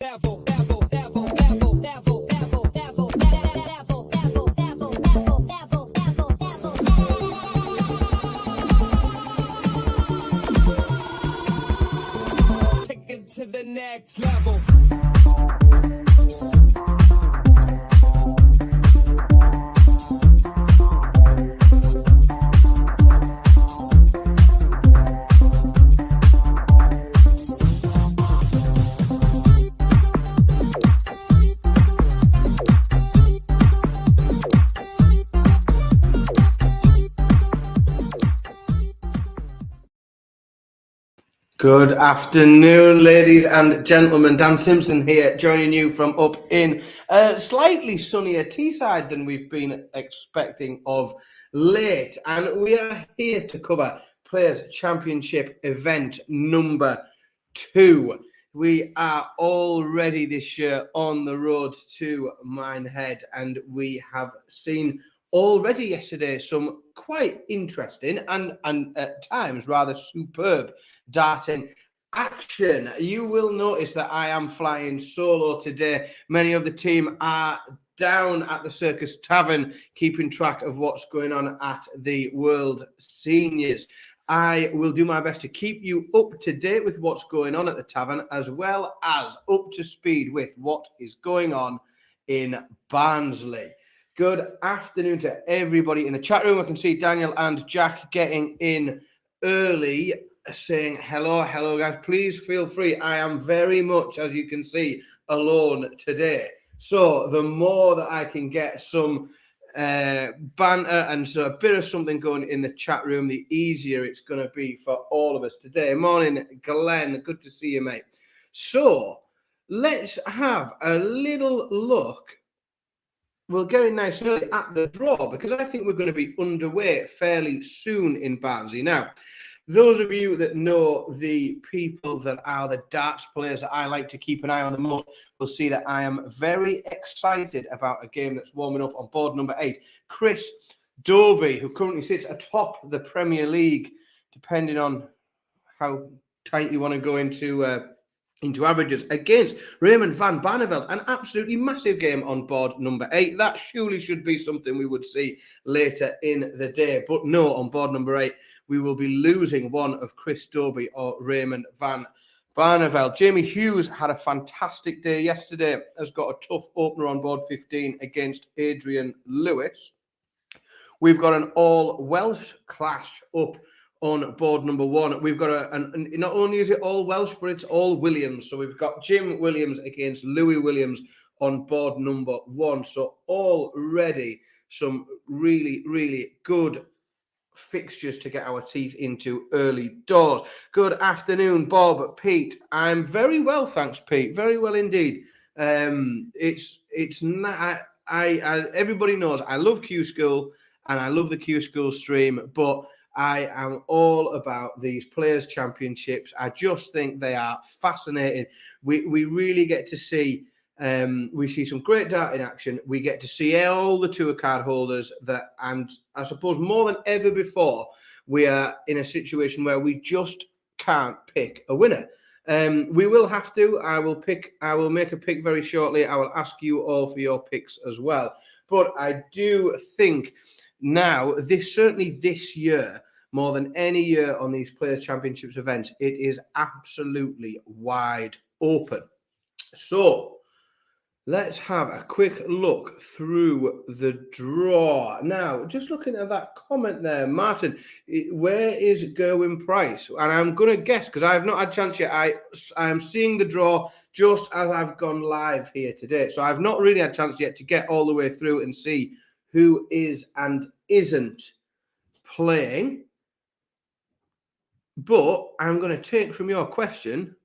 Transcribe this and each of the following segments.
Take it to the next level. Good afternoon, ladies and gentlemen. Dan Simpson here, joining you from up in a slightly sunnier Teesside than we've been expecting of late. And we are here to cover Players' Championship event number 2. We are already this year on the road to Minehead, and we have seen already yesterday some quite interesting and at times rather superb darting action. You will notice that I am flying solo today. Many of the team are down at the Circus Tavern, keeping track of what's going on at the World Seniors. I will do my best to keep you up to date with what's going on at the tavern, as well as up to speed with what is going on in Barnsley. Good afternoon to everybody in the chat room. I can see Daniel and Jack getting in early, saying hello guys. Please feel free. I am very much, as you can see, alone today. So the more that I can get some banter and so a bit of something going in the chat room, the easier it's going to be for all of us today. Morning, Glenn. Good to see you, mate. So let's have a little look. We'll get in nice early at the draw, because I think we're going to be underway fairly soon in Barnsley. Now, those of you that know the people that are the darts players that I like to keep an eye on the most will see that I am very excited about a game that's warming up on board number 8. Chris Dobie, who currently sits atop the Premier League, depending on how tight you want to go into averages, against Raymond van Barneveld. An absolutely massive game on board number 8. That surely should be something we would see later in the day. But no, on board number 8, we will be losing one of Chris Dobie or Raymond van Barneveld. Jamie Hughes had a fantastic day yesterday. Has got a tough opener on board 15 against Adrian Lewis. We've got an all-Welsh clash up on board number 1. We've got not only is it all Welsh, but it's all Williams. So we've got Jim Williams against Louis Williams on board number 1. So already some really, really good fixtures to get our teeth into early doors. Good afternoon, Bob, Pete. I'm very well, thanks, Pete. Very well indeed. It's not. Everybody knows I love Q School and I love the Q School stream, but I am all about these Players' Championships. I just think they are fascinating. We really get to see, we see some great dart in action. We get to see all the tour card holders and I suppose more than ever before, we are in a situation where we just can't pick a winner. We will have to. I will make a pick very shortly. I will ask you all for your picks as well. But I do think now, certainly this year, more than any year on these Players' Championships events, it is absolutely wide open. So let's have a quick look through the draw. Now, just looking at that comment there, Martin, where is Gerwin Price? And I'm going to guess, because I have not had a chance yet. I am seeing the draw just as I've gone live here today. So I've not really had a chance yet to get all the way through and see who is and isn't playing. But I'm going to take from your question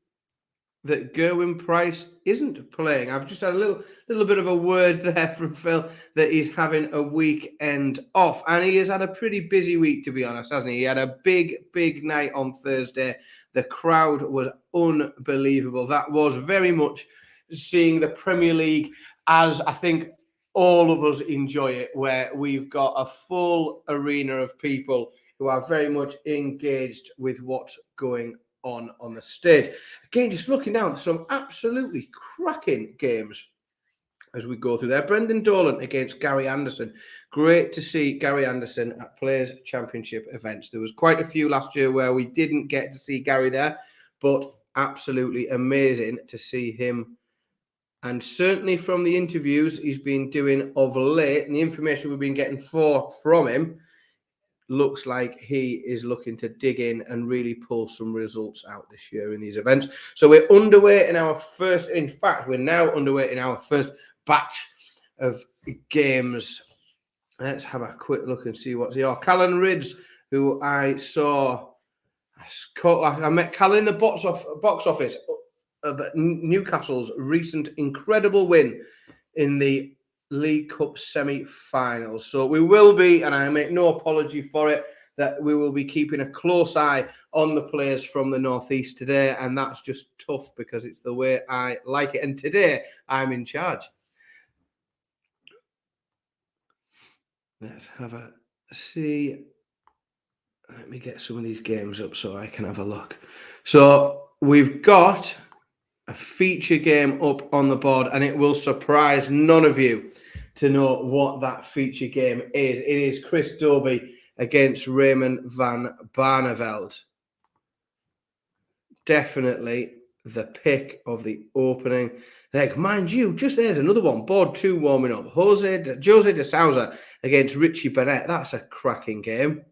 that Gerwin Price isn't playing. I've just had a little bit of a word there from Phil that he's having a weekend off. And he has had a pretty busy week, to be honest, hasn't he? He had a big night on Thursday. The crowd was unbelievable. That was very much seeing the Premier League as I think all of us enjoy it, where we've got a full arena of people who are very much engaged with what's going on the stage. Again, just looking down, some absolutely cracking games as we go through there. Brendan Dolan against Gary Anderson. Great to see Gary Anderson at Players Championship events. There was quite a few last year where we didn't get to see Gary there, but absolutely amazing to see him. And certainly from the interviews he's been doing of late and the information we've been getting from him, looks like he is looking to dig in and really pull some results out this year in these events. So we're underway in our first, in fact, we're now underway in our first batch of games. Let's have a quick look and see what's here. Callan Ridds, who I met Callan in the box office of Newcastle's recent incredible win in the League Cup semi-finals. So we will be, and I make no apology for it, that we will be keeping a close eye on the players from the Northeast today, and that's just tough because it's the way I like it. And today I'm in charge. Let's have a see. Let me get some of these games up so I can have a look. So we've got a feature game up on the board, and it will surprise none of you to know what that feature game is. It is Chris Dobey against Raymond van Barneveld. Definitely the pick of the opening leg. Mind you, just there's another one. Board 2 warming up. Jose de Souza against Richie Burnett. That's a cracking game.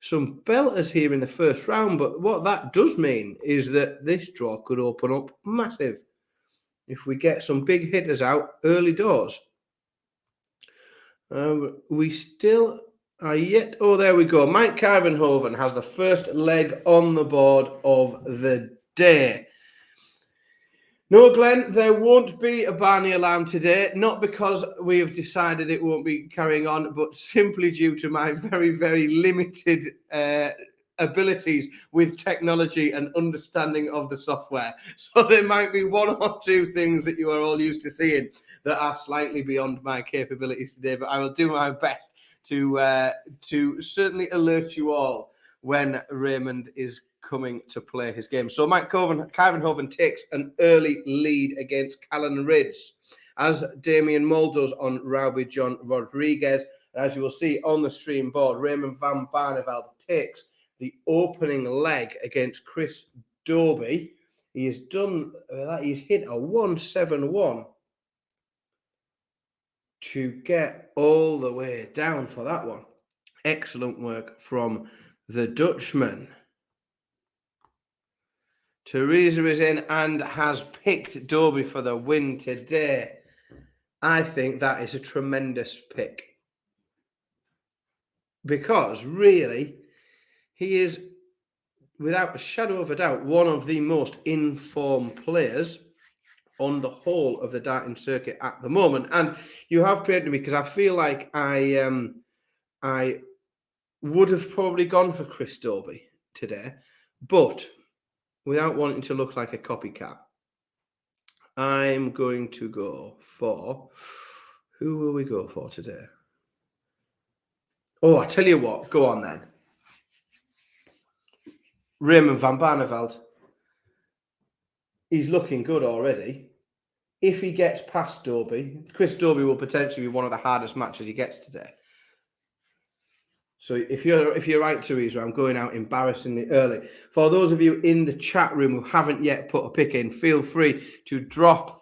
Some belters here in the first round, but what that does mean is that this draw could open up massive if we get some big hitters out early doors. We still are yet. Oh, there we go. Mike Carvenhoven has the first leg on the board of the day. No, Glenn, there won't be a Barney alarm today, not because we have decided it won't be carrying on, but simply due to my very, very limited abilities with technology and understanding of the software. So there might be one or two things that you are all used to seeing that are slightly beyond my capabilities today, but I will do my best to certainly alert you all when Raymond is coming to play his game. So Mike Carvenhoven takes an early lead against Callan Ridds, as Damien Mull does on Rowby John Rodriguez. And as you will see on the stream board, Raymond van Barneveld takes the opening leg against Chris Dobey. He has done that. He's hit a 171 to get all the way down for that one. Excellent work from the Dutchman. Teresa is in and has picked Dobey for the win today. I think that is a tremendous pick. Because really, he is, without a shadow of a doubt, one of the most informed players on the whole of the darting circuit at the moment. And you have preempted me because I feel like I would have probably gone for Chris Dobey today, but without wanting to look like a copycat, I'm going to go for... Who will we go for today? Oh, I tell you what, go on then. Raymond van Barneveld. He's looking good already. If he gets past Dobey, Chris Dobey will potentially be one of the hardest matches he gets today. So if you're right, Teresa, I'm going out embarrassingly early. For those of you in the chat room who haven't yet put a pick in, feel free to drop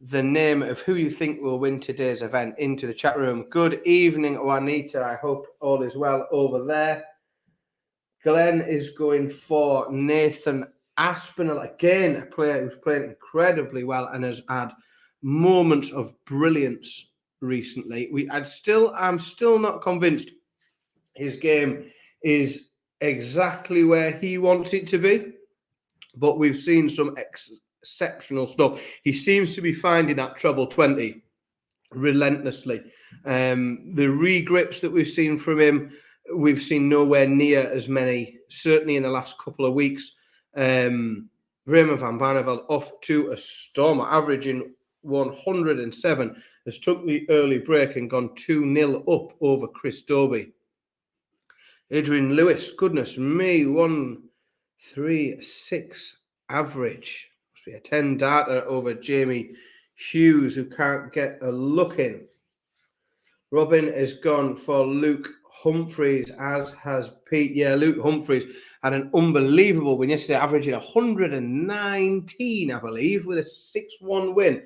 the name of who you think will win today's event into the chat room. Good evening, Juanita. I hope all is well over there. Glenn is going for Nathan Aspinall, again, a player who's playing incredibly well and has had moments of brilliance recently. I'm still not convinced his game is exactly where he wants it to be, but we've seen some exceptional stuff. He seems to be finding that treble 20 relentlessly. The regrips that we've seen from him, we've seen nowhere near as many, certainly in the last couple of weeks. Raymond van Barneveld off to a stormer, averaging 107, has took the early break and gone 2-0 up over Chris Dobey. Adrian Lewis, goodness me, 3.6 average. Must be a 10 data over Jamie Hughes, who can't get a look in. Robin has gone for Luke Humphreys, as has Pete. Yeah, Luke Humphreys had an unbelievable win yesterday, averaging 119, I believe, with a 6-1 win.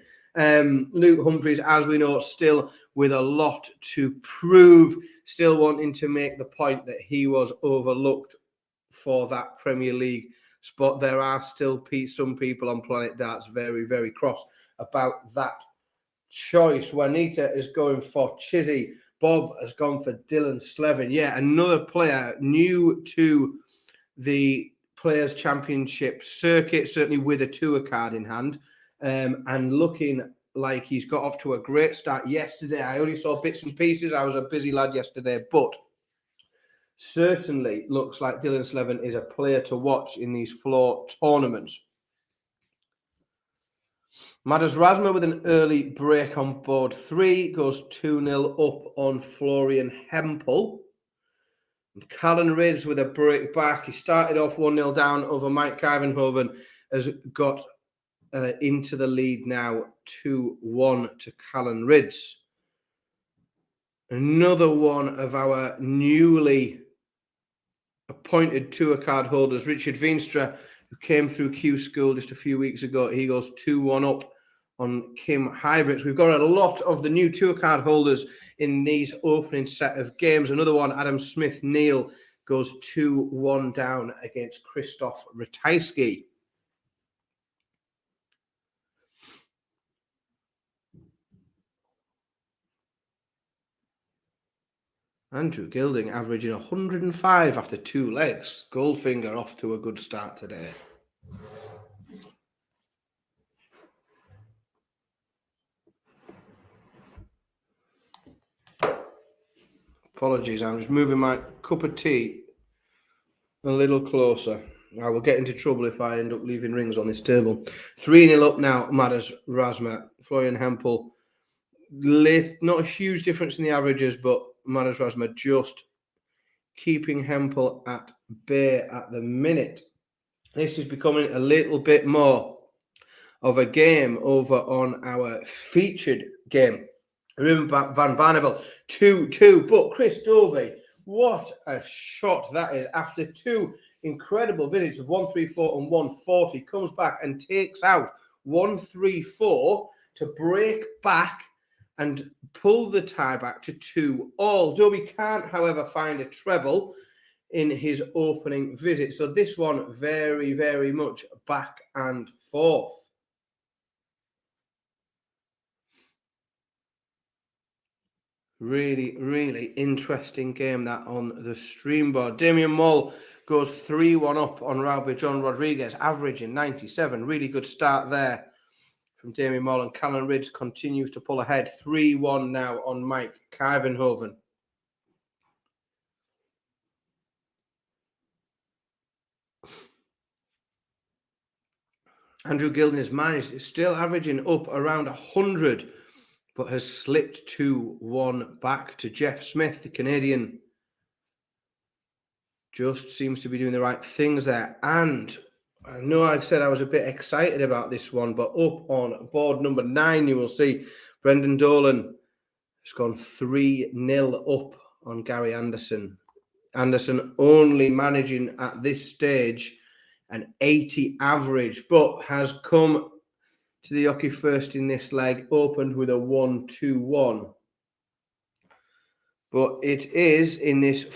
Luke Humphreys, as we know, still with a lot to prove, still wanting to make the point that he was overlooked for that Premier League spot. There are still some people on Planet Darts very, very cross about that choice. Juanita is going for Chizzy. Bob has gone for Dylan Slevin. Yeah, another player new to the Players' Championship circuit, certainly with a tour card in hand, and looking like he's got off to a great start yesterday. I only saw bits and pieces. I was a busy lad yesterday, but certainly looks like Dylan Slevin is a player to watch in these floor tournaments. MODUS Rasma with an early break on board 3, goes 2-0 up on Florian Hempel. And Callan Ridge with a break back. He started off 1-0 down over Mike Kivenhoven, has got into the lead now, 2-1 to Callan Ridge. Another one of our newly appointed tour card holders, Richard Veenstra, who came through Q School just a few weeks ago. He goes 2-1 up on Kim Hybrids. We've got a lot of the new tour card holders in these opening set of games. Another one, Adam Smith-Neal, goes 2-1 down against Krzysztof Ratajski. Andrew Gilding averaging 105 after 2 legs. Goldfinger off to a good start today. Apologies, I'm just moving my cup of tea a little closer. I will get into trouble if I end up leaving rings on this table. 3-0 up now, MODUS Rasma. Florian Hempel, not a huge difference in the averages, but MODUS Rasma just keeping Hempel at bay at the minute. This is becoming a little bit more of a game over on our featured game. Remember Van Barneveld, 2-2, but Chris Dovey, what a shot that is. After 2 incredible visits of 134 and 140, comes back and takes out 134 to break back and pull the tie back to 2-all. Dovey can't, however, find a treble in his opening visit. So this one very, very much back and forth. Really, really interesting game that on the stream board. Damian Moll goes 3-1 up on Rauber John Rodriguez, averaging 97. Really good start there from Damian Moll, and Callan Ridge continues to pull ahead. 3-1 now on Mike Kivenhoven. Andrew Gilding has managed, still averaging up around 100, but has slipped 2-1 back to Jeff Smith, the Canadian. Just seems to be doing the right things there. And I know I said I was a bit excited about this one, but up on board number 9, you will see Brendan Dolan has gone 3-0 up on Gary Anderson. Anderson only managing at this stage an 80 average, but has come to the Yoki first in this leg, opened with a 1-2-1. But it is in this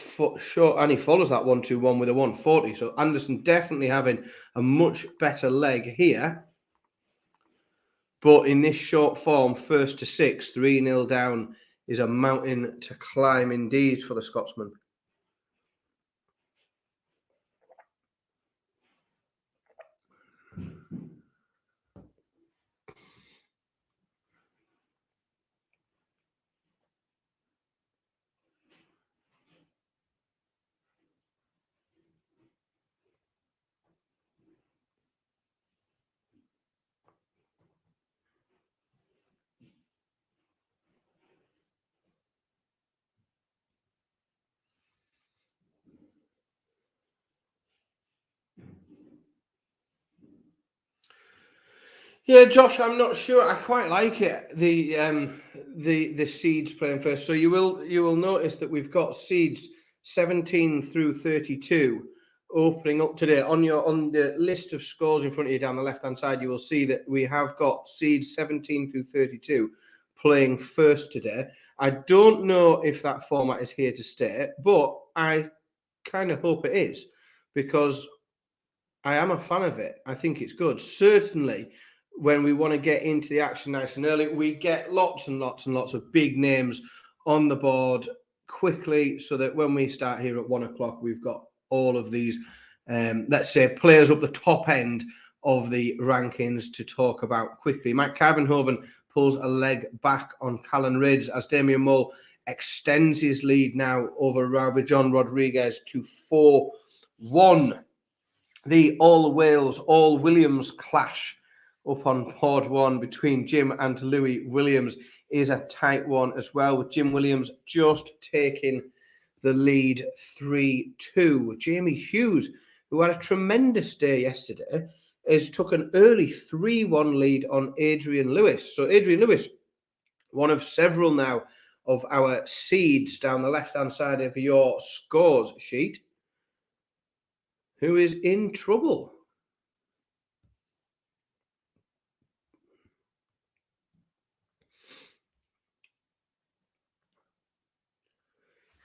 short, and he follows that 1-2-1 with a 140. So Anderson definitely having a much better leg here. But in this short form, 1st to 6, 3-0 down is a mountain to climb indeed for the Scotsman. Yeah, Josh, I'm not sure. I quite like it. The seeds playing first. So you will notice that we've got seeds 17 through 32 opening up today. On the list of scores in front of you down the left-hand side, you will see that we have got seeds 17 through 32 playing first today. I don't know if that format is here to stay, but I kind of hope it is, because I am a fan of it. I think it's good. Certainly, when we want to get into the action nice and early, we get lots and lots and lots of big names on the board quickly, so that when we start here at 1 o'clock, we've got all of these, let's say, players up the top end of the rankings to talk about quickly. Mike Carbenhoven pulls a leg back on Callan Rids as Damian Mull extends his lead now over John Rodriguez to 4-1. The All Wales, All Williams clash up on board one between Jim and Louis Williams is a tight one as well, with Jim Williams just taking the lead 3-2. Jamie Hughes, who had a tremendous day yesterday, has took an early 3-1 lead on Adrian Lewis. So Adrian Lewis, one of several now of our seeds down the left-hand side of your scores sheet, who is in trouble.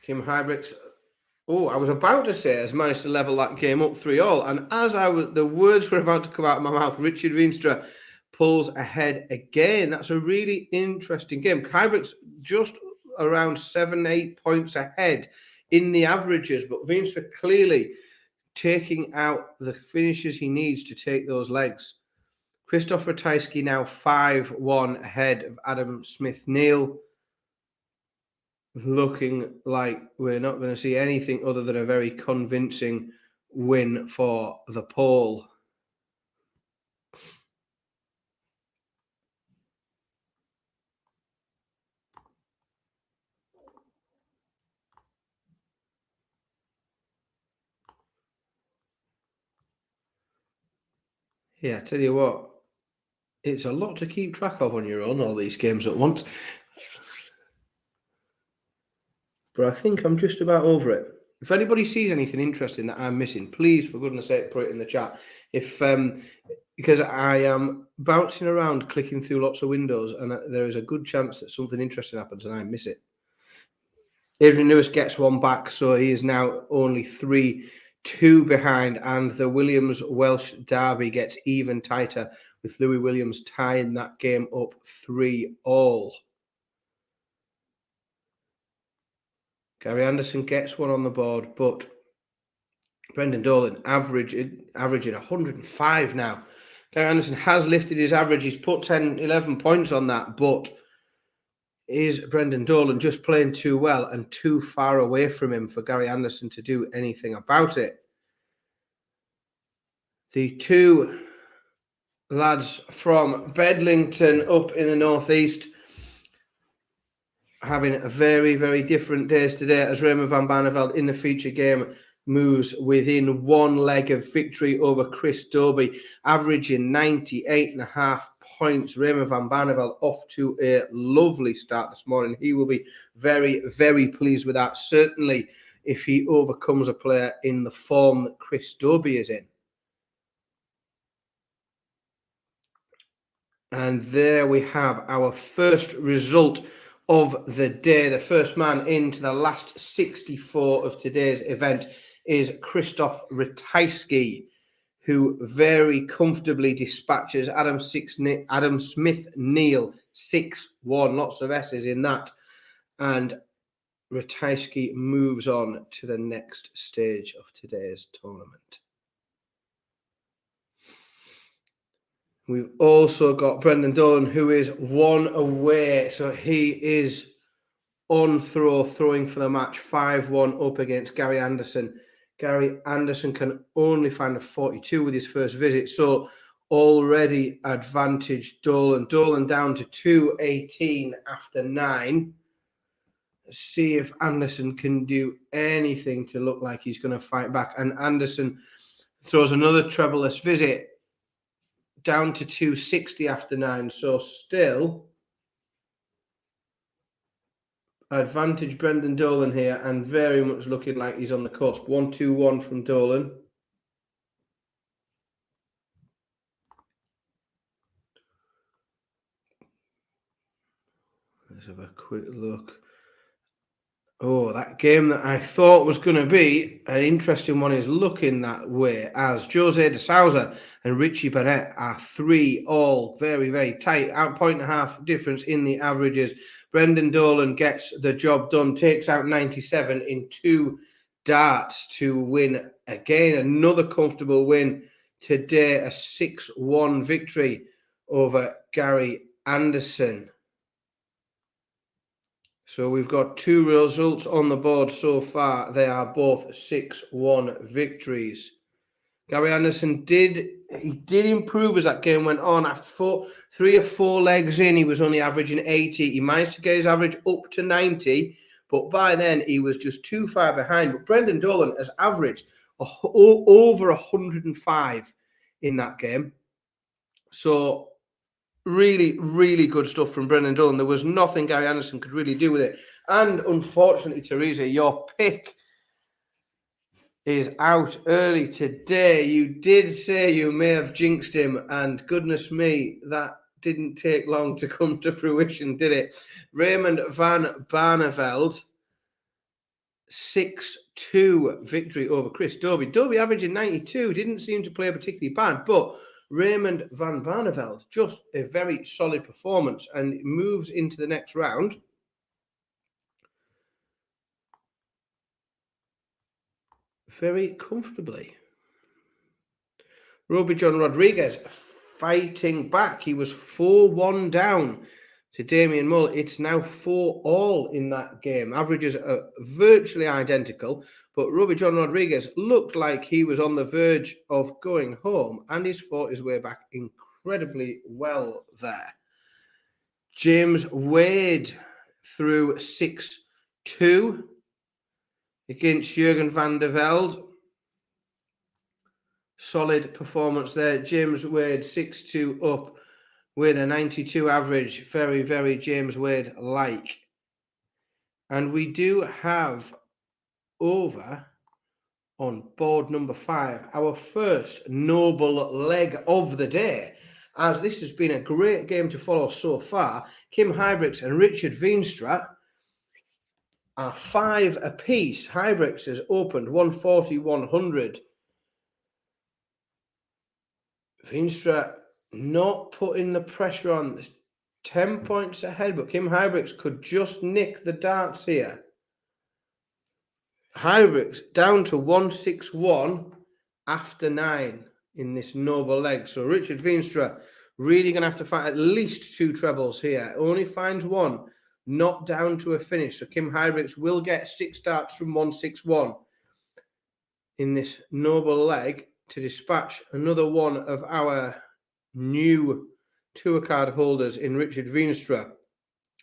Kim Hybrex, I was about to say, has managed to level that game up 3-all. And as the words were about to come out of my mouth, Richard Veenstra pulls ahead again. That's a really interesting game. Hybrex just around 7-8 points ahead in the averages, but Veenstra clearly taking out the finishes he needs to take those legs. Christoph Ratajski now 5-1 ahead of Adam Smith-Neal. Looking like we're not going to see anything other than a very convincing win for the Pole. Yeah, I tell you what, it's a lot to keep track of on your own, all these games at once. But I think I'm just about over it. If anybody sees anything interesting that I'm missing, please, for goodness sake, put it in the chat. Because I am bouncing around, clicking through lots of windows, and there is a good chance that something interesting happens and I miss it. Adrian Lewis gets one back, so he is now only 3-2 behind, and the Williams-Welsh derby gets even tighter, with Louis Williams tying that game up 3-all. Gary Anderson gets one on the board, but Brendan Dolan averaging 105 now. Gary Anderson has lifted his average. He's put 10, 11 points on that, but is Brendan Dolan just playing too well and too far away from him for Gary Anderson to do anything about it? The two lads from Bedlington up in the northeast having a very, very different days today, as Raymond van Barneveld in the feature game moves within one leg of victory over Chris Dobie, averaging 98.5 points. Raymond van Barneveld off to a lovely start this morning. He will be very, very pleased with that, certainly if he overcomes a player in the form that Chris Dobie is in. And there we have our first result of the day. The first man into the last 64 of today's event is Christoph Ratajski, who very comfortably dispatches Adam Smith-Neal 6-1. Lots of S's in that. And Ratajski moves on to the next stage of today's tournament. We've also got Brendan Dolan, who is one away. So he is on throwing for the match, 5-1 up against Gary Anderson. Gary Anderson can only find a 42 with his first visit. So already advantage Dolan. Dolan down to 218 after 9. Let's see if Anderson can do anything to look like he's going to fight back. And Anderson throws another trebleless visit. down to 260 after 9. So still advantage Brendan Dolan here, and very much looking like he's on the cusp. 1-2-1 from Dolan. Let's have a quick look. Oh, that game that I thought was going to be an interesting one is looking that way, as Jose de Souza and Richie Burnett are 3 all very, very tight. Out 1.5 difference in the averages. Brendan Dolan gets the job done, takes out 97 in 2 darts to win again. Another comfortable win today, a 6-1 victory over Gary Anderson. So we've got 2 results on the board so far. They are both 6-1 victories. Gary Anderson did improve as that game went on. After 3 or 4 legs in, he was only averaging 80. He managed to get his average up to 90, but by then he was just too far behind. But Brendan Dolan has averaged over 105 in that game. So really, really good stuff from Brendan Dolan. There was nothing Gary Anderson could really do with it. And unfortunately, Teresa, your pick is out early today. You did say you may have jinxed him, and goodness me, that didn't take long to come to fruition, did it? Raymond van Barneveld, 6-2 victory over Chris Dobie. Dobie averaging 92, didn't seem to play particularly bad, but Raymond van Barneveld, just a very solid performance, and moves into the next round. Very comfortably. Roby John Rodriguez fighting back. He was 4-1 down to Damian Mull. It's now 4-all in that game. Averages are virtually identical, but Roby John Rodriguez looked like he was on the verge of going home, and he's fought his way back incredibly well there. James Wade through 6-2 against Jurgen van der Velde. Solid performance there. James Wade 6-2 up with a 92 average. Very, very James Wade-like. And we do have over on board number 5, our first noble leg of the day, as this has been a great game to follow so far. Kim Huybrechts and Richard Veenstra are 5 apiece. Huybrechts has opened 140-100. Veenstra not putting the pressure on. There's 10 points ahead, but Kim Huybrechts could just nick the darts here. Huybrechts down to 161 after 9 in this noble leg. So Richard Veenstra really going to have to fight at least 2 trebles here. Only finds 1, not down to a finish. So Kim Huybrechts will get 6 darts from 161 in this noble leg to dispatch another one of our new tour card holders in Richard Veenstra.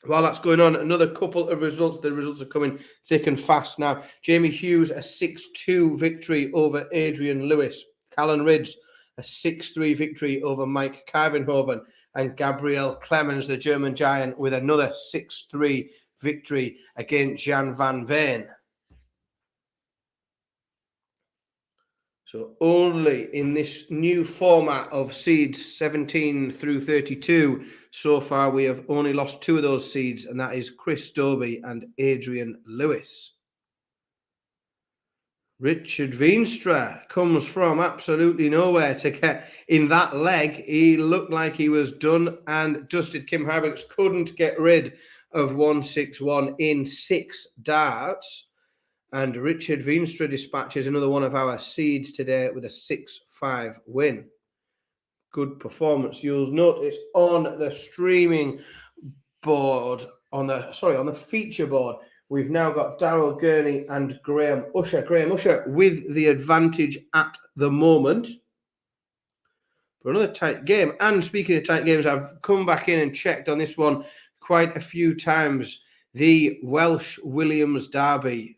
While that's going on, another couple of results. The results are coming thick and fast now. Jamie Hughes, a 6-2 victory over Adrian Lewis. Callan Ridge, a 6-3 victory over Mike Kuyvenhoven. And Gabriel Clemens, the German giant, with another 6-3 victory against Jan van Veen. So only in this new format of seeds 17 through 32, so far we have only lost 2 of those seeds, and that is Chris Dobie and Adrian Lewis. Richard Veenstra comes from absolutely nowhere to get in that leg. He looked like he was done and dusted. Kim Huybrechts couldn't get rid of 161 in 6 darts. And Richard Veenstra dispatches another one of our seeds today with a 6-5 win. Good performance. You'll notice on the streaming board, on the feature board, we've now got Darryl Gurney and Graham Usher. Graham Usher with the advantage at the moment. For another tight game. And speaking of tight games, I've come back in and checked on this one quite a few times. The Welsh Williams Derby.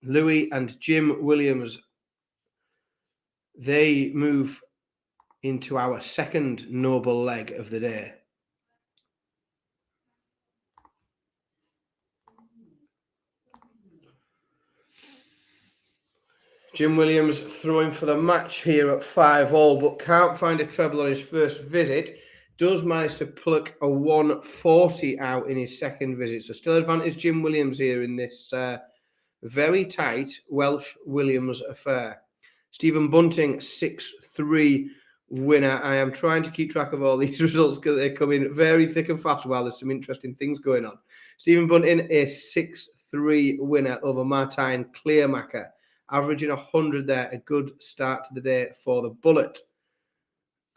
Louis and Jim Williams, they move into our second noble leg of the day. Jim Williams throwing for the match here at 5-all, but can't find a treble on his first visit. Does manage to pluck a 140 out in his second visit. So still advantage Jim Williams here in this very tight Welsh Williams affair. Stephen Bunting, 6-3 winner. I am trying to keep track of all these results because they come in very thick and fast while there's some interesting things going on. Stephen Bunting, a 6-3 winner over Martijn Kleermaker. Averaging 100 there, a good start to the day for the Bullet.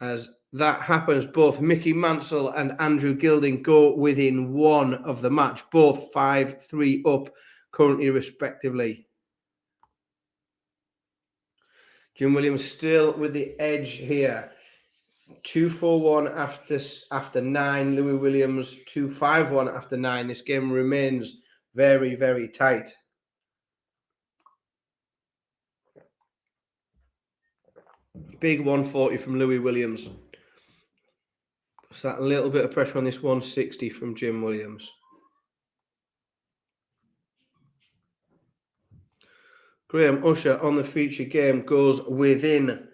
As that happens, both Mickey Mansell and Andrew Gilding go within one of the match, both 5-3 up currently respectively. Jim Williams still with the edge here. 2-4-1 after 9. Louis Williams 2-5-1 after 9. This game remains very, very tight. Big 140 from Louis Williams. So that little bit of pressure on this 160 from Jim Williams. Graham Usher on the feature game goes within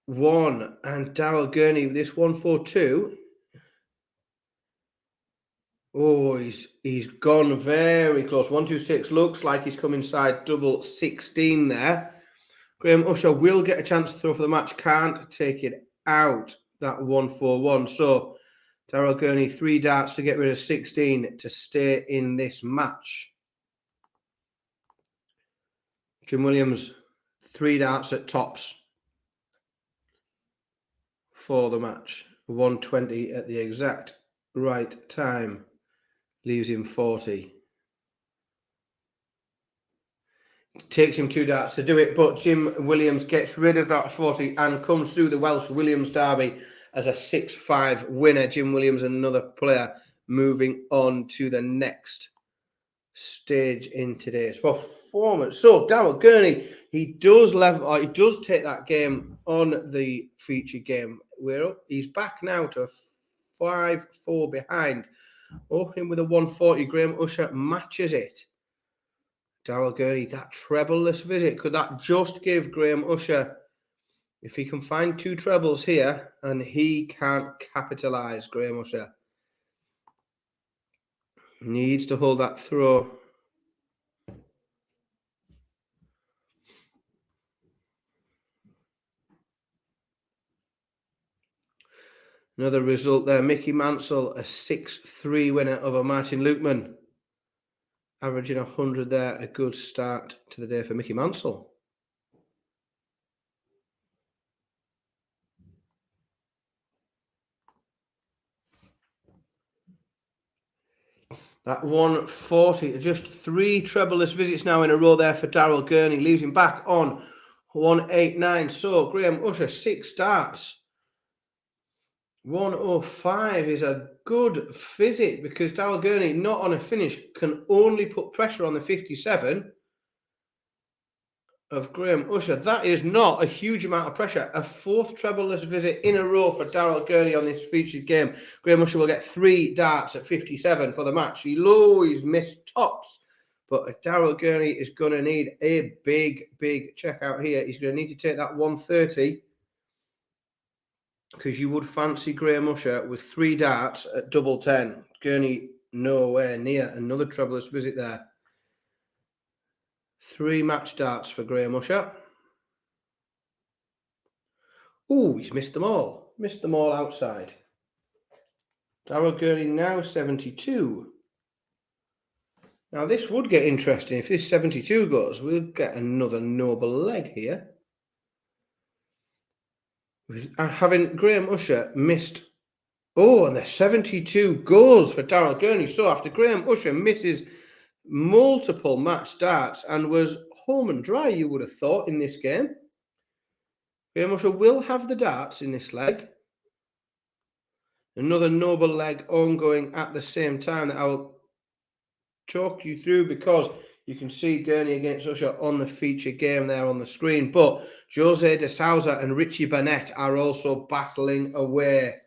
1. And Darrell Gurney with this 142. Oh, he's gone very close. 126 looks like he's come inside double 16 there. Graham Usher will get a chance to throw for the match. Can't take it out, that 141. So Darrell Gurney, 3 darts to get rid of 16 to stay in this match. Jim Williams, 3 darts at tops for the match. 120 at the exact right time. Leaves him 40. Takes him 2 darts to do it, but Jim Williams gets rid of that 40 and comes through the Welsh Williams derby as a 6-5 winner. Jim Williams, another player, moving on to the next stage in today's performance. So Darrell Gurney, he does take that game on the feature game. He's back now to 5-4 behind. Opening with a 140, Graham Usher matches it. Darrell Gurney, that treble-less visit, could that just give Graham Usher, if he can find 2 trebles here, and he can't capitalise, Graham Usher. Needs to hold that throw. Another result there, Mickey Mansell, a 6-3 winner over Martin Lukeman. Averaging 100 there, a good start to the day for Mickey Mansell. That 140, just 3 treble-less visits now in a row there for Darrell Gurney, leaves him back on 189. So Graham Usher, 6 starts. 105 is a good visit because Darrell Gurney, not on a finish, can only put pressure on the 57 of Graham Usher. That is not a huge amount of pressure. A 4th treble-less visit in a row for Darrell Gurney on this featured game. Graham Usher will get 3 darts at 57 for the match. He's missed tops, but Darrell Gurney is going to need a big check out here. He's going to need to take that 130. Because you would fancy Graham Usher with 3 darts at double 10. Gurney nowhere near. Another treble-less visit there. 3 match darts for Graham Usher. Oh, he's missed them all. Missed them all outside. Darrell Gurney now 72. Now this would get interesting. If this 72 goes, we'll get another noble leg here. Having Graham Usher missed. Oh, and the 72 goals for Darrell Gurney. So after Graham Usher misses multiple match darts and was home and dry, you would have thought, in this game, Graham Usher will have the darts in this leg. Another noble leg ongoing at the same time that I will talk you through, because You can see Gurney against Usher on the feature game there on the screen. But Jose de Souza and Richie Burnett are also battling away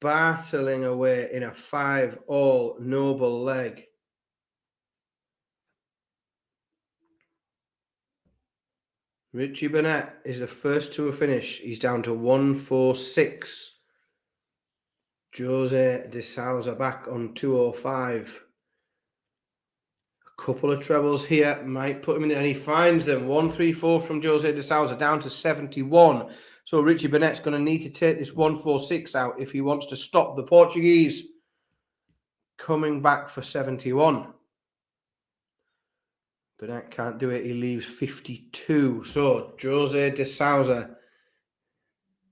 in a 5-all noble leg. Richie Burnett is the first to a finish. He's down to 146. Jose de Souza back on 205. A couple of trebles here might put him in there, and he finds them. 134 from Jose de Souza down to 71. So Richie Burnett's going to need to take this 146 out if he wants to stop the Portuguese coming back for 71. Burnett can't do it. He leaves 52. So Jose de Souza,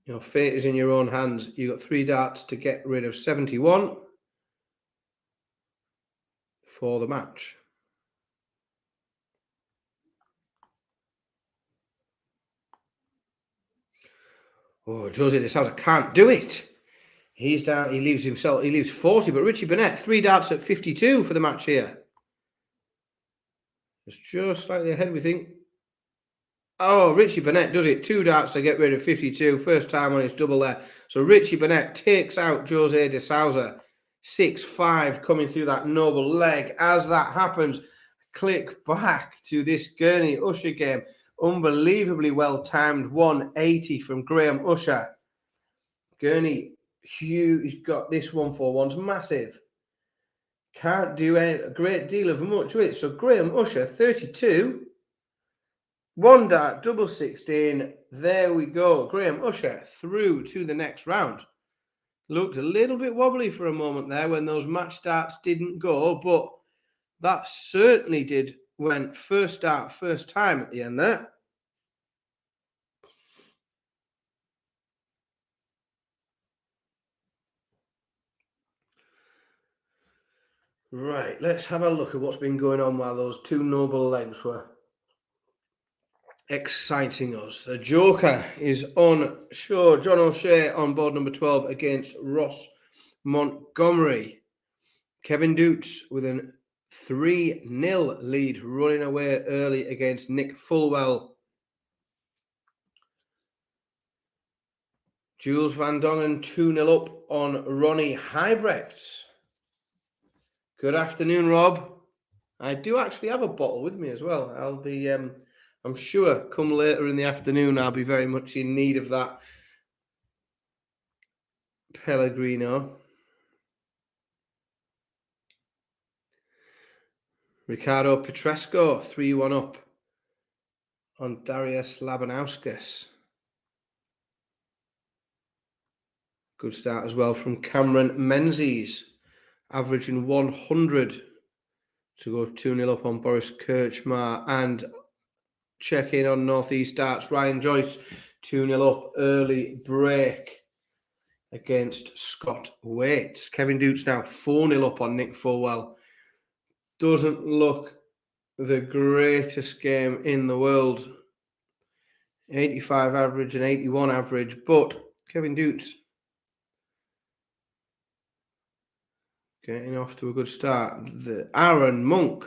your fate is in your own hands. You've got 3 darts to get rid of 71 for the match. Oh, Jose de Souza can't do it. He's down. He leaves 40, but Richie Burnett, 3 darts at 52 for the match here. It's just slightly ahead, we think. Oh, Richie Burnett does it. 2 darts to get rid of 52. First time on his double there. So Richie Burnett takes out Jose de Souza. 6-5 coming through that noble leg. As that happens, click back to this Gurney Usher game. Unbelievably well-timed 180 from Graham Usher. Gurney, he's got this 141's massive. Can't do a great deal of much with it. So Graham Usher, 32. 1 dart, double 16. There we go. Graham Usher through to the next round. Looked a little bit wobbly for a moment there when those match darts didn't go, but that certainly went first dart, first time at the end there. Right, let's have a look at what's been going on while those 2 noble legs were exciting us. The Joker is on show. John O'Shea on board number 12 against Ross Montgomery. Kevin Dutz with a 3-0 lead, running away early against Nick Fulwell. Jules Van Dongen 2-0 up on Ronnie Huybrechts. Good afternoon, Rob. I do actually have a bottle with me as well. I'll be, I'm sure, come later in the afternoon, I'll be very much in need of that Pellegrino. Ricardo Petresco, 3-1 up on Darius Labanauskas. Good start as well from Cameron Menzies, averaging 100 to go 2-0 up on Boris Kirchmar. And check in on Northeast Darts, Ryan Joyce, 2-0 up, early break against Scott Waits. Kevin Dutz now 4-0 up on Nick Fulwell. Doesn't look the greatest game in the world. 85 average and 81 average, but Kevin Dutz getting off to a good start. The Aaron Monk,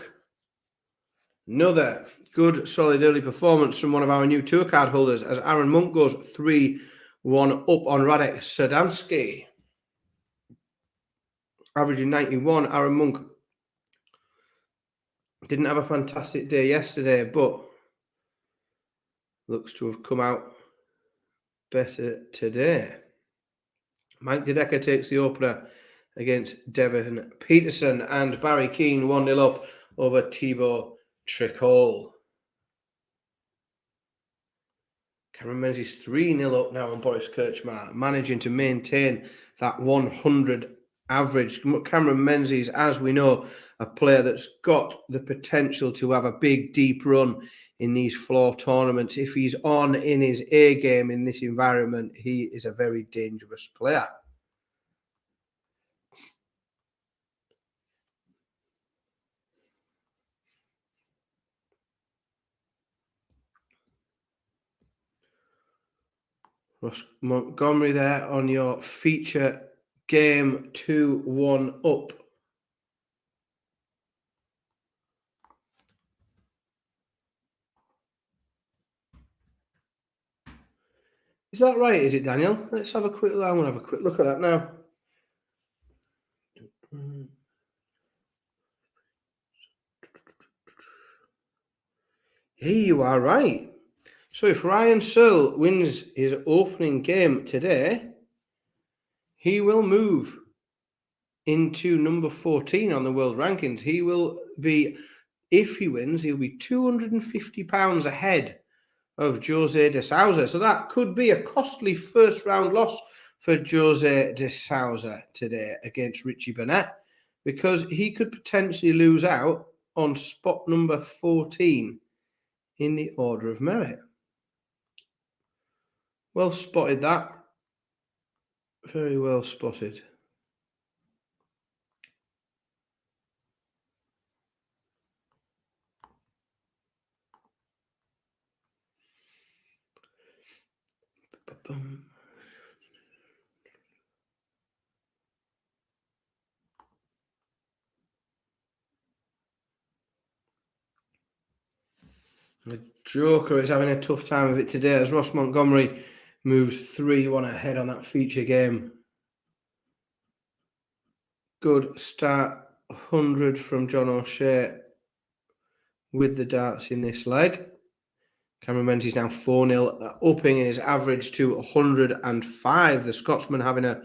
another good solid early performance from one of our new tour card holders as Aaron Monk goes 3-1 up on Radek Sadansky. Averaging 91. Aaron Monk didn't have a fantastic day yesterday, but looks to have come out better today. Mike DeDecker takes the opener against Devin Peterson, and Barry Keane 1-0 up over Thibaut Tricol. Cameron Menzies 3-0 up now on Boris Kirchmar, managing to maintain that 100 average. Cameron Menzies, as we know, a player that's got the potential to have a big, deep run in these floor tournaments. If he's on in his A game in this environment, he is a very dangerous player. Ross Montgomery there on your feature game, 2-1 up. Is that right? Is it, Daniel? Let's have a quick look. I'm going to have a quick look at that now. Hey, you are right. So if Ryan Searle wins his opening game today, he will move into number 14 on the world rankings. He will be, if he wins, he'll be £250 ahead of Jose de Sousa. So that could be a costly first round loss for Jose de Sousa today against Richie Burnett, because he could potentially lose out on spot number 14 in the order of merit. Well spotted that. Very well spotted. The Joker is having a tough time of it today as Ross Montgomery moves 3-1 ahead on that feature game. Good start, 100 from John O'Shea with the darts in this leg. Cameron Menzies now 4-0, upping his average to 105. The Scotsman having a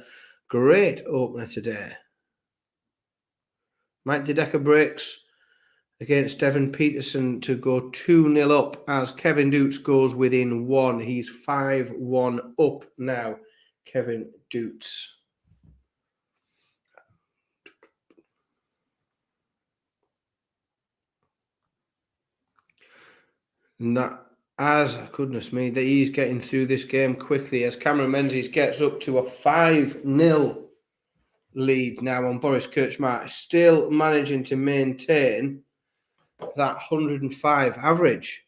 great opener today. Mike Dedeker breaks against Devon Peterson to go 2-0 up as Kevin Doots goes within 1. He's 5-1 up now, Kevin Doots. And that, as goodness me, that he's getting through this game quickly as Cameron Menzies gets up to a 5-0 lead now on Boris Kirchmark, still managing to maintain that 105 average.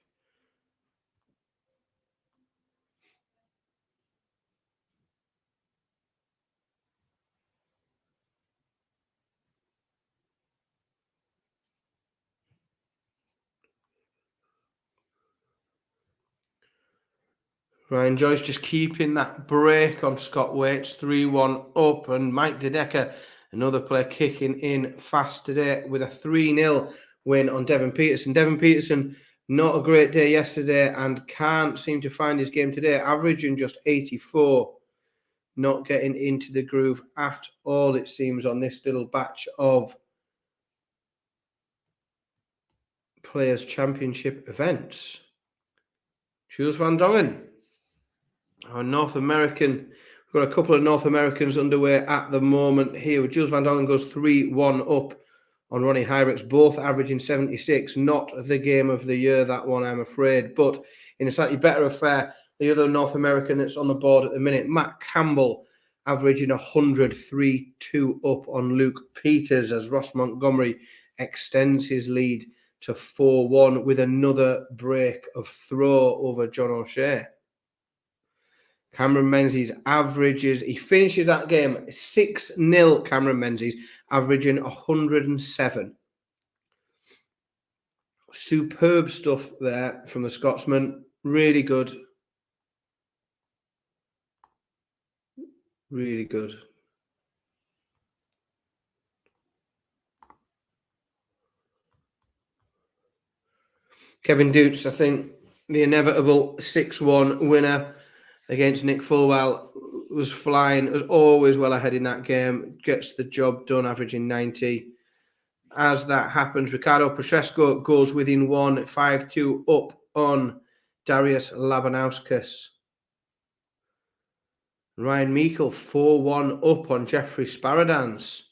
Ryan Joyce just keeping that break on Scott Waits, 3-1 up, and Mike Dedeker, another player, kicking in fast today with a 3-0 win on Devon Peterson. Devon Peterson, not a great day yesterday and can't seem to find his game today, averaging just 84. Not getting into the groove at all, it seems, on this little batch of Players' Championship events. Jules Van Dongen, our North American. We've got a couple of North Americans underway at the moment here. Jules Van Dongen goes 3-1 up on Ronnie Hybrick's, both averaging 76. Not the game of the year, that one, I'm afraid. But in a slightly better affair, the other North American that's on the board at the minute, Matt Campbell, averaging 100, 3-2 up on Luke Peters as Ross Montgomery extends his lead to 4-1 with another break of throw over John O'Shea. Cameron Menzies averages, he finishes that game 6-0, Cameron Menzies, averaging 107. Superb stuff there from the Scotsman. Really good. Really good. Kevin Doots, I think, the inevitable 6-1 winner against Nick Fulwell, was flying, was always well ahead in that game, gets the job done, averaging 90. As that happens, Ricardo Petresco goes within 1, 5-2 up on Darius Labanauskas. Ryan Meikle 4-1 up on Jeffrey Sparadans.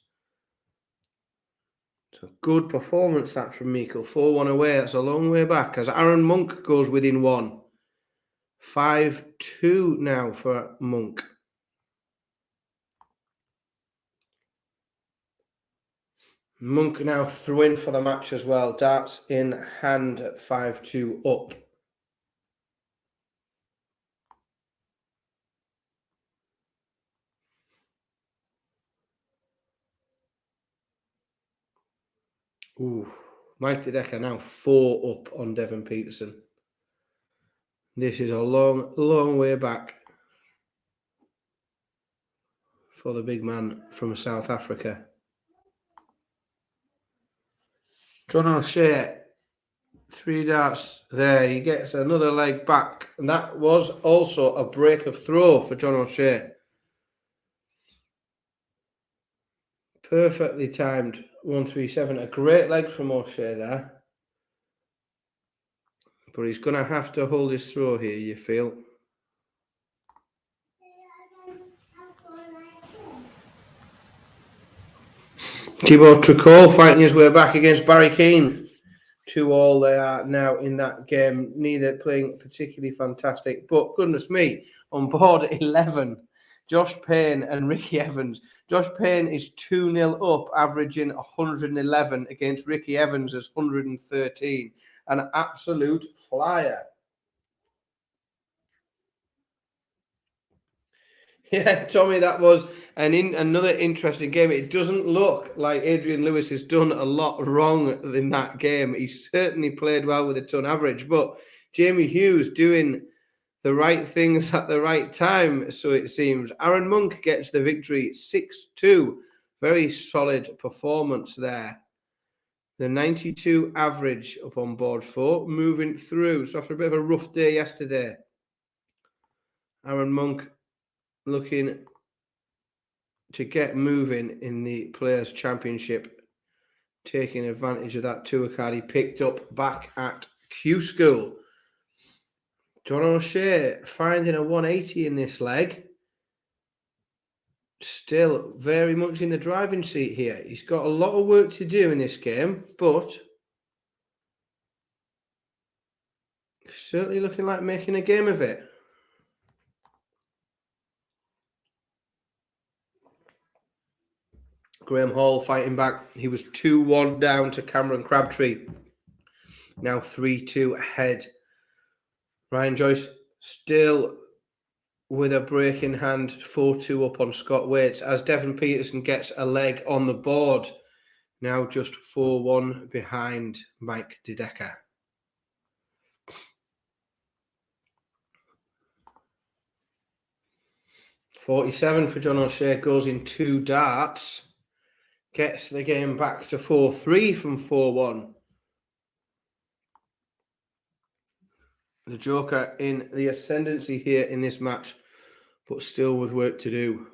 So good performance that from Meikle, 4-1 away. That's a long way back as Aaron Monk goes within 1. 5-2 now for Monk. Monk now through for the match as well. Darts in hand at 5-2 up. Ooh, Mike Dedeker now 4 up on Devon Peterson. This is a long, long way back. for the big man from South Africa. John O'Shea, 3 darts there. He gets another leg back. And that was also a break of throw for John O'Shea. Perfectly timed 137. A great leg from O'Shea there. But he's going to have to hold his throw here, you feel. Thibaut Tricot fighting his way back against Barry Keane. 2-2 they are now in that game. Neither playing particularly fantastic. But goodness me, on board 11, Josh Payne and Ricky Evans. Josh Payne is 2-0 up, averaging 111 against Ricky Evans' 113. An absolute flyer. Yeah, Tommy, that was another interesting game. It doesn't look like Adrian Lewis has done a lot wrong in that game. He certainly played well with a ton average, but Jamie Hughes doing the right things at the right time, so it seems. Aaron Monk gets the victory, 6-2. Very solid performance there. The 92 average up on board 4, moving through. So after a bit of a rough day yesterday, Aaron Monk looking to get moving in the Players' Championship, taking advantage of that tour card he picked up back at Q School. John O'Shea finding a 180 in this leg. Still very much in the driving seat here. He's got a lot of work to do in this game, but certainly looking like making a game of it. Graham Hall fighting back. He was 2-1 down to Cameron Crabtree. Now 3-2 ahead. Ryan Joyce still with a break in hand, 4-2 up on Scott Waits, as Devon Peterson gets a leg on the board. Now just 4-1 behind Mike DeDecker. .47 for John O'Shea, goes in 2 darts. Gets the game back to 4-3 from 4-1. The Joker in the ascendancy here in this match, but still with work to do.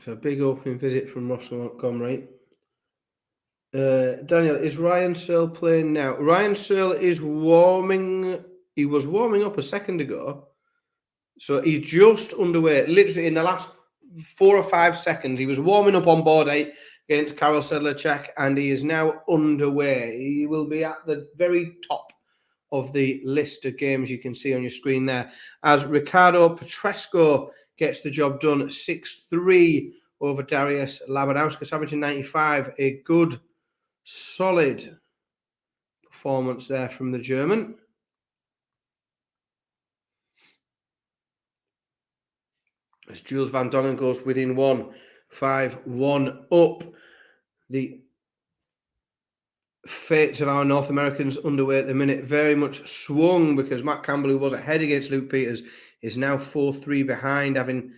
So a big opening visit from Russell Montgomery. Daniel, is Ryan Searle playing now? Ryan Searle is warming. He was warming up a second ago. So he's just underway. Literally in the last 4 or 5 seconds, he was warming up on board 8 against Karel Sedlacek, and he is now underway. He will be at the very top of the list of games you can see on your screen there, as Ricardo Petresco gets the job done, 6-3 over Darius Labanauskas, averaging 95. A good, solid performance there from the German. As Jules Van Dongen goes within 1, 5-1 up. The fates of our North Americans underway at the minute very much swung, because Matt Campbell, who was ahead against Luke Peters, is now 4-3 behind, having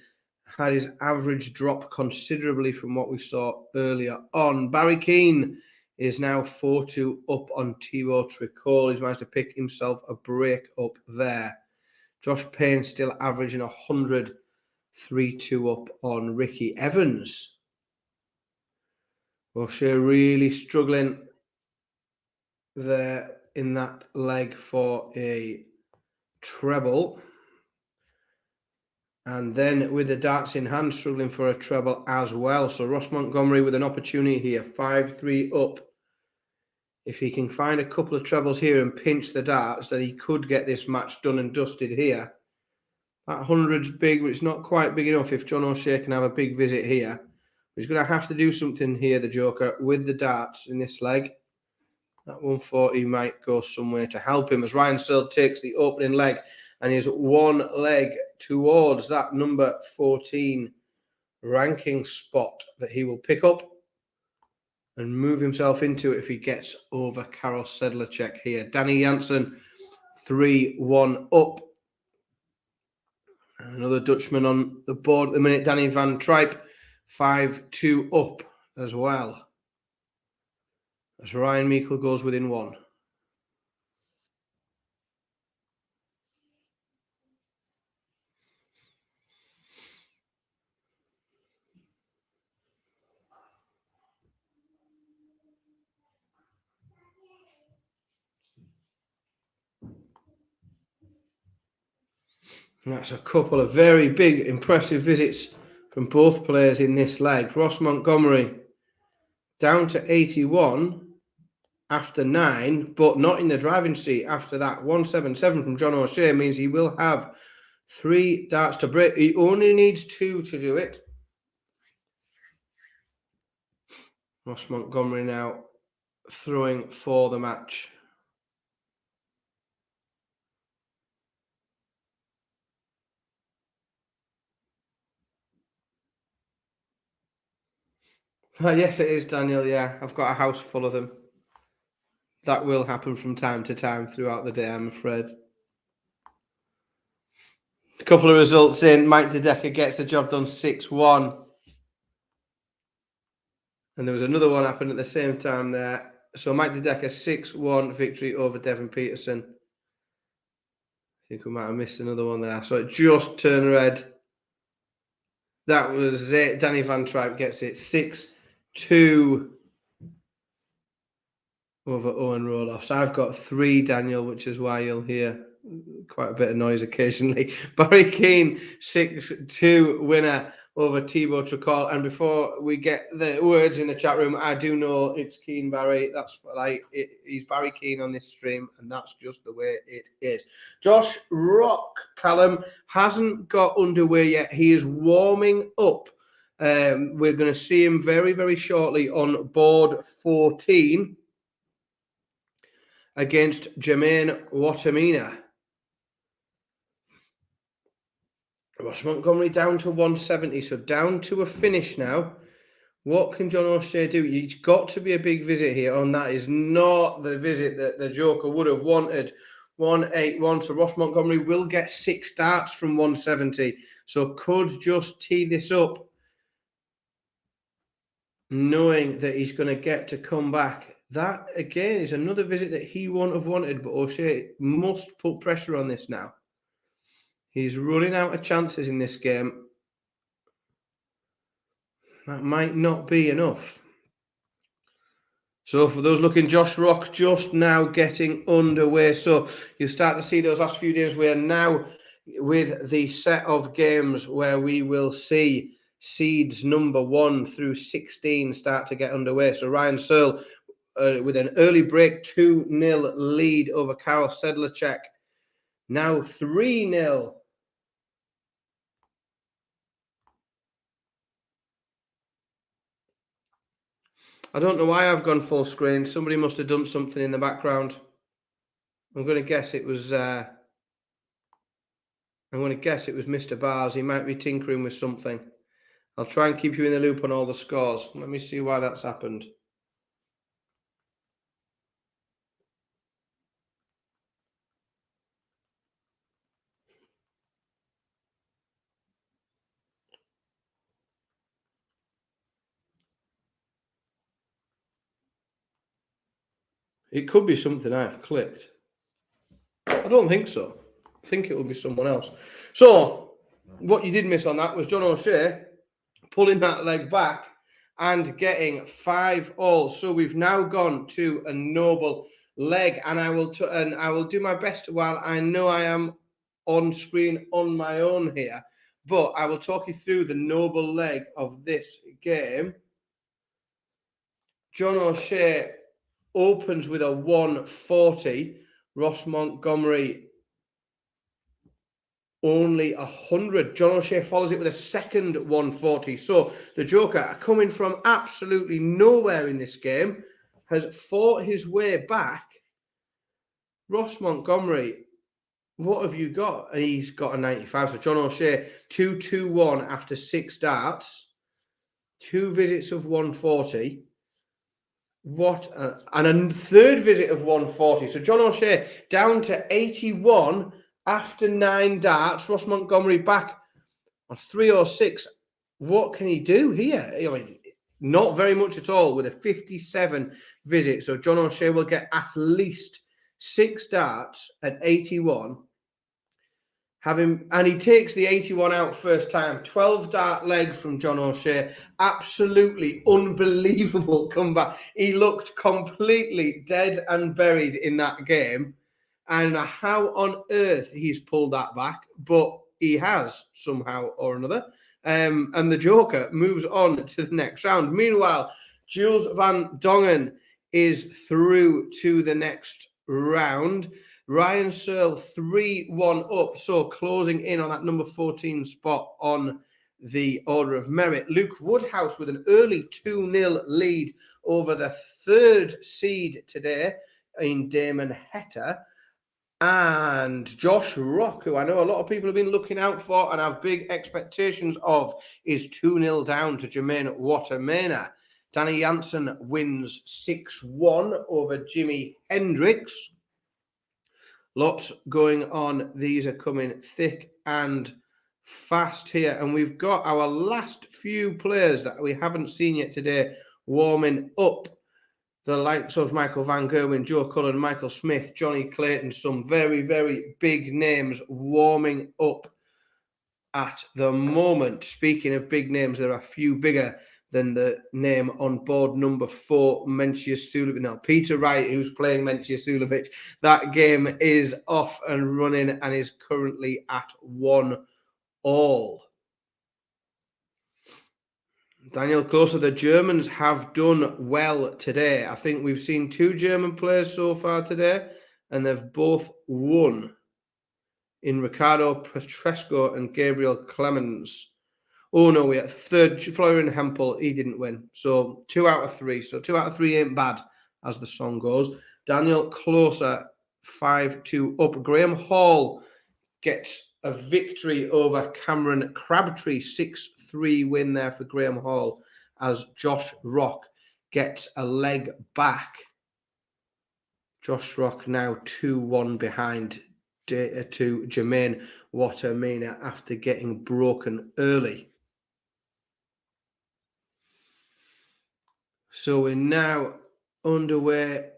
had his average drop considerably from what we saw earlier on. Barry Keane is now 4-2 up on Thibaut Tricot. He's managed to pick himself a break up there. Josh Payne still averaging 100, 3-2 up on Ricky Evans. O'Shea really struggling there in that leg for a treble. And then with the darts in hand, struggling for a treble as well. So Ross Montgomery with an opportunity here, 5-3 up. If he can find a couple of trebles here and pinch the darts, then he could get this match done and dusted here. That 100's big, but it's not quite big enough if John O'Shea can have a big visit here. He's going to have to do something here, the Joker, with the darts in this leg. That 140 might go somewhere to help him, as Ryan Searle takes the opening leg and is one leg towards that number 14 ranking spot that he will pick up and move himself into it if he gets over Karel Sedlacek here. Danny Jansen, 3-1 up. Another Dutchman on the board at the minute, Danny van Tripe, 5-2 up as well. As Ryan Meikle goes within one. And that's a couple of very big, impressive visits from both players in this leg. Ross Montgomery down to 81 after 9, but not in the driving seat after that. 177 from John O'Shea means he will have 3 darts to break. He only needs 2 to do it. Ross Montgomery now throwing for the match. Yes, it is, Daniel. Yeah, I've got a house full of them. That will happen from time to time throughout the day, I'm afraid. A couple of results in. Mike De Decker gets the job done 6-1. And there was another one happened at the same time there. So Mike De Decker 6-1 victory over Devin Peterson. I think we might have missed another one there. So it just turned red. That was it. Danny van Tripe gets it 6-2 over Owen Roloff. So I've got 3, Daniel, which is why you'll hear quite a bit of noise occasionally. Barry Keane, 6-2 winner over Thibaut Tricol. And before we get the words in the chat room, I do know it's Keane Barry. That's like he's Barry Keane on this stream, and that's just the way it is. Josh Rock, Callum, hasn't got underway yet. He is warming up. We're going to see him very, very shortly on board 14 against Jermaine Watamina. Ross Montgomery down to 170, so down to a finish now. What can John O'Shea do? He's got to be a big visit here, and that is not the visit that the Joker would have wanted. 181, so Ross Montgomery will get 6 starts from 170, so could just tee this up, knowing that he's going to get to come back. That, again, is another visit that he won't have wanted, but O'Shea must put pressure on this now. He's running out of chances in this game. That might not be enough. So for those looking, Josh Rock just now getting underway. So you'll start to see those last few games. We are now with the set of games where we will see seeds number 1 through 16 start to get underway. So Ryan Searle with an early break 2-0 lead over Karel Sedlacek. Now 3-0. I don't know why I've gone full screen. Somebody must have done something in the background. I'm going to guess it was Mr. Bars. He might be tinkering with something. I'll try and keep you in the loop on all the scores. Let me see why that's happened. It could be something I've clicked. I don't think so. I think it will be someone else. So, what you did miss on that was John O'Shea pulling that leg back and getting 5-all. So we've now gone to a noble leg, and I will do my best while I know I am on screen on my own here, but I will talk you through the noble leg of this game. John O'Shea opens with a 140. Ross Montgomery only 100. John O'Shea follows it with a second 140. So the Joker, coming from absolutely nowhere in this game, has fought his way back. Ross Montgomery what have you got? And he's got a 95. So John O'Shea, 221 after 6 darts, 2 visits of 140. And a third visit of 140. So John O'Shea down to 81 after 9 darts. Ross Montgomery back on 306. What can he do here? I mean, not very much at all with a 57 visit. So John O'Shea will get at least 6 darts at 81. And he takes the 81 out first time. 12 dart leg from John O'Shea. Absolutely unbelievable comeback. He looked completely dead and buried in that game. And how on earth he's pulled that back, but he has somehow or another. And the Joker moves on to the next round. Meanwhile, Jules van Dongen is through to the next round. Ryan Searle 3-1 up, so closing in on that number 14 spot on the order of merit. Luke Woodhouse with an early 2-0 lead over the 3rd seed today in Damon Heta. And Josh Rock, who I know a lot of people have been looking out for and have big expectations of, is 2-0 down to Jermaine Watermena. Danny Janssen wins 6-1 over Jimi Hendrix. Lots going on. These are coming thick and fast here. And we've got our last few players that we haven't seen yet today warming up. The likes of Michael Van Gerwen, Joe Cullen, Michael Smith, Johnny Clayton, some very, very big names warming up at the moment. Speaking of big names, there are a few bigger than the name on board number 4, Mencius Sulovic. Now, Peter Wright, who's playing Mencius Sulovic, that game is off and running and is currently at 1-all. Daniel Klose, the Germans have done well today. I think we've seen 2 German players so far today, and they've both won in Ricardo Petresco and Gabriel Clemens. Oh, no, we had 3rd, Florian Hempel, he didn't win. So 2 out of 3. So 2 out of 3 ain't bad, as the song goes. Daniel Klose, 5-2 up. Graham Hall gets a victory over Cameron Crabtree, 6-3 win there for Graham Hall, as Josh Rock gets a leg back. Josh Rock now 2-1 behind to Jermaine Watermena after getting broken early. So we're now underway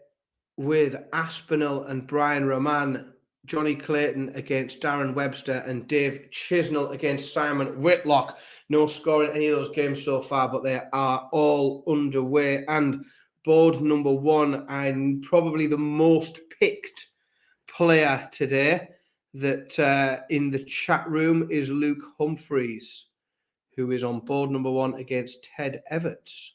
with Aspinall and Brian Roman, Johnny Clayton against Darren Webster, and Dave Chisnell against Simon Whitlock. No score in any of those games so far, but they are all underway. And board number 1, and probably the most picked player today that in the chat room is Luke Humphreys, who is on board number 1 against Ted Everts.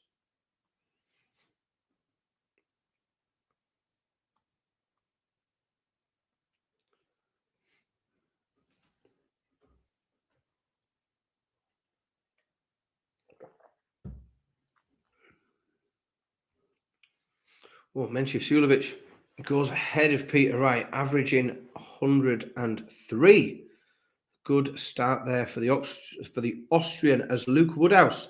Well, Mencius Sulovic goes ahead of Peter Wright, averaging 103. Good start there for the Austrian, as Luke Woodhouse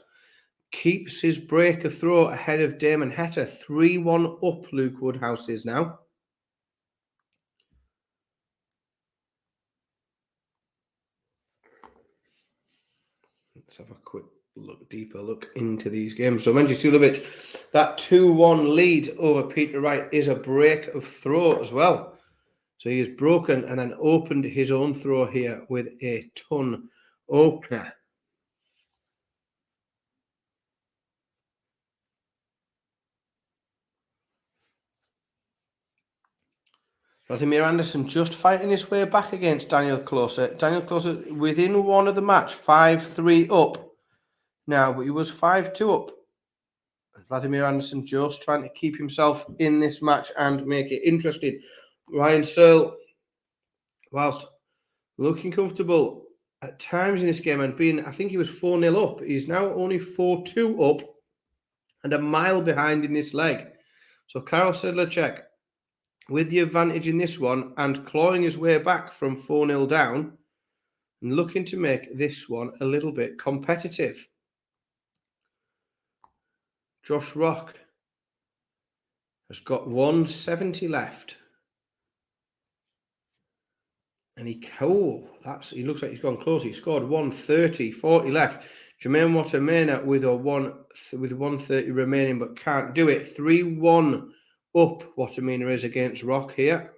keeps his breaker throw ahead of Damon Heta. 3-1 up, Luke Woodhouse is now. Let's have a quick deeper look into these games. So Mencius Sulovic, that 2-1 lead over Peter Wright is a break of throw as well. So he has broken and then opened his own throw here with a ton opener. Vladimir Anderson just fighting his way back against Daniel Klose. Daniel Klose within one of the match, 5-3 up now, but he was 5-2 up. Vladimir Anderson just trying to keep himself in this match and make it interesting. Ryan Searle, whilst looking comfortable at times in this game and being, I think he was 4-0 up. He's now only 4-2 up and a mile behind in this leg. So Karel Sedlacek with the advantage in this one and clawing his way back from 4-0 down and looking to make this one a little bit competitive. Josh Rock has got 170 left. And he looks like he's gone close. He scored 130, 40 left. Jermaine Watermena with 130 remaining, but can't do it. 3-1 up Watermena is against Rock here.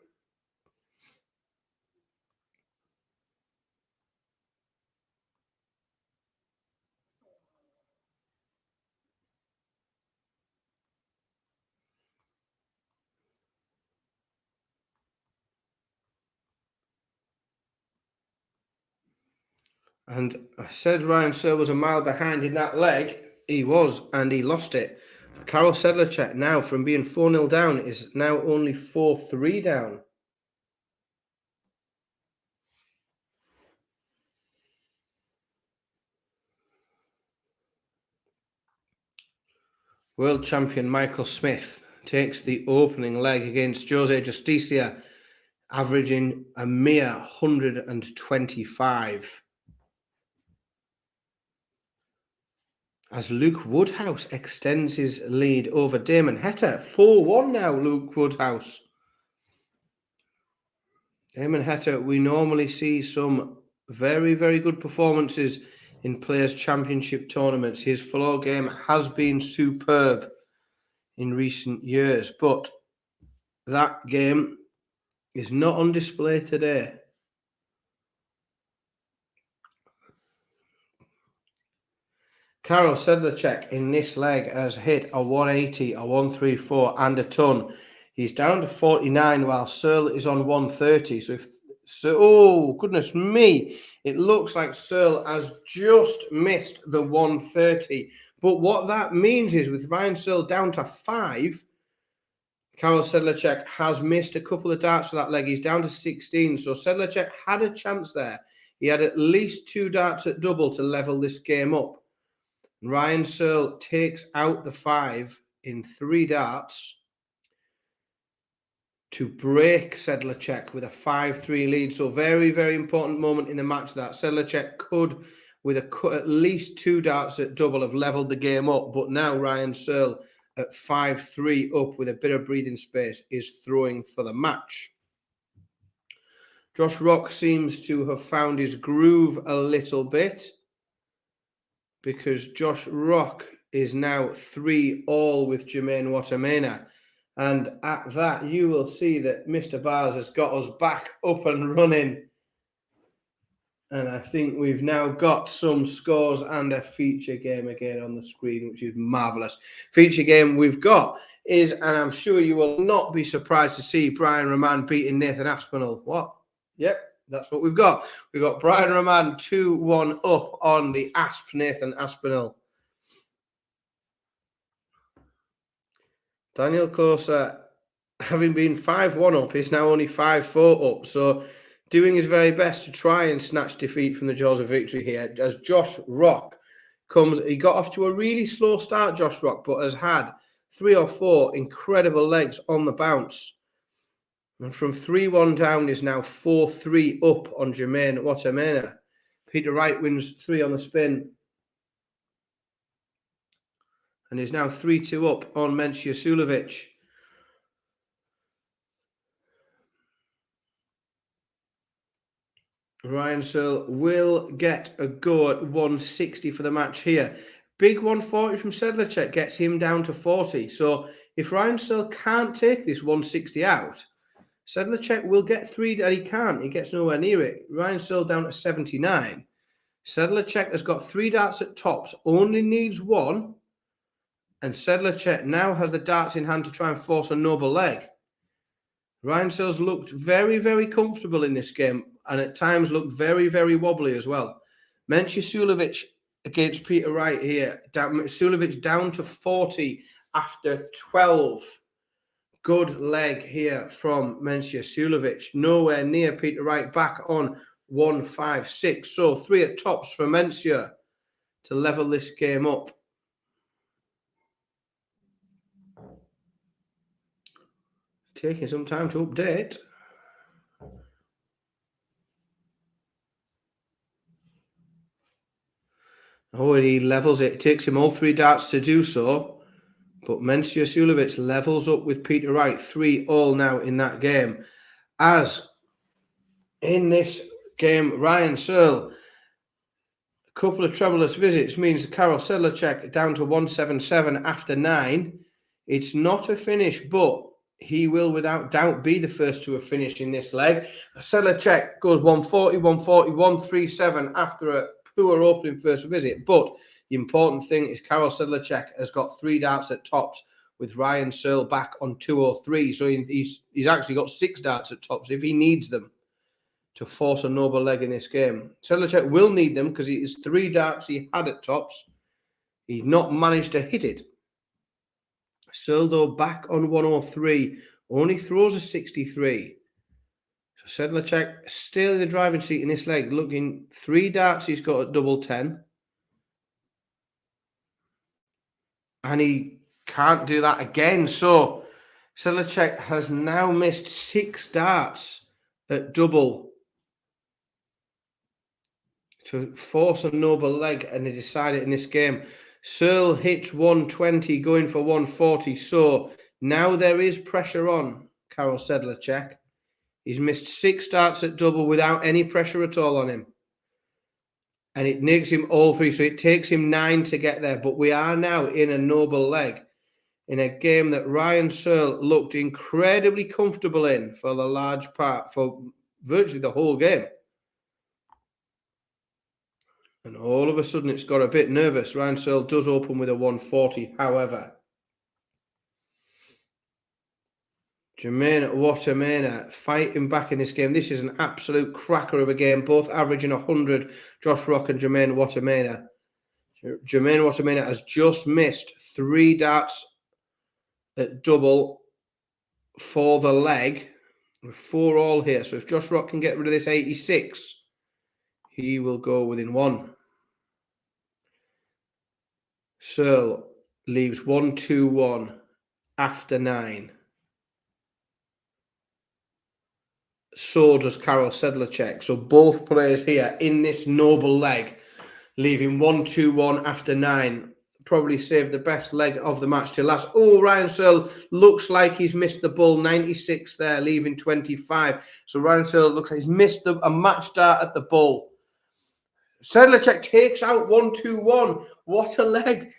And I said Ryan Searle was a mile behind in that leg. He was, and he lost it. Karol Sedlacek now, from being 4-0 down, is now only 4-3 down. World champion Michael Smith takes the opening leg against Jose Justicia, averaging a mere 125. As Luke Woodhouse extends his lead over Damon Heta. 4-1 now, Luke Woodhouse. Damon Heta, we normally see some very, very good performances in Players' Championship tournaments. His floor game has been superb in recent years, but that game is not on display today. Karol Sedlacek in this leg has hit a 180, a 134 and a ton. He's down to 49 while Searle is on 130. Oh, goodness me. It looks like Searle has just missed the 130. But what that means is with Ryan Searle down to 5, Karol Sedlacek has missed a couple of darts for that leg. He's down to 16. So Sedlacek had a chance there. He had at least 2 darts at double to level this game up. Ryan Searle takes out the 5 in 3 darts to break Sedlacek with a 5-3 lead. So very, very important moment in the match that Sedlacek could, with at least 2 darts at double, have levelled the game up. But now Ryan Searle at 5-3 up with a bit of breathing space is throwing for the match. Josh Rock seems to have found his groove a little bit, because Josh Rock is now 3-all with Jermaine Watermena. And at that, you will see that Mr. Bars has got us back up and running. And I think we've now got some scores and a feature game again on the screen, which is marvellous. Feature game we've got is, and I'm sure you will not be surprised to see, Brian Rahman beating Nathan Aspinall. What? Yep. That's what we've got. We've got Brian Rahman 2-1 up on the Nathan Aspinall. Daniel Corsa, having been 5-1 up, is now only 5-4 up. So doing his very best to try and snatch defeat from the jaws of victory here. As Josh Rock he got off to a really slow start, Josh Rock, but has had 3 or 4 incredible legs on the bounce. And from 3-1 down is now 4-3 up on Jermaine Watermena. Peter Wright wins 3 on the spin. And is now 3-2 up on Mencia Sulovic. Ryan Searle will get a go at 160 for the match here. Big 140 from Sedlacek gets him down to 40. So if Ryan Searle can't take this 160 out, Sedlacek will get 3, and he can't. He gets nowhere near it. Ryan Searle down at 79. Sedlacek has got 3 darts at tops, only needs 1. And Sedlacek now has the darts in hand to try and force a noble leg. Ryan Searle's looked very, very comfortable in this game, and at times looked very, very wobbly as well. Mencia Sulovic against Peter Wright here. Sulovic down to 40 after 12. Good leg here from Mencia Sulovic. Nowhere near Peter Wright, back on 156. So 3 at tops for Mencia to level this game up. Taking some time to update. Oh, he levels it. It takes him all 3 darts to do so. But Mensur Suljovic levels up with Peter Wright. 3-all now in that game. As in this game, Ryan Searle, a couple of troublous visits means Karol Sedlacek down to 177 after 9. It's not a finish, but he will without doubt be the first to have finished in this leg. Sedlacek goes 140, 140, 137 after a poor opening first visit. But the important thing is Karol Sedlacek has got 3 darts at tops with Ryan Searle back on 203. So he's actually got 6 darts at tops if he needs them to force a noble leg in this game. Sedlacek will need them because it is 3 darts he had at tops. He's not managed to hit it. Searle, though, back on 103, only throws a 63. So Sedlacek still in the driving seat in this leg, looking 3 darts he's got at double 10. And he can't do that again. So Sedlacek has now missed 6 darts at double to force a noble leg, and he decided in this game. Searle hits 120, going for 140. So now there is pressure on Karol Sedlacek. He's missed 6 darts at double without any pressure at all on him. And it makes him all 3. So it takes him 9 to get there. But we are now in a noble leg in a game that Ryan Searle looked incredibly comfortable in for the large part, for virtually the whole game. And all of a sudden, it's got a bit nervous. Ryan Searle does open with a 140, however. Jermaine Watermena fighting back in this game. This is an absolute cracker of a game, both averaging 100, Josh Rock and Jermaine Watermena. Jermaine Watermena has just missed 3 darts at double for the leg. 4-all here. So if Josh Rock can get rid of this 86, he will go within 1. Searle leaves 1-2-1 after 9. So does Karol Sedlacek. So both players here in this noble leg, leaving 1-2-1 after 9. Probably saved the best leg of the match to last. Oh, Ryan Searle looks like he's missed the bull. 96 there, leaving 25. So Ryan Searle looks like he's missed a match dart at the bull. Sedlacek takes out 1-2-1. What a leg.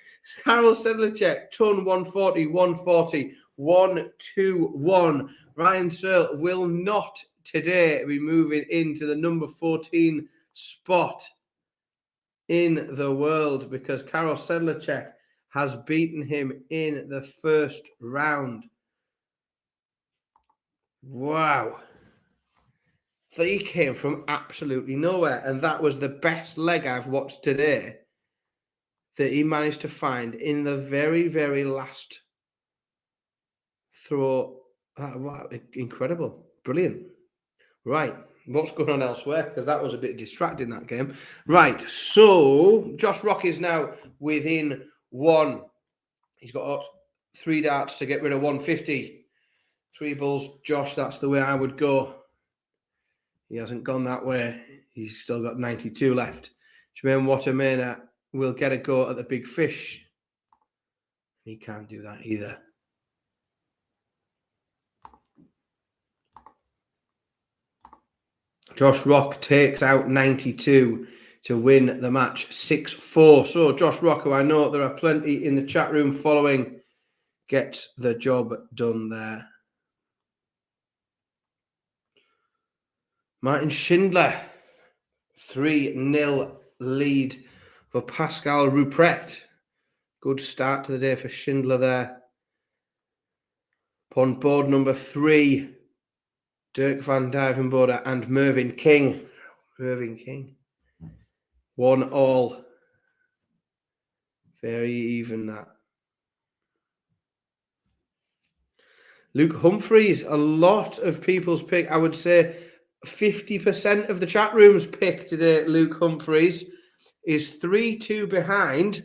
Karol Sedlacek, ton 140, 140, 1-2-1. Ryan Searle will not today be moving into the number 14 spot in the world because Karol Sedlacek has beaten him in the first round. Wow. He came from absolutely nowhere, and that was the best leg I've watched today that he managed to find in the very, very last throw. Wow, incredible. Brilliant. Right, what's going on elsewhere? Because that was a bit distracting, that game. Right, so Josh Rock is now within 1. He's got 3 darts to get rid of 150. 3 bulls. Josh, that's the way I would go. He hasn't gone that way. He's still got 92 left. Jermaine Watermena will get a go at the big fish. He can't do that either. Josh Rock takes out 92 to win the match 6-4. So Josh Rock, who I know there are plenty in the chat room following, gets the job done there. Martin Schindler, 3-0 lead for Pascal Ruprecht. Good start to the day for Schindler there. Upon board number 3, Dirk van Duivenbode and Mervyn King. 1-all. Very even that. Luke Humphreys, a lot of people's pick. I would say 50% of the chat room's pick today. Luke Humphreys is 3-2 behind.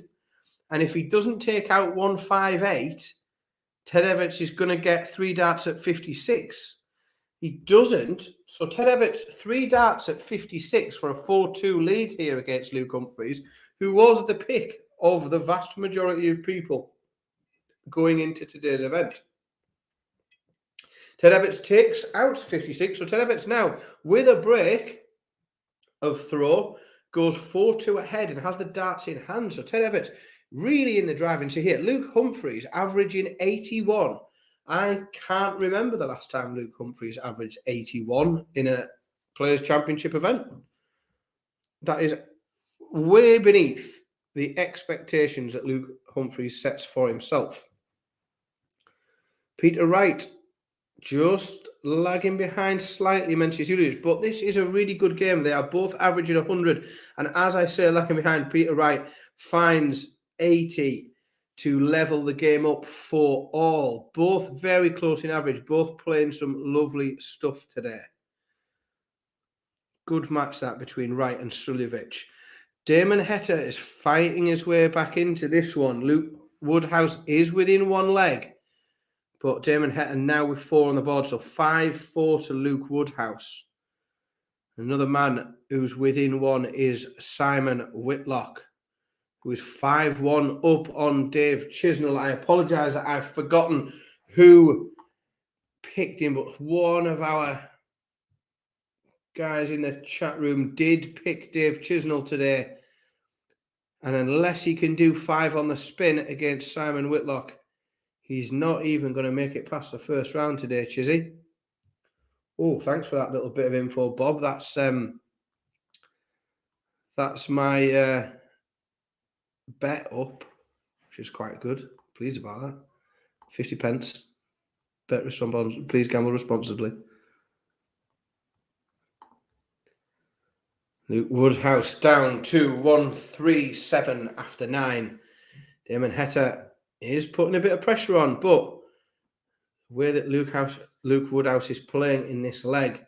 And if he doesn't take out 158, Ted Everts is going to get 3 darts at 56. He doesn't. So Ted Everts, 3 darts at 56 for a 4-2 lead here against Luke Humphries, who was the pick of the vast majority of people going into today's event. Ted Everts takes out 56. So Ted Everts now, with a break of throw, goes 4-2 ahead and has the darts in hand. So Ted Everts really in the driving seat here. Luke Humphries averaging 81. I can't remember the last time Luke Humphries averaged 81 in a Players' Championship event. That is way beneath the expectations that Luke Humphries sets for himself. Peter Wright just lagging behind slightly, Mencius Julius, but this is a really good game. They are both averaging 100, and as I say, lagging behind, Peter Wright finds 80 to level the game up for all. Both very close in average, both playing some lovely stuff today. Good match that between Wright and Suljovic. Damon Heta is fighting his way back into this one. Luke Woodhouse is within one leg, but Damon Heta now with 4 on the board, so 5-4 to Luke Woodhouse. Another man who's within one is Simon Whitlock, who is 5-1 up on Dave Chisnell. I apologise that I've forgotten who picked him, but one of our guys in the chat room did pick Dave Chisnell today. And unless he can do 5 on the spin against Simon Whitlock, he's not even going to make it past the first round today, Chizzy. Oh, thanks for that little bit of info, Bob. That's my bet up, which is quite good. Pleased about that. 50 pence. Bet responsibly. Please gamble responsibly. Luke Woodhouse down to 137 after 9. Damon Heta is putting a bit of pressure on, but the way that Luke Woodhouse is playing in this leg,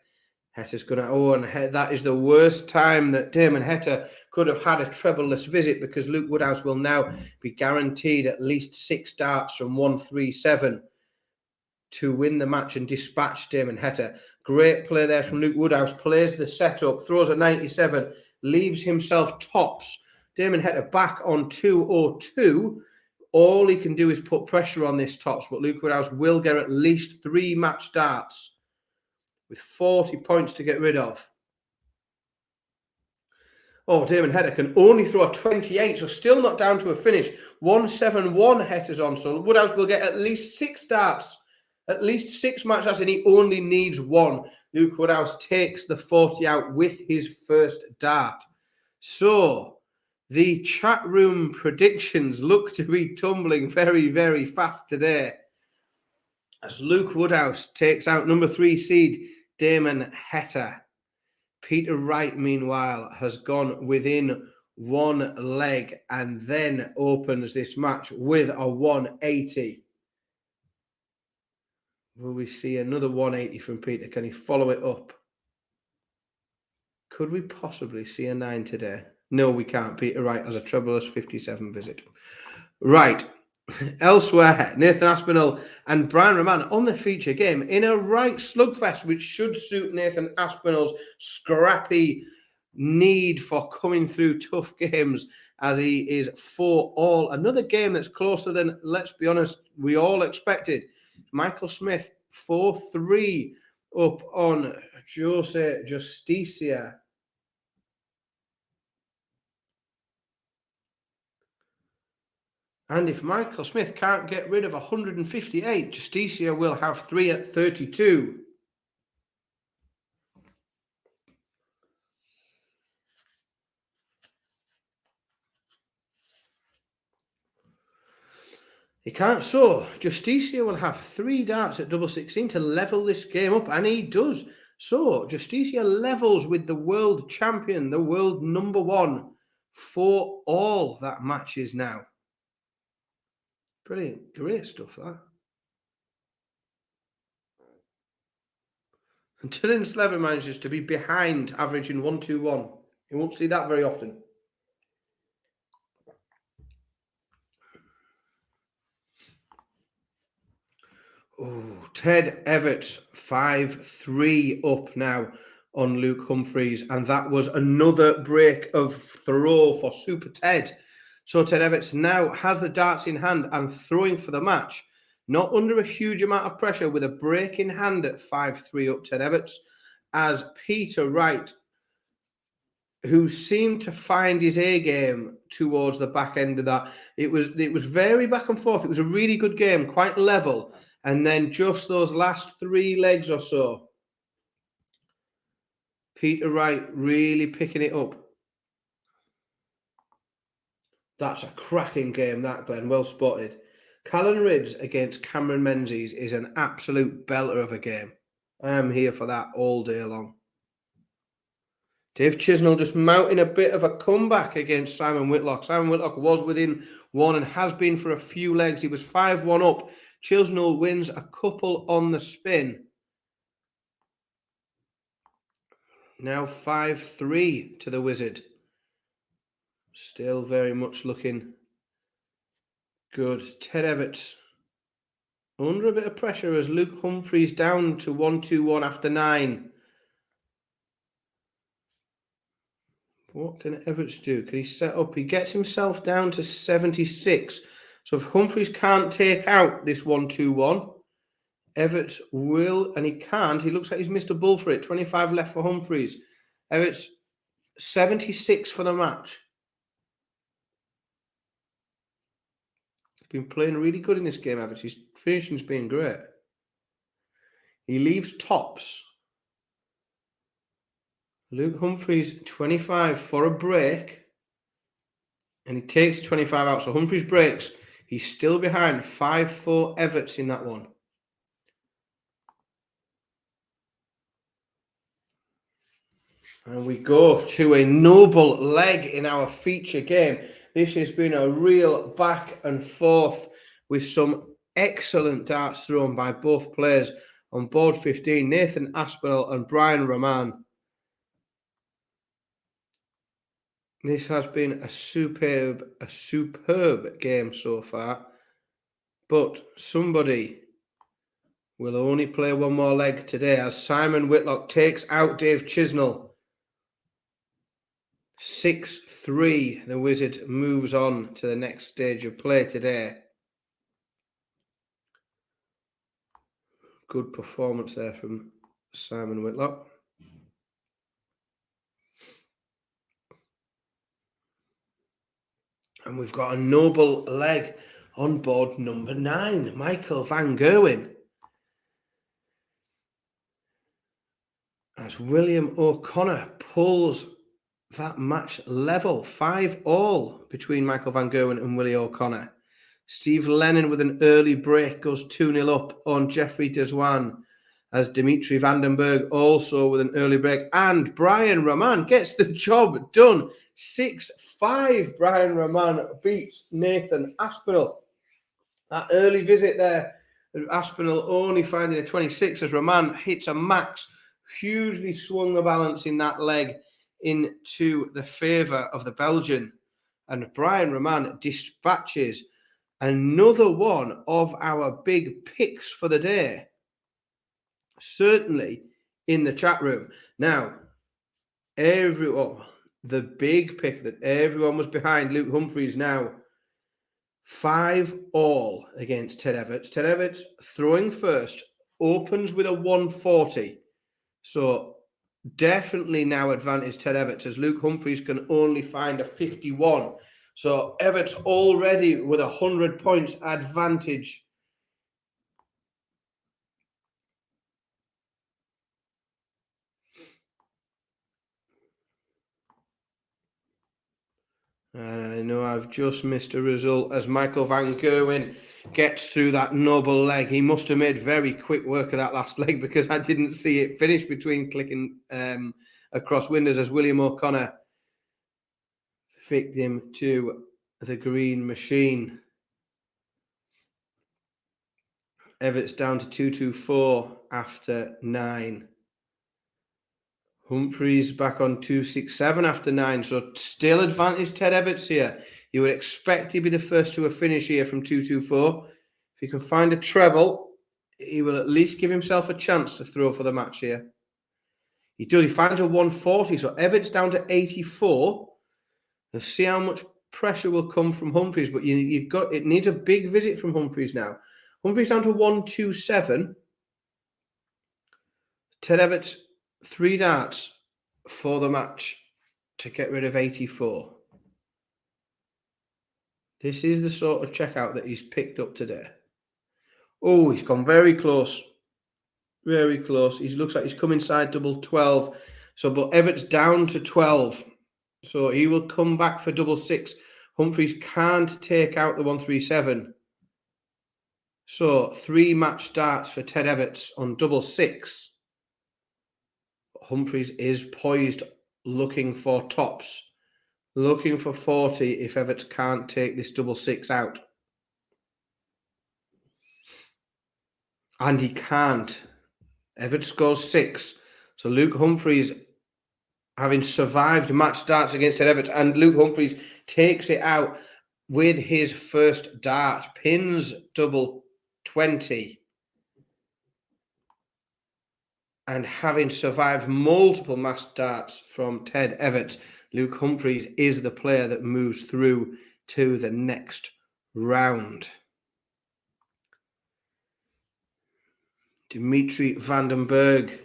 Heta's going to... and that is the worst time that Damon Heta could have had a treble-less visit, because Luke Woodhouse will now be guaranteed at least 6 darts from 137 to win the match and dispatch Damon Heta. Great play there from Luke Woodhouse. Plays the setup, throws a 97, leaves himself tops. Damon Heta back on 202. All he can do is put pressure on this tops, but Luke Woodhouse will get at least 3 match darts with 40 points to get rid of. Oh, Damon Heta can only throw a 28, so still not down to a finish. 171 Heta's on, so Woodhouse will get at least 6 darts. At least 6 match darts, and he only needs 1. Luke Woodhouse takes the 40 out with his first dart. So the chat room predictions look to be tumbling very, very fast today, as Luke Woodhouse takes out number 3 seed Damon Heta. Peter Wright, meanwhile, has gone within 1 leg and then opens this match with a 180. Will we see another 180 from Peter? Can he follow it up? Could we possibly see a 9 today? No, we can't. Peter Wright has a treble-less 57 visit. Right. Elsewhere, Nathan Aspinall and Brian Roman on the feature game in a right slugfest, which should suit Nathan Aspinall's scrappy need for coming through tough games, as he is 4-all. Another game that's closer than, let's be honest, we all expected. Michael Smith, 4-3 up on Jose Justicia. And if Michael Smith can't get rid of 158, Justicia will have 3 at 32. He can't, so Justicia will have 3 darts at double 16 to level this game up, and he does. So Justicia levels with the world champion, the world number 1, 4-all that match is now. Brilliant, great stuff, that. And Dylan Slevin manages to be behind, averaging 121. You won't see that very often. Oh, Ted Everett 5-3 up now on Luke Humphries, and that was another break of throw for Super Ted. So Ted Everett now has the darts in hand and throwing for the match, not under a huge amount of pressure, with a break in hand at 5-3 up Ted Everett, as Peter Wright, who seemed to find his A game towards the back end of that. It was very back and forth. It was a really good game, quite level. And then just those last 3 legs or so, Peter Wright really picking it up. That's a cracking game, that, Glenn. Well spotted. Callan Ridge against Cameron Menzies is an absolute belter of a game. I am here for that all day long. Dave Chisnell just mounting a bit of a comeback against Simon Whitlock. Simon Whitlock was within 1 and has been for a few legs. He was 5-1 up. Chisnell wins a couple on the spin. Now 5-3 to the Wizard. Still very much looking good. Ted Everett under a bit of pressure as Luke Humphries down to 1-2-1 after 9. What can Everett do? Can he set up? He gets himself down to 76. So if Humphries can't take out this 1-2-1, Everett will, and he can't. He looks like he's missed a bull for it. 25 left for Humphries. Everett's 76 for the match. He's been playing really good in this game, Everett. His finishing's been great. He leaves tops. Luke Humphries, 25 for a break. And he takes 25 out. So Humphries breaks. He's still behind 5-4 Everts in that one. And we go to a noble leg in our feature game. This has been a real back and forth with some excellent darts thrown by both players. On board 15, Nathan Aspinall and Brian Rahman. This has been a superb game so far. But somebody will only play one more leg today as Simon Whitlock takes out Dave Chisnell. 6-3. The Wizard moves on to the next stage of play today. Good performance there from Simon Whitlock. And we've got a noble leg on board number 9, Michael Van Gerwen. As William O'Connor pulls that match level, 5-all between Michael Van Gerwen and Willie O'Connor. Steve Lennon with an early break goes 2-0 up on Jeffrey Deswan, as Dimitri Vandenberg also with an early break. And Brian Rahman gets the job done. 6-5. Brian Rahman beats Nathan Aspinall. That early visit there, Aspinall only finding a 26 as Rahman hits a max. Hugely swung the balance in that leg into the favour of the Belgian. And Brian Rahman dispatches another one of our big picks for the day. Certainly in the chat room. Now, the big pick that everyone was behind, Luke Humphries now 5-all against Ted Everett. Ted Everett throwing first, opens with a 140. So definitely now advantage Ted Everett, as Luke Humphries can only find a 51. So Everett's already with 100 points advantage. And I know I've just missed a result as Michael Van Gerwen gets through that noble leg. He must have made very quick work of that last leg, because I didn't see it finish between clicking across windows, as William O'Connor flicked him to the green machine. Everett's down to 224 after 9. Humphries back on 267 after 9, so still advantage Ted Everett's here. You would expect he'd be the first to a finish here from 224. If he can find a treble, he will at least give himself a chance to throw for the match here. He does. He finds a 140, so Everett's down to 84. Let's see how much pressure will come from Humphries, but you've got it needs a big visit from Humphries now. Humphries down to 127. Ted Everett's 3 darts for the match to get rid of 84. This is the sort of checkout that he's picked up today. Oh, he's gone very close. Very close. He looks like he's come inside double 12. So, but Everett's down to 12. So he will come back for double 6. Humphries can't take out the 137. So 3 match darts for Ted Everett's on double 6. Humphries is poised, looking for tops. Looking for 40 if Everett's can't take this double 6 out. And he can't. Everett scores 6. So Luke Humphries, having survived match darts against Ted Everett, and Luke Humphries takes it out with his first dart, pins double 20. And having survived multiple match darts from Ted Everett, Luke Humphries is the player that moves through to the next round. Dimitri Vandenberg,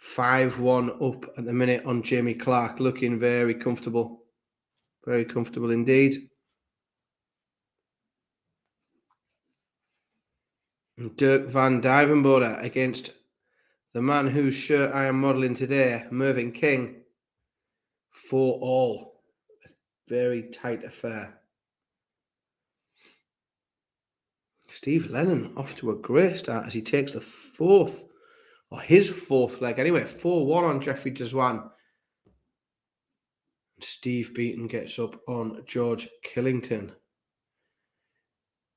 5-1 up at the minute on Jamie Clark, looking very comfortable. Very comfortable indeed. And Dirk van Duijvenbode against the man whose shirt I am modelling today, Mervyn King, 4-all. Very tight affair. Steve Lennon off to a great start as he takes the his fourth leg anyway. 4-1 on Jeffrey Deswan. Steve Beaton gets up on George Killington.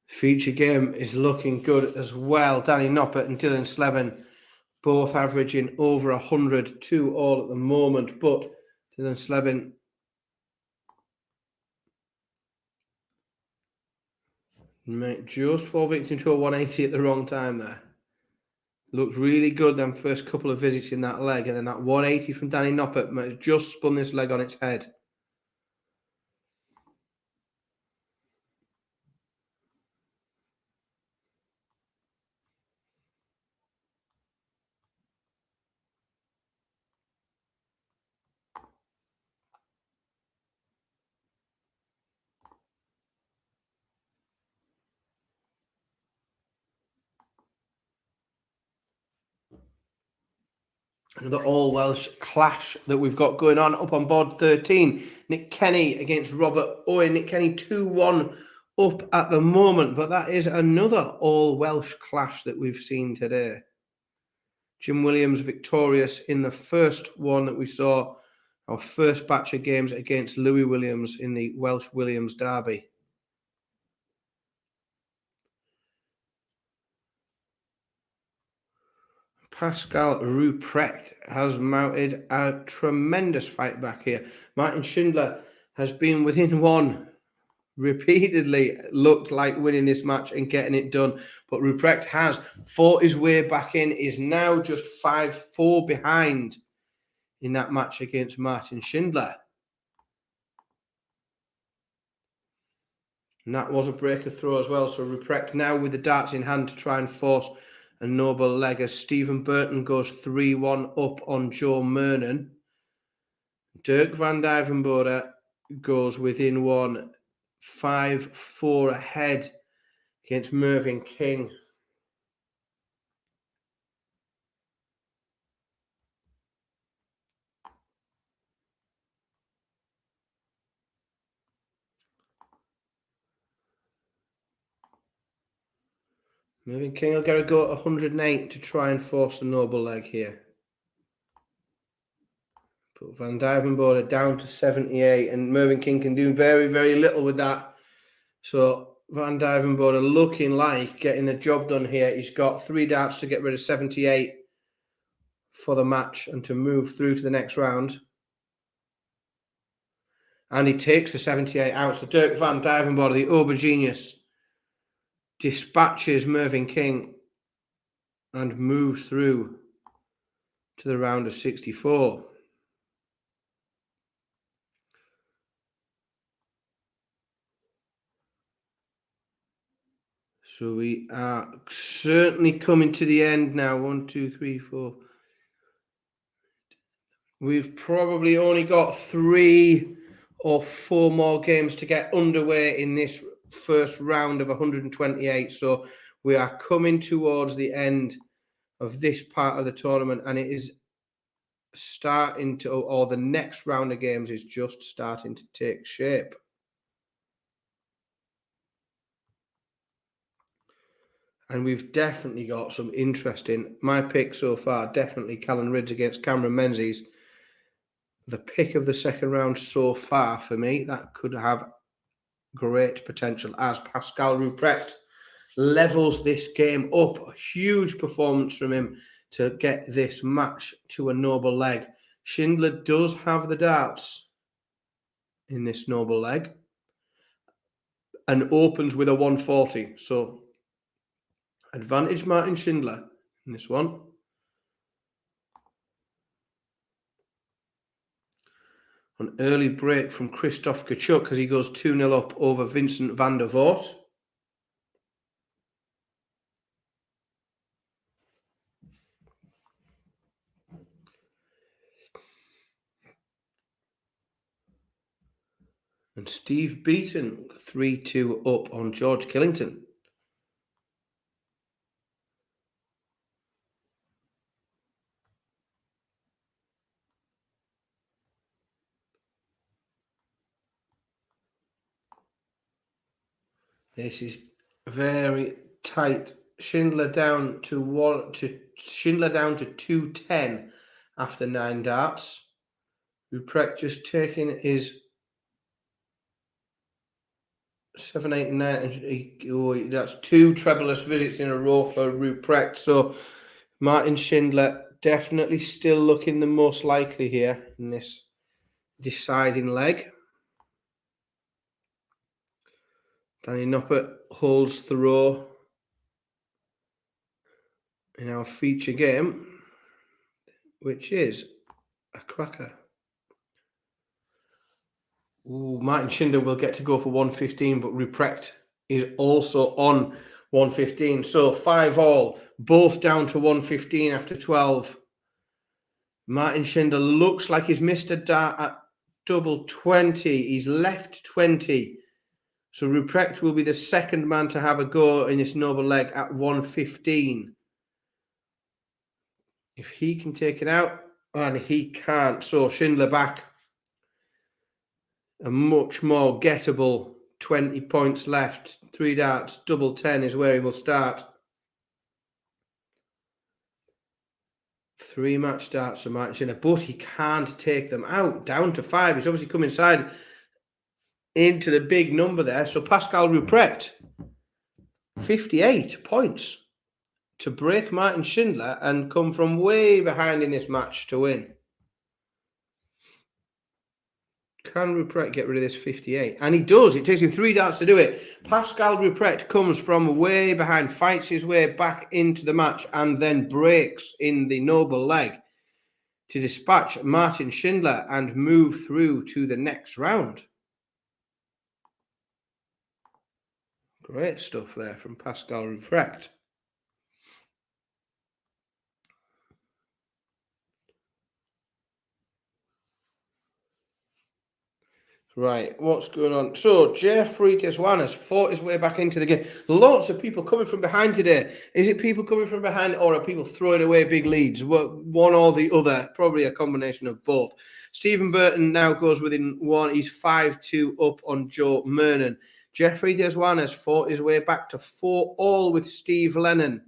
Feature game is looking good as well. Danny Noppert and Dylan Slevin both averaging over 100, 2-all at the moment, but Dylan Slevin might just fall victim to a 180 at the wrong time there. Looked really good them first couple of visits in that leg, and then that 180 from Danny Noppert might have just spun this leg on its head. Another all-Welsh clash that we've got going on up on board 13. Nick Kenny against Robert Owen. Nick Kenny 2-1 up at the moment, but that is another all-Welsh clash that we've seen today. Jim Williams victorious in the first one that we saw, our first batch of games against Louis Williams in the Welsh Williams Derby. Pascal Ruprecht has mounted a tremendous fight back here. Martin Schindler has been within one, repeatedly looked like winning this match and getting it done. But Ruprecht has fought his way back in, is now just 5-4 behind in that match against Martin Schindler. And that was a breaker throw as well. So Ruprecht now with the darts in hand to try and force a noble leg as Stephen Burton goes 3-1 up on Joe Mernon. Dirk van Duijvenbode goes within one, 5-4 ahead against Mervyn King. Mervyn King will get a go at 108 to try and force a noble leg here. But Van Duijvenbode down to 78, and Mervyn King can do very, very little with that. So Van Duijvenbode looking like getting the job done here. He's got 3 darts to get rid of 78 for the match and to move through to the next round. And he takes the 78 out. So Dirk van Duijvenbode, the Ober Genius, dispatches Mervyn King and moves through to the round of 64. So we are certainly coming to the end now. 1, 2, 3, 4. We've probably only got 3 or 4 more games to get underway in this first round of 128. So we are coming towards the end of this part of the tournament, and it is starting to, or the next round of games is just starting to take shape. And we've definitely got some interesting. My pick so far, definitely Callan Ridge against Cameron Menzies. The pick of the second round so far for me, that could have great potential as Pascal Ruprecht levels this game up. A huge performance from him to get this match to a noble leg. Schindler does have the darts in this noble leg and opens with a 140. So advantage Martin Schindler in this one. An early break from Christoph Kachuk as he goes 2-0 up over Vincent van der Voort. And Steve Beaton 3-2 up on George Killington. This is very tight. Schindler down to 210 after 9 darts. Ruprecht just taking his 7, 8, 9. And that's 2 trebleless visits in a row for Ruprecht. So Martin Schindler definitely still looking the most likely here in this deciding leg. Danny Noppert holds the row in our feature game, which is a cracker. Ooh, Martin Schindler will get to go for 115, but Ruprecht is also on 115. So 5 all, both down to 115 after 12. Martin Schindler looks like he's missed a dart at double 20. He's left 20. So Ruprecht will be the second man to have a go in this noble leg at 115. If he can take it out, and he can't. So Schindler back. A much more gettable 20 points left. 3 darts, double 10 is where he will start. 3 match darts for Martin Schindler, but he can't take them out. Down to 5. He's obviously come inside into the big number there. So Pascal Ruprecht, 58 points to break Martin Schindler and come from way behind in this match to win. Can Ruprecht get rid of this 58? And he does. It takes him 3 darts to do it. Pascal Ruprecht comes from way behind, fights his way back into the match, and then breaks in the noble leg to dispatch Martin Schindler and move through to the next round. Great stuff there from Pascal Ruprecht. Right, what's going on? So, Jeffrey Deswan has fought his way back into the game. Lots of people coming from behind today. Is it people coming from behind, or are people throwing away big leads? One or the other, probably a combination of both. Stephen Burton now goes within 1. He's 5-2 up on Joe Mernon. Jeffrey Deswan has fought his way back to 4 all with Steve Lennon.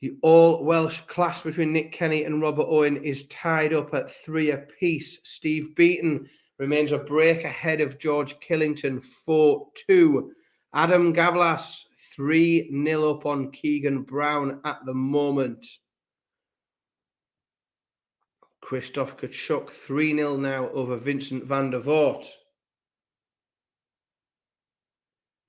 The all-Welsh clash between Nick Kenny and Robert Owen is tied up at 3 apiece. Steve Beaton remains a break ahead of George Killington, 4-2. Adam Gavlas, 3-0 up on Keegan Brown at the moment. Christoph Kachuk, 3-0 now over Vincent van der Voort.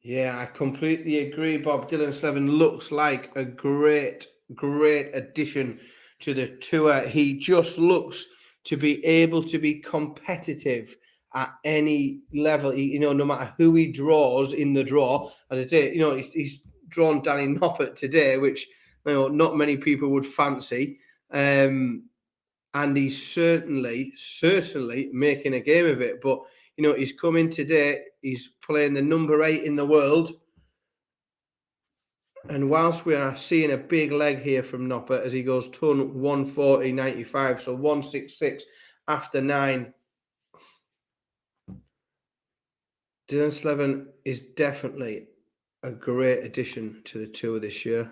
Yeah, I completely agree, Bob. Dylan Slevin looks like a great great addition to the tour. He just looks to be able to be competitive at any level. No matter who he draws in the draw. As I say, he's drawn Danny Noppert today, which not many people would fancy. And he's certainly making a game of it. But he's come in today. He's playing the number 8 in the world. And whilst we are seeing a big leg here from Noppert as he goes ton 140.95, so 166 after 9. Dylan Slevin is definitely a great addition to the tour this year.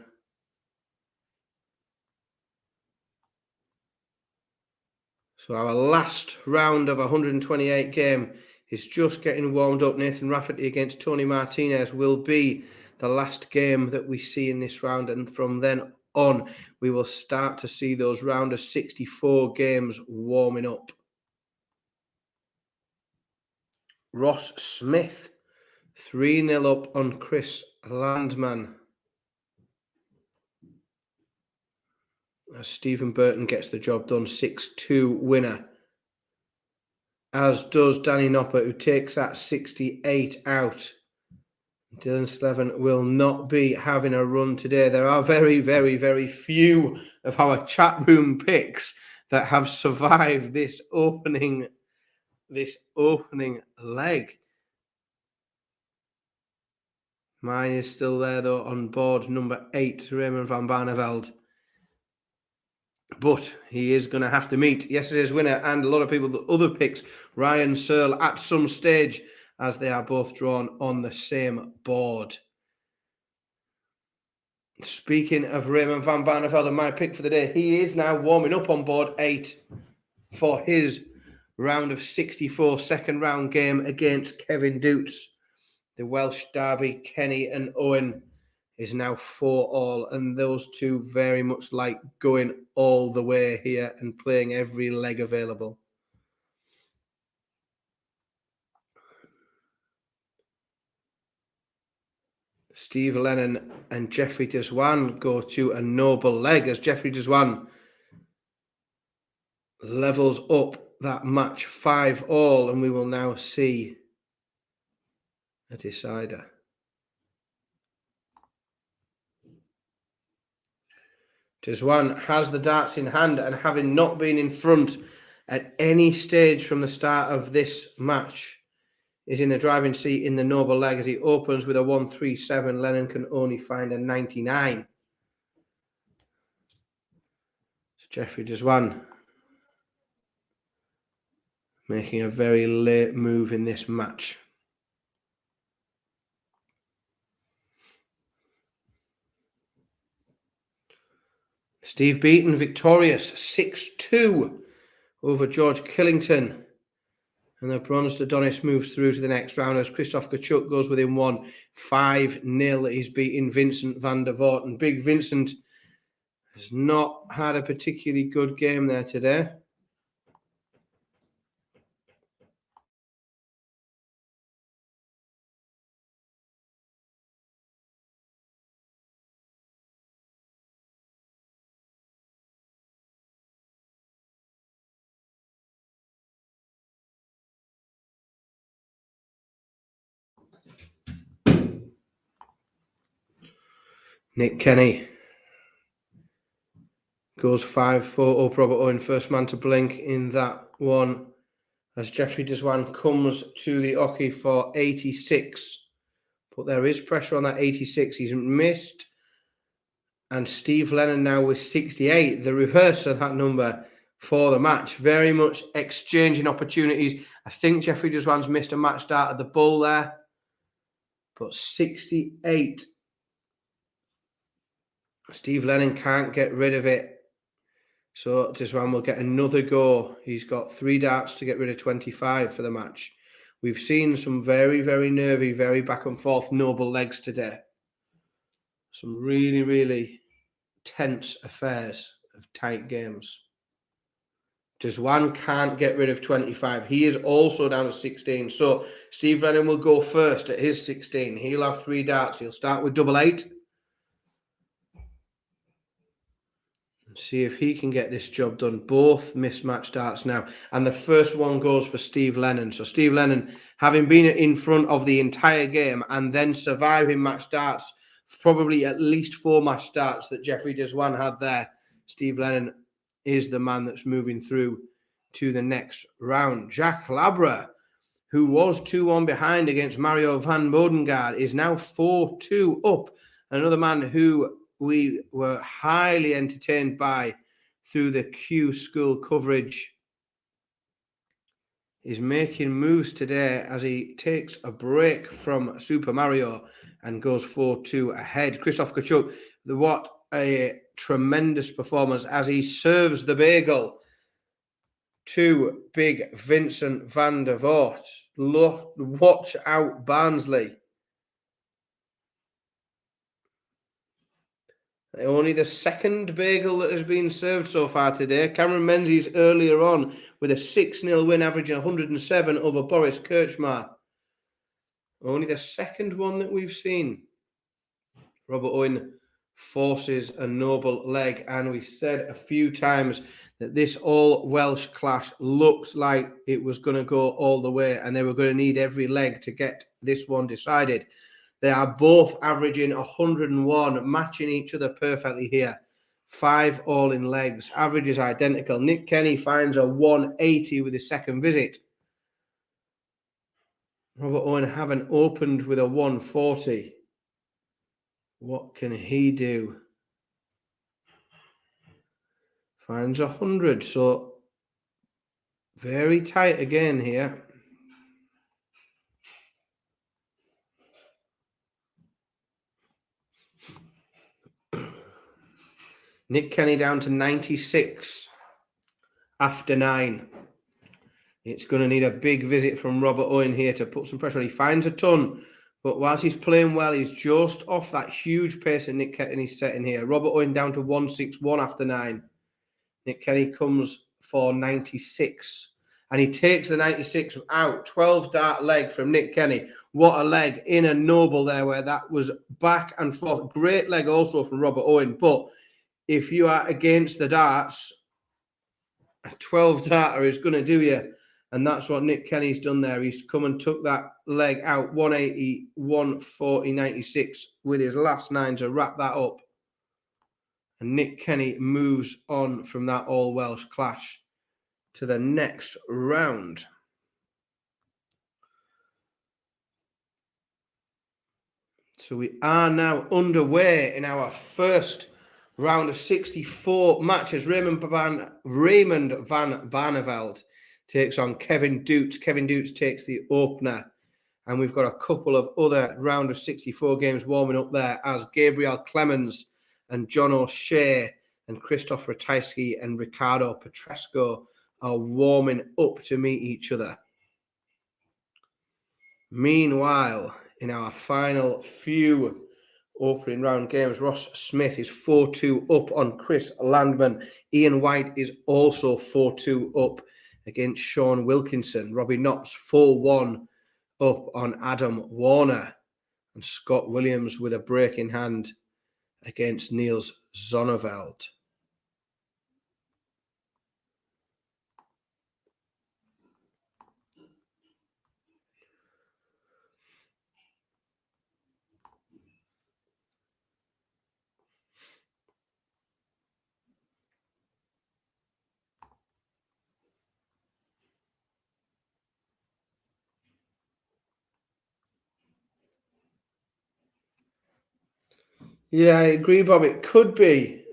So our last round of 128 game is just getting warmed up. Nathan Rafferty against Tony Martinez will be the last game that we see in this round, and from then on we will start to see those round of 64 games warming up. Ross Smith 3-0 up on Chris Landman as Stephen Burton gets the job done, 6-2 winner, as does Danny Noppert, who takes that 68 out. Dylan Slevin will not be having a run today. There are very, very, very few of our chat room picks that have survived this opening leg. Mine is still there, though, on board number 8, Raymond van Barneveld. But he is going to have to meet yesterday's winner and a lot of people, the other picks, Ryan Searle, at some stage, as they are both drawn on the same board. Speaking of Raymond van Barneveld and my pick for the day, he is now warming up on board 8 for his round of 64 second round game against Kevin Doots. The Welsh derby, Kenny and Owen, is now 4-all, and those two very much like going all the way here and playing every leg available. Steve Lennon and Jeffrey Deswan go to a noble leg as Jeffrey Deswan levels up that match 5-all, and we will now see a decider. Deswan has the darts in hand, and having not been in front at any stage from the start of this match, is in the driving seat in the noble leg as he opens with a 137. Lennon can only find a 99. So Jeffrey Deswan making a very late move in this match. Steve Beaton victorious 6-2 over George Killington. And the bronze Adonis moves through to the next round as Christoph Kachuk goes within 1. 5-0. He's beating Vincent van der Voort. And Big Vincent has not had a particularly good game there today. Nick Kenny goes 5-4 up Robert Owen, first man to blink in that one, as Jeffrey Deswan comes to the Oki for 86. But there is pressure on that 86. He's missed. And Steve Lennon now with 68, the reverse of that number for the match. Very much exchanging opportunities. I think Jeffrey Deswan's missed a match start at the bull there. But 68. Steve Lennon can't get rid of it. So Deswan will get another go. He's got 3 darts to get rid of 25 for the match. We've seen some very, very nervy, very back and forth noble legs today. Some really, really tense affairs of tight games. Deswan can't get rid of 25. He is also down to 16. So Steve Lennon will go first at his 16. He'll have 3 darts. He'll start with double 8. See if he can get this job done. Both mismatched darts now. And the first one goes for Steve Lennon. So Steve Lennon, having been in front of the entire game and then surviving match darts, probably at least 4 match darts that Jeffrey Deswan had there, Steve Lennon is the man that's moving through to the next round. Jack Labra, who was 2-1 behind against Mario van Bodengaard, is now 4-2 up. Another man who we were highly entertained by through the Q School coverage is making moves today as he takes a break from Super Mario and goes 4-2 ahead. Krzysztof Kachuk, what a tremendous performance as he serves the bagel to big Vincent van der Voort. Watch out, Barnsley. Only the second bagel that has been served so far today. Cameron Menzies earlier on with a 6-0 win, averaging 107 over Boris Kirchmar. Only the second one that we've seen. Robert Owen forces a noble leg, and we said a few times that this all Welsh clash looked like it was going to go all the way, and they were going to need every leg to get this one decided. They are both averaging 101, matching each other perfectly here. 5 all in legs. Average is identical. Nick Kenny finds a 180 with his second visit. Robert Owen haven't opened with a 140. What can he do? Finds 100. So very tight again here. Nick Kenny down to 96 after 9. It's going to need a big visit from Robert Owen here to put some pressure on. He finds a ton, but whilst he's playing well, he's just off that huge pace that Nick Kenny's setting here. Robert Owen down to 161 after 9. Nick Kenny comes for 96, and he takes the 96 out. 12 dart leg from Nick Kenny. What a leg in a noble there, where that was back and forth. Great leg also from Robert Owen, but if you are against the darts, a 12 darter is going to do you. And that's what Nick Kenny's done there. He's come and took that leg out, 180, 140, 96 with his last 9 to wrap that up. And Nick Kenny moves on from that all-Welsh clash to the next round. So we are now underway in our first round of 64 matches. Raymond van Barneveld takes on Kevin Dutz. Kevin Dutz takes the opener. And we've got a couple of other round of 64 games warming up there as Gabriel Clemens and John O'Shea and Christoph Ratajski and Ricardo Petresco are warming up to meet each other. Meanwhile, in our final few opening round games, Ross Smith is 4-2 up on Chris Landman. Ian White is also 4-2 up against Sean Wilkinson. Robbie Knopps 4-1 up on Adam Warner. And Scott Williams with a break in hand against Niels Zonneveld. Yeah, I agree, Bob. It could be.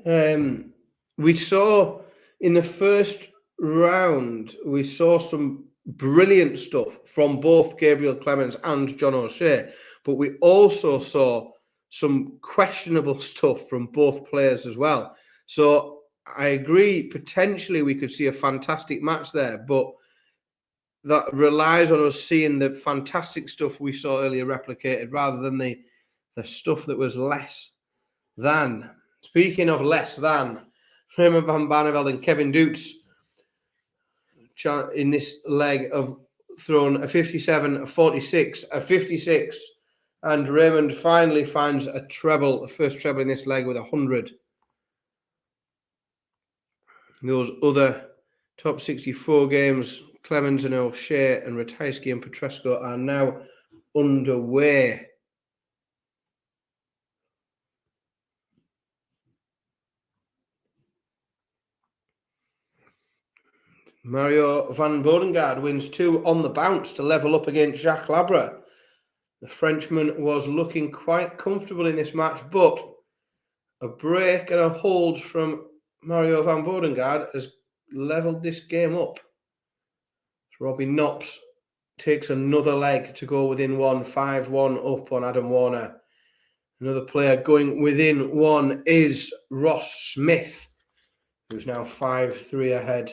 We saw in the first round, we saw some brilliant stuff from both Gabriel Clemens and John O'Shea, but we also saw some questionable stuff from both players as well. So I agree, potentially we could see a fantastic match there, but that relies on us seeing the fantastic stuff we saw earlier replicated rather than the stuff that was less than. Speaking of less than, Raymond van Barneveld and Kevin Dutz in this leg have thrown a 57, a 46, a 56, and Raymond finally finds a treble, the first treble in this leg with 100. Those other top 64 games, Clemens and O'Shea and Ratajski and Petrescu, are now underway. Mario van Bodegaard wins 2 on the bounce to level up against Jacques Labre. The Frenchman was looking quite comfortable in this match, but a break and a hold from Mario van Bodegaard has levelled this game up. Robbie Knops takes another leg to go within 1, 5-1 up on Adam Warner. Another player going within 1 is Ross Smith, who's now 5-3 ahead.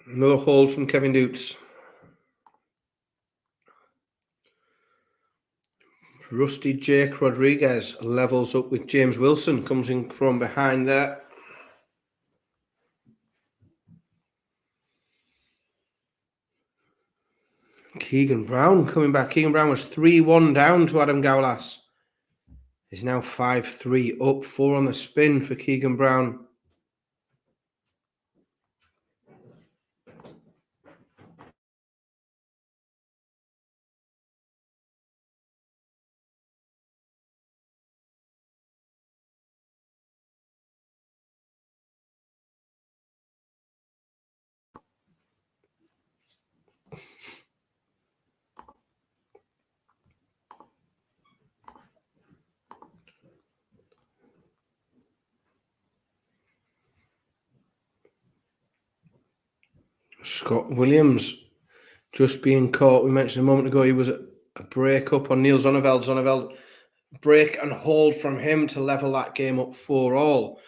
Another hold from Kevin Dutz. Rusty Jake Rodriguez levels up with James Wilson, comes in from behind there. Keegan Brown coming back. Keegan Brown was 3-1 down to Adam Gaulas. He's now 5-3 up, 4 on the spin for Keegan Brown. Scott Williams just being caught. We mentioned a moment ago he was a break up on Neil Zonneveld. Zonneveld break and hold from him to level that game up 4-all.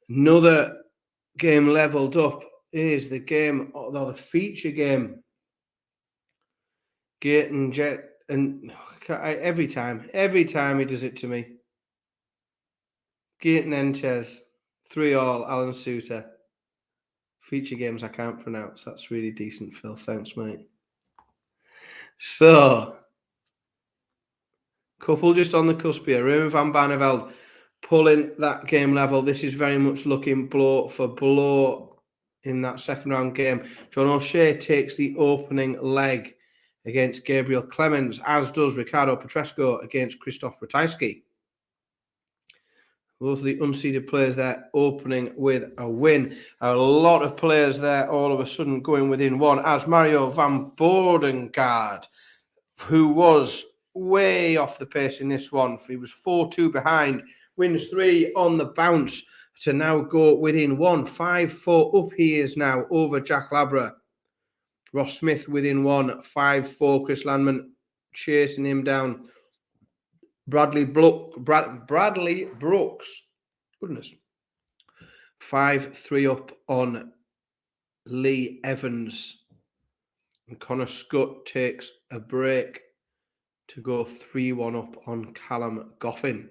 Another game levelled up is the game, or the feature game. Gate and Jet, and every time he does it to me. Gate and Enchez, 3-all, Alan Suter. Feature games I can't pronounce. That's really decent, Phil. Thanks, mate. So, couple just on the cusp here. Raymond van Barneveld pulling that game level. This is very much looking blow for blow in that second round game. John O'Shea takes the opening leg against Gabriel Clemens, as does Ricardo Petrescu against Christoph Ratajski. Both of the unseeded players there opening with a win. A lot of players there all of a sudden going within 1, as Mario van Bodegaard, who was way off the pace in this one. He was 4-2 behind, wins 3 on the bounce to now go within 1. 5-4 up he is now over Jack Labre. Ross Smith within 1, 5-4. Chris Landman chasing him down. Bradley Brooks, goodness, 5-3 up on Lee Evans. And Connor Scott takes a break to go 3-1 up on Callum Goffin.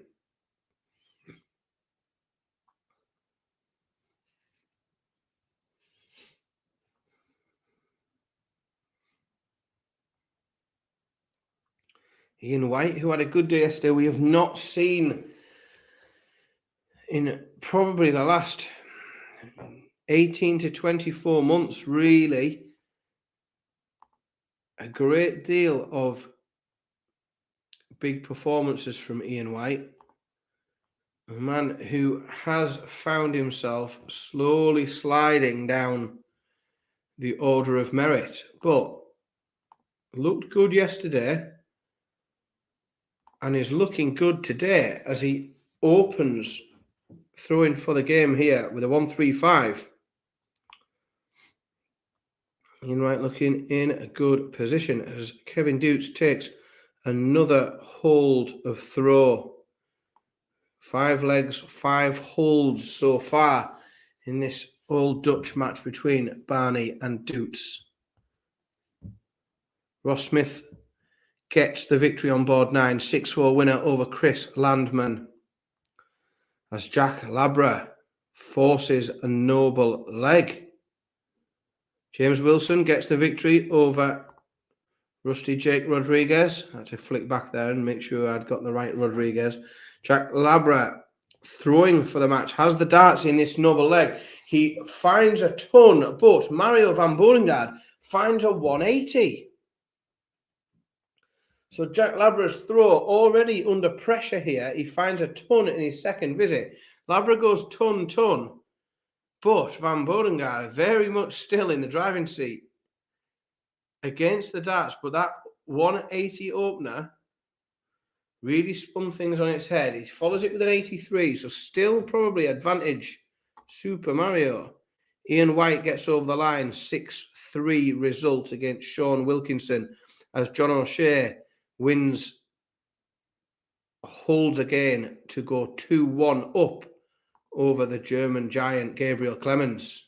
Ian White, who had a good day yesterday, we have not seen in probably the last 18 to 24 months, really. A great deal of big performances from Ian White, a man who has found himself slowly sliding down the order of merit, but looked good yesterday and is looking good today as he opens throwing for the game here with a 1-3-5. Ian White looking in a good position as Kevin Dutz takes another hold of throw. 5 legs, 5 holds so far in this old Dutch match between Barney and Dutz. Ross Smith gets the victory on board 9, 6-4 winner over Chris Landman. As Jack Labre forces a noble leg. James Wilson gets the victory over Rusty Jake Rodriguez. I had to flick back there and make sure I'd got the right Rodriguez. Jack Labra throwing for the match, has the darts in this noble leg. He finds a ton, but Mario van Boerengaard finds a 180. So Jack Labra's throw already under pressure here. He finds a ton in his second visit. Labra goes ton, but Van Boerengaard very much still in the driving seat against the darts, but that 180 opener really spun things on its head. He follows it with an 83, so still probably advantage Super Mario. Ian White gets over the line, 6-3 result against Sean Wilkinson, as John O'Shea holds again to go 2-1 up over the German giant Gabriel Clemens.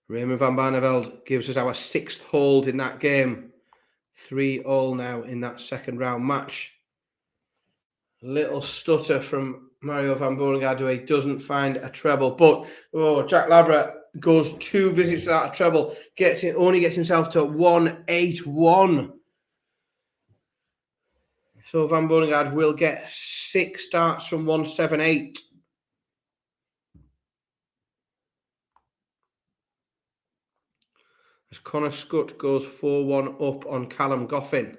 Raymond van Barneveld gives us our 6th hold in that game. 3-3 now in that second round match. Little stutter from Mario van Boerengaard, who he doesn't find a treble, but Jack Labra goes 2 visits without a treble, only gets himself to 181. So Van Boerengaard will get 6 darts from 178. As Connor Scutt goes 4-1 up on Callum Goffin.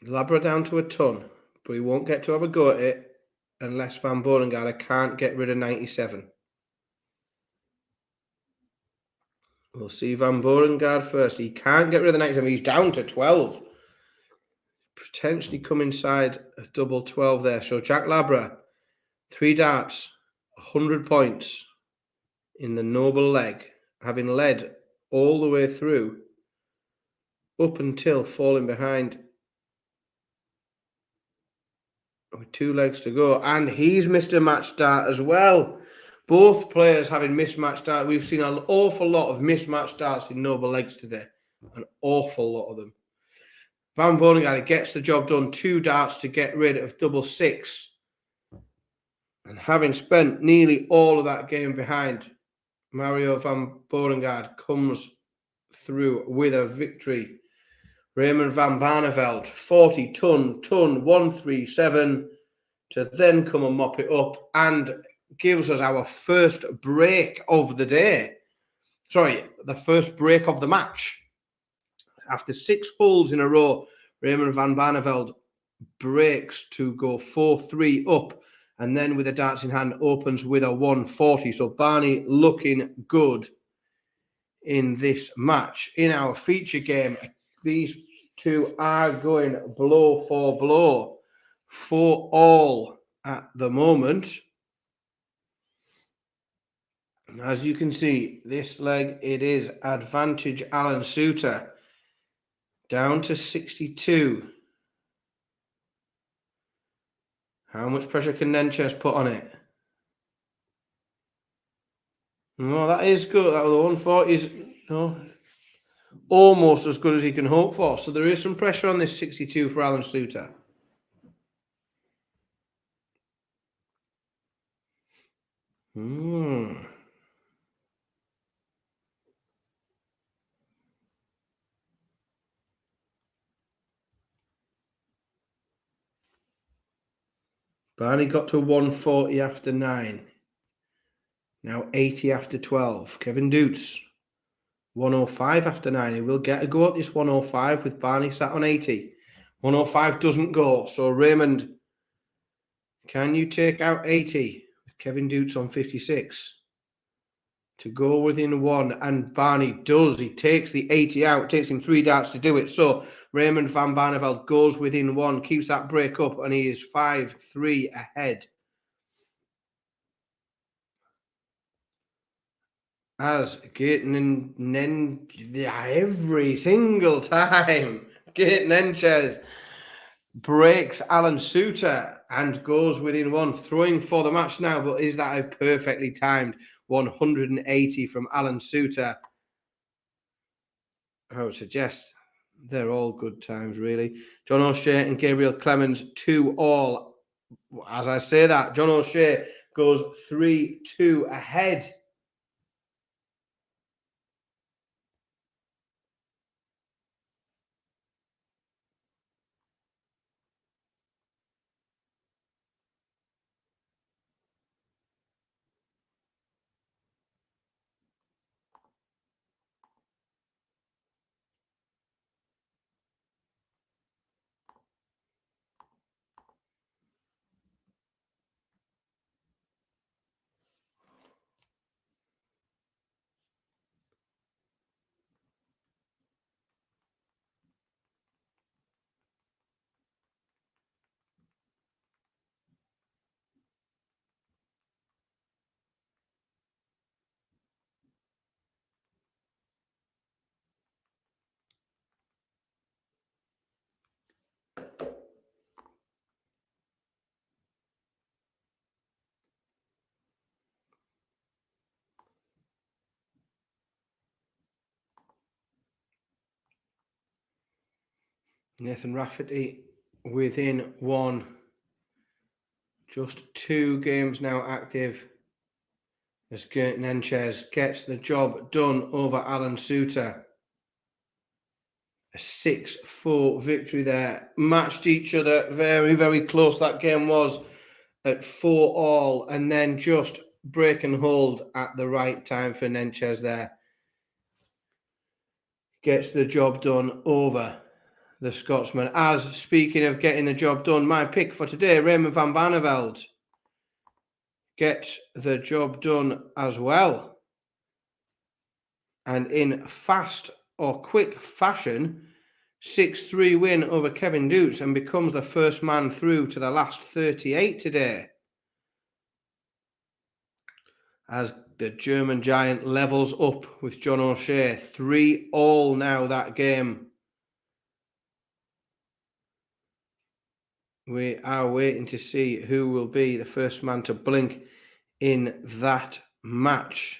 Labra down to a ton, but he won't get to have a go at it unless Van Boerengaard can't get rid of 97. We'll see Van Boerengaard first. He can't get rid of the 97. He's down to 12. Potentially come inside a double 12 there. So Jack Labra, 3 darts, 100 points in the noble leg, having led all the way through up until falling behind with 2 legs to go. And he's missed a match dart as well. Both players having mismatched darts. We've seen an awful lot of mismatched darts in noble legs today. An awful lot of them. Van Boerengaard gets the job done. 2 darts to get rid of double 6. And having spent nearly all of that game behind, Mario van Boerengaard comes through with a victory. Raymond van Barneveld, 40 ton, 137, to then come and mop it up and gives us our first break of the day. Sorry, the first break of the match. After 6 holes in a row, Raymond van Barneveld breaks to go 4-3 up, and then with the darts in hand opens with a 140. So Barney looking good in this match. In our feature game, these two are going blow for blow for all at the moment. As you can see, this leg, it is advantage Alan Suter, down to 62. How much pressure can Nenches put on it? No, that is good. That was the 140 is almost as good as he can hope for. So there is some pressure on this 62 for Alan Suter. Barney got to 140 after 9. Now 80 after 12. Kevin Doots, 105 after 9. He will get a go at this 105 with Barney sat on 80. 105 doesn't go. So Raymond, can you take out 80 with Kevin Doots on 56 to go within 1? And Barney does. He takes the 80 out. It takes him 3 darts to do it. So Raymond van Barneveld goes within 1, keeps that break up, and he is 5-3 ahead. As getting every single time, Gate Nenches breaks Alan Suter and goes within 1, throwing for the match now. But is that a perfectly timed 180 from Alan Suter? I would suggest They're all good times, really. John O'Shea and Gabriel Clemens 2-all. As I say that, John O'Shea goes 3-2 ahead. Nathan Rafferty within one. Just 2 games now active as Gert Nenchez gets the job done over Alan Suter. A 6-4 victory there. Matched each other very, very close. That game was at 4-all, and then just break and hold at the right time for Nenchez there. Gets the job done over the Scotsman. As speaking of getting the job done, my pick for today, Raymond van Barneveld, gets the job done as well. And in fast or quick fashion, 6-3 win over Kevin Dutz and becomes the first man through to the last 38 today. As the German giant levels up with John O'Shea. 3-all now that game. We are waiting to see who will be the first man to blink in that match.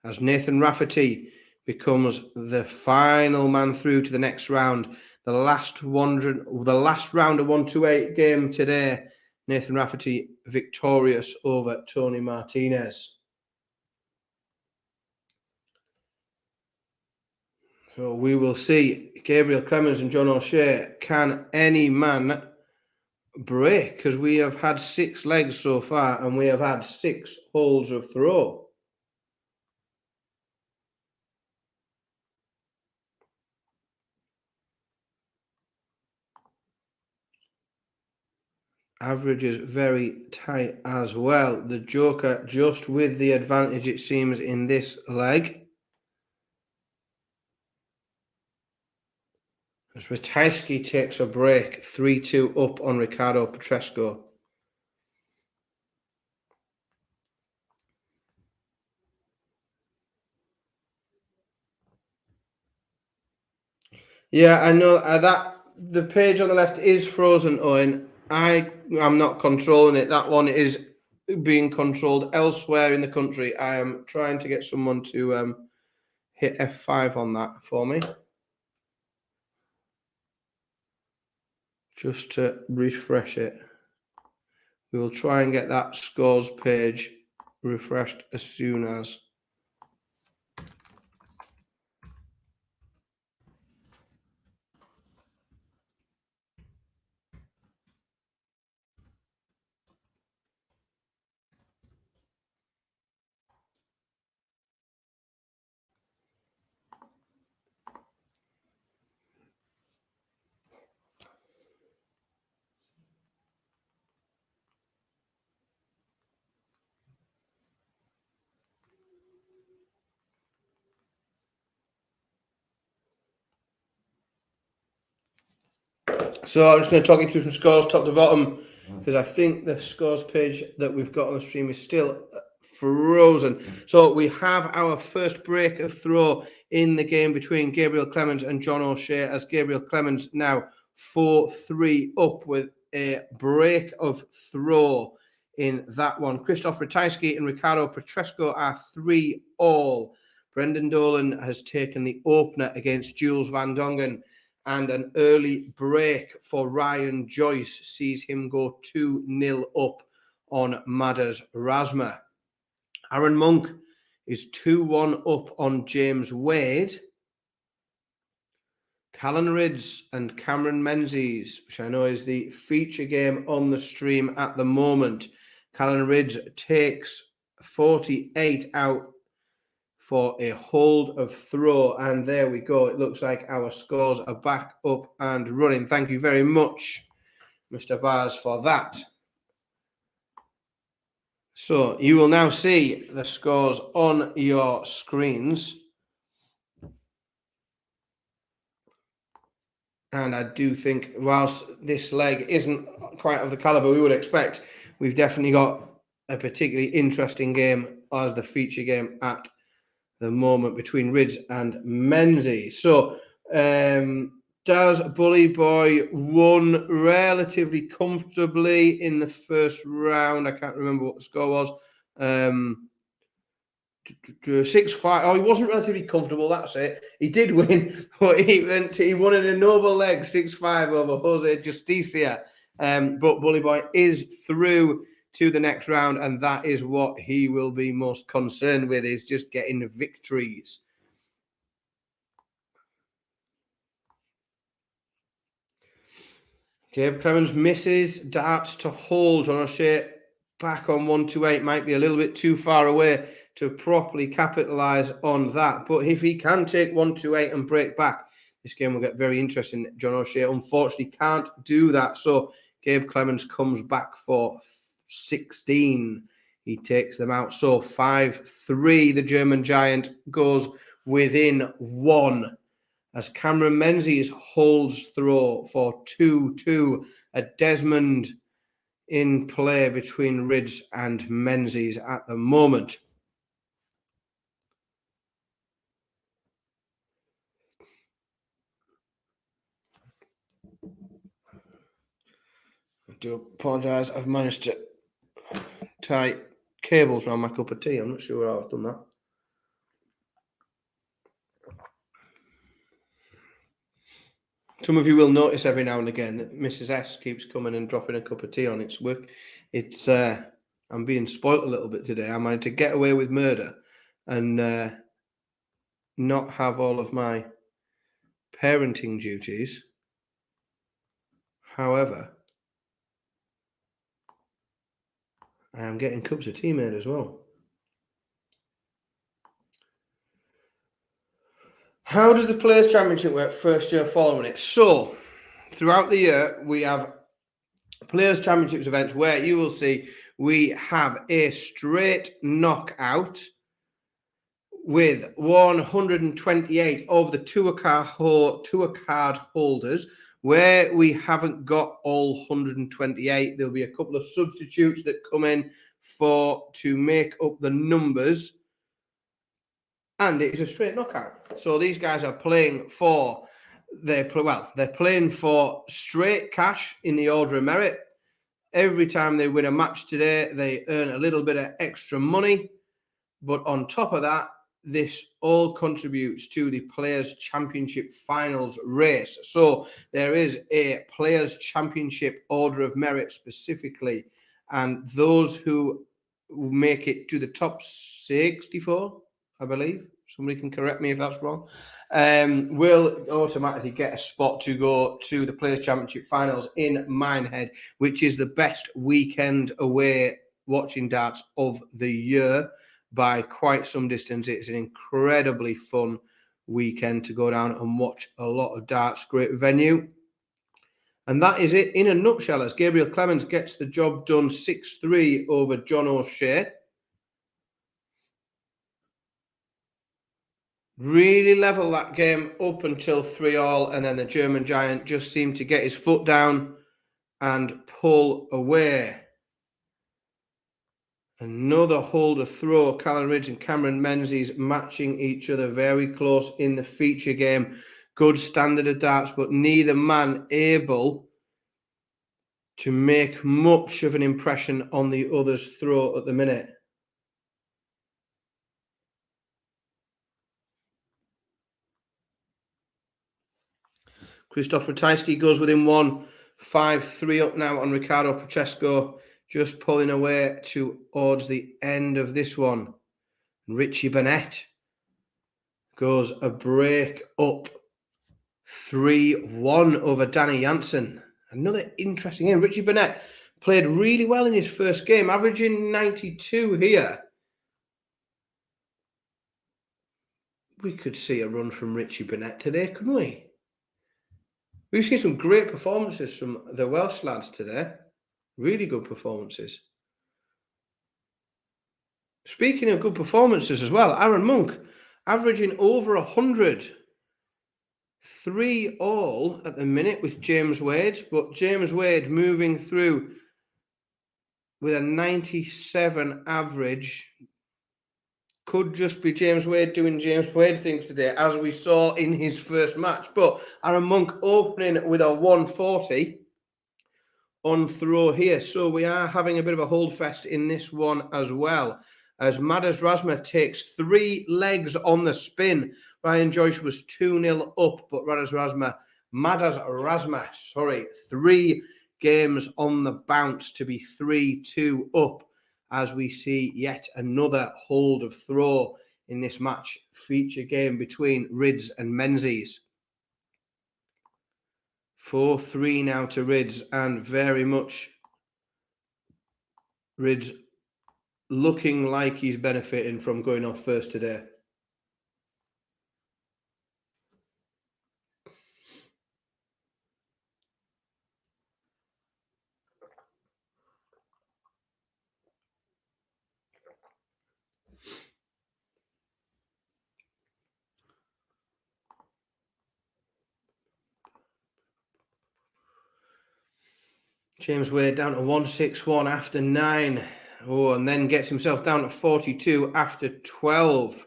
As Nathan Rafferty becomes the final man through to the next round. The last round of 128 game today. Nathan Rafferty victorious over Tony Martinez. So we will see Gabriel Clemens and John O'Shea. Can any man break? Because we have had 6 legs so far and we have had 6 holes of throw. Average is very tight as well. The Joker just with the advantage, it seems, in this leg. As Ratajski takes a break, 3-2 up on Ricardo Petresco. Yeah, I know that the page on the left is frozen, Owen. I am not controlling it. That one is being controlled elsewhere in the country. I am trying to get someone to hit F5 on that for me. Just to refresh it. We will try and get that scores page refreshed as soon as. So I'm just going to talk you through some scores top to bottom, because I think the scores page that we've got on the stream is still frozen. So we have our first break of throw in the game between Gabriel Clemens and John O'Shea, as Gabriel Clemens now 4-3 up with a break of throw in that one. Christoph Ratajski and Ricardo Petresco are 3-all. Brendan Dolan has taken the opener against Jules Van Dongen, and an early break for Ryan Joyce sees him go 2-0 up on Madders Rasma. Aaron Monk is 2-1 up on James Wade. Callan Ridge and Cameron Menzies, which I know is the feature game on the stream at the moment. Callan Ridge takes 48 out for a hold of throw, and there we go. It looks like our scores are back up and running. Thank you very much, Mr. Bars, for that. So you will now see the scores on your screens. And I do think, whilst this leg isn't quite of the caliber we would expect, we've definitely got a particularly interesting game as the feature game at the moment between Ridge and Menzies. So, Daz Bully Boy won relatively comfortably in the first round. I can't remember what the score was. 6-5. Oh, he wasn't relatively comfortable. That's it. He did win, but he won in a noble leg, 6-5 over Jose Justicia. But Bully Boy is through to the next round, and that is what he will be most concerned with, is just getting victories. Gabe Clemens misses darts to hold. John O'Shea back on 128 might be a little bit too far away to properly capitalise on that. But if he can take 128 and break back, this game will get very interesting. John O'Shea unfortunately can't do that. So Gabe Clemens comes back for 16. He takes them out. So 5-3. The German giant goes within 1. As Cameron Menzies holds throw for 2-2. A Desmond in play between Ridge and Menzies at the moment. I do apologise. I've managed to tie cables around my cup of tea. I'm not sure how I've done that. Some of you will notice every now and again that Mrs. S keeps coming and dropping a cup of tea on its work. It's I'm being spoilt a little bit today. I managed to get away with murder and not have all of my parenting duties. However, I am getting cups of tea made as well. How does the Players' Championship work first year following it? So, throughout the year, we have Players' Championships events where you will see we have a straight knockout with 128 of the tour card holders. Where we haven't got all 128, there'll be a couple of substitutes that come in to make up the numbers. And it is a straight knockout. So these guys are playing for they're playing for straight cash in the order of merit. Every time they win a match today, they earn a little bit of extra money. But on top of that, this all contributes to the Players' Championship Finals race. So there is a Players' Championship order of merit specifically. And those who make it to the top 64, I believe, somebody can correct me if that's wrong, will automatically get a spot to go to the Players' Championship Finals in Minehead, which is the best weekend away watching darts of the year by quite some distance. It's an incredibly fun weekend to go down and watch a lot of darts. Great venue. And that is it in a nutshell, as Gabriel Clemens gets the job done 6-3 over John O'Shea. Really level that game up until 3-all, and then the German giant just seemed to get his foot down and pull away. Another holder throw. Callan Ridge and Cameron Menzies matching each other very close in the feature game. Good standard of darts, but neither man able to make much of an impression on the other's throw at the minute. Krzysztof Ratajski goes within one. 5-3 up now on Ricardo Pacheco, just pulling away towards the end of this one. Richie Burnett goes a break up 3-1 over Danny Janssen. Another interesting game. Richie Burnett played really well in his first game, averaging 92 here. We could see a run from Richie Burnett today, couldn't we? We've seen some great performances from the Welsh lads today. Really good performances. Speaking of good performances as well, Aaron Monk averaging over 100. 3 all at the minute with James Wade, but James Wade moving through with a 97 average. Could just be James Wade doing James Wade things today, as we saw in his first match. But Aaron Monk opening with a 140 on throw here. So we are having a bit of a hold fest in this one as well, as MODUS Razma takes 3 legs on the spin. Ryan Joyce was 2-0 up, but MODUS Razma, 3 games on the bounce to be 3-2 up, as we see yet another hold of throw in this match feature game between Rids and Menzies. 4-3 now to Rids, and very much Rids looking like he's benefiting from going off first today. James Wade down to 161 after 9. Oh, and then gets himself down to 42 after 12.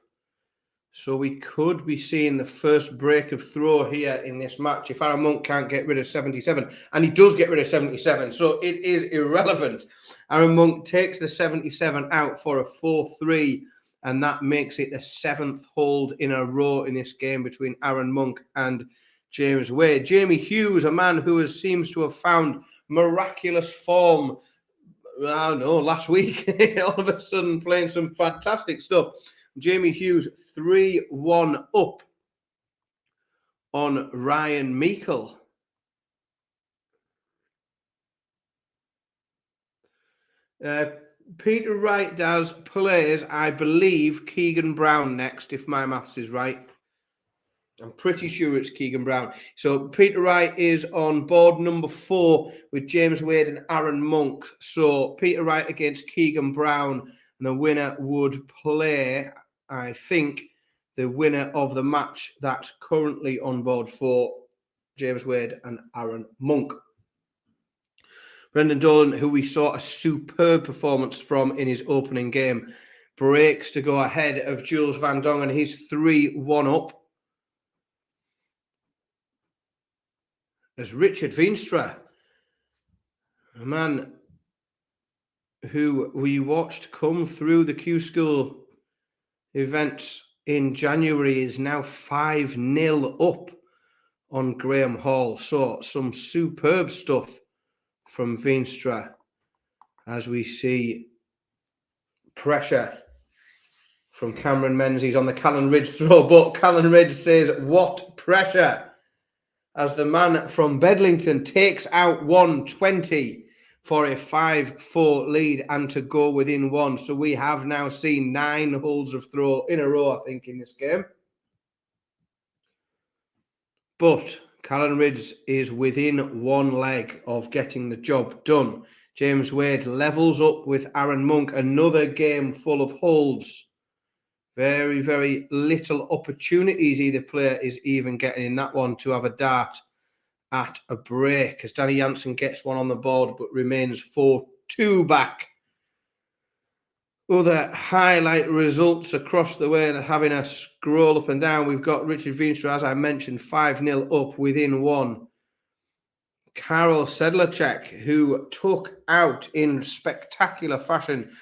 So we could be seeing the first break of throw here in this match if Aaron Monk can't get rid of 77. And he does get rid of 77, so it is irrelevant. Aaron Monk takes the 77 out for a 4-3, and that makes it the 7th hold in a row in this game between Aaron Monk and James Wade. Jamie Hughes, a man who seems to have found miraculous form, I don't know, last week, all of a sudden playing some fantastic stuff. Jamie Hughes 3-1 up on Ryan Meikle. Peter Wright plays, I believe, Keegan Brown next, if my maths is right. I'm pretty sure it's Keegan Brown. So Peter Wright is on board number 4 with James Wade and Aaron Monk. So Peter Wright against Keegan Brown, and the winner would play, I think, the winner of the match that's currently on board for James Wade and Aaron Monk. Brendan Dolan, who we saw a superb performance from in his opening game, breaks to go ahead of Jules Van Dongen. He's 3-1 up. As Richard Veenstra, a man who we watched come through the Q School events in January, is now 5-0 up on Graham Hall. So some superb stuff from Veenstra, as we see pressure from Cameron Menzies on the Callan Ridge throw, but Callan Ridge says, what pressure, as the man from Bedlington takes out 120 for a 5-4 lead and to go within 1. So we have now seen 9 holds of throw in a row, I think, in this game. But Callan Ridge is within 1 leg of getting the job done. James Wade levels up with Aaron Monk. Another game full of holds. Very, very little opportunities either player is even getting in that one to have a dart at a break, as Danny Janssen gets one on the board but remains 4-2 back. Other highlight results across the way, having a scroll up and down. We've got Richard Veenstra, as I mentioned, 5-0 up within 1. Karol Sedlacek, who took out in spectacular fashion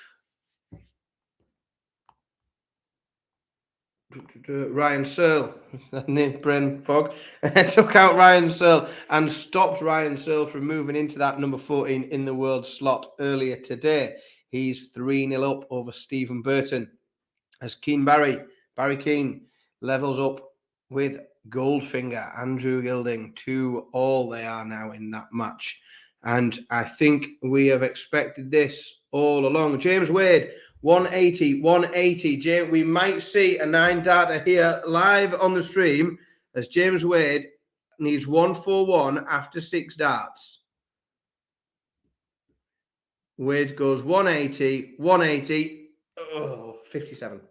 Ryan Searle, brain fog, took out Ryan Searle and stopped Ryan Searle from moving into that number 14 in the world slot earlier today. He's 3-0 up over Stephen Burton as Barry Keane levels up with Goldfinger, Andrew Gilding, 2-2 they are now in that match. And I think we have expected this all along. James Wade, 180. We might see a 9-darter here live on the stream as James Wade needs 141 after 6 darts. Wade goes 180. Oh, 57.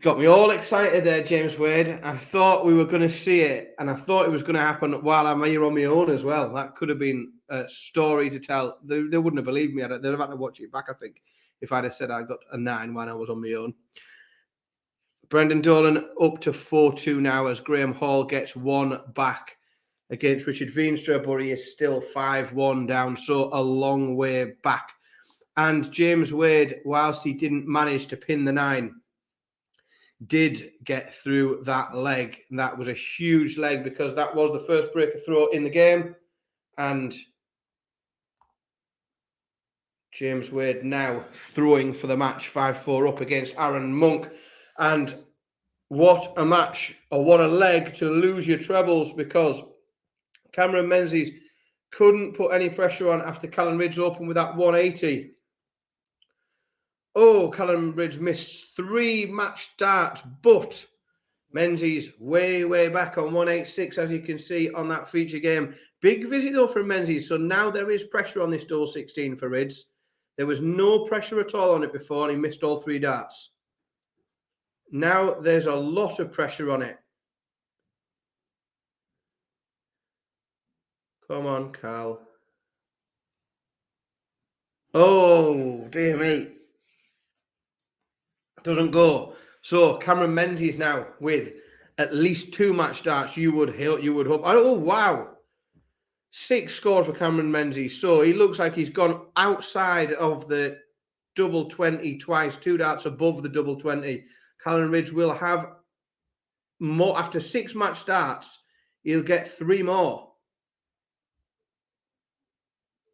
Got me all excited there, James Wade. I thought we were going to see it, and I thought it was going to happen while I'm here on my own as well. That could have been a story to tell. They wouldn't have believed me. They'd have had to watch it back, I think, if I'd have said I got a 9 when I was on my own. Brendan Dolan up to 4-2 now as Graham Hall gets 1 back against Richard Veenstra, but he is still 5-1 down, so a long way back. And James Wade, whilst he didn't manage to pin the 9, did get through that leg. That was a huge leg because that was the first breaker throw in the game. And James Wade now throwing for the match, 5-4 up against Aaron Monk. And what a match, or what a leg to lose your trebles, because Cameron Menzies couldn't put any pressure on after Callum Ridge opened with that 180. Oh, Callum Ridge missed 3 match darts, but Menzies way back on 186, as you can see on that feature game. Big visit, though, from Menzies. So now there is pressure on this double 16 for Ridge. There was no pressure at all on it before, and he missed all 3 darts. Now there's a lot of pressure on it. Come on, Carl. Oh, dear me. Doesn't go. So Cameron Menzies now with at least 2 match darts. You would hope. Oh, wow. 6 scored for Cameron Menzies. So he looks like he's gone outside of the double 20 twice. 2 darts above the double 20. Callum Ridge will have more after 6 match darts. He'll get 3 more.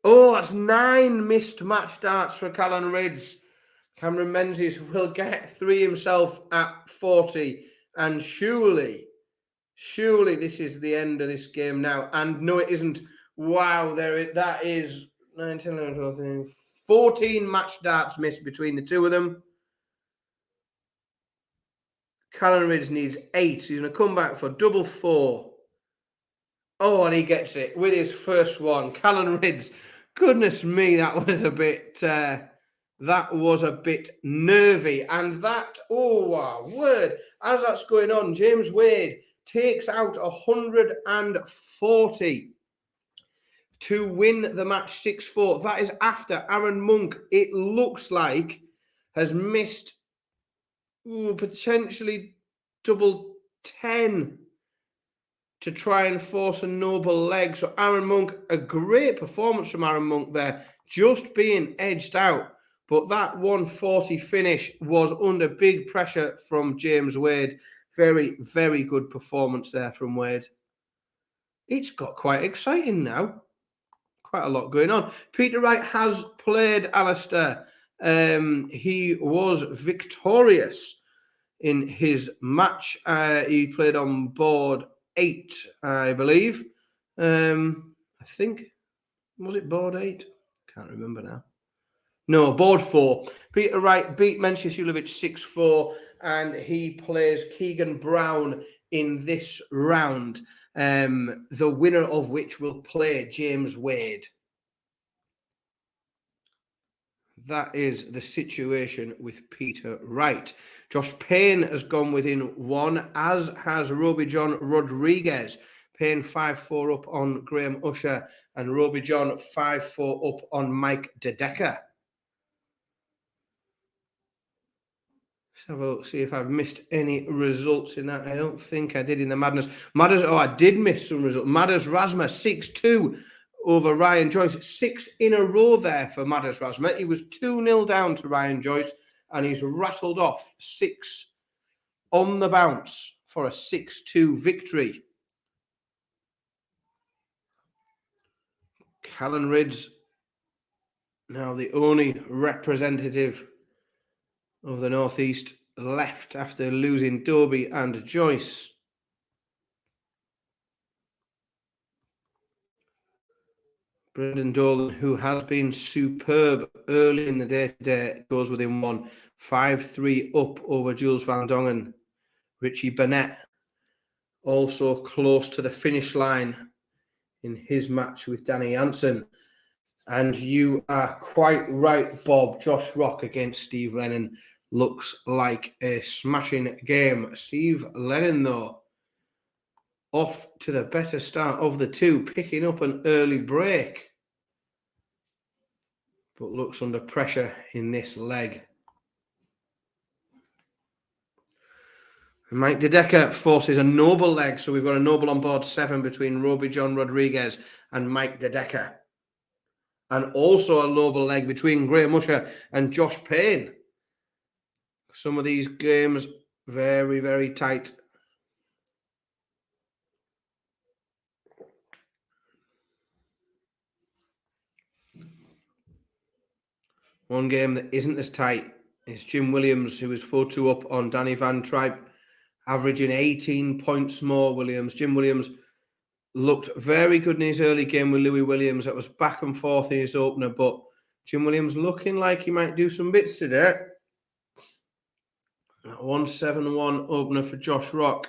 Oh, that's 9 missed match darts for Callum Ridge. Cameron Menzies will get 3 himself at 40. And surely this is the end of this game now. And no, it isn't. Wow, that is 19, 11, 12, 13, 14 match darts missed between the two of them. Callum Ridge needs 8. He's going to come back for double 4. Oh, and he gets it with his first one. Callum Ridge, goodness me, that was a bit nervy. And that, oh, wow, word, as that's going on, James Wade takes out 140 to win the match 6-4. That is after Aaron Monk, it looks like, has missed potentially double 10 to try and force a noble leg. So Aaron Monk, a great performance from Aaron Monk there, just being edged out. But that 140 finish was under big pressure from James Wade. Very, very good performance there from Wade. It's got quite exciting now. Quite a lot going on. Peter Wright has played Alistair. He was victorious in his match. He played on board 8, I believe. I think, was it board 8? Can't remember now. No, board 4. Peter Wright beat Mencius Julovic 6-4, and he plays Keegan Brown in this round, the winner of which will play James Wade. That is the situation with Peter Wright. Josh Payne has gone within 1, as has Roby John Rodriguez. Payne 5-4 up on Graham Usher, and Roby John 5-4 up on Mike DeDecker. Let's have a look, see if I've missed any results in that. I don't think I did in the Madness. I did miss some results. Madders Rasma 6-2 over Ryan Joyce. 6 in a row there for Madders Rasma. He was 2-0 down to Ryan Joyce, and he's rattled off 6 on the bounce for a 6-2 victory. Callan Ridge, now the only representative of the Northeast left after losing Dobie and Joyce. Brendan Dolan, who has been superb early in the day today, goes within 1. 5-3 up over Jules Van Dongen. Richie Burnett also close to the finish line in his match with Danny Jansen. And you are quite right, Bob. Josh Rock against Steve Lennon looks like a smashing game. Steve Lennon, though, off to the better start of the two, picking up an early break, but looks under pressure in this leg. Mike DeDecker forces a noble leg, so we've got a noble on board 7 between Roby John Rodriguez and Mike DeDecker. And also a noble leg between Graham Usher and Josh Payne. Some of these games very, very tight. One game that isn't as tight is Jim Williams, who is 4-2 up on Danny Van Tripe, averaging 18 points more. Jim Williams looked very good in his early game with Louis Williams. That was back and forth in his opener, but Jim Williams looking like he might do some bits today. 1-7-1 opener for Josh Rock.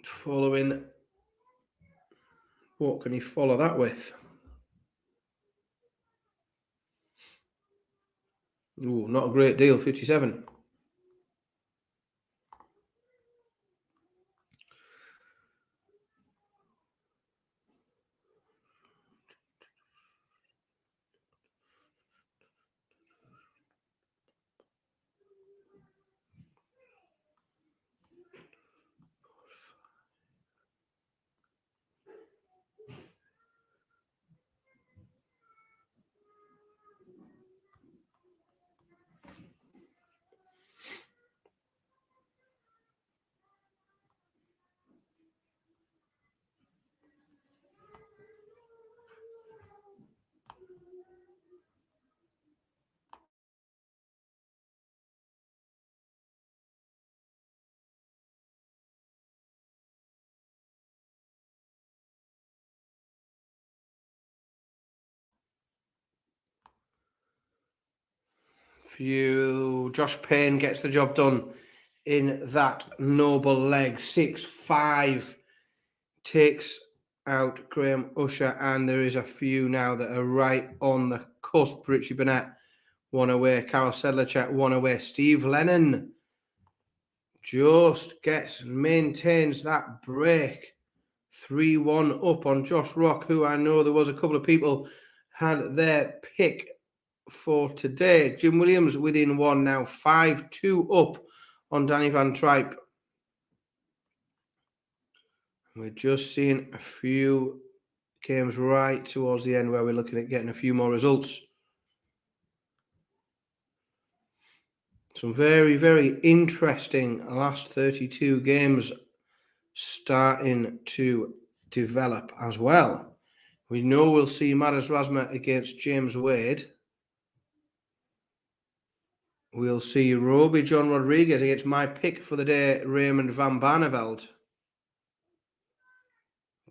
Following, what can he follow that with? Ooh, not a great deal, 57. Josh Payne gets the job done in that noble leg. 6-5 takes out Graham Usher, and there is a few now that are right on the cusp. Richie Burnett, 1 away. Carol Sedlacek, 1 away. Steve Lennon just maintains that break. 3-1 up on Josh Rock, who I know there was a couple of people had their pick for today. Jim Williams within 1 now, 5-2 up on Danny Van Tripe. We're just seeing a few games right towards the end where we're looking at getting a few more results. Some very, very interesting last 32 games starting to develop as well. We know we'll see Maris Rasma against James Wade. We'll see Roby John Rodriguez against my pick for the day, Raymond van Barneveld.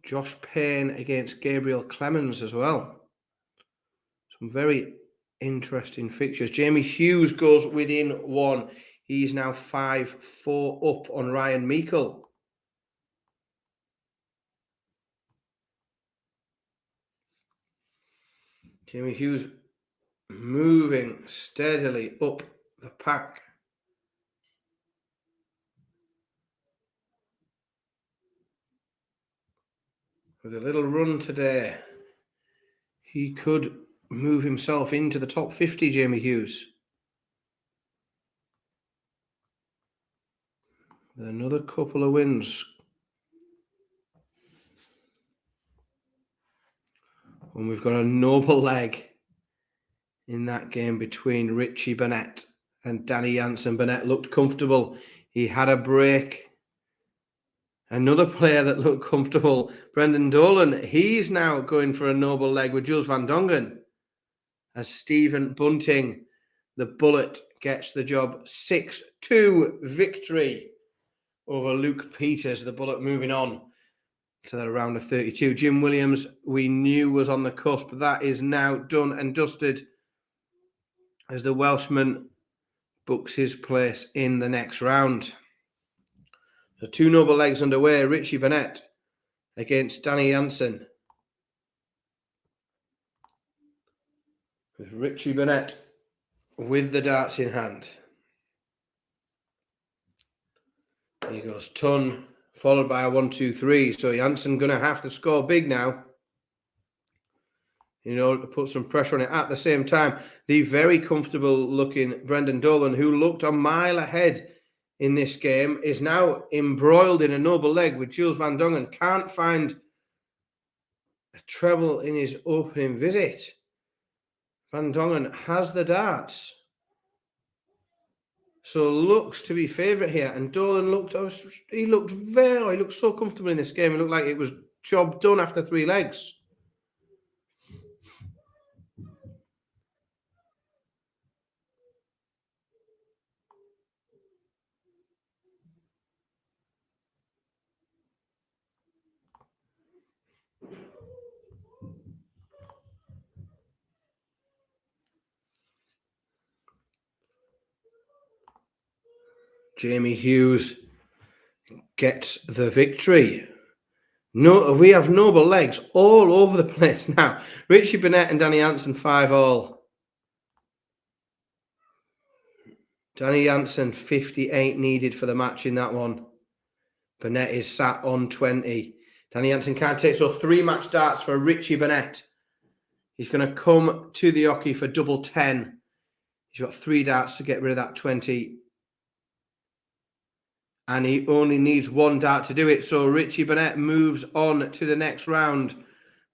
Josh Payne against Gabriel Clemens as well. Some very interesting fixtures. Jamie Hughes goes within 1. He's now 5-4 up on Ryan Meikle. Jamie Hughes moving steadily up the pack. With a little run today, he could move himself into the top 50, Jamie Hughes. With another couple of wins. And we've got a noble leg in that game between Richie Burnett and Danny Jansen. Burnett looked comfortable. He had a break. Another player that looked comfortable, Brendan Dolan, he's now going for a noble leg with Jules Van Dongen as Stephen Bunting, the Bullet, gets the job. 6-2 victory over Luke Peters, the Bullet, moving on to the round of 32. Jim Williams, we knew was on the cusp. That is now done and dusted as the Welshman books his place in the next round. So 2 noble legs underway. Richie Burnett against Danny Jansen. With Richie Burnett with the darts in hand. He goes ton, followed by a 1-2-3. So Jansen going to have to score big now in order to put some pressure on it. At the same time, the very comfortable looking Brendan Dolan, who looked a mile ahead in this game, is now embroiled in a noble leg with Jules Van Dongen. Can't find a treble in his opening visit. Van Dongen has the darts, so looks to be favourite here. And Dolan looked so comfortable in this game. It looked like it was job done after 3 legs. Jamie Hughes gets the victory. No, we have noble legs all over the place now. Richie Burnett and Danny Jansen 5-all. Danny Jansen 58 needed for the match in that one. Burnett is sat on 20. Danny Jansen can't take, so 3 match darts for Richie Burnett. He's going to come to the hockey for double 10. He's got 3 darts to get rid of that 20. And he only needs 1 dart to do it. So Richie Burnett moves on to the next round.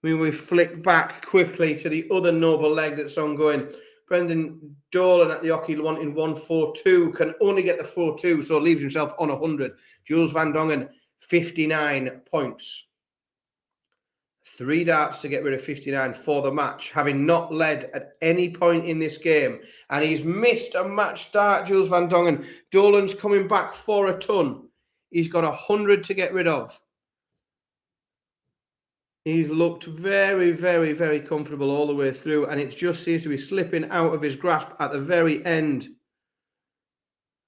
We flick back quickly to the other noble leg that's ongoing. Brendan Dolan at the hockey wanting 1-4-2, can only get the 4-2, so leaves himself on 100. Jules Van Dongen, 59 points. 3 darts to get rid of 59 for the match, having not led at any point in this game. And he's missed a match start, Jules Van Dongen. Dolan's coming back for a ton. He's got 100 to get rid of. He's looked very, very, very comfortable all the way through, and it just seems to be slipping out of his grasp at the very end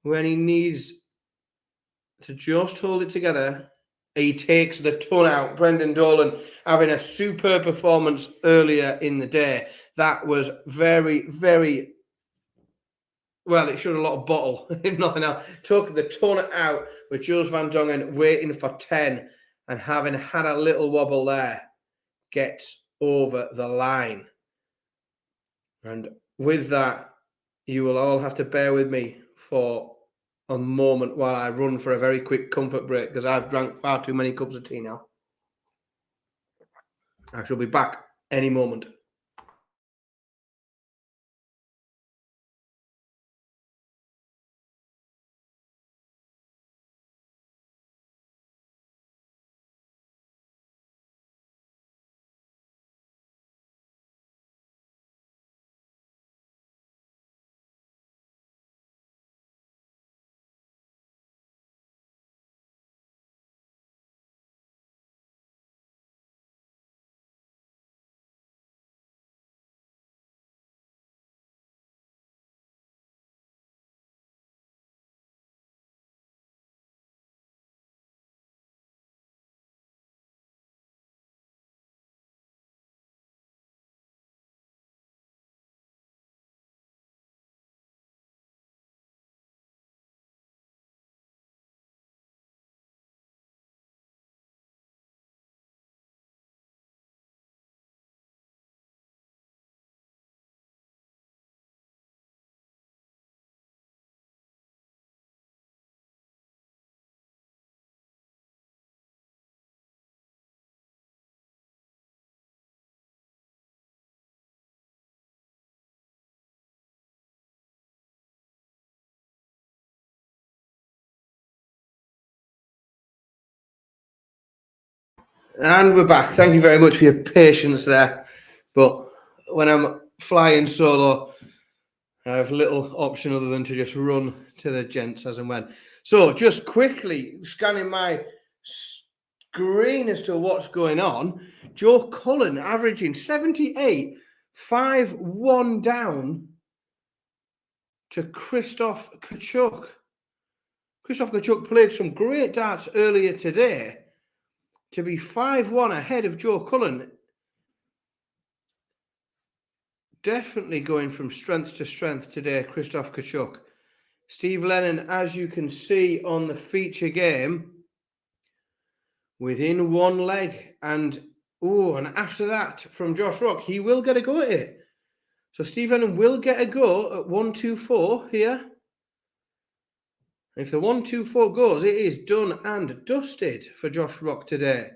when he needs to just hold it together. He takes the ton out. Brendan Dolan having a superb performance earlier in the day. That was very, very well. It showed a lot of bottle, if nothing else. Took the ton out with Jules Van Dongen waiting for 10 and having had a little wobble there, gets over the line. And with that, you will all have to bear with me for a moment while I run for a very quick comfort break, because I've drank far too many cups of tea now. I shall be back any moment. And we're back. Thank you very much for your patience there. But when I'm flying solo, I have little option other than to just run to the gents as and when. So just quickly scanning my screen as to what's going on. Joe Cullen averaging 78, 5-1 down to Krzysztof Kachuk. Krzysztof Kachuk played some great darts earlier today to be 5-1 ahead of Joe Cullen. Definitely going from strength to strength today, Krzysztof Kachuk. Steve Lennon, as you can see on the feature game, within one leg. And after that from Josh Rock, he will get a go at it. So Steve Lennon will get a go at 1-2-4 here. If the 1-2-4 goes, it is done and dusted for Josh Rock today.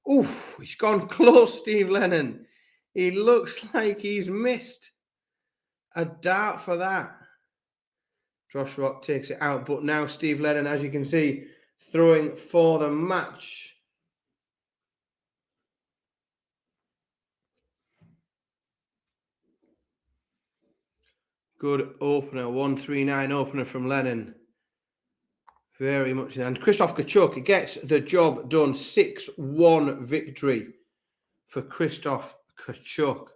He's gone close, Steve Lennon. He looks like he's missed a dart for that. Josh Rock takes it out, but now Steve Lennon, as you can see, throwing for the match. Good opener, 1-3-9 opener from Lennon. Very much. And Krzysztof Kachuk gets the job done. 6-1 victory for Krzysztof Kachuk.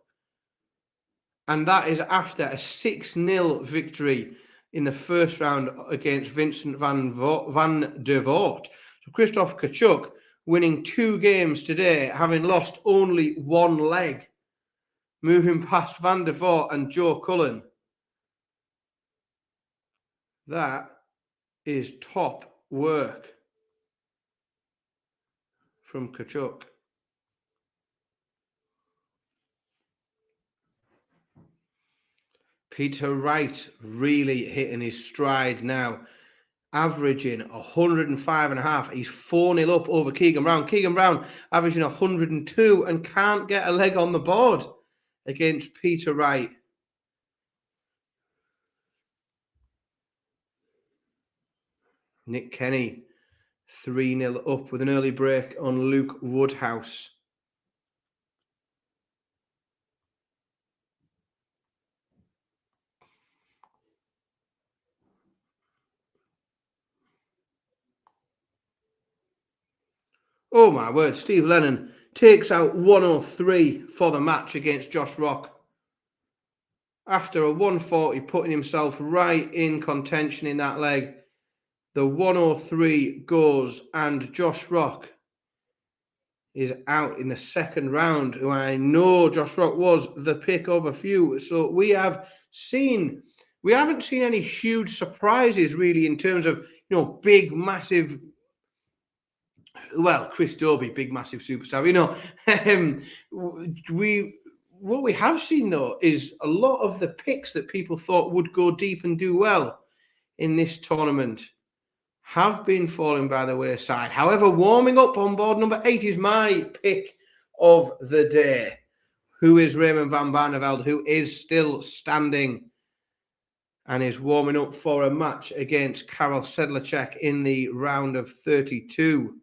And that is after a 6-0 victory in the first round against Vincent van der Voort. So Krzysztof Kachuk winning 2 games today, having lost only 1 leg, moving past Van der Voort and Joe Cullen. That is top work from Kachuk. Peter Wright really hitting his stride now, averaging 105.5. He's 4-0 up over Keegan Brown. Keegan Brown averaging 102 and can't get a leg on the board against Peter Wright. Nick Kenny 3-0 up with an early break on Luke Woodhouse. Oh my word, Steve Lennon takes out 103 for the match against Josh Rock. After a 140, putting himself right in contention in that leg. The 103 goes and Josh Rock is out in the second round, who I know Josh Rock was the pick of a few. So we haven't seen any huge surprises really in terms of, big, massive. Well, Chris Dobie, big, massive superstar. What we have seen, though, is a lot of the picks that people thought would go deep and do well in this tournament have been falling by the wayside. However, warming up on board number 8 is my pick of the day, who is Raymond van Barneveld, who is still standing and is warming up for a match against Karel Sedlacek in the round of 32.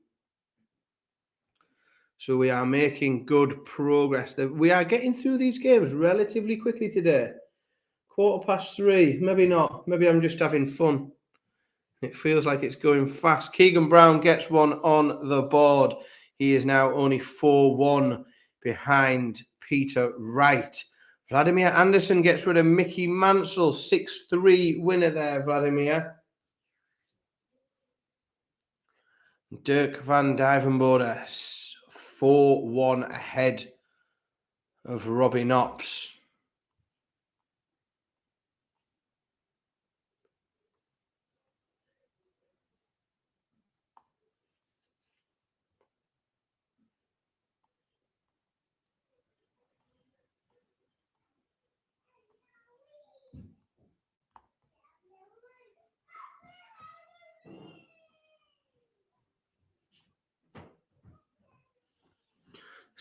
So we are making good progress. We are getting through these games relatively quickly today. 3:15, maybe not. Maybe I'm just having fun. It feels like it's going fast. Keegan Brown gets one on the board. He is now only 4-1 behind Peter Wright. Vladimir Anderson gets rid of Mickey Mansell. 6-3 winner there, Vladimir. Dirk van Duivenbode 4-1 ahead of Robbie Knops.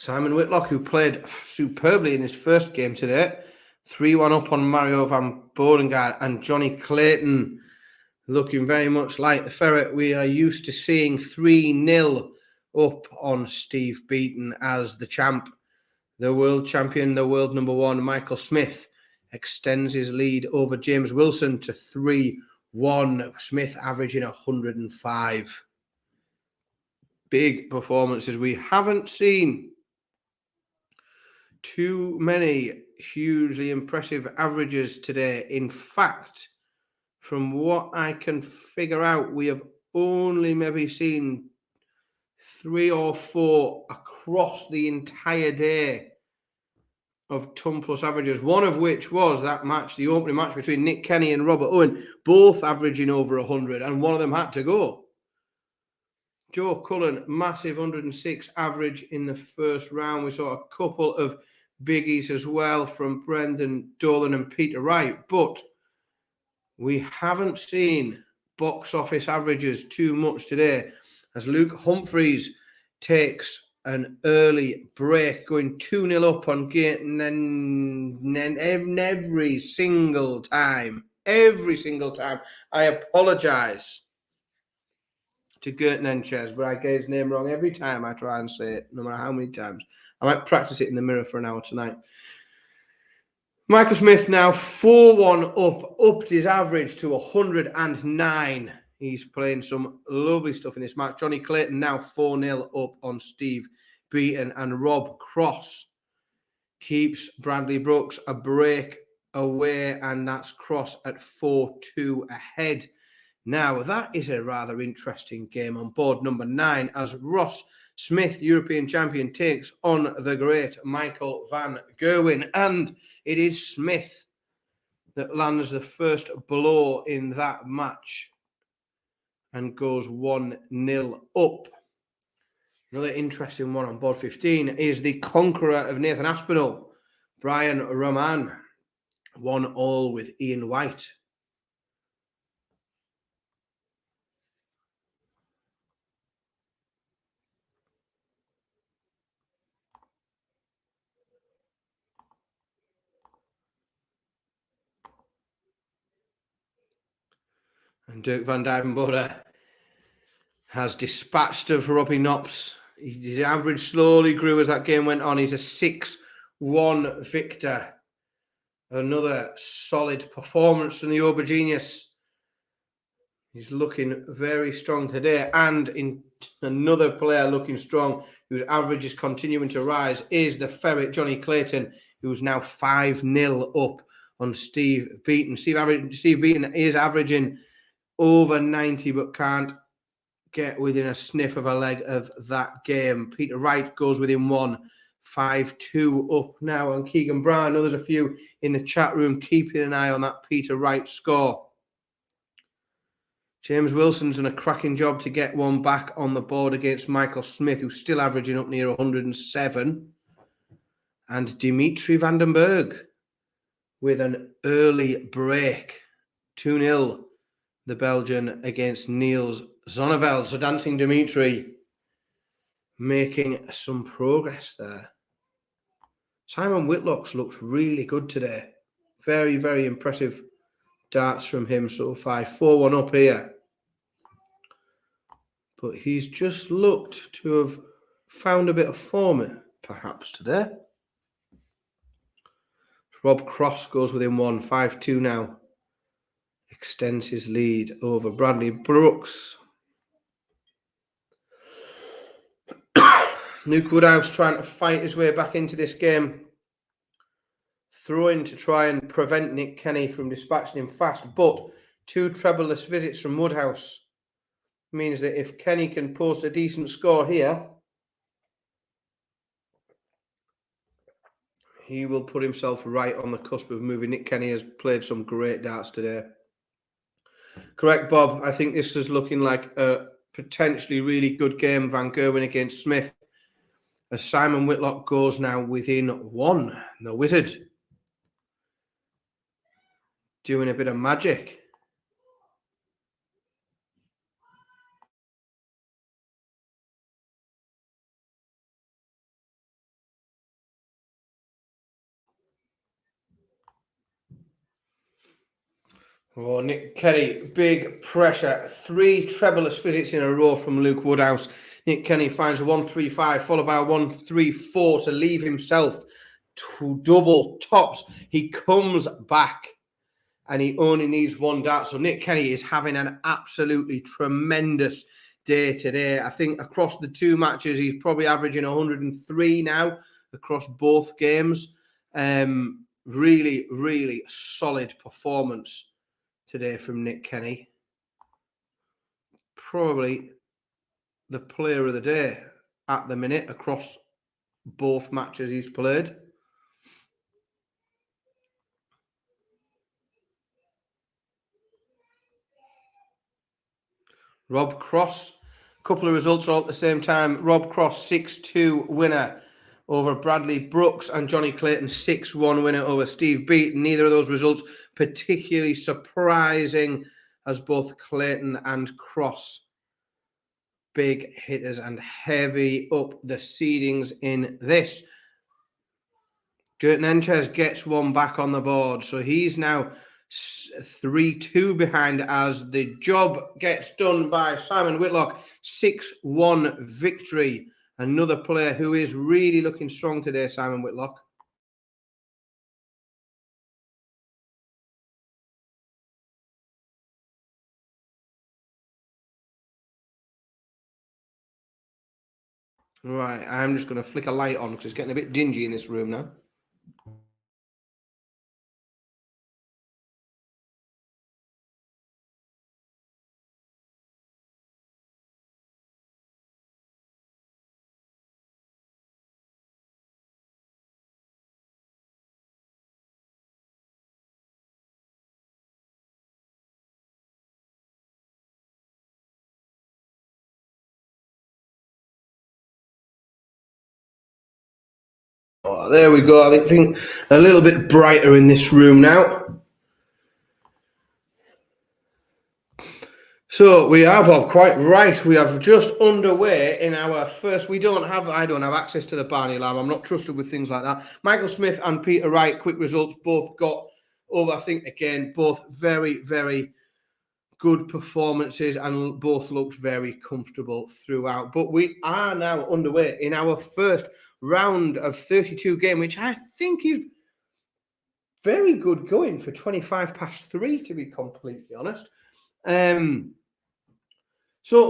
Simon Whitlock, who played superbly in his first game today, 3-1 up on Mario van Bodengard, and Johnny Clayton looking very much like the ferret we are used to seeing, 3-0 up on Steve Beaton as the champ. The world champion, the world number one, Michael Smith, extends his lead over James Wilson to 3-1. Smith averaging 105. Big performances. We haven't seen too many hugely impressive averages today. In fact, from what I can figure out, we have only maybe seen 3 or 4 across the entire day of ton plus averages, one of which was that match, the opening match between Nick Kenny and Robert Owen, both averaging over 100, and one of them had to go. Joe Cullen, massive 106 average in the first round. We saw a couple of biggies as well from Brendan Dolan and Peter Wright, but we haven't seen box office averages too much today as Luke Humphreys takes an early break, going 2-0 up on gate, and then every single time, I apologise to Gert Nenchez, but I get his name wrong every time I try and say it, no matter how many times. I might practice it in the mirror for an hour tonight. Michael Smith now 4-1 up, upped his average to 109. He's playing some lovely stuff in this match. Johnny Clayton now 4-0 up on Steve Beaton, and Rob Cross keeps Bradley Brooks a break away, and that's Cross at 4-2 ahead. Now, that is a rather interesting game on board number 9 as Ross Smith, European champion, takes on the great Michael van Gerwen, and it is Smith that lands the first blow in that match and goes 1-0 up. Another interesting one on board 15 is the conqueror of Nathan Aspinall, Brian Roman, 1-1 with Ian White. And Dirk van Dijvenbode has dispatched of Robbie Knops. His average slowly grew as that game went on. He's a 6-1 victor. Another solid performance from the Aubergenius. He's looking very strong today. And in another player looking strong, whose average is continuing to rise, is the ferret Johnny Clayton, who's now 5-0 up on Steve Beaton. Steve Beaton is averaging over 90, but can't get within a sniff of a leg of that game. Peter Wright goes within 1, 5-2 up now on Keegan Brown. I know there's a few in the chat room keeping an eye on that Peter Wright score. James Wilson's done a cracking job to get one back on the board against Michael Smith, who's still averaging up near 107. And Dimitri Vandenberg with an early break. 2-0, the Belgian against Niels Zonneveld. So Dancing Dimitri making some progress there. Simon Whitlock's looks really good today. Very, very impressive darts from him so far. 4-1 up here. But he's just looked to have found a bit of form perhaps today. Rob Cross goes within 1, 5-2 now. Extends his lead over Bradley Brooks. Luke Woodhouse trying to fight his way back into this game. Throwing to try and prevent Nick Kenny from dispatching him fast. But 2 treble-less visits from Woodhouse means that if Kenny can post a decent score here, he will put himself right on the cusp of moving. Nick Kenny has played some great darts today. Correct, Bob. I think this is looking like a potentially really good game. Van Gerwen against Smith. As Simon Whitlock goes now within 1. The Wizard doing a bit of magic. Oh, Nick Kenny, big pressure. 3 trebleless visits in a row from Luke Woodhouse. Nick Kenny finds a 1-3-5, followed by a 1-3-4 to leave himself to double tops. He comes back and he only needs 1 dart. So Nick Kenny is having an absolutely tremendous day today. I think across the 2 matches, he's probably averaging 103 now across both games. Really, really solid performance today from Nick Kenny. Probably the player of the day at the minute across both matches he's played. Rob Cross, a couple of results all at the same time. Rob Cross, 6-2 winner over Bradley Brooks, and Johnny Clayton, 6-1 winner over Steve Beaton. Neither of those results particularly surprising, as both Clayton and Cross big hitters and heavy up the seedings in this. Gert Nenchez gets 1 back on the board, so he's now 3-2 behind as the job gets done by Simon Whitlock. 6-1 victory. Another player who is really looking strong today, Simon Whitlock. Right, I'm just going to flick a light on because it's getting a bit dingy in this room now. Oh, there we go. I think a little bit brighter in this room now. So we are, Bob, quite right. We have just underway in our first. I don't have access to the Barney alarm. I'm not trusted with things like that. Michael Smith and Peter Wright, quick results, both got over. I think again, both very, very good performances and both looked very comfortable throughout. But we are now underway in our first round of 32 game, which I think is very good going for 25 past 3, to be completely honest. So,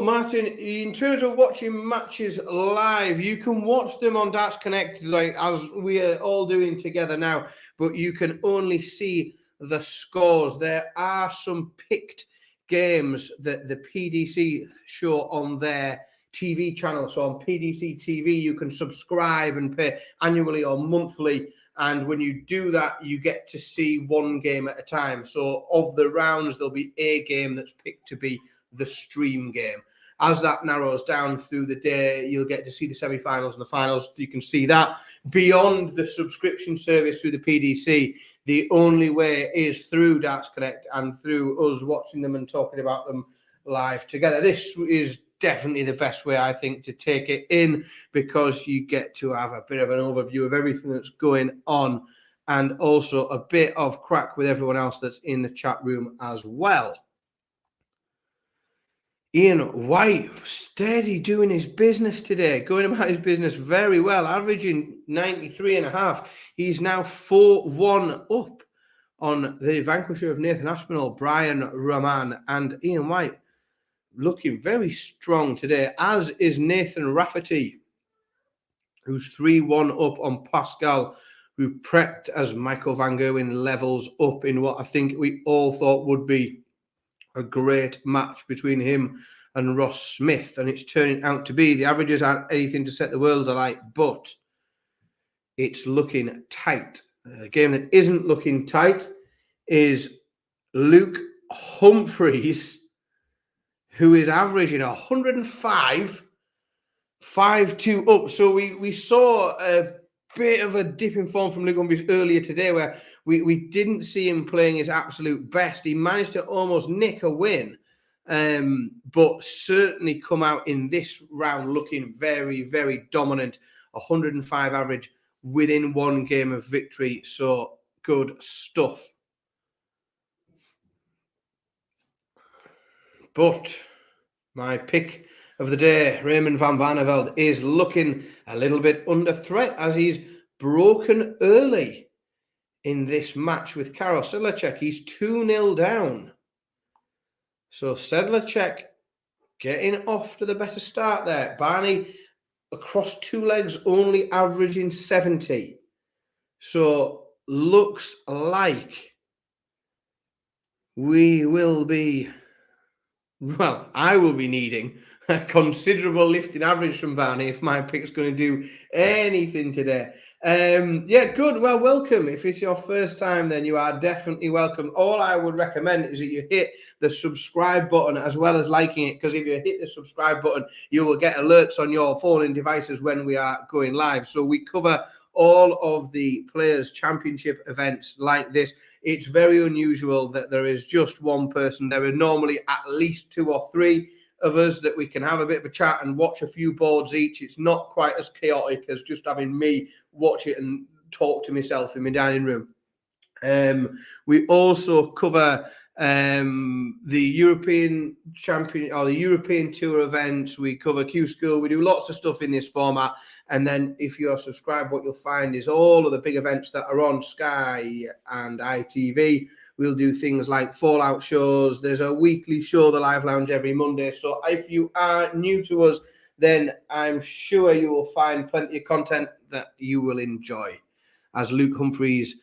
Martin, in terms of watching matches live, you can watch them on Darts Connect, like as we are all doing together now, but you can only see the scores. There are some picked games that the PDC show on their TV channel. So on PDC TV, you can subscribe and pay annually or monthly. And when you do that, you get to see 1 game at a time. So of the rounds, there'll be a game that's picked to be the stream game. As that narrows down through the day, you'll get to see the semi-finals and the finals. You can see that. Beyond the subscription service through the PDC, the only way is through Darts Connect and through us watching them and talking about them live together. This is definitely the best way, I think, to take it in, because you get to have a bit of an overview of everything that's going on and also a bit of crack with everyone else that's in the chat room as well. Ian White, steady doing his business today, going about his business very well, averaging 93.5. He's now 4-1 up on the vanquisher of Nathan Aspinall, Brian Rahman, and Ian White looking very strong today, as is Nathan Rafferty, who's 3-1 up on Pascal, who prepped as Michael Van Gerwen levels up in what I think we all thought would be a great match between him and Ross Smith, and it's turning out to be. The averages aren't anything to set the world alight, but it's looking tight. A game that isn't looking tight is Luke Humphreys, who is averaging 105, 5-2 up. So we saw a bit of a dip in form from Luke Humphreys earlier today, where we didn't see him playing his absolute best. He managed to almost nick a win, but certainly come out in this round looking very, very dominant. 105 average within 1 game of victory. So good stuff. But my pick of the day, Raymond van Barneveld, is looking a little bit under threat as he's broken early in this match with Karol Sedlacek. He's 2-0 down. So Sedlacek getting off to the better start there. Barney across 2 legs only averaging 70. So looks like we will be, well, I will be needing a considerable lifting average from Barney if my pick's going to do anything today. Yeah, good. Well, welcome. If it's your first time, then you are definitely welcome. All I would recommend is that you hit the subscribe button as well as liking it, because if you hit the subscribe button, you will get alerts on your phone and devices when we are going live. So we cover all of the Players' Championship events like this. It's very unusual that there is just one person. There are normally at least 2 or 3 of us that we can have a bit of a chat and watch a few boards each. It's not quite as chaotic as just having me watch it and talk to myself in my dining room. We also cover the European Champion or the European Tour events. We cover Q School. We do lots of stuff in this format. And then if you're subscribed, what you'll find is all of the big events that are on Sky and ITV. We'll do things like Fallout shows. There's a weekly show, The Live Lounge, every Monday. So if you are new to us, then I'm sure you will find plenty of content that you will enjoy. As Luke Humphreys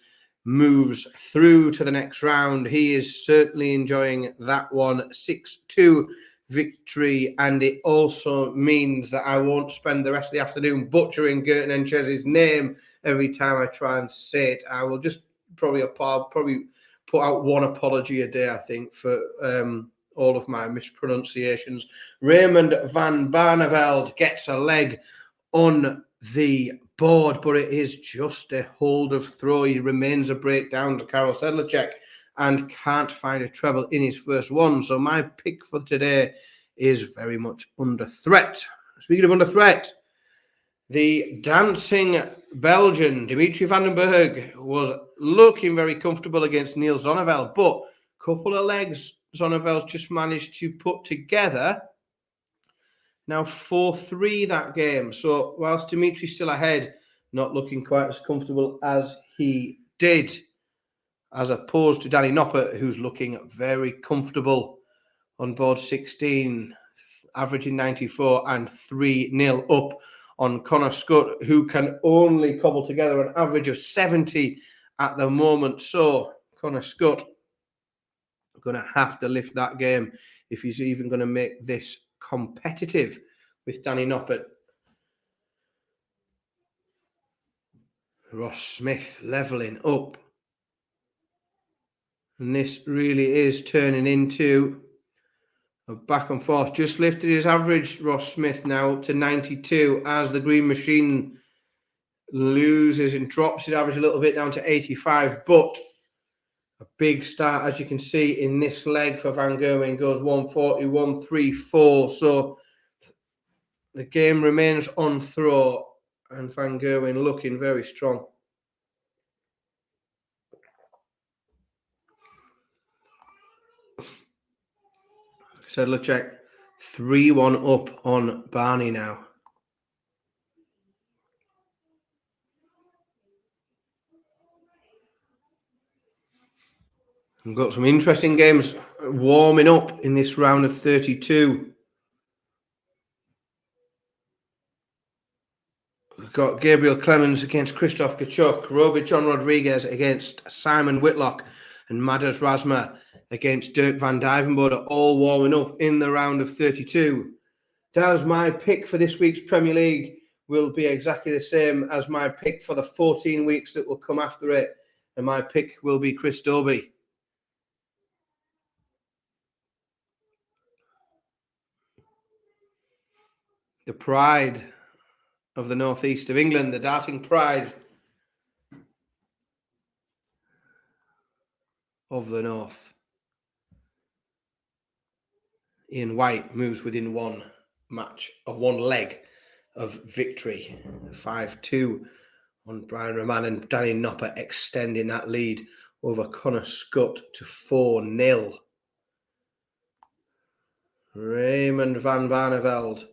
moves through to the next round, he is certainly enjoying that one. 6-2 victory, and it also means that I won't spend the rest of the afternoon butchering Gerton Enchez's name every time I try and say it. I will just probably put out one apology a day, I think, for all of my mispronunciations. Raymond van Barneveld gets a leg on the board, but it is just a hold of throw. He remains a breakdown to Karol Sedlacek and can't find a treble in his first one. So my pick for today is very much under threat. Speaking of under threat, the dancing Belgian Dimitri van den Berg was looking very comfortable against Niels Zonneveld, but a couple of legs Zonneveld's just managed to put together. Now 4-3 that game. So whilst Dimitri's still ahead, not looking quite as comfortable as he did, as opposed to Danny Noppert, who's looking very comfortable on board 16, averaging 94 and 3-0 up on Connor Scott, who can only cobble together an average of 70 at the moment. So Connor Scott going to have to lift that game if he's even going to make this competitive with Danny Noppert. Ross Smith levelling up. And this really is turning into a back and forth. Just lifted his average, Ross Smith, now up to 92 as the Green Machine loses and drops his average a little bit down to 85. But a big start, as you can see, in this leg for Van Gerwen. Goes 140, 134. So the game remains on throw, and Van Gerwen looking very strong. Sedlacek 3-1 up on Barney now. We've got some interesting games warming up in this round of 32. We've got Gabriel Clemens against Christoph Kachuk, Roby John Rodriguez against Simon Whitlock, and Madars Razma against Dirk van Dijvenbode, all warming up in the round of 32. Daz, my pick for this week's Premier League will be exactly the same as my pick for the 14 weeks that will come after it, and my pick will be Chris Dobey. The pride of the northeast of England, the darting pride of the north. Ian White moves within one match, or one leg of victory. 5-2 on Brian Roman, and Danny Noppert extending that lead over Connor Scott to 4-0. Raymond van Barneveld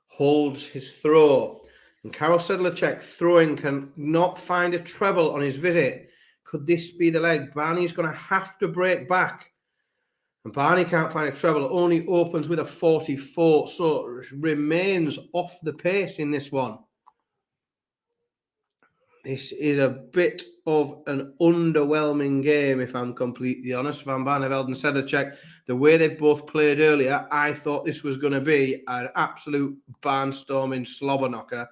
holds his throw. And Karel Sedlacek throwing can not find a treble on his visit. Could this be the leg? Barney's going to have to break back. And Barney can't find a treble. It only opens with a 44. So remains off the pace in this one. This is a bit of an underwhelming game, if I'm completely honest. Van Barneveld and Sedlacek, the way they've both played earlier, I thought this was going to be an absolute barnstorming slobber knocker,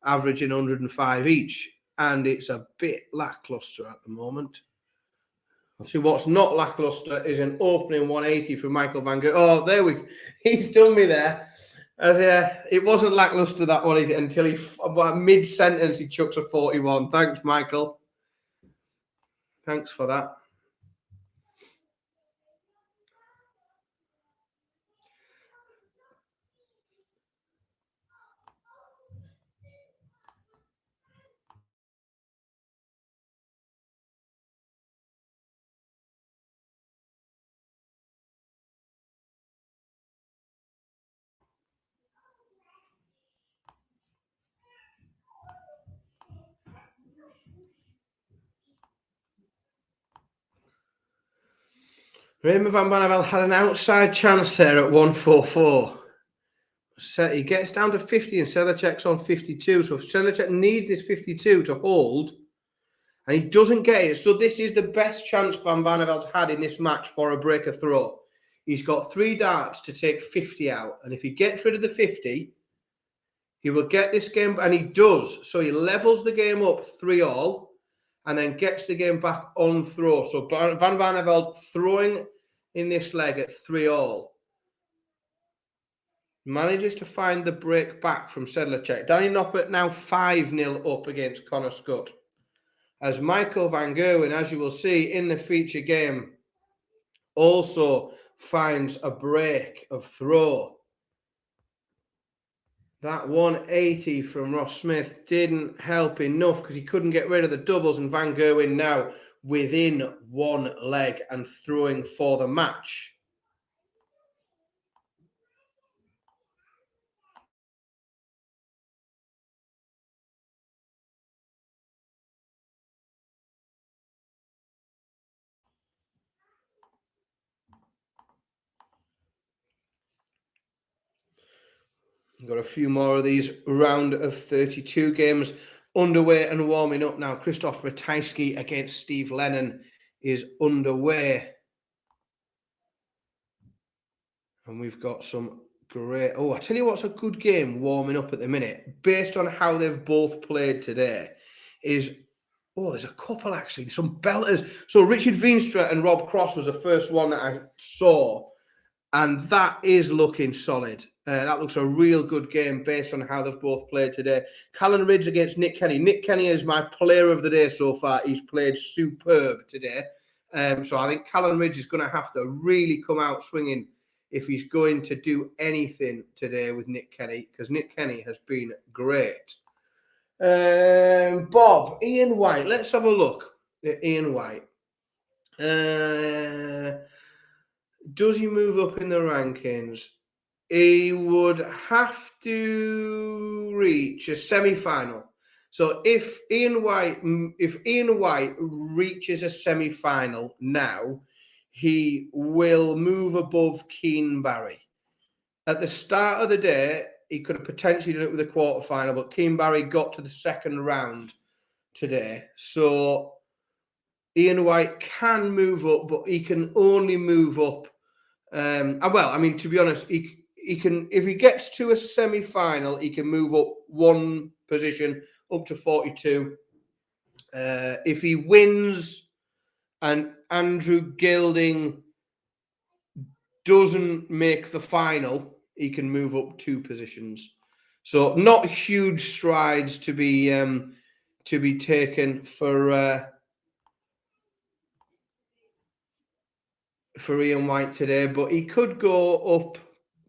averaging 105 each. And it's a bit lackluster at the moment. See, what's not lackluster is an opening 180 from Michael Van Gerwen. Oh, there we go. He's done me there. As it wasn't lackluster that one until he mid-sentence he chucks a 41. Thanks, Michael. Thanks for that. Raymond van Barneveld had an outside chance there at 144. So he gets down to 50 and Sedlacek's on 52. So Sedlacek needs this 52 to hold. And he doesn't get it. So this is the best chance Van Barneveld's had in this match for a breaker throw. He's got 3 darts to take 50 out. And if he gets rid of the 50, he will get this game. And he does. So he levels the game up 3-all. And then gets the game back on throw. So Van Barneveld throwing in this leg at 3-all. Manages to find the break back from Sedlacek. Danny Noppert now 5-0 up against Connor Scott. As Michael Van Gerwen, as you will see in the feature game, also finds a break of throw. That 180 from Ross Smith didn't help enough because he couldn't get rid of the doubles, and Van Gerwen now within 1 leg and throwing for the match. Got a few more of these round of 32 games underway and warming up now. Krzysztof Ratajski against Steve Lennon is underway. And we've got some great... Oh, I tell you what's a good game warming up at the minute, based on how they've both played today, is... Oh, there's a couple, actually. Some belters. So Richard Veenstra and Rob Cross was the first one that I saw. And that is looking solid. That looks a real good game based on how they've both played today. Callan Ridge against Nick Kenny. Nick Kenny is my player of the day so far. He's played superb today. So I think Callan Ridge is going to have to really come out swinging if he's going to do anything today with Nick Kenny, because Nick Kenny has been great. Bob, Ian White. Let's have a look at Ian White. Does he move up in the rankings? He would have to reach a semi-final. So if Ian White reaches a semi-final now, he will move above Keane Barry. At the start of the day, he could have potentially done it with a quarterfinal, but Keane Barry got to the second round today. So Ian White can move up, but he can only move up. Well, I mean, to be honest, he can, if he gets to a semi-final, he can move up 1 position up to 42. If he wins and Andrew Gilding doesn't make the final, he can move up 2 positions. So not huge strides to be taken for Ian White today, but he could go up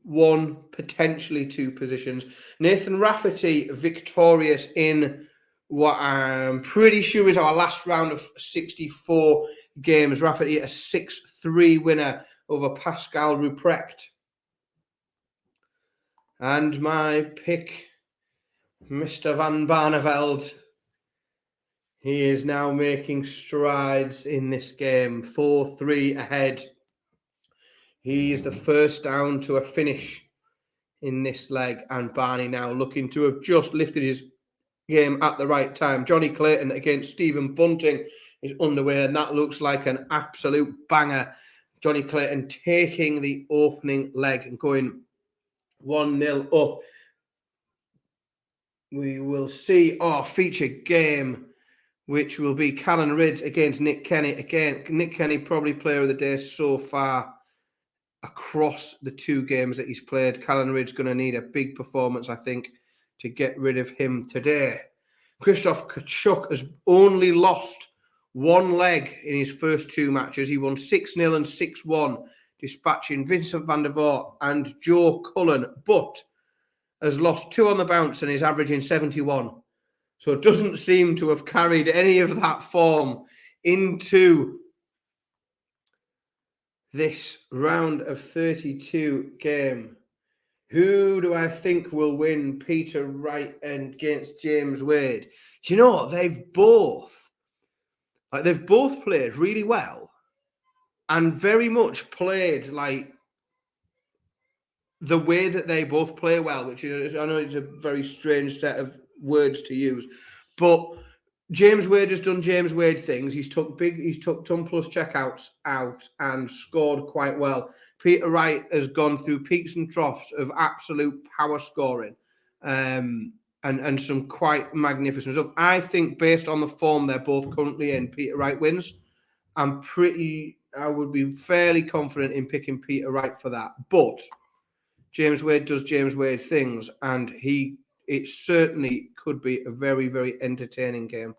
1, potentially 2 positions. Nathan Rafferty victorious in what I'm pretty sure is our last round of 64 games. Rafferty a 6-3 winner over Pascal Ruprecht. And my pick, Mr. Van Barneveld, he is now making strides in this game. 4-3 ahead. He is the first down to a finish in this leg, and Barney now looking to have just lifted his game at the right time. Johnny Clayton against Stephen Bunting is underway, and that looks like an absolute banger. Johnny Clayton taking the opening leg and going 1-0 up. We will see our featured game, which will be Callan Ridge against Nick Kenny. Again, Nick Kenny probably player of the day so far across the two games that he's played. Callan Ridge going to need a big performance, I think, to get rid of him today. Krzysztof Kachuk has only lost one leg in his first two matches. He won 6-0 and 6-1, dispatching Vincent van der Voort and Joe Cullen, but has lost 2 on the bounce and is averaging 71. So it doesn't seem to have carried any of that form into this round of 32 game. Who do I think will win Peter Wright against James Wade? Do you know what? They've both played really well and very much played like the way that they both play well, which is, I know it's a very strange set of words to use, but James Wade has done James Wade things. He's took ton plus checkouts out and scored quite well. Peter Wright has gone through peaks and troughs of absolute power scoring, and some quite magnificent stuff. I think based on the form they're both currently in, Peter Wright wins. I would be fairly confident in picking Peter Wright for that. But James Wade does James Wade things, and it certainly could be a very, very entertaining game.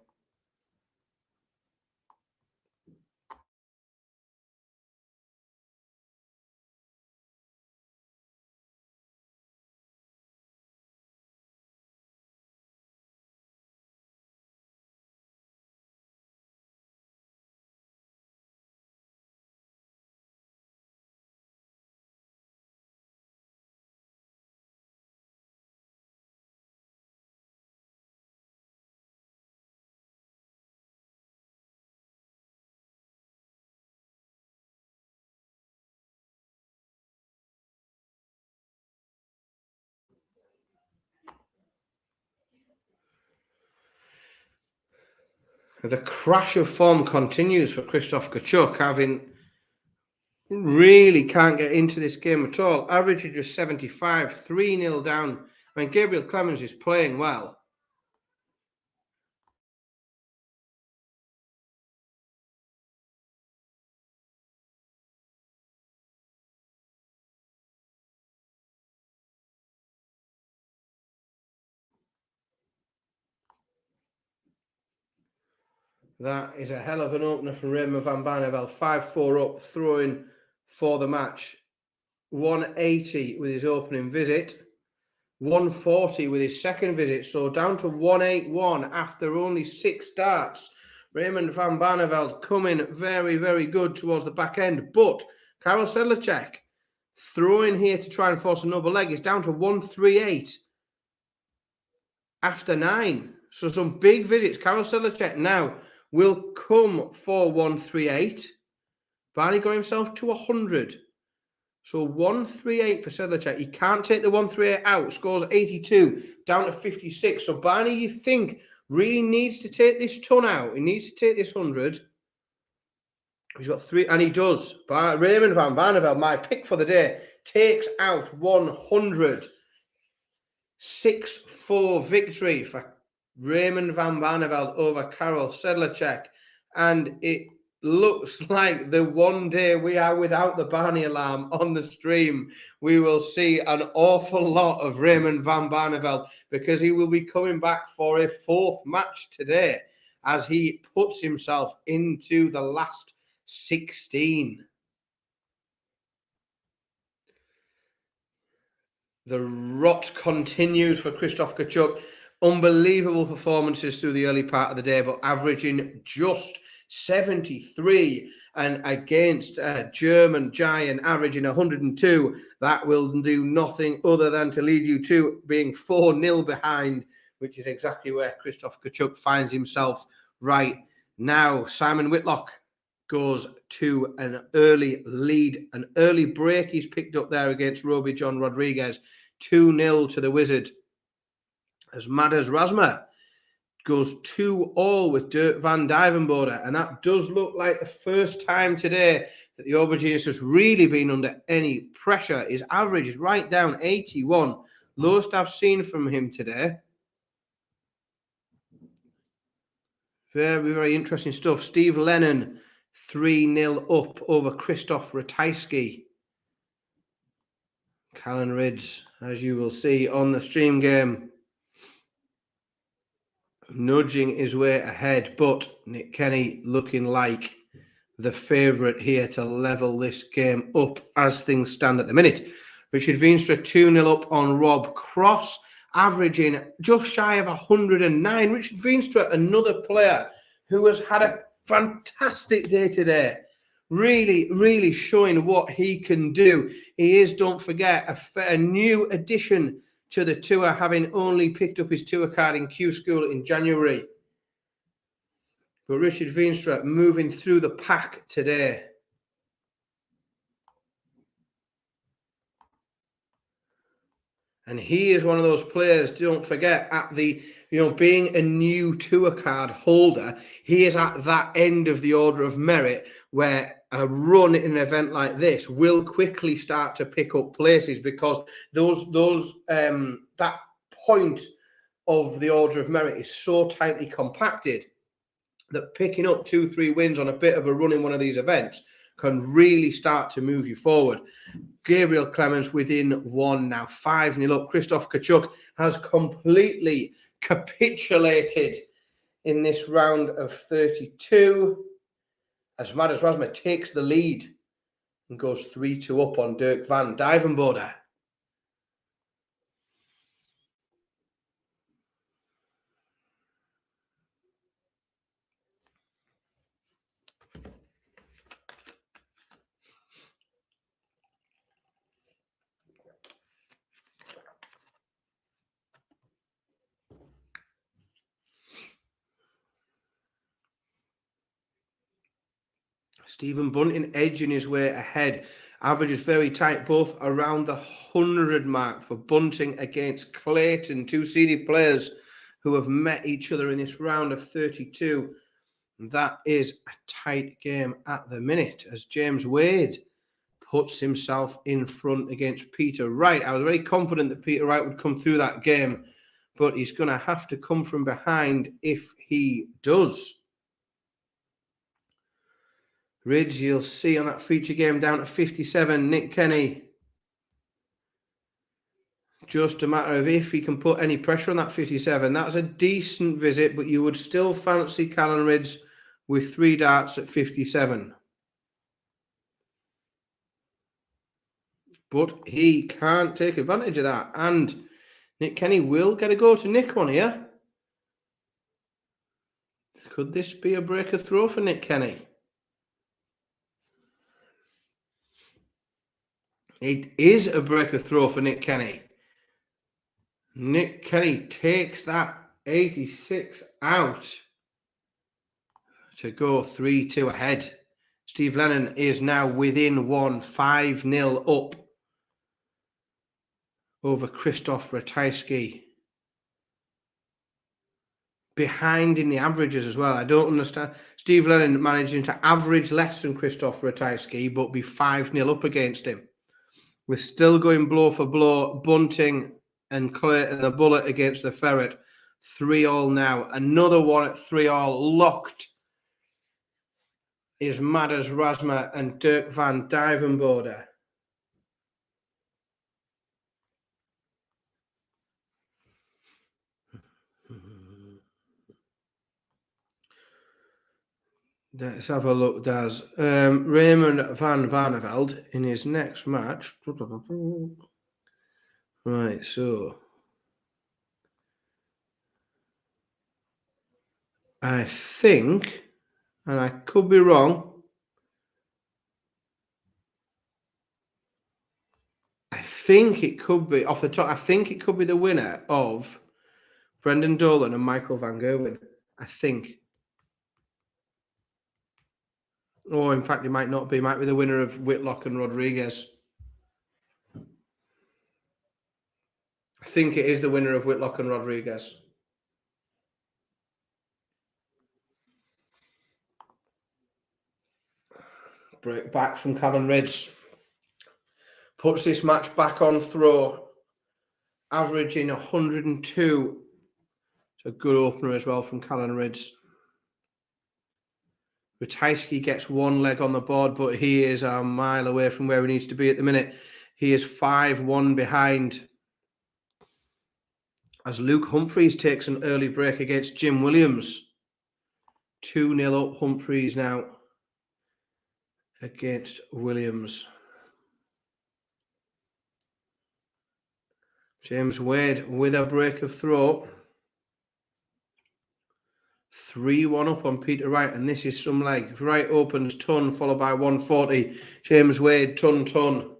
The crash of form continues for Krzysztof Kachuk, having really can't get into this game at all. Average just 75, 3-0 down. I mean, Gabriel Clemens is playing well. That is a hell of an opener from Raymond van Barneveld. 5-4 up, throwing for the match. 180 with his opening visit. 140 with his second visit. So down to 181 after only 6 starts. Raymond van Barneveld coming very, very good towards the back end. But Karel Sedlacek throwing here to try and force another leg. Is down to 138 after 9. So some big visits. Karel Sedlacek now will come for 138. Barney got himself to 100. So 138 for Sedlacek. He can't take the 138 out. Scores 82, down to 56. So Barney, you think, really needs to take this ton out. He needs to take this 100. He's got 3, and he does. Raymond van Barneveld, my pick for the day, takes out 100. 6-4 victory for Raymond van Barneveld over Karel Sedlacek. And it looks like the one day we are without the Barney alarm on the stream, we will see an awful lot of Raymond van Barneveld, because he will be coming back for a 4th match today as he puts himself into the last 16. The rot continues for Krzysztof Kachuk. Unbelievable performances through the early part of the day, but averaging just 73. and against a German giant averaging 102, that will do nothing other than to lead you to being 4-0 behind, which is exactly where Krzysztof Kachuk finds himself right now. Simon Whitlock goes to an early lead, an early break he's picked up there against Roby John Rodriguez. 2-0 to the Wizard. As MODUS Rasma goes 2-all with Dirk van Dijvenbode. And that does look like the first time today that the Aubergine has really been under any pressure. His average is right down 81. Lowest I've seen from him today. Very, very interesting stuff. Steve Lennon, 3-0 up over Krzysztof Ratajski. Callan Rids, as you will see on the stream game, nudging his way ahead, but Nick Kenny looking like the favourite here to level this game up as things stand at the minute. Richard Veenstra 2-0 up on Rob Cross, averaging just shy of 109. Richard Veenstra, another player who has had a fantastic day today. Really, really showing what he can do. He is, don't forget, a new addition to the tour, having only picked up his tour card in Q School in January. But Richard Veenstra moving through the pack today. And he is one of those players, don't forget, at the, being a new tour card holder, he is at that end of the order of merit where a run in an event like this will quickly start to pick up places, because that point of the order of merit is so tightly compacted that picking up 2-3 wins on a bit of a run in one of these events can really start to move you forward. Gabriel Clemens within 1 now, 5-0 up. Krzysztof Kachuk has completely capitulated in this round of 32 as MODUS Rasma takes the lead and goes 3-2 up on Dirk van Dijvenbode. Stephen Bunting edging his way ahead. Average is very tight, both around the 100 mark for Bunting against Clayton, two seeded players who have met each other in this round of 32. And that is a tight game at the minute as James Wade puts himself in front against Peter Wright. I was very confident that Peter Wright would come through that game, but he's going to have to come from behind if he does. Ridge, you'll see on that feature game down to 57. Nick Kenny. Just a matter of if he can put any pressure on that 57. That's a decent visit, but you would still fancy Callan Ridge with 3 darts at 57. But he can't take advantage of that. And Nick Kenny will get a go to nick one here. Could this be a breaker throw for Nick Kenny? It is a breaker throw for Nick Kenny. Nick Kenny takes that 86 out to go 3-2 ahead. Steve Lennon is now within 1, 5-0 up over Krzysztof Ratajski. Behind in the averages as well. I don't understand. Steve Lennon managing to average less than Krzysztof Ratajski, but be 5-0 up against him. We're still going blow for blow. Bunting and Clayton, the bullet against the Ferret. 3-all now. Another one at 3-all. Locked is MODUS Rasma and Dirk van Dijvenbode. Let's have a look, Daz. Raymond van Barneveld in his next match. Right, so I think, and I could be wrong, think it could be, off the top, I think it could be the winner of Brendan Dolan and Michael Van Gerwen. I think. Or in fact, it might not be. It might be the winner of Whitlock and Rodriguez. I think it is the winner of Whitlock and Rodriguez. Break back from Callan Ridge. Puts this match back on throw. Averaging 102. It's a good opener as well from Callan Ridge. Ratajski gets one leg on the board, but he is a mile away from where he needs to be at the minute. He is 5-1 behind. As Luke Humphreys takes an early break against Jim Williams. 2-0 up Humphreys now against Williams. James Wade with a break of throw. 3-1 up on Peter Wright, and this is some leg. Wright opens ton, followed by 140. James Wade, ton.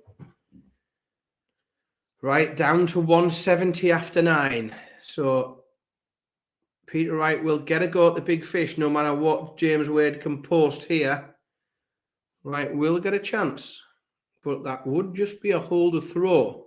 Right down to 170 after 9. So Peter Wright will get a go at the big fish no matter what James Wade can post here. Wright will get a chance, but that would just be a holder throw.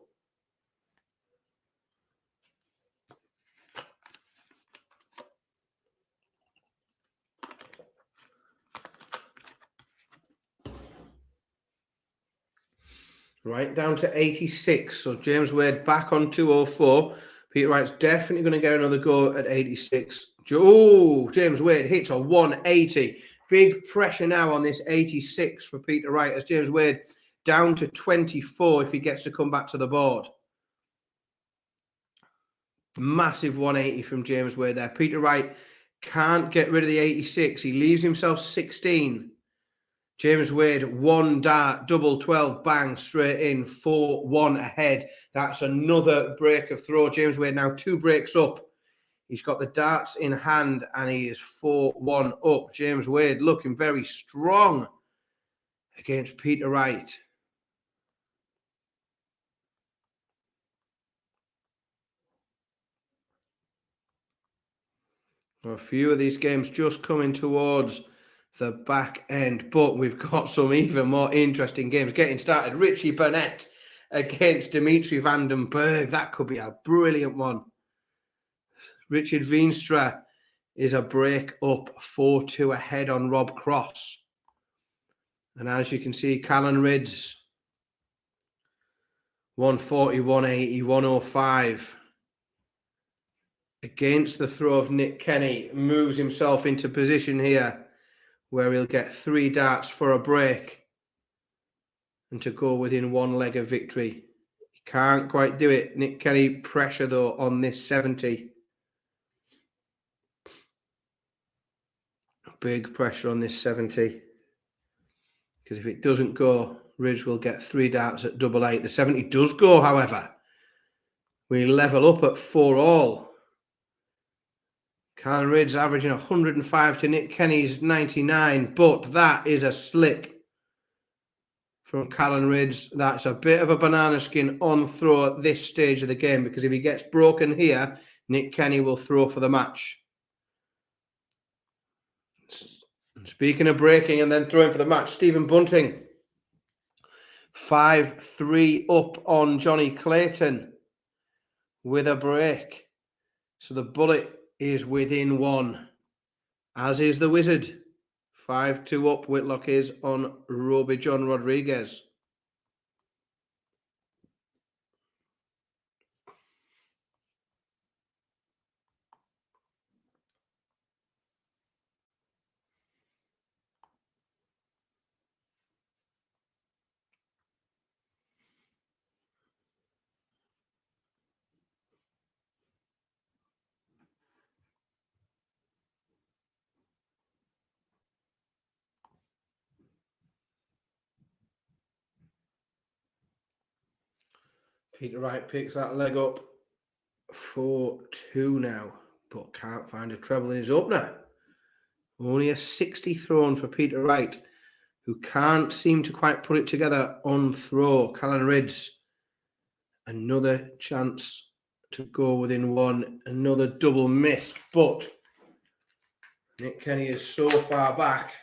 Right down to 86. So James Wade back on 204. Peter Wright's definitely going to get another go at 86. Oh, James Wade hits a 180. Big pressure now on this 86 for Peter Wright as James Wade down to 24 if he gets to come back to the board. Massive 180 from James Wade there. Peter Wright can't get rid of the 86. He leaves himself 16. James Wade, one dart, double 12, bang, straight in, 4-1 ahead. That's another break of throw. James Wade now 2 breaks up. He's got the darts in hand and he is 4-1 up. James Wade looking very strong against Peter Wright. A few of these games just coming towards the back end, but we've got some even more interesting games getting started. Richie Burnett against Dimitri van den Berg. That could be a brilliant one. Richard Veenstra is a break up 4-2 ahead on Rob Cross. And as you can see, Callan Ridge 140, 180, 105. Against the throw of Nick Kenny, moves himself into position here where he'll get 3 darts for a break and to go within 1 leg of victory. He can't quite do it. Nick Kenny pressure though on this 70. Big pressure on this 70. Because if it doesn't go, Ridge will get 3 darts at 888. The 70 does go, however. We level up at 4-all. Callan Ridge averaging 105 to Nick Kenny's 99, but that is a slip from Callan Ridge. That's a bit of a banana skin on throw at this stage of the game, because if he gets broken here, Nick Kenny will throw for the match. Speaking of breaking and then throwing for the match, Stephen Bunting 5-3 up on Johnny Clayton with a break. So the bullet is within 1, as is the Wizard. 5-2 up, Whitlock is on Roby John Rodriguez. Peter Wright picks that leg up 4-2 now, but can't find a treble in his opener. Only a 60 thrown for Peter Wright, who can't seem to quite put it together on throw. Callan Ridge Another chance to go within one. Another double missed, but Nick Kenny is so far back.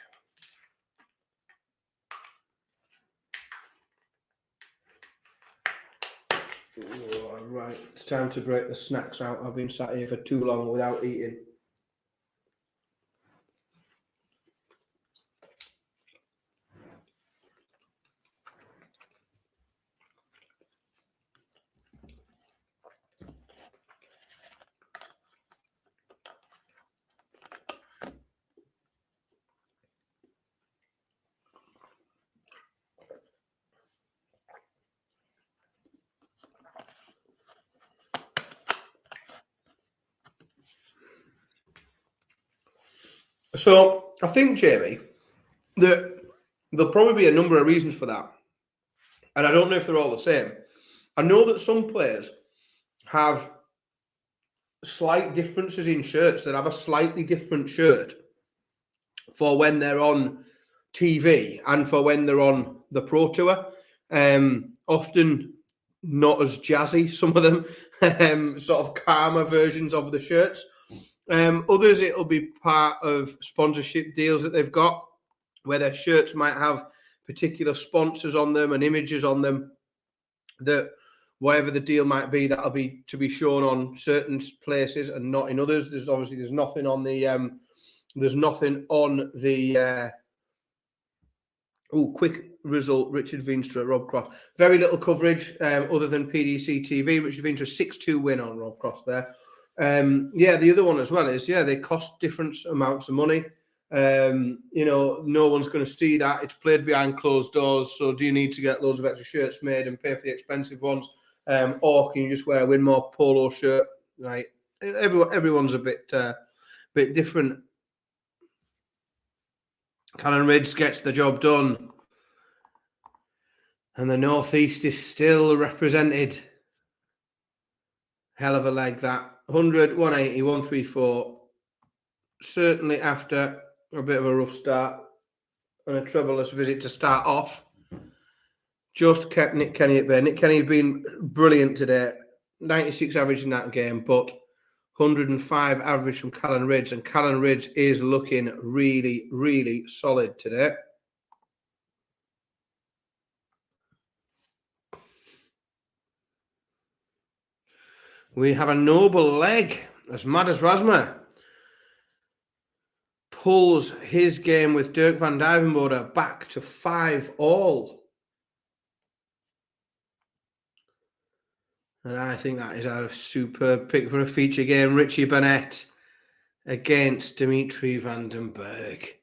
Oh, right, it's time to break the snacks out. I've been sat here for too long without eating. So I think, Jamie, that there'll probably be a number of reasons for that. And I don't know if they're all the same. I know that some players have slight differences in shirts, that have a slightly different shirt for when they're on TV and for when they're on the Pro Tour. Often not as jazzy, some of them, sort of calmer versions of the shirts. Others, it'll be part of sponsorship deals that they've got, where their shirts might have particular sponsors on them and images on them, that whatever the deal might be, that'll be to be shown on certain places and not in others. There's nothing on the quick result, Richard Veenstra, Rob Cross. Very little coverage other than PDC TV. Richard Veenstra, 6-2 win on Rob Cross there. The other one as well is, they cost different amounts of money. No one's going to see that. It's played behind closed doors. So do you need to get loads of extra shirts made and pay for the expensive ones? Or can you just wear a Winmore polo shirt? Right. Everyone's a bit different. Callan Ridge gets the job done. And the Northeast is still represented. Hell of a leg that. 100, 180, 134. Certainly after a bit of a rough start and a troublous visit to start off, just kept Nick Kenny at bay. Nick Kenny has been brilliant today. 96 average in that game, but 105 average from Callan Ridge, and Callan Ridge is looking really, really solid today. We have a noble leg as MODUS Rasma pulls his game with Dirk van Duijvenbode back to 5-all. And I think that is a superb pick for a feature game. Richie Burnett against Dimitri van den Berg.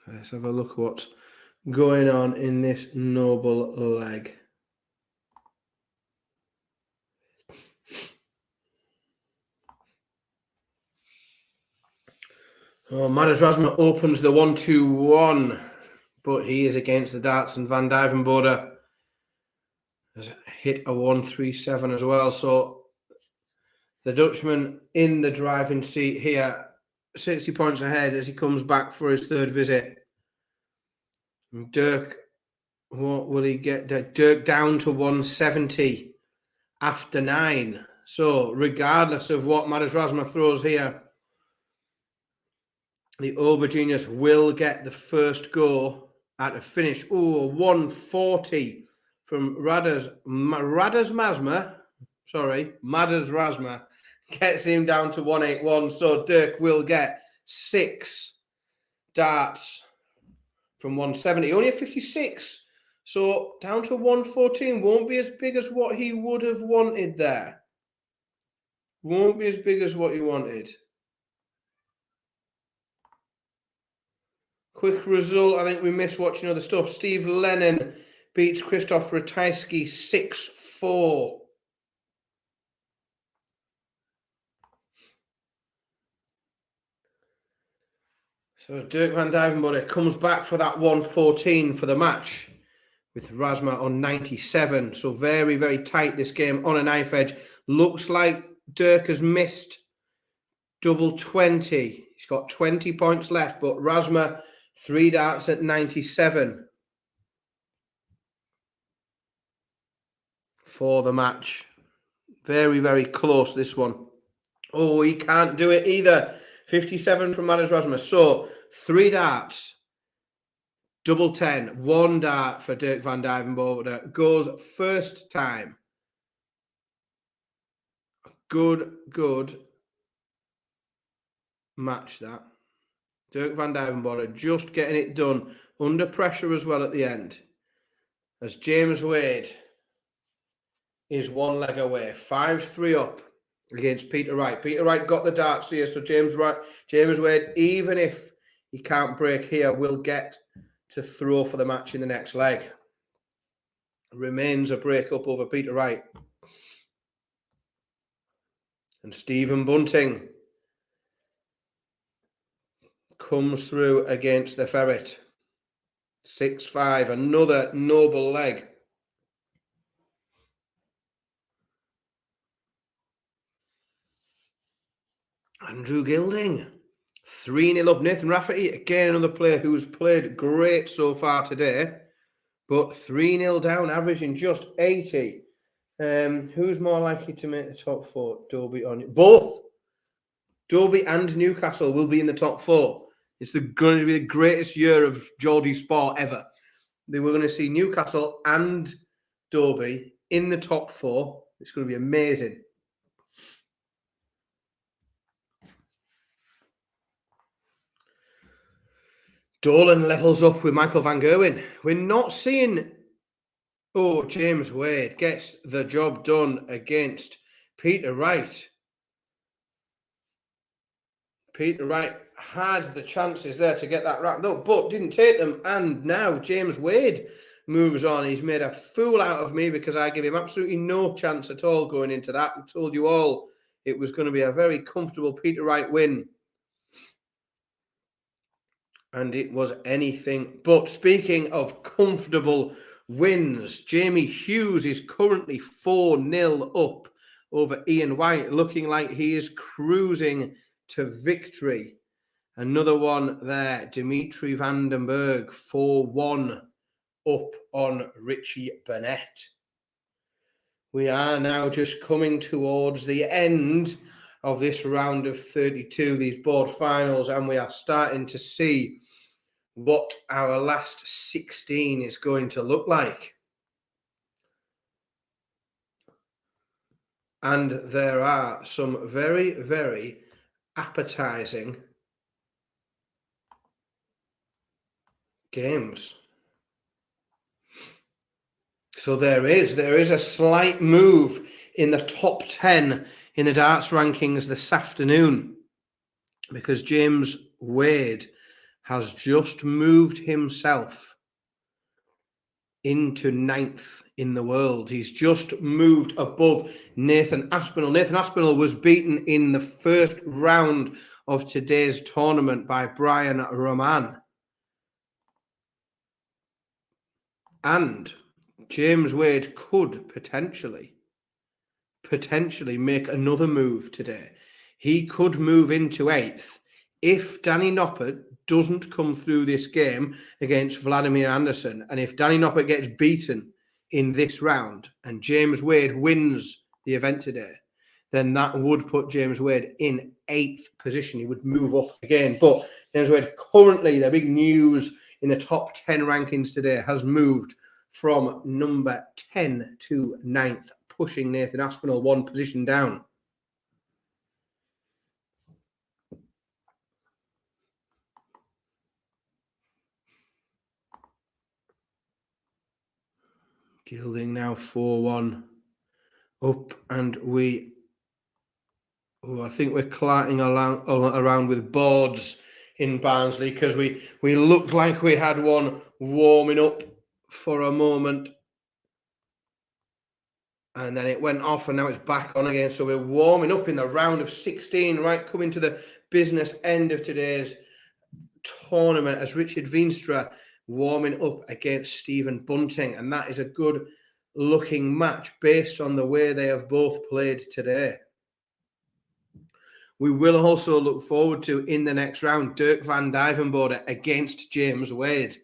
Let's have a look at what's going on in this noble leg. MODUS Rasma opens the 1-2-1, but he is against the darts, and Van Duijvenbode has hit a 1-3-7 as well. So the Dutchman in the driving seat here, 60 points ahead as he comes back for his third visit. And Dirk, what will he get? Dirk down to 170 after 9. So regardless of what MODUS Rasma throws here, the Aubergenius will get the first go at a finish. Oh, 140 from MODUS Rasma gets him down to 181. So Dirk will get 6 darts from 170. Only a 56. So down to 114. Won't be as big as what he would have wanted there. Won't be as big as what he wanted. Quick result. I think we missed watching other stuff. Steve Lennon beats Krzysztof Ratajski 6-4. So Dirk van Duijvenbode comes back for that 114 for the match with Rasma on 97. So very, very tight this game on a knife edge. Looks like Dirk has missed double 20. He's got 20 points left, but Razma, 3 darts at 97 for the match. Very, very close, this one. Oh, he can't do it either. 57 from MODUS Razma. So, 3 darts, double 10, 1 dart for Dirk van Duijvenbode. Goes first time. Good match, that. Dirk van Duijvenbode just getting it done. Under pressure as well at the end. As James Wade is 1 leg away. 5-3 up against Peter Wright. Peter Wright got the darts here, so James Wade, even if he can't break here, will get to throw for the match in the next leg. Remains a break up over Peter Wright. And Stephen Bunting comes through against the Ferret. 6-5, another noble leg. Andrew Gilding, 3-0 up. Nathan Rafferty, again another player who's played great so far today, but 3-0 down, averaging just 80. Who's more likely to make the top 4? Dobie or both? Dobie and Newcastle will be in the top 4. It's going to be the greatest year of Geordie sport ever. We're going to see Newcastle and Dobie in the top 4. It's going to be amazing. Dolan levels up with Michael van Gerwen. We're not seeing... Oh, James Wade gets the job done against Peter Wright. Peter Wright had the chances there to get that wrapped up, but didn't take them. And now James Wade moves on. He's made a fool out of me because I give him absolutely no chance at all going into that. I told you all it was going to be a very comfortable Peter Wright win. And it was anything but. Speaking of comfortable wins, Jamie Hughes is currently 4-0 up over Ian White, looking like he is cruising to victory. Another one there, Dimitri Vandenberg, 4-1 up on Richie Burnett. We are now just coming towards the end of this round of 32, these board finals, and we are starting to see what our last 16 is going to look like. And there are some very, very appetizing games. So there is a slight move in the top 10 in the darts rankings this afternoon, because James Wade has just moved himself into 9th in the world. He's just moved above Nathan Aspinall. Nathan Aspinall was beaten in the first round of today's tournament by Brian Roman. And James Wade could potentially make another move today. He could move into 8th if Danny Noppert doesn't come through this game against Vladimir Anderson, and if Danny Noppert gets beaten in this round and James Wade wins the event today, then that would put James Wade in 8th position. He would move up again. But James Wade currently, the big news in the top 10 rankings today, has moved from number 10 to 9th, pushing Nathan Aspinall 1 position down. Gilding now 4-1 up, and I think we're clarting around with boards in Barnsley, because we looked like we had one warming up for a moment, and then it went off, and now it's back on again. So we're warming up in the round of 16, right, coming to the business end of today's tournament, as Richard Veenstra warming up against Stephen Bunting, and that is a good looking match based on the way they have both played today. We will also look forward to, in the next round, Dirk van Dijvenbode against James Wade.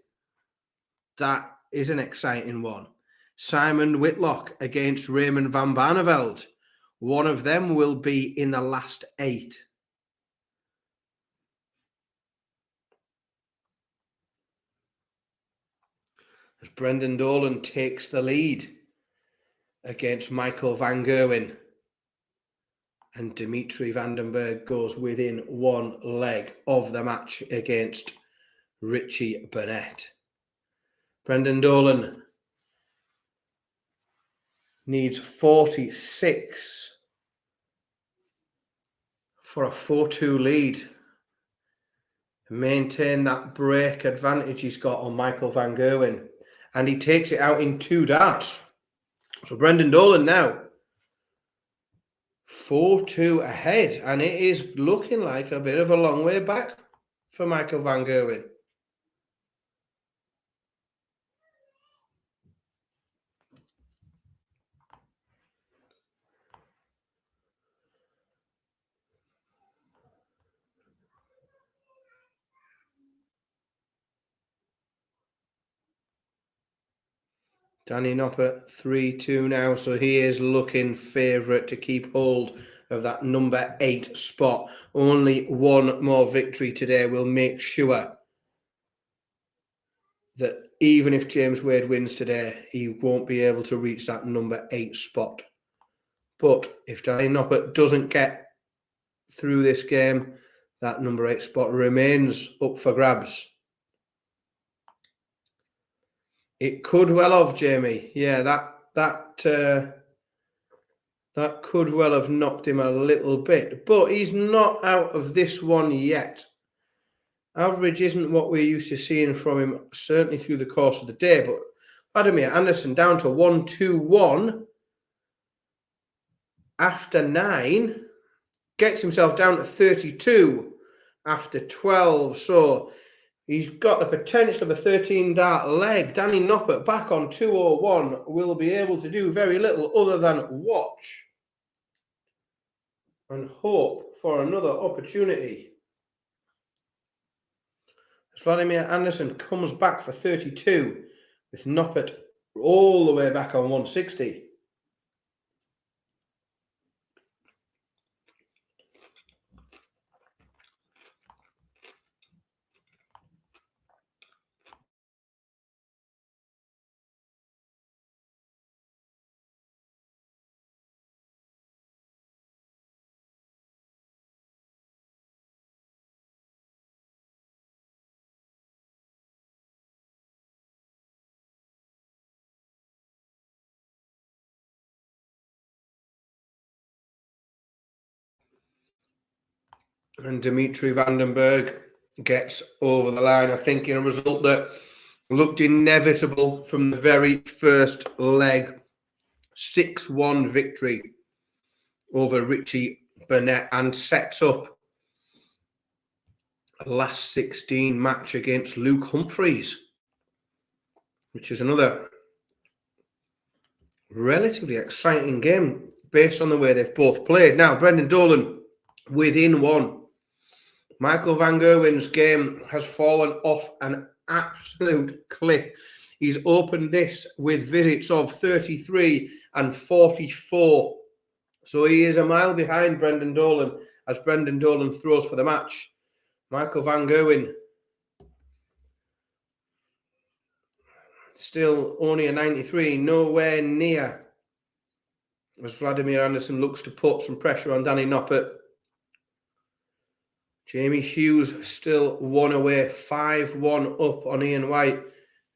That is an exciting one. Simon Whitlock against Raymond van Barneveld. One of them will be in the last 8. As Brendan Dolan takes the lead against Michael van Gerwen. And Dimitri Vandenberg goes within 1 leg of the match against Richie Burnett. Brendan Dolan needs 46 for a 4-2 lead. Maintain that break advantage he's got on Michael van Gerwen. And he takes it out in 2 darts. So Brendan Dolan now 4-2 ahead, and it is looking like a bit of a long way back for Michael van Gerwen. Danny Noppert 3-2 now, so he is looking favourite to keep hold of that number 8 spot. Only one more victory today will make sure that even if James Wade wins today, he won't be able to reach that number 8 spot. But if Danny Noppert doesn't get through this game, that number 8 spot remains up for grabs. It could well have, Jamie. Yeah, that could well have knocked him a little bit, but he's not out of this one yet. Average isn't what we're used to seeing from him, certainly through the course of the day, but Vladimir Anderson down to 1-2-1 after 9, gets himself down to 32 after 12, so he's got the potential of a 13-dart leg. Danny Noppert back on 201 will be able to do very little other than watch and hope for another opportunity. As Vladimir Anderson comes back for 32 with Noppert all the way back on 160. And Dimitri Vandenberg gets over the line, I think, in a result that looked inevitable from the very first leg. 6-1 victory over Richie Burnett, and sets up a last 16 match against Luke Humphreys, which is another relatively exciting game based on the way they've both played. Now, Brendan Dolan within 1. Michael van Gerwen's game has fallen off an absolute cliff. He's opened this with visits of 33 and 44. So he is a mile behind Brendan Dolan as Brendan Dolan throws for the match. Michael van Gerwen still only a 93, nowhere near, as Vladimir Anderson looks to put some pressure on Danny Noppert. Jamie Hughes still 1 away, 5-1 up on Ian White.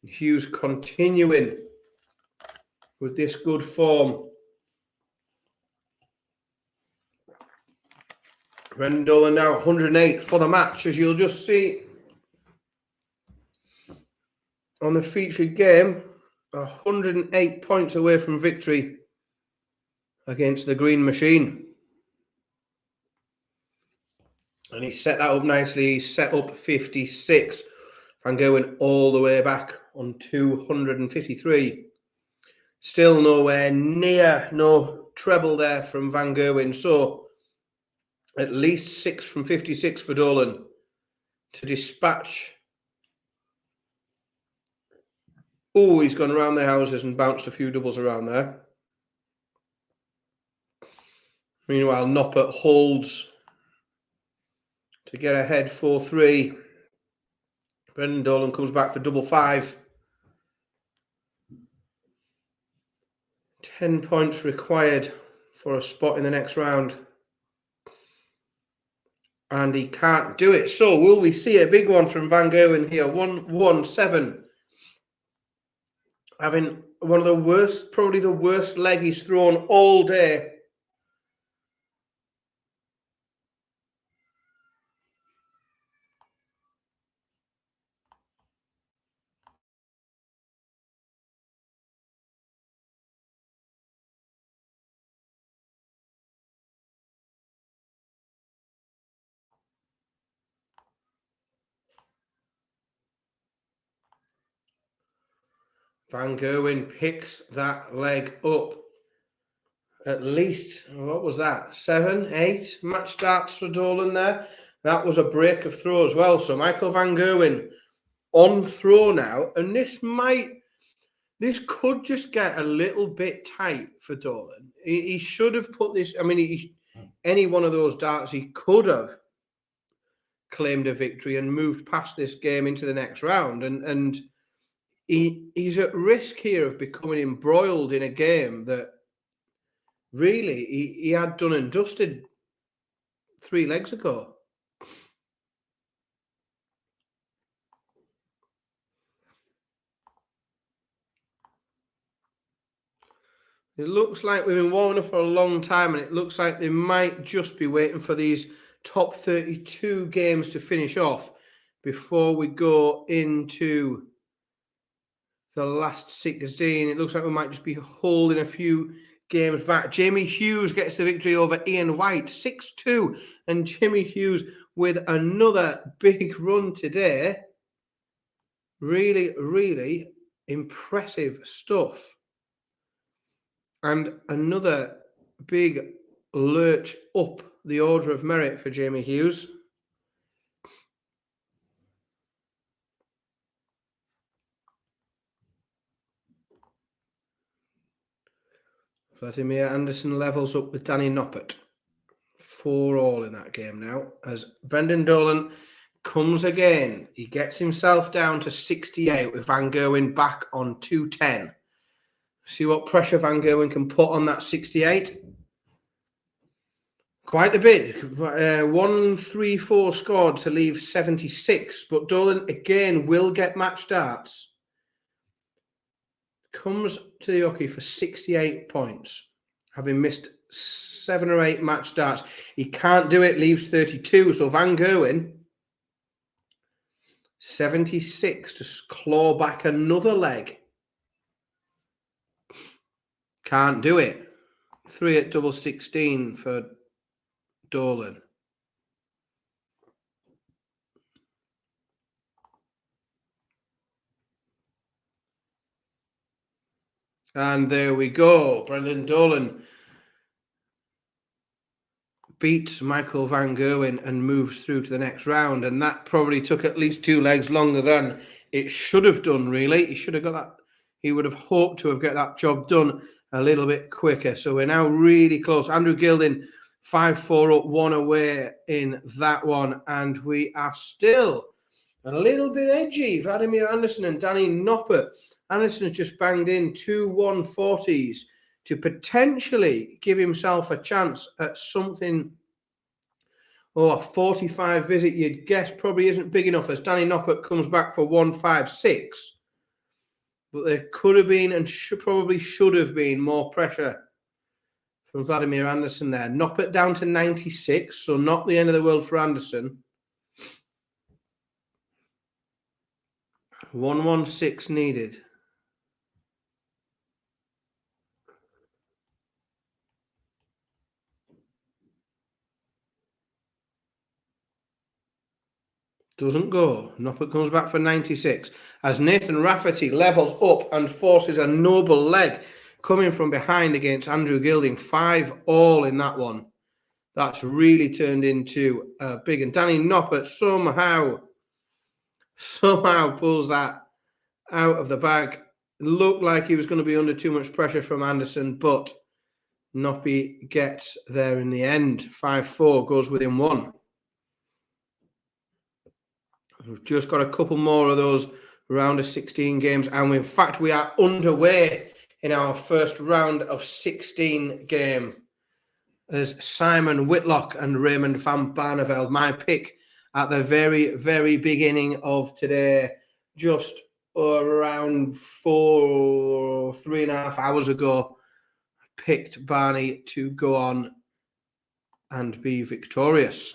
Hughes continuing with this good form. Brendan Dolan now 108 for the match, as you'll just see on the featured game. 108 points away from victory against the Green Machine. And he set that up nicely. He set up 56. Van Gerwen all the way back on 253. Still nowhere near, no treble there from Van Gerwen. So At least 6 from 56 for Dolan to dispatch. Oh, he's gone around the houses and bounced a few doubles around there. Meanwhile, Noppert holds to get ahead 4-3. Brendan Dolan comes back for double 5. 10 points required for a spot in the next round. And he can't do it. So will we see a big one from Van Gerwen here? 1-1-7. Having one of the worst, probably the worst leg he's thrown all day. Van Gerwen picks that leg up. At least, what was that? 7, 8 match starts for Dolan there. That was a break of throw as well. So Michael Van Gerwen on throw now. And this could just get a little bit tight for Dolan. He should have put this, I mean, any one of those darts, he could have claimed a victory and moved past this game into the next round. And he's at risk here of becoming embroiled in a game that really he had done and dusted 3 legs ago. It looks like we've been warming up for a long time, and it looks like they might just be waiting for these top 32 games to finish off before we go into the last 16. It looks like we might just be holding a few games back. Jamie Hughes gets the victory over Ian White, 6-2. And Jamie Hughes with another big run today. Really, really impressive stuff. And another big lurch up the order of merit for Jamie Hughes. Vladimir Anderson levels up with Danny Noppert. 4-all in that game now. As Brendan Dolan comes again. He gets himself down to 68 with Van Gerwen back on 210. See what pressure Van Gerwen can put on that 68. Quite a bit. 1-3-4 scored to leave 76. But Dolan again will get match darts. Comes to the hockey for 68 points, having missed 7 or 8 match darts. He can't do it, leaves 32. So Van Gerwen, 76 to claw back another leg. Can't do it. 3 at double 16 for Dolan. And there we go. Brendan Dolan beats Michael Van Gerwen and moves through to the next round. And that probably took at least 2 legs longer than it should have done, really. He should have got that. He would have hoped to have got that job done a little bit quicker. So we're now really close. Andrew Gilding, 5-4 up, 1 away in that one. And we are still a little bit edgy. Vladimir Anderson and Danny Noppert. Anderson has just banged in 2 140s to potentially give himself a chance at something. A 45 visit, you'd guess, probably isn't big enough as Danny Noppert comes back for 156. But there could have been and probably should have been more pressure from Vladimir Anderson there. Noppert down to 96, so not the end of the world for Anderson. 116 needed. Doesn't go. Noppert comes back for 96 as Nathan Rafferty levels up and forces a noble leg coming from behind against Andrew Gilding. 5-all in that one. That's really turned into big. And Danny Noppert somehow pulls that out of the bag. It looked like he was going to be under too much pressure from Anderson, but Noppy gets there in the end. 5-4 goes within one. We've just got a couple more of those round of 16 games, and in fact we are underway in our first round of 16 game as Simon Whitlock and Raymond van Barneveld, my pick at the very, very beginning of today, just around 3.5 hours ago, picked Barney to go on and be victorious.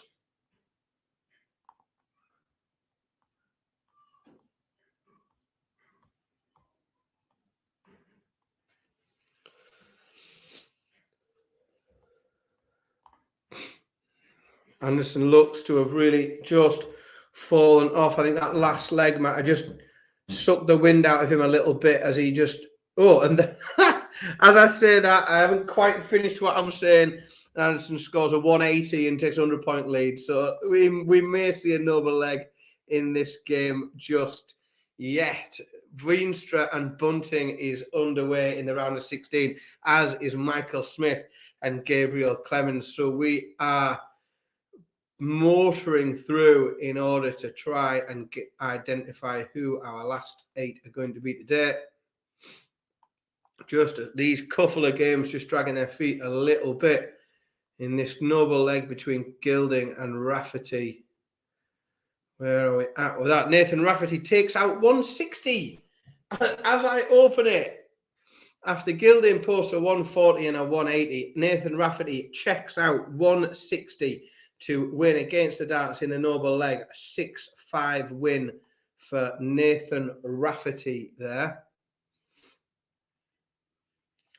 Anderson looks to have really just fallen off. I think that last leg might have just sucked the wind out of him a little bit as he just... Oh, and as I say that, I haven't quite finished what I'm saying. Anderson scores a 180 and takes a 100-point lead. So we may see a noble leg in this game just yet. Veenstra and Bunting is underway in the round of 16, as is Michael Smith and Gabriel Clemens. So we are motoring through in order to try and identify who our last 8 are going to be today. Just these couple of games just dragging their feet a little bit in this noble leg between Gilding and Rafferty. Where are we at with that? Nathan Rafferty takes out 160 as I open it. After Gilding posts a 140 and a 180, Nathan Rafferty checks out 160 to win against the darts in the noble leg. A 6-5 win for Nathan Rafferty there.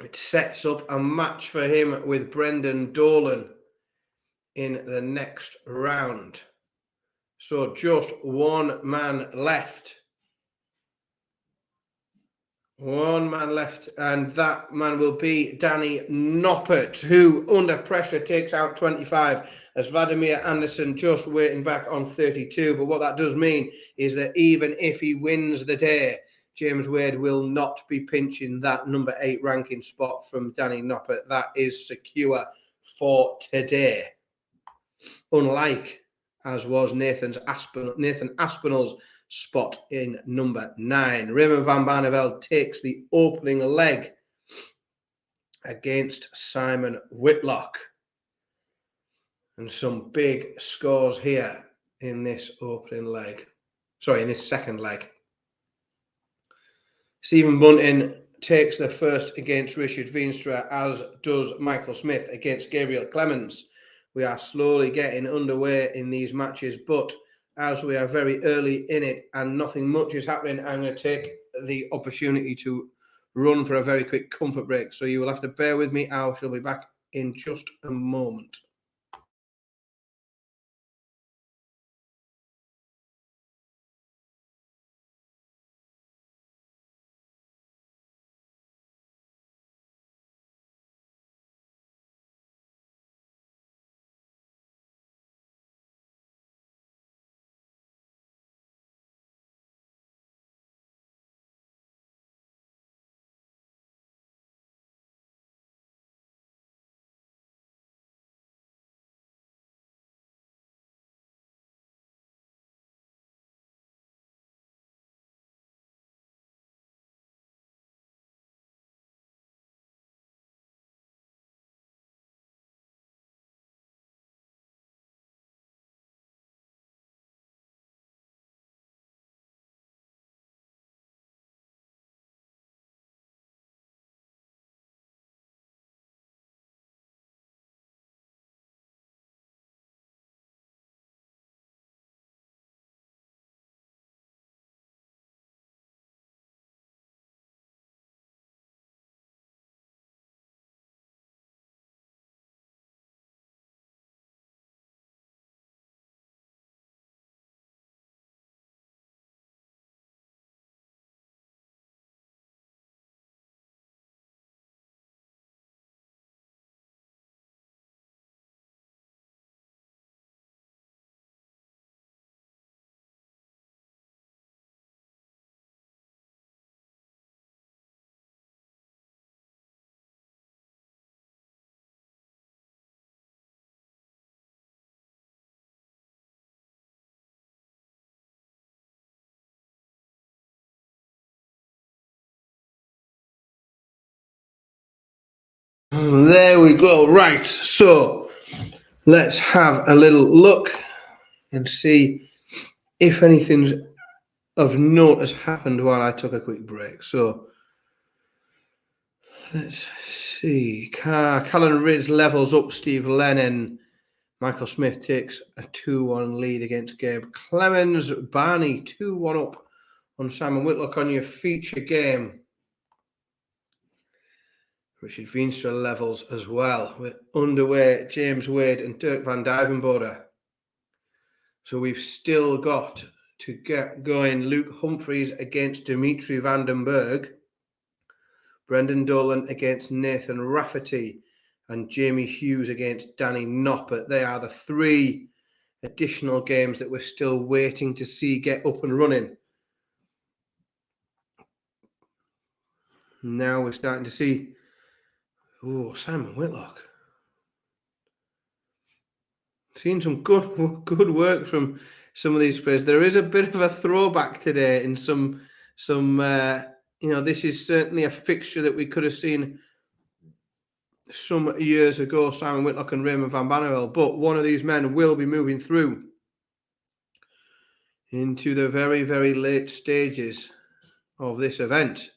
It sets up a match for him with Brendan Dolan in the next round. So just one man left. One man left, and that man will be Danny Noppert, who under pressure takes out 25 as Vladimir Anderson just waiting back on 32. But what that does mean is that even if he wins the day, James Wade will not be pinching that number 8 ranking spot from Danny Noppert. That is secure for today. Unlike as was Nathan Aspinall's spot in number 9. Raymond van Barneveld takes the opening leg against Simon Whitlock. And some big scores here in this opening leg. Sorry, in this second leg. Stephen Bunting takes the first against Richard Veenstra, as does Michael Smith against Gabriel Clemens. We are slowly getting underway in these matches, but as we are very early in it and nothing much is happening, I'm going to take the opportunity to run for a very quick comfort break. So you will have to bear with me. I shall be back in just a moment. There we go. Right, so let's have a little look and see if anything's of note has happened while I took a quick break. So let's see. Callan Ridge levels up Steve Lennon. Michael Smith takes a 2-1 lead against Gabe Clemens. Barney 2-1 up on Simon Whitlock on your feature game. Richard Veenstra levels as well. We're underway, James Wade and Dirk van Duivenbode. So we've still got to get going Luke Humphreys against Dimitri Vandenberg, Brendan Dolan against Nathan Rafferty, and Jamie Hughes against Danny Noppert. They are the 3 additional games that we're still waiting to see get up and running. Now we're starting to see, Simon Whitlock. Seen some good work from some of these players. There is a bit of a throwback today in some this is certainly a fixture that we could have seen some years ago, Simon Whitlock and Raymond van Barneveld, but one of these men will be moving through into the very, very late stages of this event.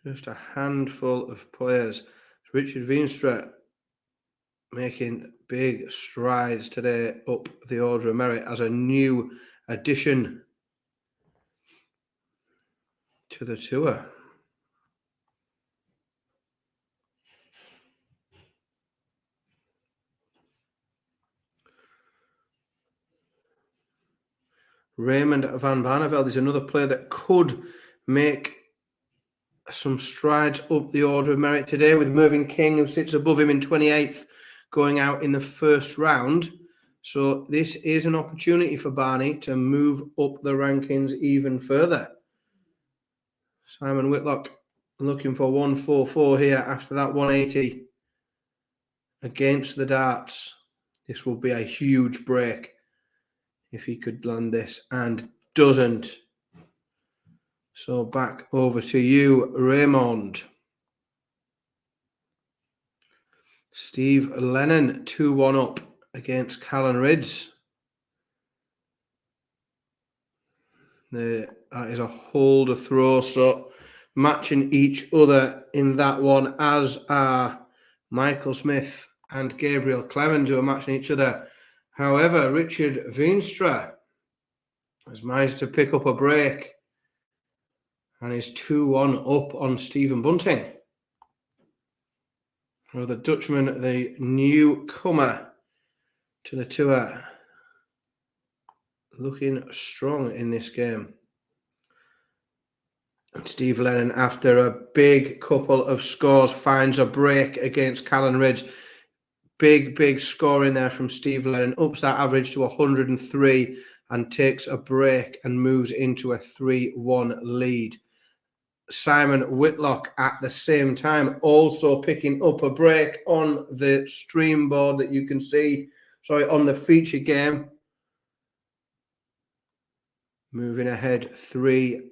Just a handful of players. Richard Veenstra making big strides today up the order of merit as a new addition to the tour. Raymond van Barneveld is another player that could make some strides up the order of merit today, with Mervyn King, who sits above him in 28th, going out in the first round. So this is an opportunity for Barney to move up the rankings even further. Simon Whitlock looking for 144 here after that 180 against the darts. This will be a huge break if he could land this, and doesn't. So back over to you, Raymond. Steve Lennon 2-1 up against Callan Ridge. That is a hold a throw, so matching each other in that one, as are Michael Smith and Gabriel Clemens, who are matching each other. However, Richard Veenstra has managed to pick up a break and is 2-1 up on Stephen Bunting. Well, the Dutchman, the newcomer to the tour, looking strong in this game. And Steve Lennon, after a big couple of scores, finds a break against Callan Ridge. Big score in there from Steve Lennon, ups that average to 103 and takes a break and moves into a 3-1 lead. Simon Whitlock at the same time also picking up a break on the stream board that you can see, on the feature game. Moving ahead 3-2.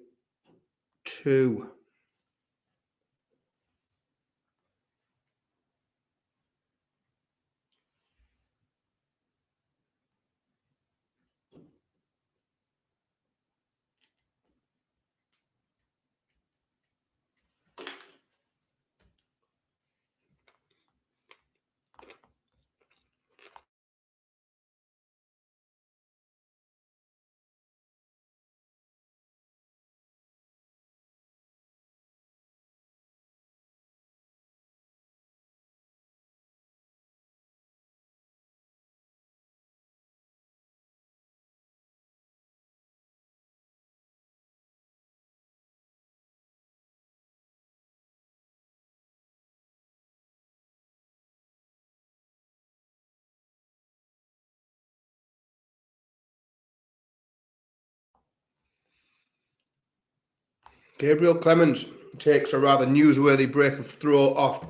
Gabriel Clemens takes a rather newsworthy break of throw off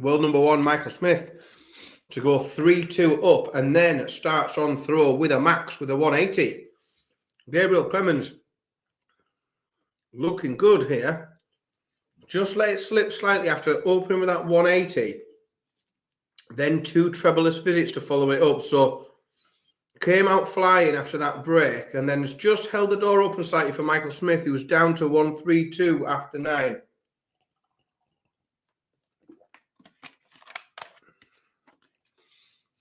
world number 1 Michael Smith to go 3-2 up, and then starts on throw with a max with a 180. Gabriel Clemens looking good here. Just let it slip slightly after opening with that 180. Then 2 trebleless visits to follow it up. So came out flying after that break and then has just held the door open slightly for Michael Smith, who was down to 132 after 9.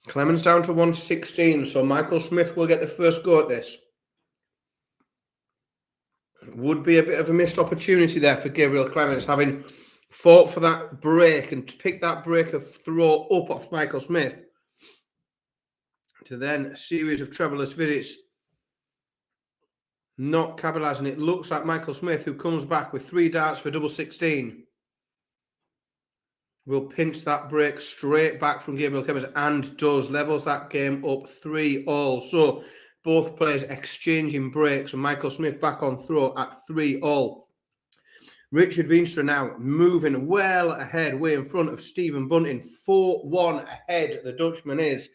Clemens down to 116, so Michael Smith will get the first go at this. Would be a bit of a missed opportunity there for Gabriel Clemens, having fought for that break and to pick that break of throw up off Michael Smith. To then a series of trebleless visits, not capitalising. It looks like Michael Smith, who comes back with 3 darts for double 16, will pinch that break straight back from Gabriel Clemens and does, levels that game up 3-all. So both players exchanging breaks and Michael Smith back on throw at 3-all. Richard Veenstra now moving well ahead, way in front of Stephen Bunting, 4-1 ahead the Dutchman is.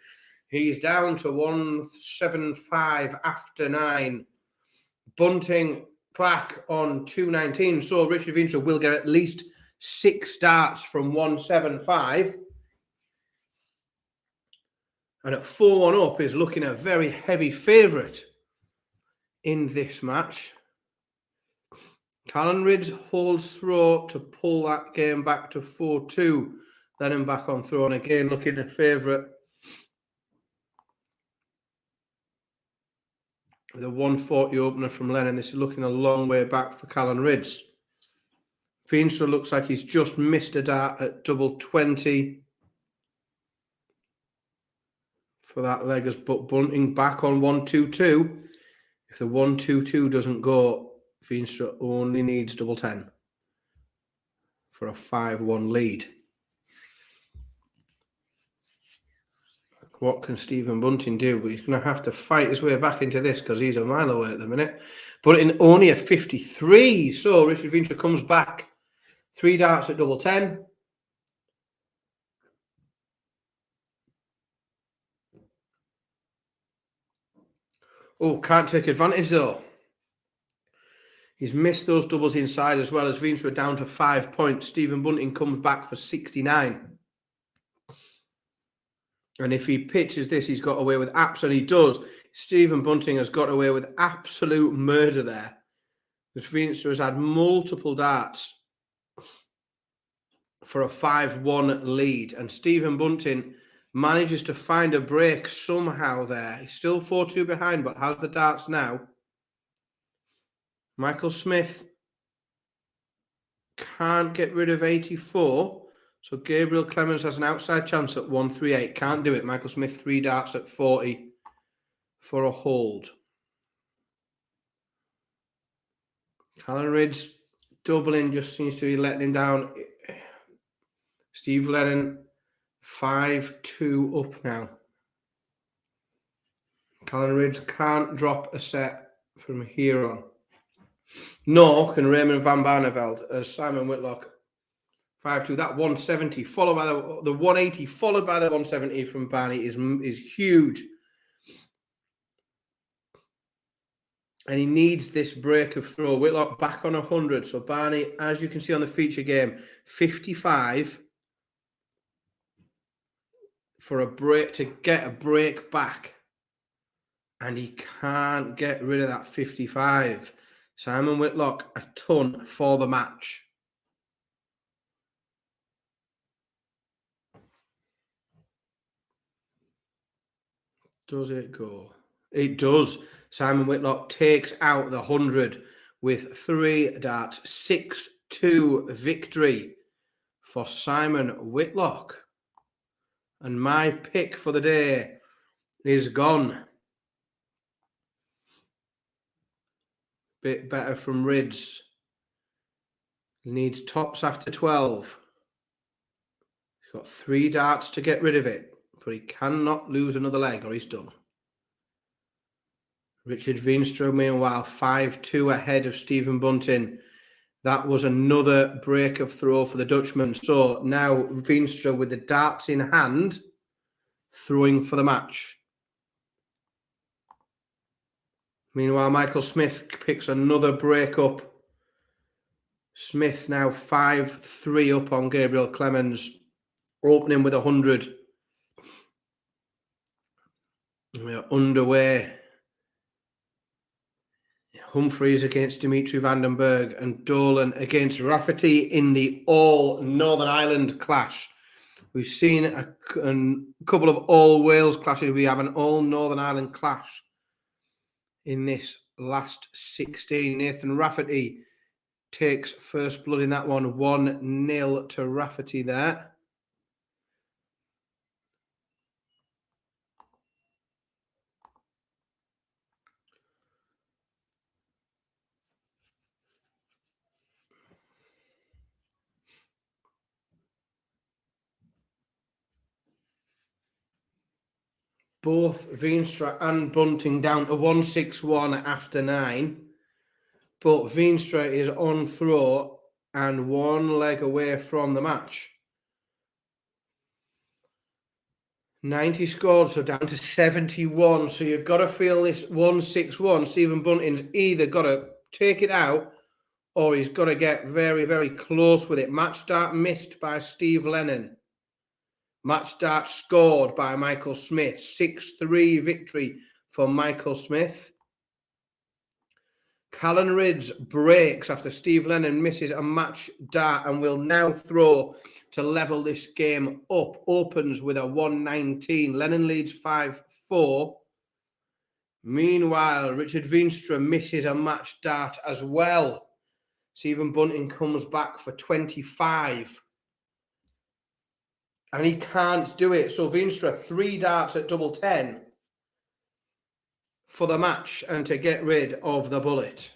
He's down to 175 after 9. Bunting back on 219, so Richard Veenstra will get at least 6 darts from 175. And at 4-1 up is looking a very heavy favourite in this match. Callan Ridge holds throw to pull that game back to 4-2. Then him back on throw, and again looking a favourite. The 140 opener from Lennon. This is looking a long way back for Callan Ridge. Veenstra looks like he's just missed a dart at double 20 for that leg, but Bunting back on 122. If the 122 doesn't go, Veenstra only needs double 10 for a 5-1 lead. What can Stephen Bunting do? But he's going to have to fight his way back into this because he's a mile away at the minute. But in only a 53. So Richard Veenstra comes back. 3 darts at double 10. Oh, can't take advantage though. He's missed those doubles inside as well as Veenstra down to 5 points. Stephen Bunting comes back for 69. And if he pitches this, he's got away with absolute. He does. Stephen Bunting has got away with absolute murder there. Because Veenstra has had multiple darts for a 5-1 lead. And Stephen Bunting manages to find a break somehow there. He's still 4-2 behind, but has the darts now. Michael Smith can't get rid of 84. So Gabriel Clemens has an outside chance at 138. Can't do it. Michael Smith 3 darts at 40 for a hold. Callan Ridge doubling just seems to be letting him down. Steve Lennon 5-2 up now. Callan Ridge can't drop a set from here on. Nor can Raymond van Barneveld as Simon Whitlock 5-2. That 170 followed by the 180 followed by the 170 from Barney is huge. And he needs this break of throw. Whitlock back on 100. So Barney, as you can see on the feature game, 55 for a break to get a break back. And he can't get rid of that 55. Simon Whitlock, a ton for the match. Does it go? It does. Simon Whitlock takes out the 100 with 3 darts. 6-2 victory for Simon Whitlock. And my pick for the day is gone. Bit better from Rids. Needs tops after 12. He's got 3 darts to get rid of it, but he cannot lose another leg or he's done. Richard Veenstra, meanwhile, 5-2 ahead of Stephen Bunting. That was another break of throw for the Dutchman. So now Veenstra with the darts in hand, throwing for the match. . Meanwhile, Michael Smith picks another break up Smith now 5-3 up on Gabriel Clemens, opening with 100. We're underway. Humphreys against Dimitri Vandenberg and Dolan against Rafferty in the all Northern Ireland clash. We've seen a couple of all Wales clashes. We have an all Northern Ireland clash in this last 16. Nathan Rafferty takes first blood in that one, 1-0 to Rafferty there. Both Veenstra and Bunting down to 1-6-1 after 9. But Veenstra is on throw and one leg away from the match. 90 scored, so down to 71. So you've got to feel this 1-6-1. Stephen Bunting's either got to take it out or he's got to get very, very close with it. Match start missed by Steve Lennon. Match start scored by Michael Smith. 6-3 victory for Michael Smith. Callan Ridge breaks after Steve Lennon misses a match dart and will now throw to level this game up. Opens with a 119. Lennon leads 5-4. Meanwhile, Richard Veenstra misses a match dart as well. Stephen Bunting comes back for 25. And he can't do it. So Veenstra, 3 darts at double 10 for the match and to get rid of the bullet.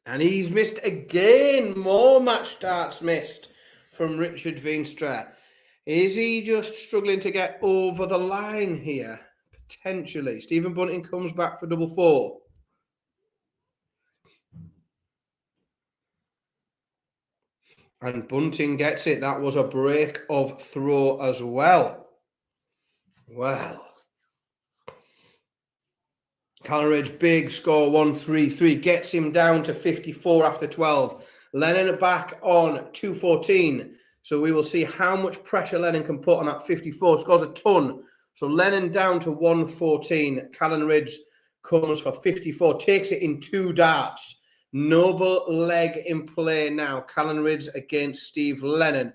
And he's missed again. More match darts missed from Richard Veenstra. Is he just struggling to get over the line here? Potentially. Stephen Bunting comes back for double 4. And Bunting gets it. That was a break of throw as well. Well. Callan Ridge, big score, 1-3-3. Gets him down to 54 after 12. Lennon back on 214. So we will see how much pressure Lennon can put on that 54. Scores a ton. So Lennon down to 114. Callan Ridge comes for 54. Takes it in 2 darts. Noble leg in play now. Callan Ridge against Steve Lennon.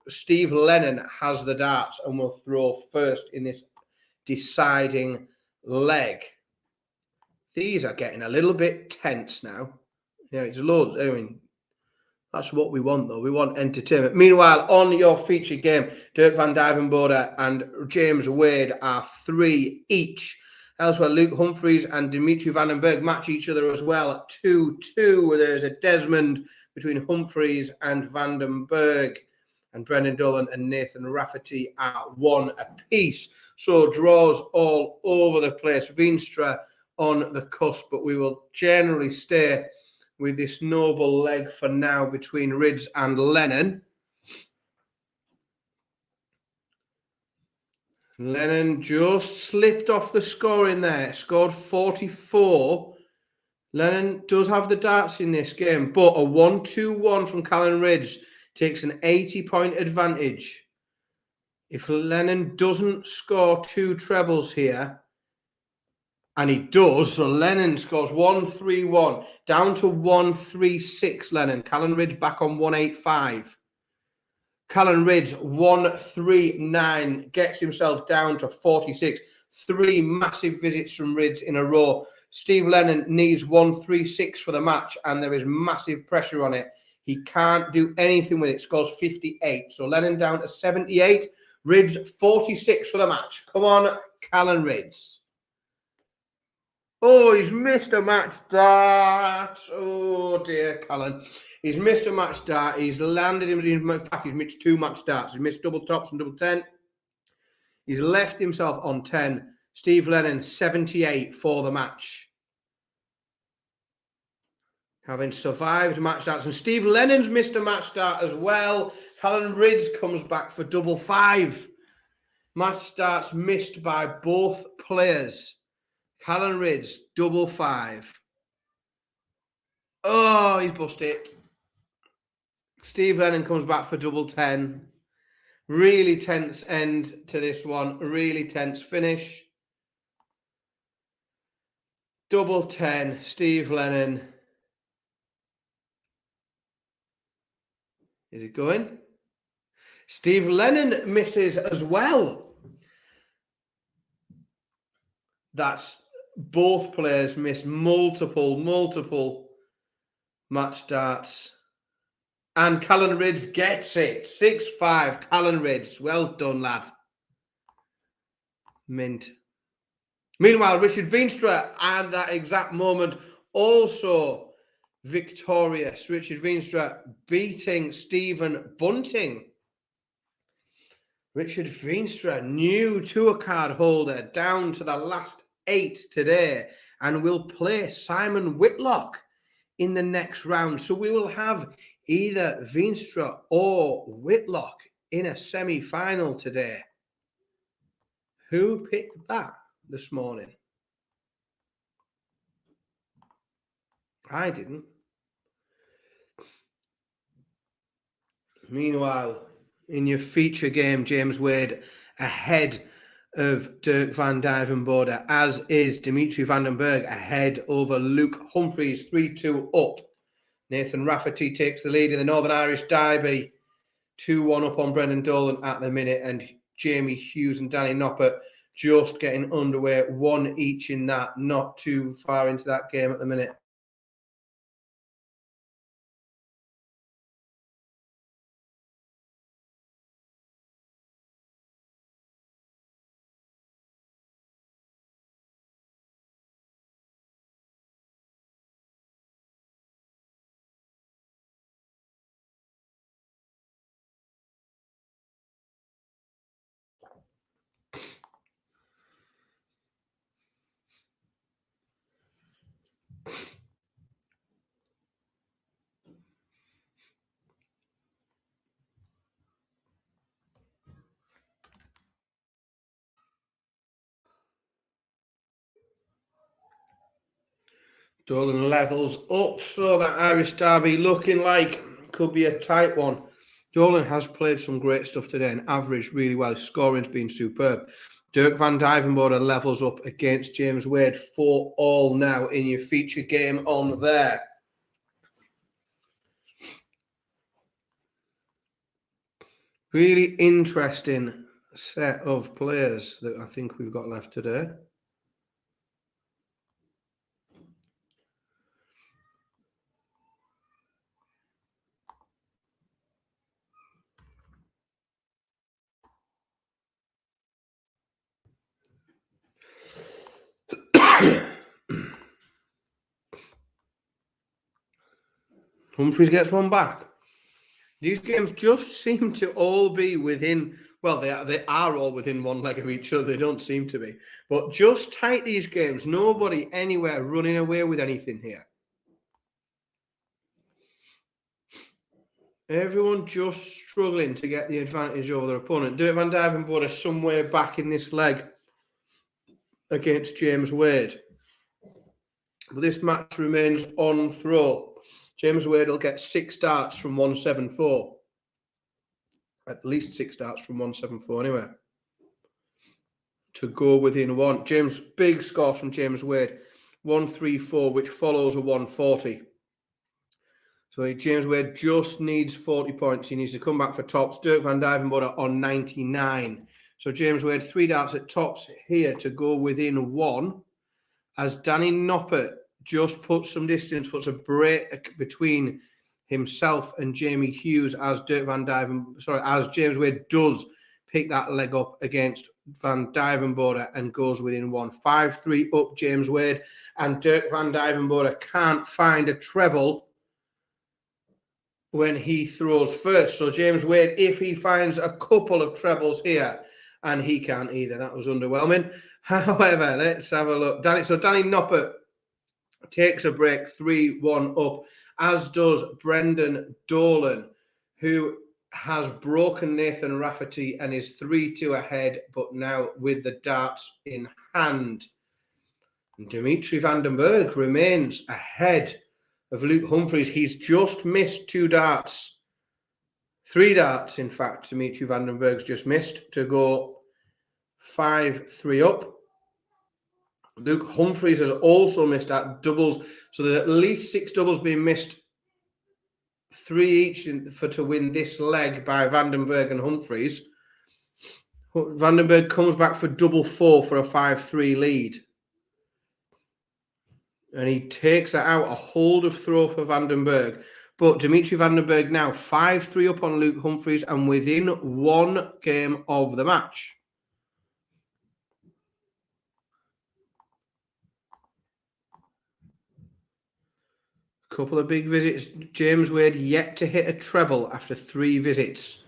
Steve Lennon has the darts and will throw first in this deciding leg. These are getting a little bit tense now. Yeah, it's loads. I mean, that's what we want, though. We want entertainment. Meanwhile, on your featured game, Dirk van Duijvenbode and James Wade are 3 each. Elsewhere, Luke Humphreys and Dimitri Vandenberg match each other as well at 2-2. There's a Desmond between Humphreys and Vandenberg. And Brendan Dolan and Nathan Rafferty are 1 apiece. So draws all over the place. Veenstra on the cusp, but we will generally stay with this noble leg for now between Ridge and Lennon. Lennon just slipped off the scoring there. Scored 44. Lennon does have the darts in this game, but a 1-2-1 from Callan Ridge takes an 80-point advantage. If Lennon doesn't score 2 trebles here, and he does, so Lennon scores 1-3-1, down to 1-3-6 Lennon. Callan Ridge back on 185. Callan Ridge 1-3-9, gets himself down to 46. 3 massive visits from Ridge in a row. Steve Lennon needs 1-3-6 for the match, and there is massive pressure on it. He can't do anything with it. Scores 58. So Lennon down to 78. Ridge 46 for the match. Come on, Callan Ridge. Oh, he's missed a match dart. Oh, dear, Callan. He's missed a match dart. He's landed him. In fact, he's missed 2 match darts. He's missed double tops and double 10. He's left himself on 10. Steve Lennon, 78 for the match. Having survived match darts. And Steve Lennon's missed a match dart as well. Callan Ridge comes back for double 5. Match darts missed by both players. Callan Ridge, double 5. Oh, he's busted. Steve Lennon comes back for double 10. Really tense end to this one. Really tense finish. Double 10, Steve Lennon. Is it going? Steve Lennon misses as well. That's both players miss multiple match darts. And Callan Ridge gets it. 6-5, Callan Ridge. Well done, lad. Mint. Meanwhile, Richard Veenstra at that exact moment also victorious. Richard Veenstra beating Stephen Bunting. Richard Veenstra, new tour card holder, down to the last 8 today, and will play Simon Whitlock in the next round. So we will have either Veenstra or Whitlock in a semi-final today. Who picked that this morning? I didn't. Meanwhile, in your feature game, James Wade ahead of Dirk van Duijvenbode, as is Dimitri van den Berg ahead over Luke Humphreys, 3-2 up. Nathan Rafferty takes the lead in the Northern Irish Derby, 2-1 up on Brendan Dolan at the minute, and Jamie Hughes and Danny Noppert just getting underway, 1 each in that, not too far into that game at the minute. Dolan levels up, so that Irish Derby looking like could be a tight one. Dolan has played some great stuff today and averaged really well. His scoring's been superb. Dirk van Duijvenbode levels up against James Wade, 4-all now in your feature game on there. Really interesting set of players that I think we've got left today. Humphreys gets one back. These games just seem to all be within, well, they are all within one leg of each other. They don't seem to be. But just tight, these games. Nobody anywhere running away with anything here. Everyone just struggling to get the advantage over their opponent. Dirk van Duijvenbode is somewhere back in this leg against James Wade. But this match remains on throw. James Wade will get 6 darts from 174. At least 6 darts from 174 anyway. To go within 1. Big score from James Wade. 134, which follows a 140. So James Wade just needs 40 points. He needs to come back for tops. Dirk van Duijvenbode on 99. So James Wade, 3 darts at tops here to go within 1. As Danny Noppert just puts some distance, puts a break between himself and Jamie Hughes as as James Wade does pick that leg up against Van Duijvenbode and goes within 1. 5-3 up James Wade, and Dirk van Duijvenbode can't find a treble when he throws first. So James Wade, if he finds a couple of trebles here, and he can't either, that was underwhelming. However, let's have a look. Danny Noppert takes a break, 3-1 up, as does Brendan Dolan, who has broken Nathan Rafferty and is 3-2 ahead, but now with the darts in hand. Dimitri Vandenberg remains ahead of Luke Humphries. He's just missed 2 darts. 3 darts, in fact, Dimitri Vandenberg's just missed to go 5-3 up. Luke Humphries has also missed at doubles. So there's at least 6 doubles being missed, 3 each to win this leg by Vandenberg and Humphries. Vandenberg comes back for double 4 for a 5-3 lead. And he takes that out, a hold of throw for Vandenberg. But Dimitri Vandenberg now 5-3 up on Luke Humphries and within 1 game of the match. Couple of big visits. James Wade yet to hit a treble after 3 visits.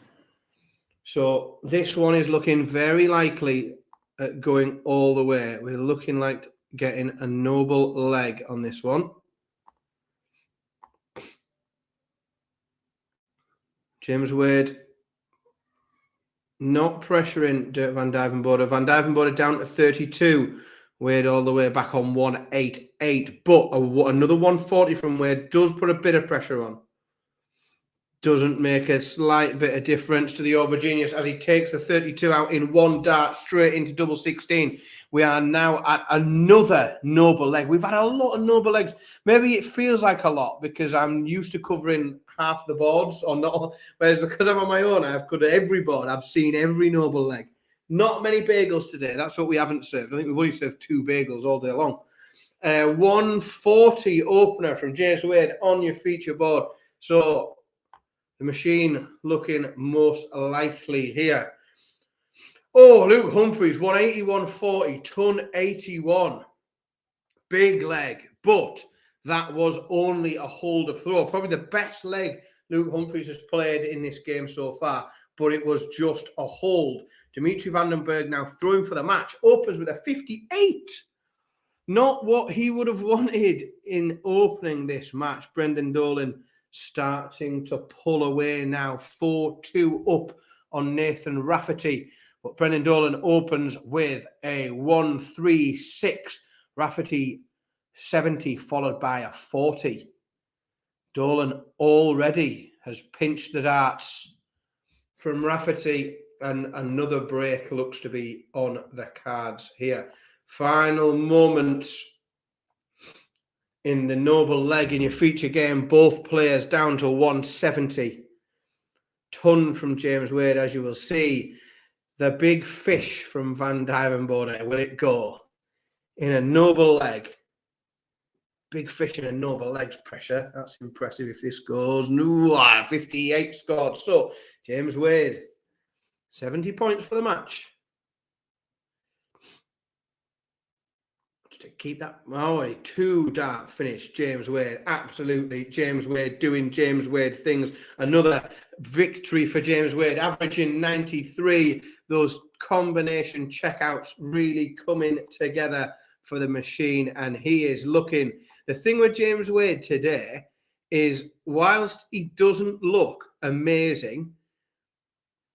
So this one is looking very likely at going all the way. We're looking like getting a noble leg on this one. James Wade not pressuring Dirk van Duijvenbode. Van Duijvenbode down to 32. Wade all the way back on 188. But another 140 from Wade does put a bit of pressure on. Doesn't make a slight bit of difference to the Aubergenius as he takes the 32 out in 1 dart straight into double 16. We are now at another noble leg. We've had a lot of noble legs. Maybe it feels like a lot because I'm used to covering half the boards or not. Whereas because I'm on my own, I've covered every board. I've seen every noble leg. Not many bagels today. That's what we haven't served. I think we've only served 2 bagels all day long. 140 opener from James Wade on your feature board. So the machine looking most likely here. Oh, Luke Humphries, 180, 140, ton 81. Big leg, but that was only a hold of throw. Probably the best leg Luke Humphries has played in this game so far, but it was just a hold. Dimitri Vandenberg now throwing for the match, opens with a 58. Not what he would have wanted in opening this match. Brendan Dolan starting to pull away now, 4-2 up on Nathan Rafferty. But Brendan Dolan opens with a 136. Rafferty 70 followed by a 40. Dolan already has pinched the darts from Rafferty and another break looks to be on the cards here. Final moments in the noble leg in your feature game, both players down to 170. Ton from James Wade, as you will see. The big fish from Van Duijvenbode, will it go? In a noble leg. Big fish in a noble leg's pressure. That's impressive if this goes. No, 58 scored. So, James Wade, 70 points for the match. To keep that, a 2 dart finish. James Wade, absolutely. James Wade doing James Wade things. Another victory for James Wade, averaging 93. Those combination checkouts really coming together for the machine, and he is looking. The thing with James Wade today is, whilst he doesn't look amazing,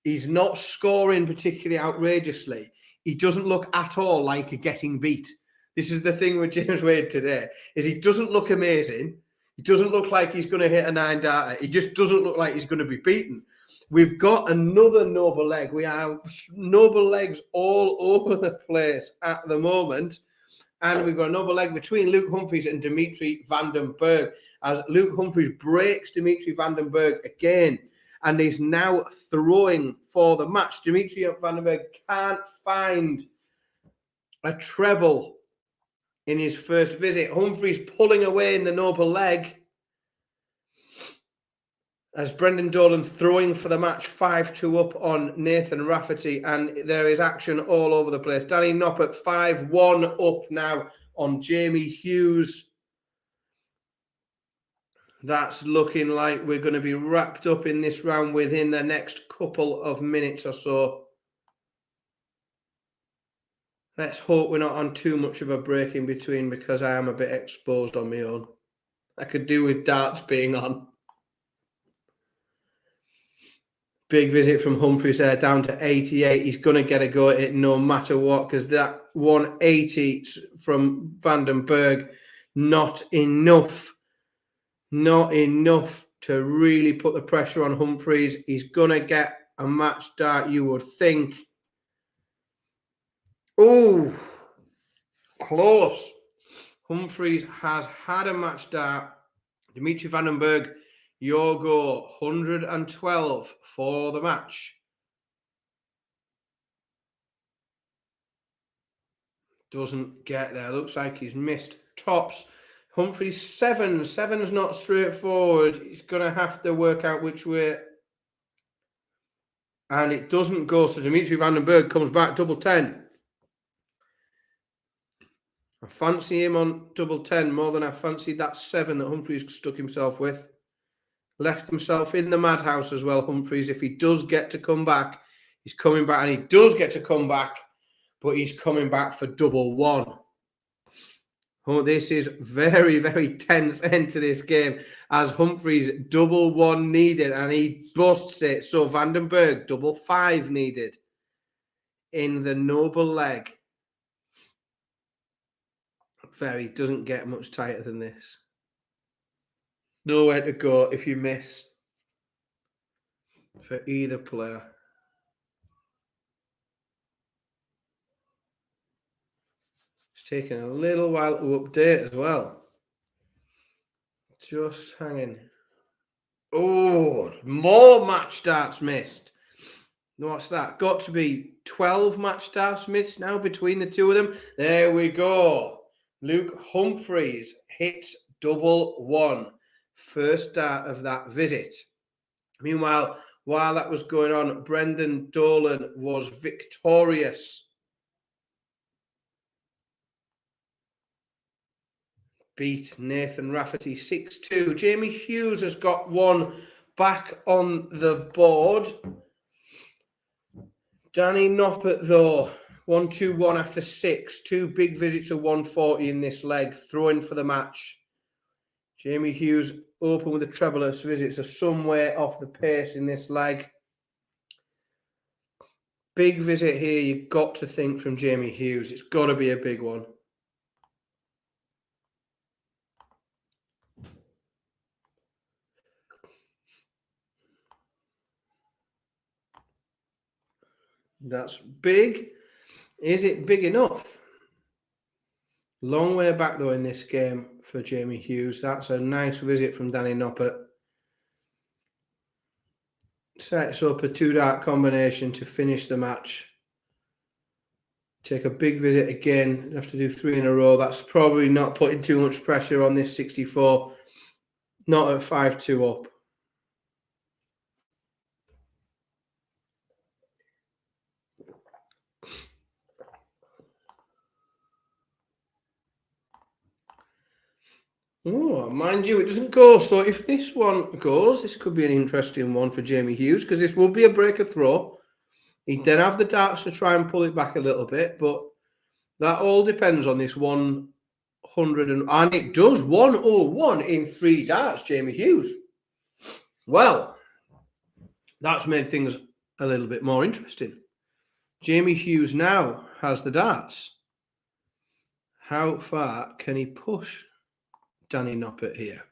he's not scoring particularly outrageously. He doesn't look at all like getting beat. This is the thing with James Wade today, is he doesn't look amazing. He doesn't look like he's going to hit a 9-darter. He just doesn't look like he's going to be beaten. We've got another noble leg. We have noble legs all over the place at the moment. And we've got a noble leg between Luke Humphries and Dimitri Vandenberg as Luke Humphries breaks Dimitri Vandenberg again and is now throwing for the match. Dimitri Vandenberg can't find a treble in his first visit. Humphries pulling away in the noble leg as Brendan Dolan throwing for the match, 5-2 up on Nathan Rafferty, and there is action all over the place. Danny Noppert 5-1 up now on Jamie Hughes. That's looking like we're going to be wrapped up in this round within the next couple of minutes or so. Let's hope we're not on too much of a break in between because I am a bit exposed on my own. I could do with darts being on. Big visit from Humphries there, down to 88. He's going to get a go at it no matter what, because that 180 from Vandenberg, not enough. Not enough to really put the pressure on Humphries. He's going to get a match start, you would think. Oh, close. Humphries has had a match start. Dimitri Vandenberg, your go, 112 for the match. Doesn't get there. Looks like he's missed tops. Humphries 7. 7's not straightforward. He's going to have to work out which way. And it doesn't go. So Dimitri Vandenberg comes back double 10. I fancy him on double 10 more than I fancied that 7 that Humphries stuck himself with. Left himself in the madhouse as well, Humphries. If he does get to come back, he's coming back, and he does get to come back, but he's coming back for double 1. Oh, this is very, very tense end to this game, as Humphries double 1 needed, and he busts it. So Vandenberg double 5 needed in the noble leg. Very doesn't get much tighter than this. Nowhere to go if you miss for either player. It's taking a little while to update as well. Just hanging. Oh, more match starts missed. What's that? Got to be 12 match starts missed now between the two of them. There we go. Luke Humphries hits double 1. First start of that visit. Meanwhile, while that was going on, Brendan Dolan was victorious. Beat Nathan Rafferty 6-2. Jamie Hughes has got one back on the board. Danny Noppert, though, 1-2-1 after 6. 2 big visits of 140 in this leg, throwing for the match. Jamie Hughes open with a trebleless visits are some way off the pace in this leg. Big visit here, you've got to think, from Jamie Hughes. It's got to be a big one. That's big. Is it big enough? Long way back, though, in this game for Jamie Hughes. That's a nice visit from Danny Noppert. Sets up a 2-dart combination to finish the match. Take a big visit again. Have to do 3 in a row. That's probably not putting too much pressure on this 64. Not at 5-2 up. Oh, mind you, it doesn't go. So if this one goes, this could be an interesting one for Jamie Hughes, because this will be a breaker throw. He'd then have the darts to try and pull it back a little bit, but that all depends on this 100 and it does 101 in 3 darts, Jamie Hughes. Well, that's made things a little bit more interesting. Jamie Hughes now has the darts. How far can he push Danny Noppert here?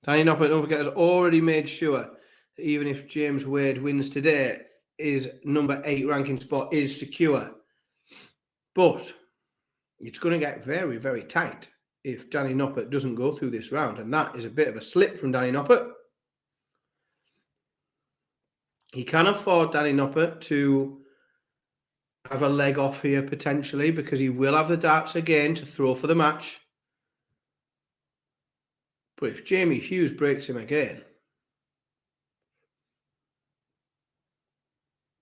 Danny Noppert, don't forget, has already made sure that even if James Wade wins today, his number 8 ranking spot is secure. But it's going to get very, very tight if Danny Noppert doesn't go through this round. And that is a bit of a slip from Danny Noppert. He can afford Danny Noppert to have a leg off here potentially, because he will have the darts again to throw for the match. But if Jamie Hughes breaks him again,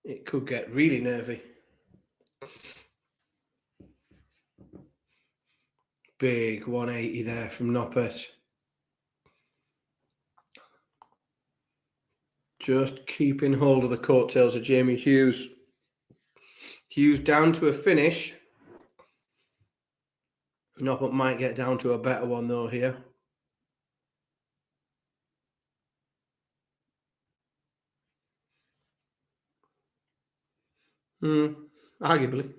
it could get really nervy. Big 180 there from Noppert. Just keeping hold of the coattails of Jamie Hughes. Hughes down to a finish. Noppert might get down to a better one though here. Arguably.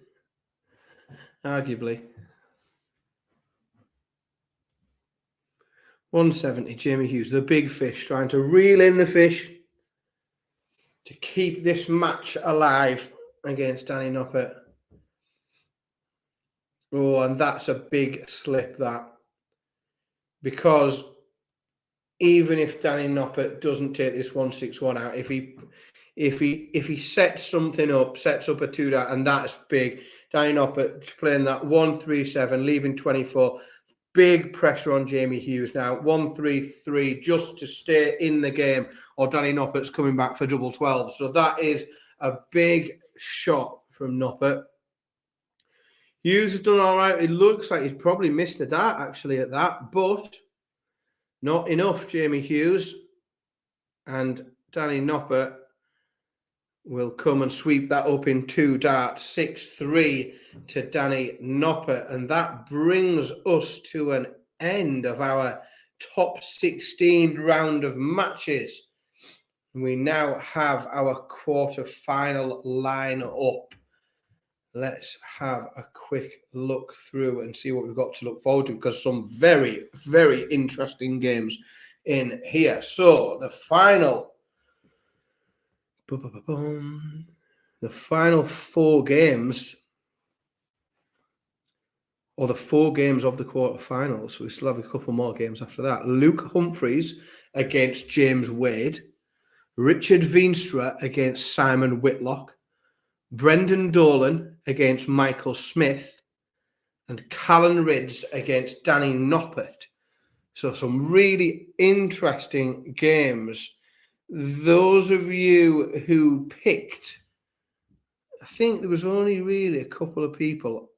170, Jamie Hughes, the big fish, trying to reel in the fish to keep this match alive against Danny Noppert. Oh, and that's a big slip, that. Because even if Danny Noppert doesn't take this 161 out, if he sets something up, sets up a 2-dart, and that's big. Danny Noppert playing that 137, leaving 24. Big pressure on Jamie Hughes now. 133 just to stay in the game, or Danny Noppert's coming back for double 12. So that is a big shot from Noppert. Hughes has done all right. It looks like he's probably missed a dart actually at that, but not enough, Jamie Hughes. And Danny Noppert will come and sweep that up in 2 darts, 6-3 to Danny Noppert. And that brings us to an end of our top 16 round of matches. We now have our quarter-final line up. Let's have a quick look through and see what we've got to look forward to, because some very, very interesting games in here. So the final 4 games, or the 4 games of the quarterfinals, so we still have a couple more games after that. Luke Humphreys against James Wade, Richard Veenstra against Simon Whitlock, Brendan Dolan against Michael Smith, and Callan Ridds against Danny Noppert. So some really interesting games. Those of you who picked, I think there was only really a couple of people.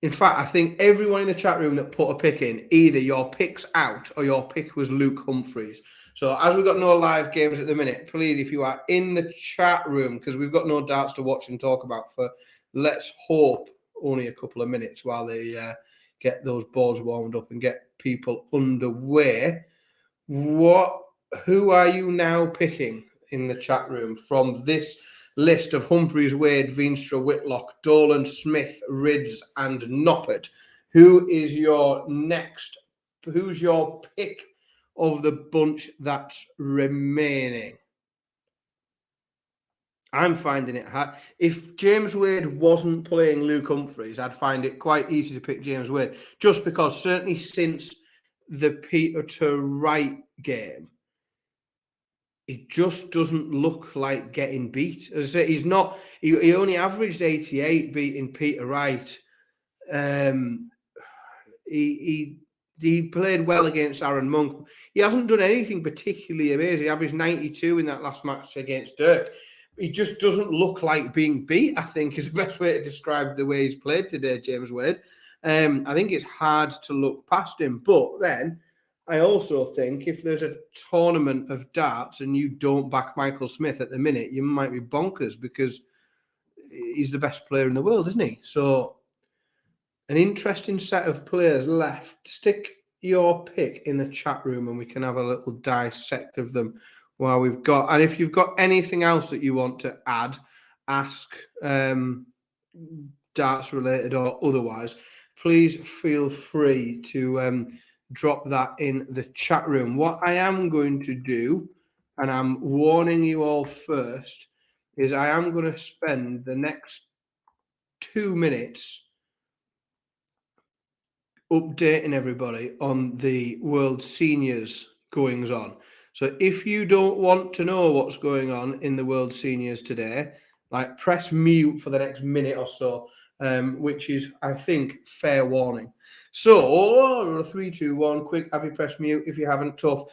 In fact, I think everyone in the chat room that put a pick in, either your pick's out or your pick was Luke Humphreys. So as we've got no live games at the minute, please, if you are in the chat room, because we've got no darts to watch and talk about for, let's hope, only a couple of minutes while they get those boards warmed up and get people underway. Who are you now picking in the chat room from this list of Humphreys, Wade, Veenstra, Whitlock, Dolan, Smith, Ridds, and Noppert? Who is your next? Who's your pick of the bunch that's remaining? I'm finding it hard. If James Wade wasn't playing Luke Humphreys, I'd find it quite easy to pick James Wade, just because certainly since the Peter to Wright game, it just doesn't look like getting beat. As I say, he's not. He only averaged 88 beating Peter Wright. He played well against Aaron Monk. He hasn't done anything particularly amazing. He averaged 92 in that last match against Dirk. He just doesn't look like being beat, I think, is the best way to describe the way he's played today, James Wade. I think it's hard to look past him. But then I also think if there's a tournament of darts and you don't back Michael Smith at the minute, you might be bonkers, because he's the best player in the world, isn't he? So an interesting set of players left. Stick your pick in the chat room and we can have a little dissect of them while we've got. And if you've got anything else that you want to add, ask, darts related or otherwise, please feel free to drop that in the chat room. What I am going to do, and I'm warning you all first, is I am going to spend the next 2 minutes updating everybody on the World Seniors goings on. So if you don't want to know what's going on in the World Seniors today, like, press mute for the next minute or so, which is, I think, fair warning. So 3, 2, 1, quick, have you pressed mute if you haven't? Tough.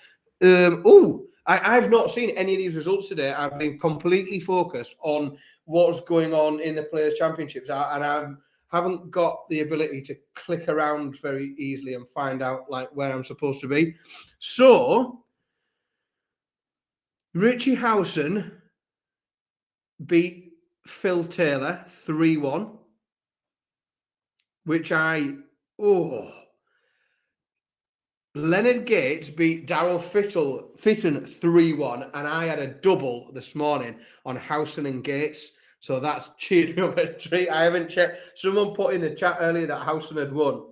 I've not seen any of these results today. I've been completely focused on what's going on in the Players' Championships, and I haven't got the ability to click around very easily and find out like where I'm supposed to be. So Richie Howson beat Phil Taylor 3-1, which Leonard Gates beat Daryl Fitton 3-1, and I had a double this morning on Howson and Gates. So that's cheered me up a treat. I haven't checked. Someone put in the chat earlier that Howson had won.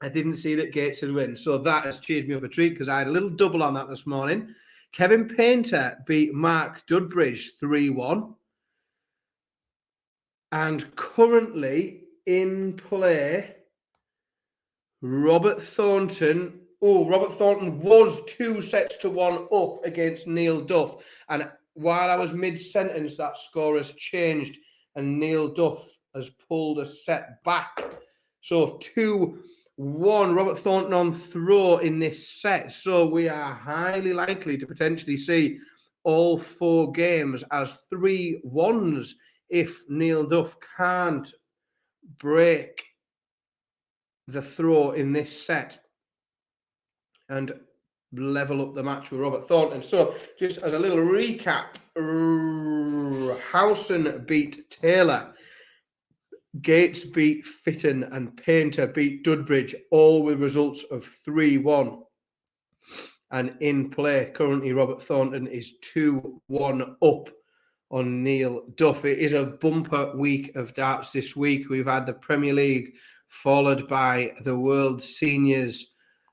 I didn't see that Gates had won. So that has cheered me up a treat because I had a little double on that this morning. Kevin Painter beat Mark Dudbridge 3-1. And currently in play, Robert Thornton. Oh, Robert Thornton was 2-1 up against Neil Duff. And while I was mid-sentence, that score has changed and Neil Duff has pulled a set back. So 2-1, Robert Thornton on throw in this set. So we are highly likely to potentially see all 4 games as 3-1s if Neil Duff can't break the throw in this set and level up the match with Robert Thornton. So just as a little recap, Howson beat Taylor, Gates beat Fitton, and Painter beat Dudbridge, all with results of 3-1. And in play, currently Robert Thornton is 2-1 up on Neil Duff. It is a bumper week of darts this week. We've had the Premier League followed by the World Seniors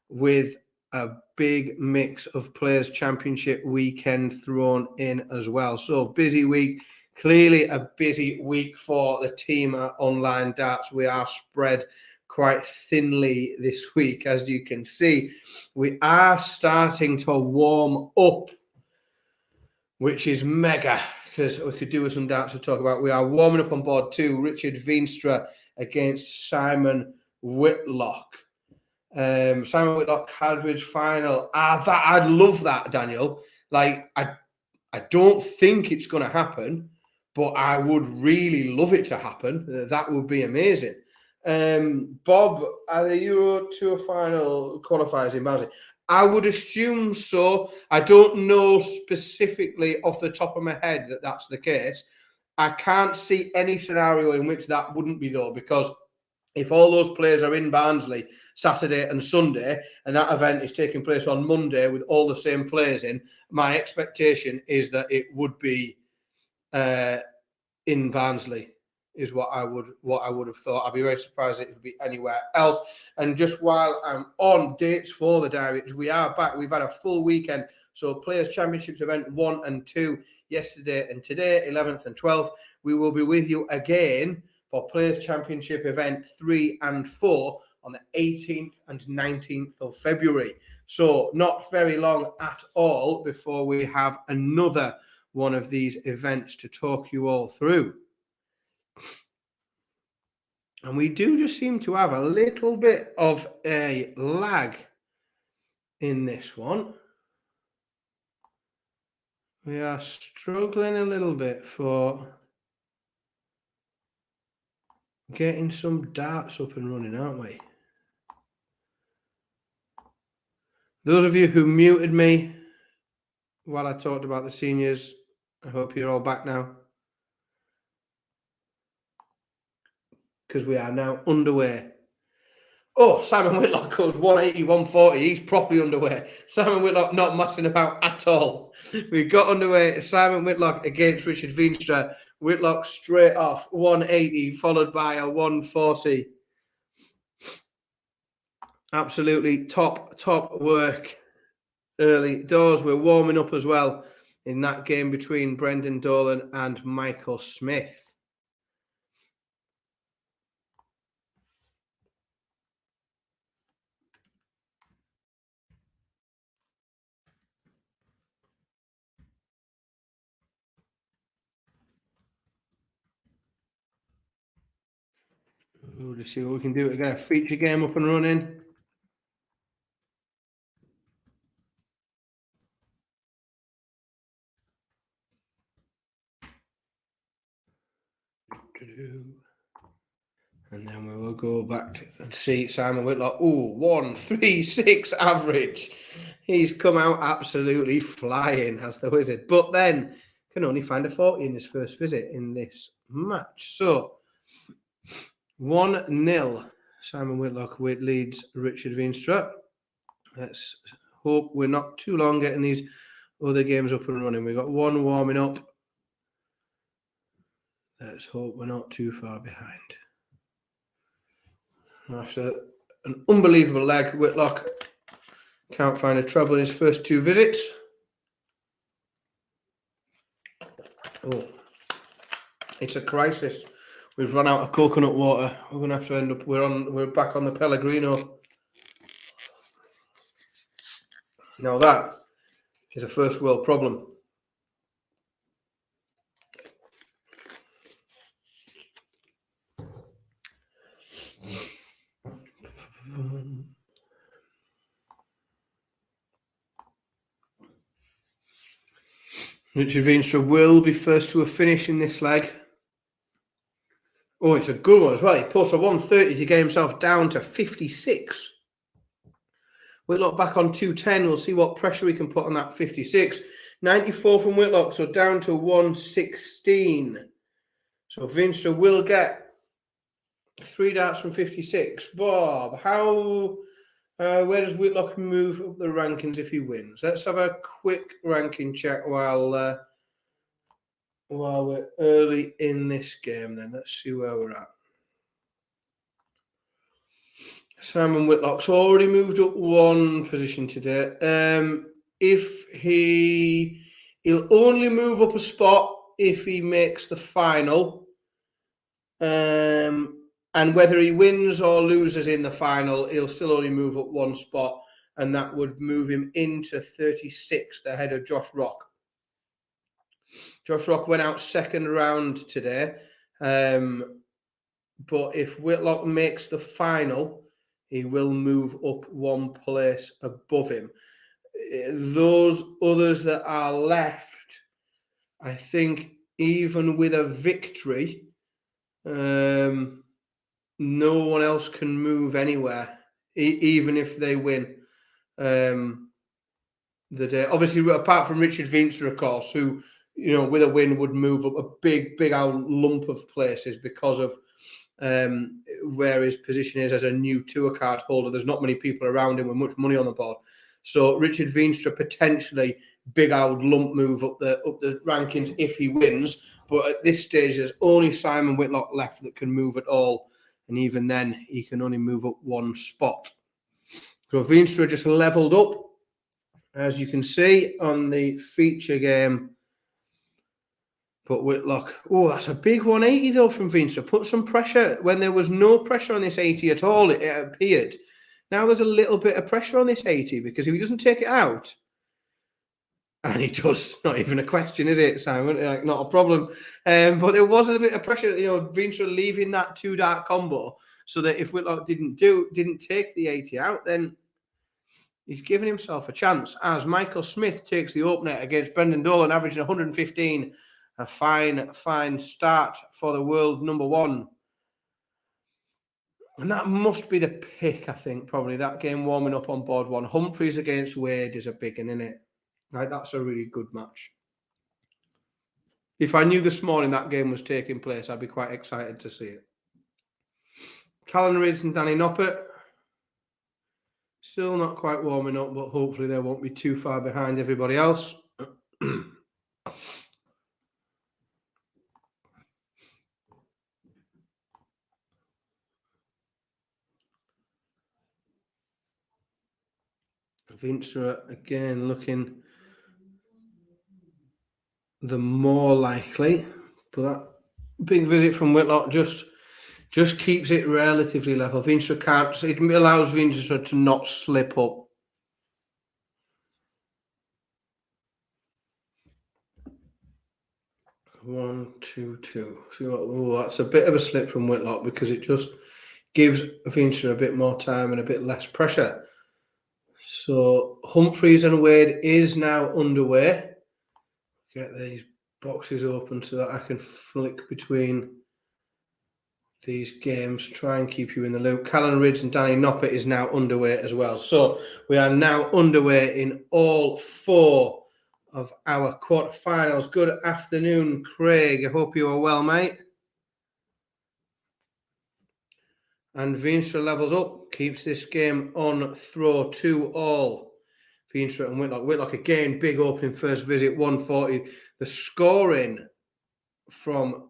with a big mix of Players' Championship weekend thrown in as well. So busy week. Clearly a busy week for the team at Online Darts. We are spread quite thinly this week, as you can see. We are starting to warm up, which is mega, because we could do with some darts to talk about. We are warming up on board 2. Richard Veenstra against Simon Whitlock. Simon Whitlock Caldridge final. I'd love that, Daniel. Like, I don't think it's going to happen, but I would really love it to happen. That would be amazing. Bob, are the Euro Tour final qualifiers in Barnsley? I would assume so. I don't know specifically off the top of my head that that's the case. I can't see any scenario in which that wouldn't be, though, because if all those players are in Barnsley Saturday and Sunday, and that event is taking place on Monday with all the same players in, my expectation is that it would be in Barnsley, is what I would have thought. I'd be very surprised if it would be anywhere else. And just while I'm on dates for the diaries, we are back. We've had a full weekend. So Players' Championships event 1 and 2 yesterday and today, 11th and 12th. We will be with you again for Players' Championship event 3 and 4 on the 18th and 19th of February. So not very long at all before we have another one of these events to talk you all through. And we do just seem to have a little bit of a lag in this one. We are struggling a little bit for getting some darts up and running, aren't we? Those of you who muted me while I talked about the seniors, I hope you're all back now, because we are now underway. Oh, Simon Whitlock goes 180, 140. He's properly underway. Simon Whitlock not messing about at all. We got underway. Simon Whitlock against Richard Veenstra. Whitlock straight off 180, followed by a 140. Absolutely top work early doors. We're warming up as well in that game between Brendan Dolan and Michael Smith. We'll just see what we can do to get a feature game up and running. And then we will go back and see Simon Whitlock. Ooh, 136 average. He's come out absolutely flying as the wizard, but then can only find a 40 in his first visit in this match. So 1-0. Simon Whitlock leads Richard Veenstra. Let's hope we're not too long getting these other games up and running. We've got one warming up. Let's hope we're not too far behind. After an unbelievable leg, Whitlock can't find a treble in his first 2 visits. Oh, it's a crisis. We've run out of coconut water. We're going to have to end up. We're back on the Pellegrino. Now that is a first world problem. Richard Veenstra will be first to a finish in this leg. Oh, it's a good one as well. He puts a 130 to get himself down to 56. Whitlock back on 210. We'll see what pressure we can put on that 56. 94 from Whitlock, so down to 116. So Veenstra will get 3 darts from 56. Bob, where does Whitlock move up the rankings if he wins? Let's have a quick ranking check while we're early in this game then. Let's see where we're at. Simon Whitlock's already moved up 1 position today. He'll only move up a spot if he makes the final. And whether he wins or loses in the final, he'll still only move up 1 spot, and that would move him into 36th ahead of Josh Rock. Josh Rock went out 2nd round today, but if Whitlock makes the final, he will move up 1 place above him. Those others that are left, I think even with a victory, no one else can move anywhere, even if they win the day. Obviously, apart from Richard Veenstra, of course, who, with a win would move up a big old lump of places because of where his position is as a new tour card holder. There's not many people around him with much money on the board. So Richard Veenstra potentially big old lump move up the rankings if he wins. But at this stage, there's only Simon Whitlock left that can move at all. And even then, he can only move up 1 spot. So Veenstra just leveled up, as you can see on the feature game. But Whitlock, that's a big 180 though from Veenstra. Put some pressure when there was no pressure on this 80 at all, it appeared. Now there's a little bit of pressure on this 80 because if he doesn't take it out, and he does, not even a question, is it, Simon? Like, not a problem. But there was a bit of pressure, Veenstra leaving that 2 dart combo so that if Whitlock didn't take the 80 out, then he's given himself a chance. As Michael Smith takes the opener against Brendan Dolan, averaging 115. A fine start for the world number 1. And that must be the pick, I think, probably, that game warming up on board 1. Humphreys against Wade is a big one, isn't it? Right, that's a really good match. If I knew this morning that game was taking place, I'd be quite excited to see it. Callan Rids and Danny Noppert. Still not quite warming up, but hopefully they won't be too far behind everybody else. Veenstra again looking the more likely, but that big visit from Whitlock just keeps it relatively level. Veenstra can't. It allows Veenstra to not slip up. One, two, two. So that's a bit of a slip from Whitlock because it just gives Veenstra a bit more time and a bit less pressure. So Humphreys and Wade is now underway. Get these boxes open so that I can flick between these games, try and keep you in the loop. Callan Rids and Danny Noppert is now underway as well. So we are now underway in all 4 of our quarterfinals. Good afternoon, Craig. I hope you are well, mate. And Veenstra levels up, keeps this game on throw 2-all. Veenstra and Whitlock. Whitlock again, big opening first visit, 140. The scoring from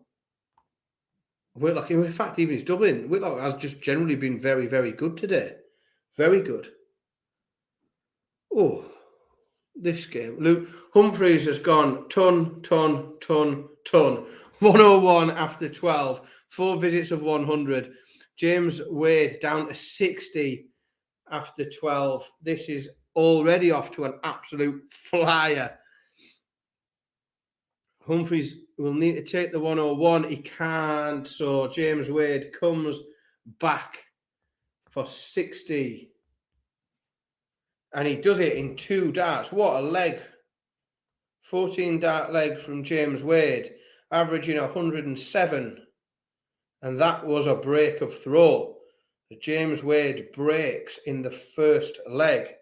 Whitlock, in fact, even his doubling, Whitlock has just generally been very, very good today. Very good. Oh, this game. Luke Humphreys has gone ton. 101 after 12. 4 visits of 100. James Wade down to 60 after 12. This is already off to an absolute flyer. Humphreys will need to take the 101. He can't. So James Wade comes back for 60. And he does it in 2 darts. What a leg. 14 dart leg from James Wade, averaging 107. And that was a break of throw. James Wade breaks in the first leg.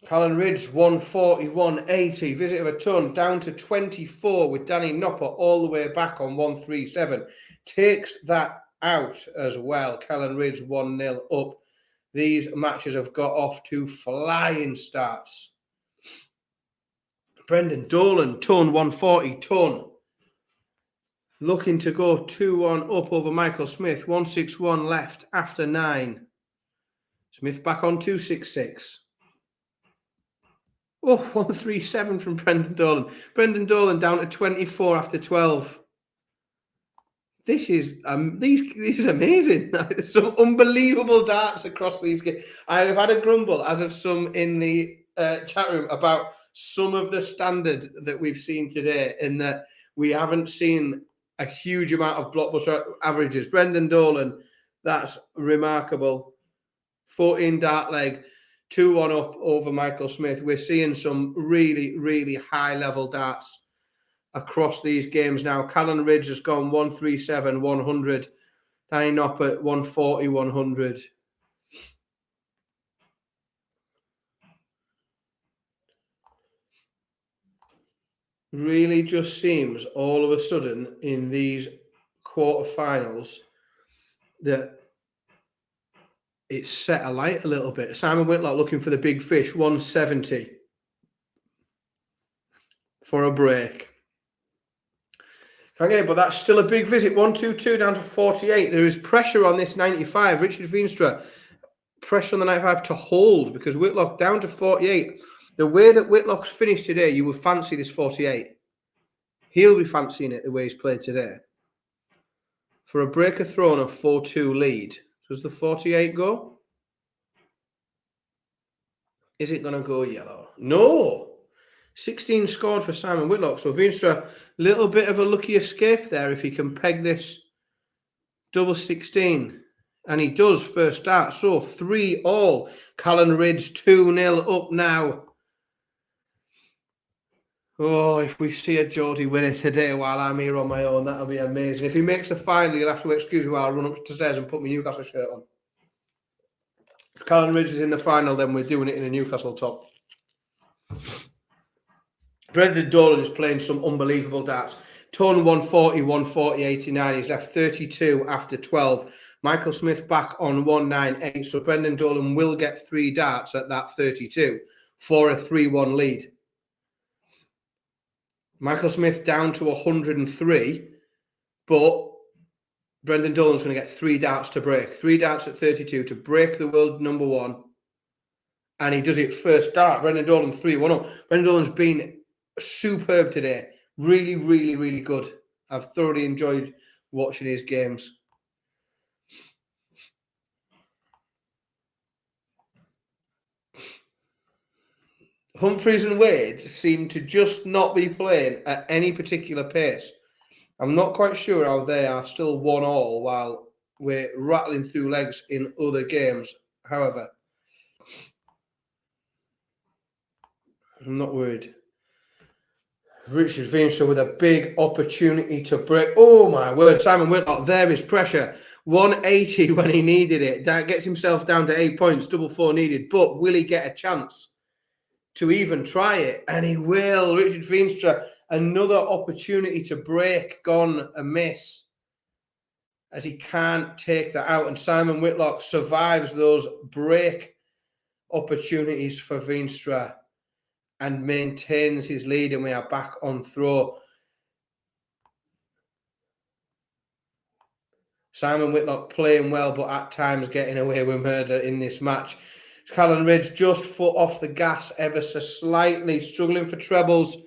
Callan Ridge 140, 180, visit of a ton down to 24 with Danny Nopper all the way back on 137. Takes that out as well. Callan Ridge 1-0 up. These matches have got off to flying starts. Brendan Dolan, ton 140, ton. Looking to go 2-1 up over Michael Smith. 161 left after 9. Smith back on 266. Oh, 137 from Brendan Dolan. Brendan Dolan down to 24 after 12. This is amazing. Some unbelievable darts across these games. I have had a grumble, as of some in the chat room, about some of the standard that we've seen today, in that we haven't seen a huge amount of blockbuster averages. Brendan Dolan, that's remarkable. 14 dart leg, 2-1 up over Michael Smith. We're seeing some really, really high-level darts across these games now. Callan Ridge has gone 137, 100. Danny Nopper 140, 100. Really just seems all of a sudden in these quarterfinals that it's set alight a little bit. Simon Whitlock looking for the big fish, 170 for a break. Okay, but that's still a big visit. 122 down to 48. There is pressure on this 95. Richard Veenstra, pressure on the 95 to hold, because Whitlock down to 48. The way that Whitlock's finished today, you would fancy this 48. He'll be fancying it the way he's played today. For a breaker thrown, a 4-2 lead. Does the 48 go? Is it going to go yellow? No. 16 scored for Simon Whitlock. So Veenstra, little bit of a lucky escape there if he can peg this double 16. And he does first start. So 3-all. Callan Ridge 2-0 up now. Oh, if we see a Geordie winner today while I'm here on my own, that'll be amazing. If he makes the final, you'll have to excuse me while I run upstairs and put my Newcastle shirt on. If Callan Ridge is in the final, then we're doing it in a Newcastle top. Brendan Dolan is playing some unbelievable darts. Ton 140, 140, 89. He's left 32 after 12. Michael Smith back on 198. So Brendan Dolan will get 3 darts at that 32 for a 3-1 lead. Michael Smith down to 103, but Brendan Dolan's going to get 3 darts to break. 3 darts at 32 to break the world number 1. And he does it first dart. Brendan Dolan 3-1 up. Brendan Dolan's been superb today. Really, really, really good. I've thoroughly enjoyed watching his games. Humphreys and Wade seem to just not be playing at any particular pace. I'm not quite sure how they are still 1-all while we're rattling through legs in other games. However, I'm not worried. Richard Veenstra with a big opportunity to break. Oh my word, Simon Whitlock, there is pressure. 180 when he needed it. That gets himself down to 8 points, double 4 needed. But will he get a chance to even try it? And he will. Richard Veenstra, another opportunity to break gone amiss, as he can't take that out. And Simon Whitlock survives those break opportunities for Veenstra and maintains his lead, and we are back on throw. Simon Whitlock playing well, but at times getting away with murder in this match. Callum Ridge just foot off the gas ever so slightly, struggling for trebles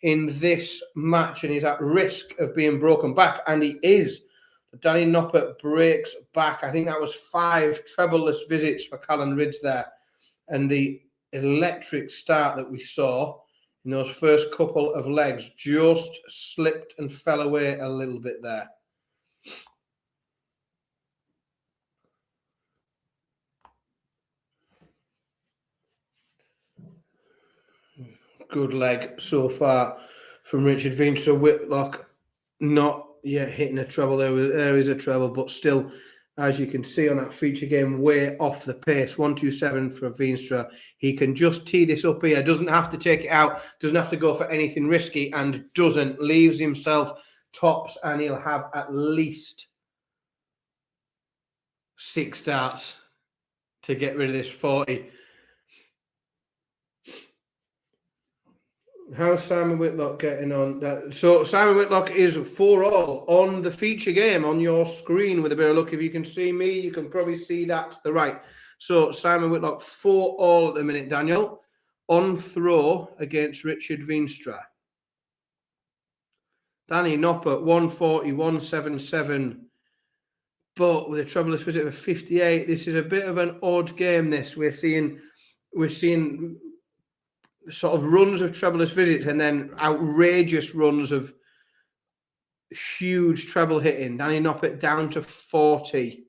in this match, and he's at risk of being broken back, and he is. Danny Noppert breaks back. I think that was 5 trebleless visits for Callum Ridge there, and the electric start that we saw in those first couple of legs just slipped and fell away a little bit there. Good leg so far from Richard Veenstra. Whitlock not yet hitting a treble. There is a treble, but still, as you can see on that feature game, way off the pace. 127 for Veenstra. He can just tee this up here. Doesn't have to take it out. Doesn't have to go for anything risky, and doesn't. Leaves himself tops, and he'll have at least 6 starts to get rid of this 40. How's Simon Whitlock getting on? So Simon Whitlock is 4-all on the feature game on your screen with a bit of luck. If you can see me, you can probably see that to the right. So Simon Whitlock 4-all at the minute, Daniel, on throw against Richard Veenstra. Danny Noppert 140, 177, but with a trebleless visit of 58. This is a bit of an odd game. This we're seeing sort of runs of trebleless visits and then outrageous runs of huge treble hitting. Danny Noppert down to 40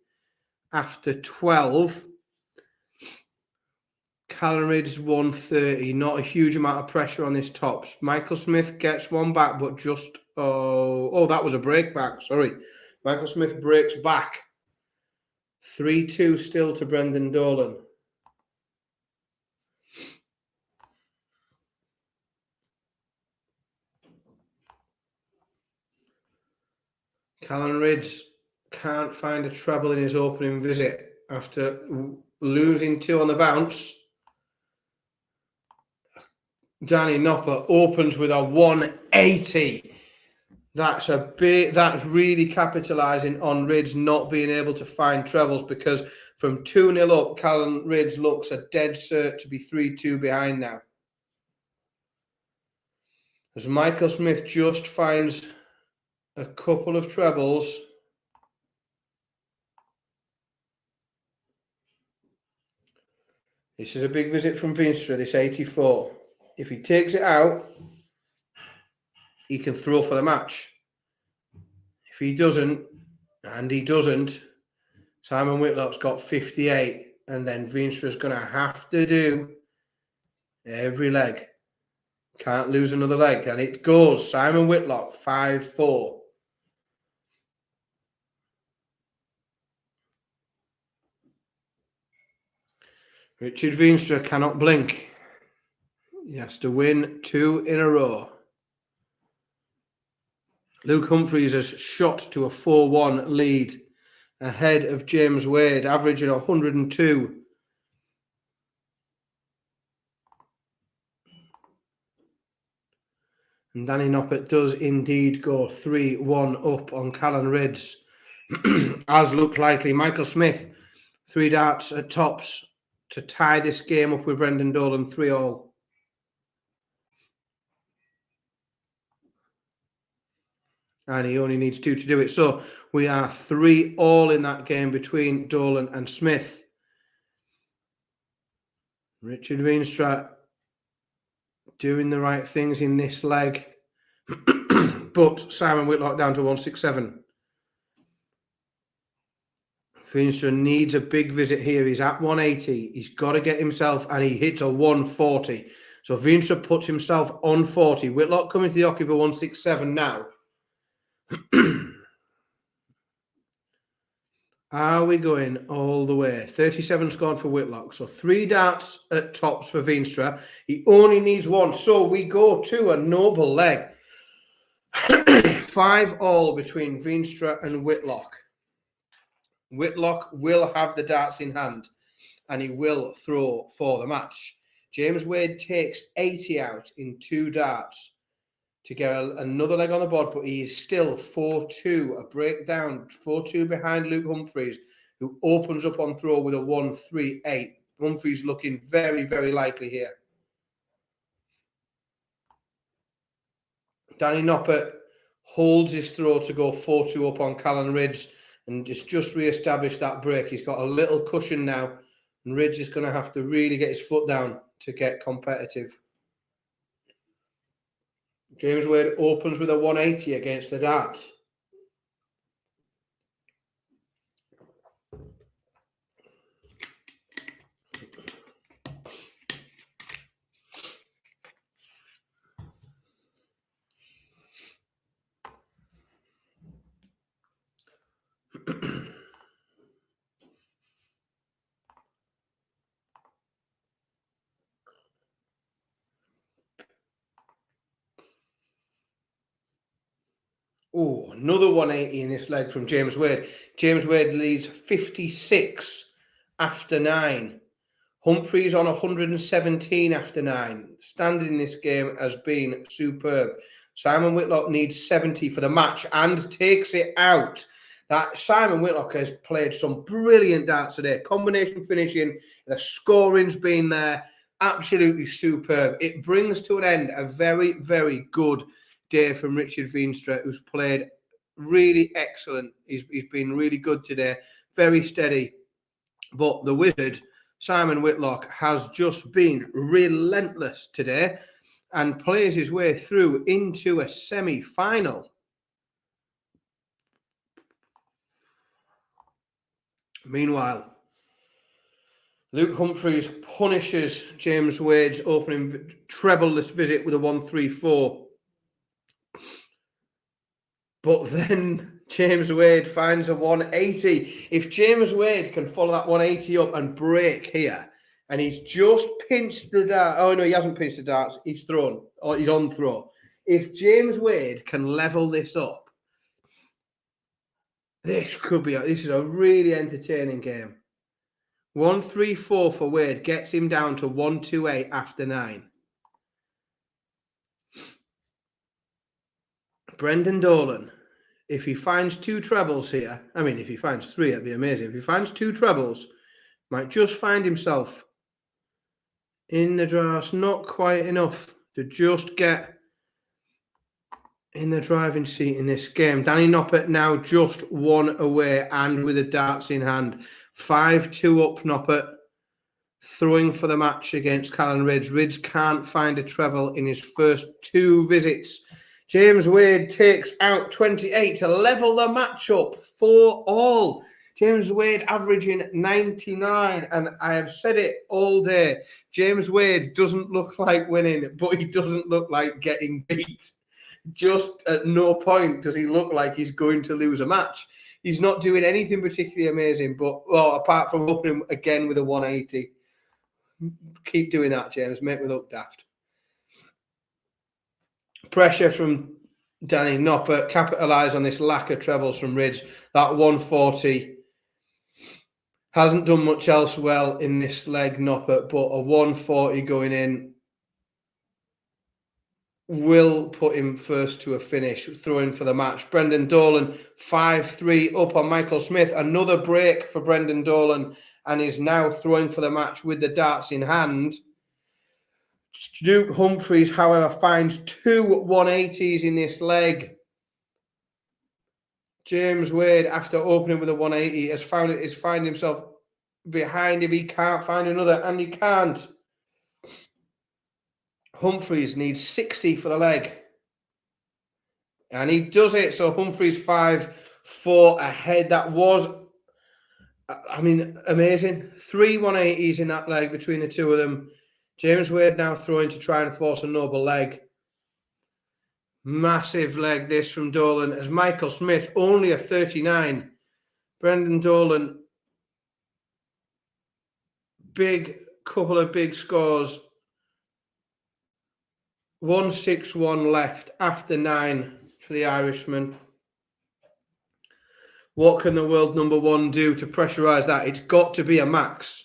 after 12. Callum Ridge 130. Not a huge amount of pressure on this tops. Michael Smith gets one back, but just that was a break back. Sorry, Michael Smith breaks back. 3-2 still to Brendan Dolan. Callum Ridge can't find a treble in his opening visit after losing 2 on the bounce. Danny Noppert opens with a 180. That's really capitalising on Ridge not being able to find trebles, because from 2-0 up, Callum Ridge looks a dead cert to be 3-2 behind now. As Michael Smith just finds a couple of trebles. This is a big visit from Veenstra, this 84. If he takes it out, he can throw for the match. If he doesn't, and he doesn't, Simon Whitlock's got 58, and then Veenstra's going to have to do every leg. Can't lose another leg, and it goes. Simon Whitlock, 5-4. Richard Veenstra cannot blink. He has to win 2 in a row. Luke Humphreys has shot to a 4-1 lead ahead of James Wade, averaging 102. And Danny Noppert does indeed go 3-1 up on Callum Ridge, as looked likely. Michael Smith, 3 darts at tops to tie this game up with Brendan Dolan, 3-all. And he only needs 2 to do it. So we are 3-all in that game between Dolan and Smith. Richard Veenstra doing the right things in this leg. But Simon Whitlock down to 167. Veenstra needs a big visit here. He's at 180. He's got to get himself, and he hits a 140. So Veenstra puts himself on 40. Whitlock coming to the hockey for 167 now. Are we going all the way? 37 scored for Whitlock. So 3 darts at tops for Veenstra. He only needs 1. So we go to a noble leg. 5-all between Veenstra and Whitlock. Whitlock will have the darts in hand, and he will throw for the match. James Wade takes 80 out in 2 darts. to get another leg on the board, but he is still 4-2, a breakdown, 4-2 behind Luke Humphries, who opens up on throw with a 1-3-8. Humphries looking very, very likely here. Danny Noppert holds his throw to go 4-2 up on Callan Ridge and just re-established that break. He's got a little cushion now, and Ridge is going to have to really get his foot down to get competitive. James Wade opens with a 180 against the darts. Oh, another 180 in this leg from James Wade. James Wade leads 56 after 9. Humphries on 117 after 9. Standing in this game has been superb. Simon Whitlock needs 70 for the match and takes it out. That Simon Whitlock has played some brilliant darts today. Combination finishing, the scoring's been there. Absolutely superb. It brings to an end a very, very good day from Richard Veenstra, who's played really excellent. He's been really good today, very steady. But the wizard, Simon Whitlock, has just been relentless today and plays his way through into a semi-final. Meanwhile, Luke Humphries punishes James Wade's opening treble-less visit with a 1-3-4. But then James Wade finds a 180. If James Wade can follow that 180 up and break here, and he's just pinched the dart. Oh, no, he hasn't pinched the darts. He's thrown, or he's on throw. If James Wade can level this up, this is a really entertaining game. 1-3-4 for Wade gets him down to 1-2-8 after 9. Brendan Dolan, if he finds 2 trebles here, I mean, if he finds 3, that'd be amazing. If he finds 2 trebles, might just find himself in the draft, not quite enough to just get in the driving seat in this game. Danny Noppert now just 1 away and with the darts in hand. 5-2 up Noppert, throwing for the match against Callan Ridge. Ridge can't find a treble in his first 2 visits. James Wade takes out 28 to level the match up 4-all. James Wade averaging 99, and I have said it all day. James Wade doesn't look like winning, but he doesn't look like getting beat. Just at no point does he look like he's going to lose a match. He's not doing anything particularly amazing, but well, apart from opening again with a 180. Keep doing that, James. Make me look daft. Pressure from Danny Noppert, capitalise on this lack of trebles from Ridge. That 140 hasn't done much else well in this leg, Noppert, but a 140 going in will put him first to a finish, throwing for the match. Brendan Dolan, 5-3 up on Michael Smith. Another break for Brendan Dolan, and is now throwing for the match with the darts in hand. Luke Humphries, however, finds 2 180s in this leg. James Wade, after opening with a 180, has found himself behind him. He can't find another, and he can't. Humphries needs 60 for the leg. And he does it. So Humphries 5-4 ahead. That was, I mean, amazing. 3 180s in that leg between the two of them. James Wade now throwing to try and force a noble leg. Massive leg this from Dolan as Michael Smith, only a 39. Brendan Dolan, couple of big scores. 1-6-1 left after 9 for the Irishman. What can the world number 1 do to pressurise that? It's got to be a max.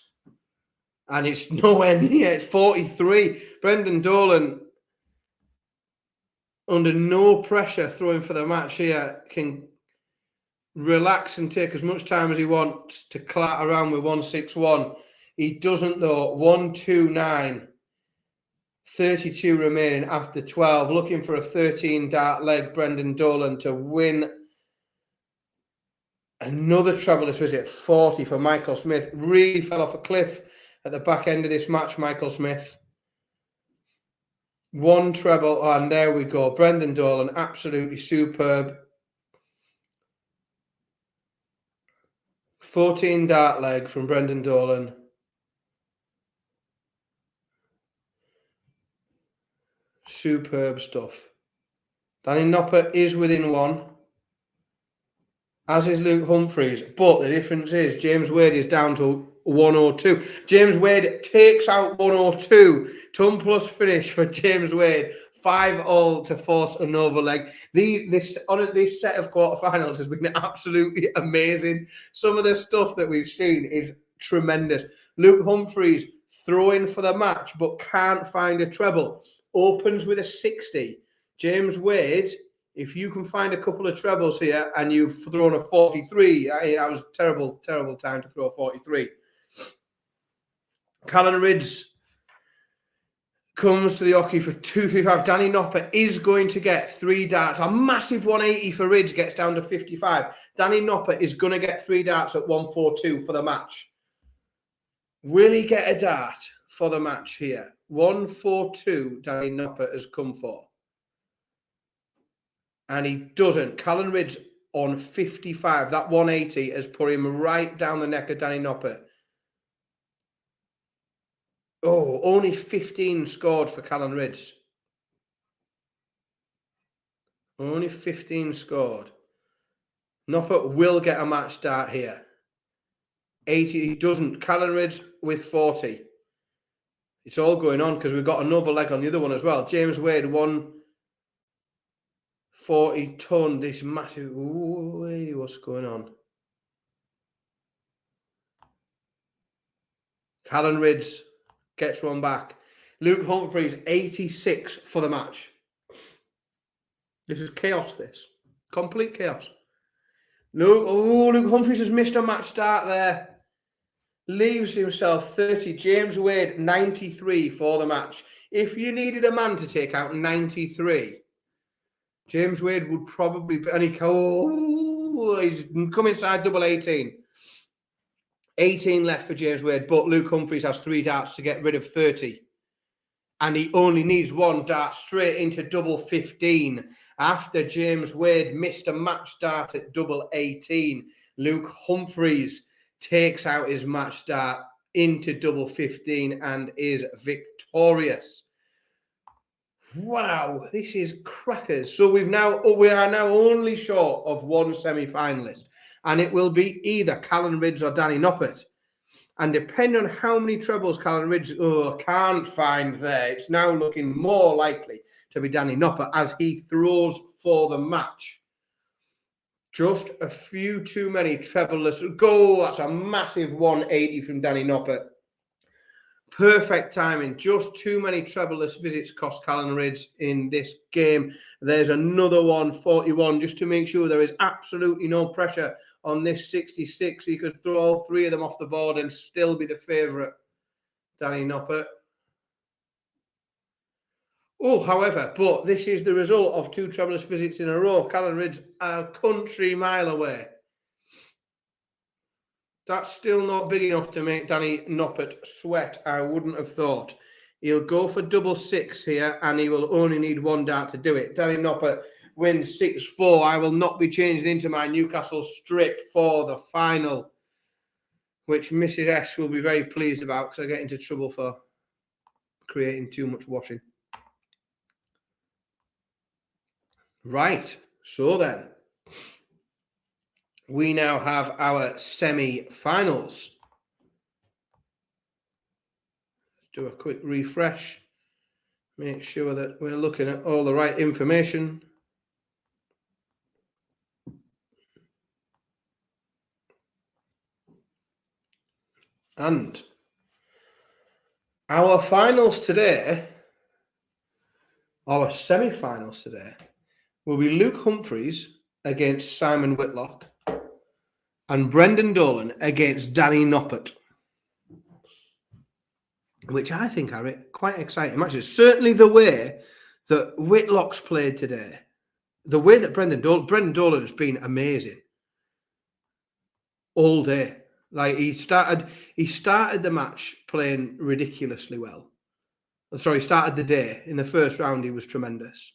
And it's nowhere near. It's 43. Brendan Dolan under no pressure, throwing for the match here, can relax and take as much time as he wants to clatter around with 161. He doesn't though. 129. 32 remaining after 12. Looking for a 13 dart leg. Brendan Dolan to win another treble-less visit. 40 for Michael Smith. Really fell off a cliff at the back end of this match, Michael Smith. One treble, and there we go. Brendan Dolan, absolutely superb. 14 dart leg from Brendan Dolan. Superb stuff. Danny Noppert is within one, as is Luke Humphries. But the difference is James Wade is down to 102. James Wade takes out 102. Ton plus finish for James Wade. 5-all to force another leg. This set of quarterfinals has been absolutely amazing. Some of the stuff that we've seen is tremendous. Luke Humphries throwing for the match but can't find a treble. Opens with a 60. James Wade, if you can find a couple of trebles here and you've thrown a 43, that was a terrible, terrible time to throw a 43. Callan Ridds comes to the hockey for 235. Danny Noppert is going to get 3 darts. A massive 180 for Ridds, gets down to 55. Danny Noppert is going to get 3 darts at 142 for the match. Will he get a dart for the match here? 142 Danny Noppert has come for. And he doesn't. Callan Ridds on 55. That 180 has put him right down the neck of Danny Noppert. Oh, only 15 scored for Callan Ridds. Only 15 scored. Noppert will get a match start here. 80, he doesn't. Callan Ridds with 40. It's all going on because we've got a noble leg on the other one as well. James Wade, 140 ton. This massive. Ooh, what's going on? Callan Ridds gets one back. Luke Humphries, 86 for the match. This is chaos, this. Complete chaos. Luke Humphries has missed a match start there. Leaves himself 30. James Wade, 93 for the match. If you needed a man to take out 93, James Wade would probably be, and he's come inside double 18. 18 left for James Wade, but Luke Humphries has 3 darts to get rid of 30. And he only needs 1 dart straight into double 15. After James Wade missed a match dart at double 18, Luke Humphries takes out his match dart into double 15 and is victorious. Wow, this is crackers. So we are now only short of 1 semi-finalist, and it will be either Callan Ridds or Danny Noppert. And depending on how many trebles Callan Ridds can't find there, it's now looking more likely to be Danny Noppert as he throws for the match. Just a few too many treble-less. Go! That's a massive 180 from Danny Noppert. Perfect timing. Just too many treble-less visits cost Callan Ridds in this game. There's another one, 41, just to make sure there is absolutely no pressure on this 66. He could throw all 3 of them off the board and still be the favourite, Danny Noppert. Oh, however, but this is the result of 2 treble-less visits in a row. Callan Ridds a country mile away. That's still not big enough to make Danny Noppert sweat, I wouldn't have thought. He'll go for double 6 here, and he will only need 1 dart to do it. Danny Noppert wins 6-4. I will not be changing into my Newcastle strip for the final, which Mrs. S will be very pleased about because I get into trouble for creating too much washing. Right, so then, we now have our semi-finals. Do a quick refresh. Make sure that we're looking at all the right information. And our finals today Our semi-finals today will be Luke Humphreys against Simon Whitlock and Brendan Dolan against Danny Noppert, which I think are quite exciting matches. Certainly the way that Whitlock's played today, the way that Brendan Dolan has been amazing all day. Like he started the match playing ridiculously well. Sorry, started the day in the first round. He was tremendous.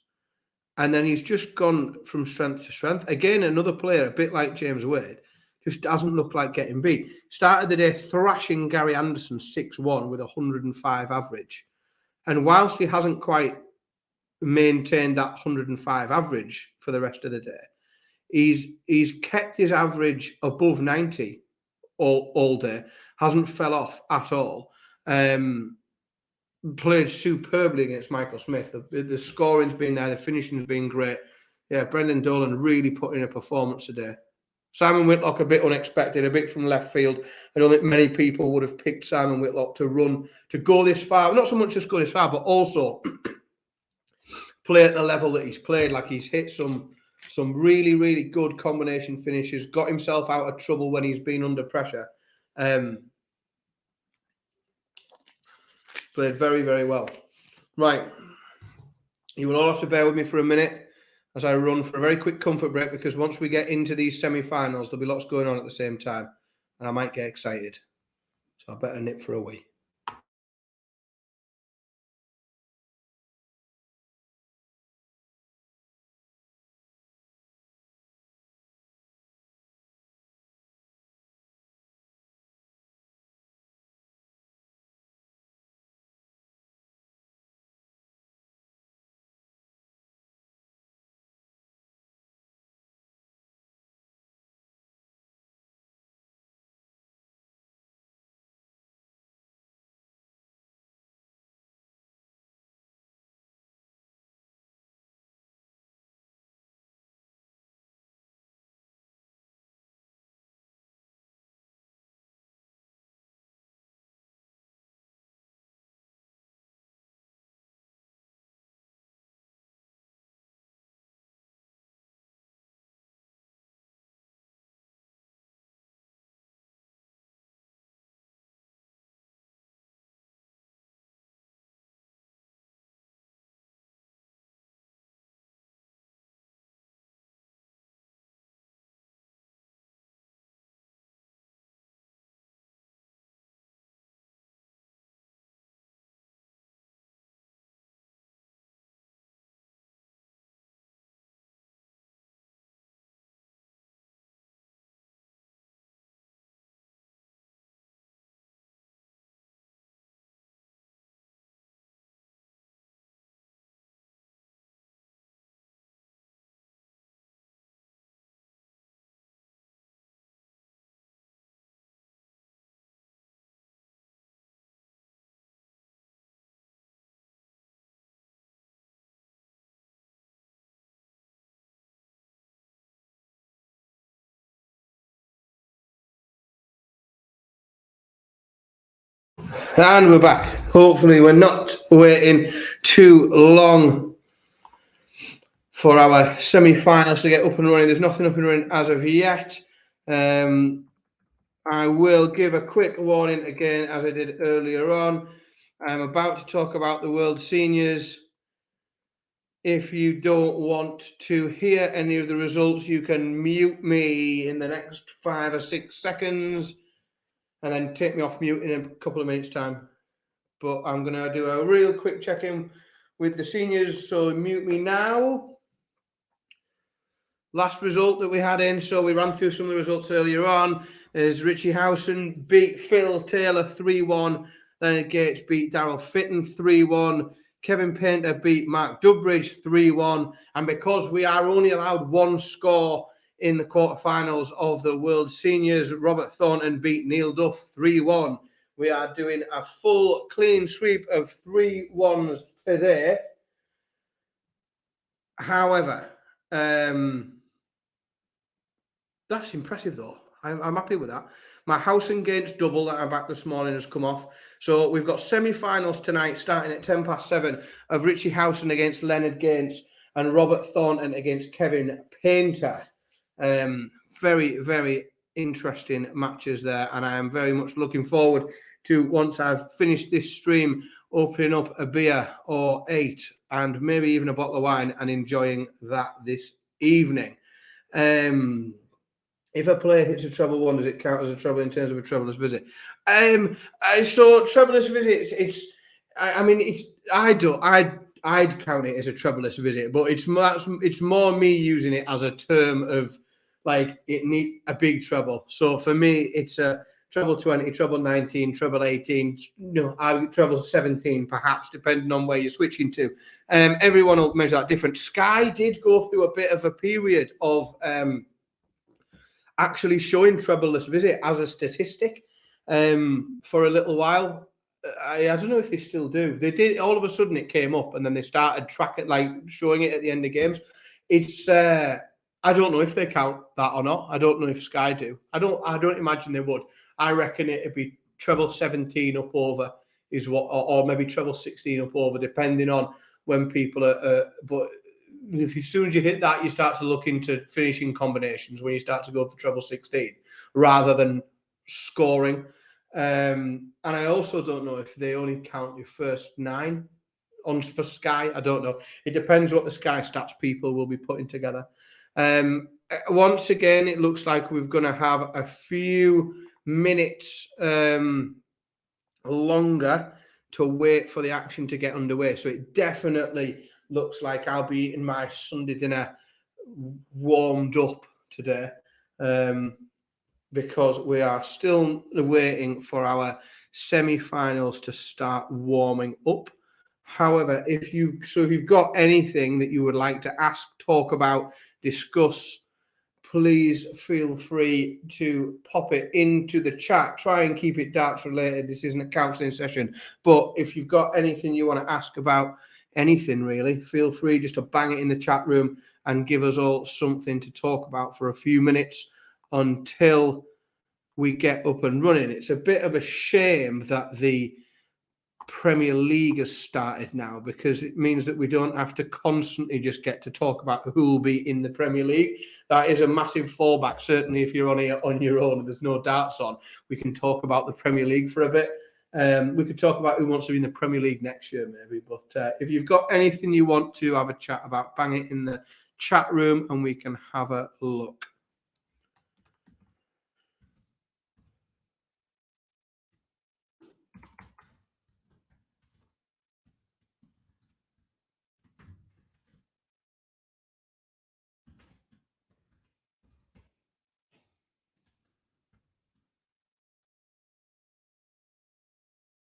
And then he's just gone from strength to strength. Again, another player, a bit like James Wade, just doesn't look like getting beat. Started the day thrashing Gary Anderson 6-1 with 105 average. And whilst he hasn't quite maintained that 105 average for the rest of the day, he's kept his average above 90 all day, hasn't fell off at all. Played superbly against Michael Smith. The scoring's been there, the finishing's been great. Yeah, Brendan Dolan really put in a performance today. Simon Whitlock a bit unexpected, a bit from left field. I don't think many people would have picked Simon Whitlock to go this far. Not so much just go this far, but also play at the level that he's played. Like he's hit some really, really good combination finishes, got himself out of trouble when he's been under pressure. Played very, very well. Right. You will all have to bear with me for a minute as I run for a very quick comfort break, because once we get into these semi-finals, there'll be lots going on at the same time and I might get excited. So I better nip for a wee. And we're back. Hopefully we're not waiting too long for our semi-finals to get up and running. There's nothing up and running as of yet. I will give a quick warning again, as I did earlier on. I'm about to talk about the World Seniors. If you don't want to hear any of the results, you can mute me in the next 5 or 6 seconds and then take me off mute in a couple of minutes' time. But I'm going to do a real quick check-in with the seniors, so mute me now. Last result that we had in, so we ran through some of the results earlier on, is Richie Howson beat Phil Taylor 3-1. Leonard Gates beat Daryl Fitton 3-1. Kevin Painter beat Mark Dubbridge 3-1. And because we are only allowed one score in the quarterfinals of the World Seniors, Robert Thornton beat Neil Duff 3-1. We are doing a full clean sweep of 3-1s today. However, that's impressive though. I'm happy with that. My House and Gates double that I backed this morning has come off. So we've got semi-finals tonight starting at 7:10 of Richie Howson against Leonard Gaines and Robert Thornton against Kevin Painter. Very, very interesting matches there, and I am very much looking forward to, once I've finished this stream, opening up a beer or 8 and maybe even a bottle of wine and enjoying that this evening. If a player hits a treble 1, does it count as a treble in terms of a trebleless visit? So trebleless visits, I'd count it as a trebleless visit, but it's more me using it as a term of like it need a big treble. So for me, it's a treble 20, treble 19, treble 18. I treble 17 perhaps, depending on where you're switching to. Everyone will measure that different. Sky did go through a bit of a period of actually showing trebleless visit as a statistic for a little while. I don't know if they still do. They did. All of a sudden it came up, and then they started tracking, like showing it at the end of games. It's I don't know if they count that or not. I don't know if Sky do. I don't imagine they would. I reckon it'd be treble 17 up over is what, or maybe treble 16 up over, depending on when people are. But as soon as you hit that, you start to look into finishing combinations when you start to go for treble 16 rather than scoring. And I also don't know if they only count your first 9 on for Sky. I don't know. It depends what the Sky stats people will be putting together. Once again, it looks like we're going to have a few minutes longer to wait for the action to get underway. So it definitely looks like I'll be eating my Sunday dinner warmed up today, because we are still waiting for our semi-finals to start warming up. However, if you've got anything that you would like to ask, talk about, discuss, please feel free to pop it into the chat. Try and keep it darts related. This isn't a counselling session, but if you've got anything you want to ask about anything really, feel free just to bang it in the chat room and give us all something to talk about for a few minutes until we get up and running. It's a bit of a shame that the Premier League has started now, because it means that we don't have to constantly just get to talk about who will be in the Premier League. That is a massive fallback. Certainly if you're on your own and there's no darts on, we can talk about the Premier League for a bit. We could talk about who wants to be in the Premier League next year maybe, but if you've got anything you want to have a chat about, bang it in the chat room and we can have a look.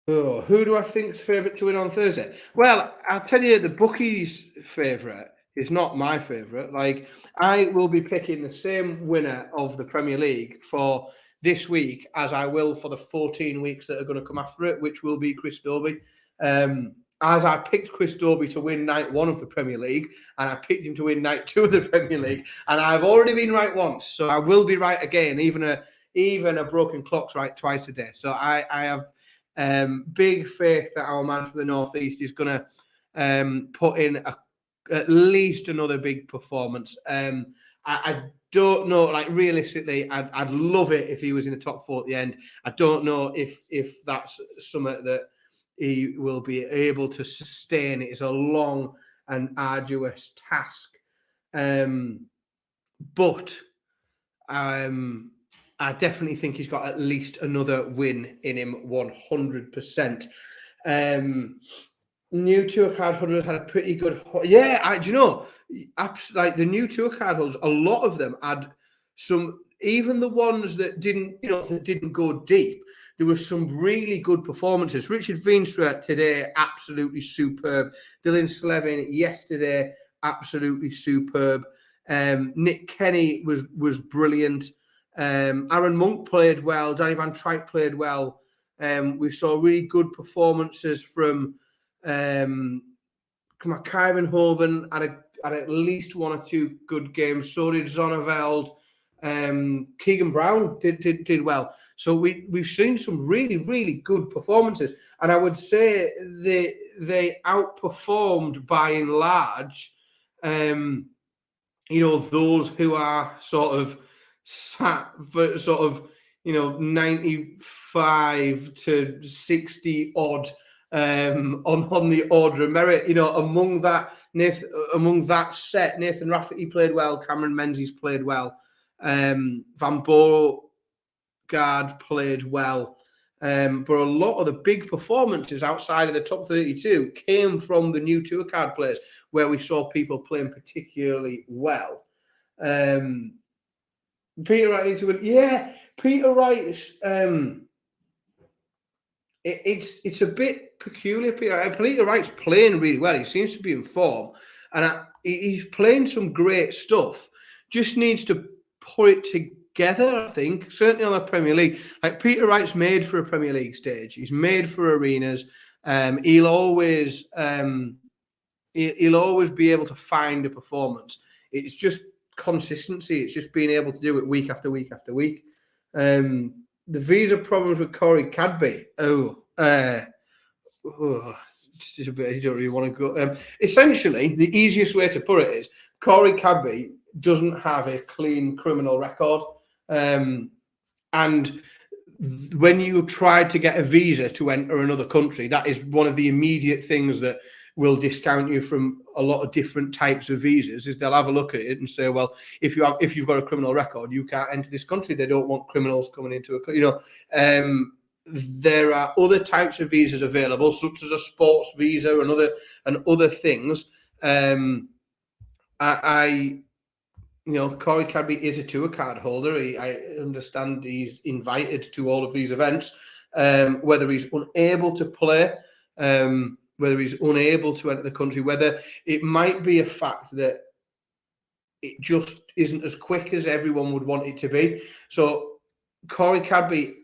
Oh, who do I think's favourite to win on Thursday? Well, I'll tell you, the bookies' favourite is not my favourite. Like, I will be picking the same winner of the Premier League for this week as I will for the 14 weeks that are going to come after it, which will be Chris Dobey. As I picked Chris Dobey to win night 1 of the Premier League, and I picked him to win night 2 of the Premier League, and I've already been right once, so I will be right again. Even a broken clock's right twice a day. So I have big faith that our man from the Northeast is going to put in at least another big performance. I don't know, like realistically, I'd love it if he was in the top 4 at the end. I don't know if that's something that he will be able to sustain. It's a long and arduous task, but I definitely think he's got at least another win in him, 100%. New tour card holders had a pretty good... Yeah, do you know, like the new tour card holders, a lot of them had some... Even the ones that didn't go deep, there were some really good performances. Richard Veenstra today, absolutely superb. Dylan Slevin yesterday, absolutely superb. Nick Kenny was brilliant. Aaron Monk played well. Danny Van Truyck played well. We saw really good performances from Kyrenhoven. Had at least 1 or 2 good games. So did Zonneveld. Keegan Brown did well. So we've seen some really, really good performances, and I would say they outperformed by and large, those who are sort of sat for sort of 95 to 60 odd on the order of merit. Among that set, Nathan Rafferty played well, Cameron Menzies played well, Van Beauregard played well. But a lot of the big performances outside of the top 32 came from the new tour card players, where we saw people playing particularly well. Peter Wright to win. Yeah, Peter Wright. It's a bit peculiar. Peter Wright's playing really well. He seems to be in form, and he's playing some great stuff. Just needs to put it together, I think. Certainly on the Premier League. Like, Peter Wright's made for a Premier League stage. He's made for arenas. He'll always be able to find a performance. It's just consistency. It's just being able to do it week after week after week. The visa problems with Corey Cadby. You don't really want to go. Essentially, the easiest way to put it is Corey Cadby doesn't have a clean criminal record. And when you try to get a visa to enter another country, that is one of the immediate things that will discount you from a lot of different types of visas. Is they'll have a look at it and say, well, if you've got a criminal record, you can't enter this country. They don't want criminals coming into a, there are other types of visas available, such as a sports visa and other things. Corey Cadby is a tour card holder. I understand he's invited to all of these events. Whether he's unable to play, whether he's unable to enter the country, whether it might be a fact that it just isn't as quick as everyone would want it to be. So Corey Cadby,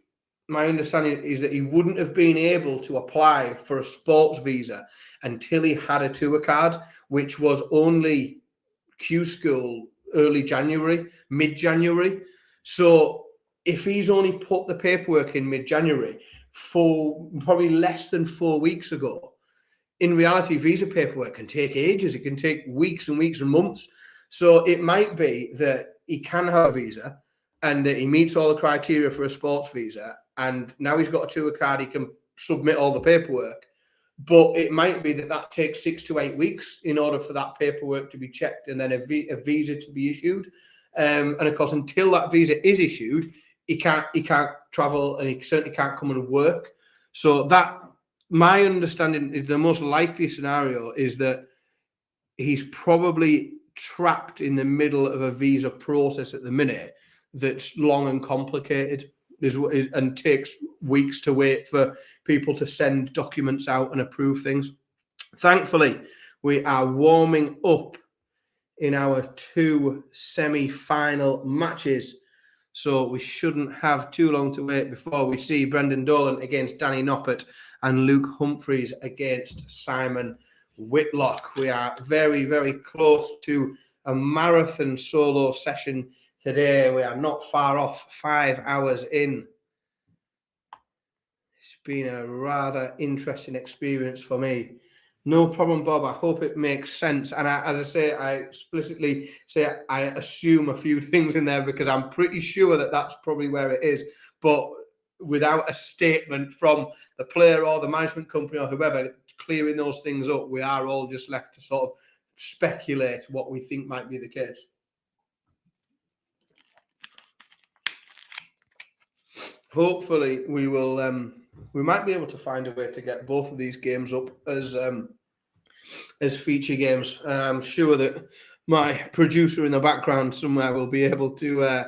my understanding is that he wouldn't have been able to apply for a sports visa until he had a tour card, which was only Q School early January, mid-January. So if he's only put the paperwork in mid-January, for probably less than 4 weeks ago, in reality, visa paperwork can take ages. It can take weeks and weeks and months. So it might be that he can have a visa and that he meets all the criteria for a sports visa, and now he's got a tour card, he can submit all the paperwork. But it might be that takes 6 to 8 weeks in order for that paperwork to be checked and then a visa to be issued. And of course, until that visa is issued, he can't travel, and he certainly can't come and work. So that, my understanding, is the most likely scenario is that he's probably trapped in the middle of a visa process at the minute that's long and complicated, and takes weeks to wait for people to send documents out and approve things. Thankfully, we are warming up in our 2 semi-final matches, so we shouldn't have too long to wait before we see Brendan Dolan against Danny Noppert and Luke Humphreys against Simon Whitlock. We are very, very close to a marathon solo session today. We are not far off, 5 hours in. It's been a rather interesting experience for me. No problem, Bob. I hope it makes sense. And as I say, I explicitly say I assume a few things in there because I'm pretty sure that that's probably where it is. But without a statement from the player or the management company or whoever clearing those things up, we are all just left to sort of speculate what we think might be the case. Hopefully, we will. We might be able to find a way to get both of these games up as feature games. I'm sure that my producer in the background somewhere will be able to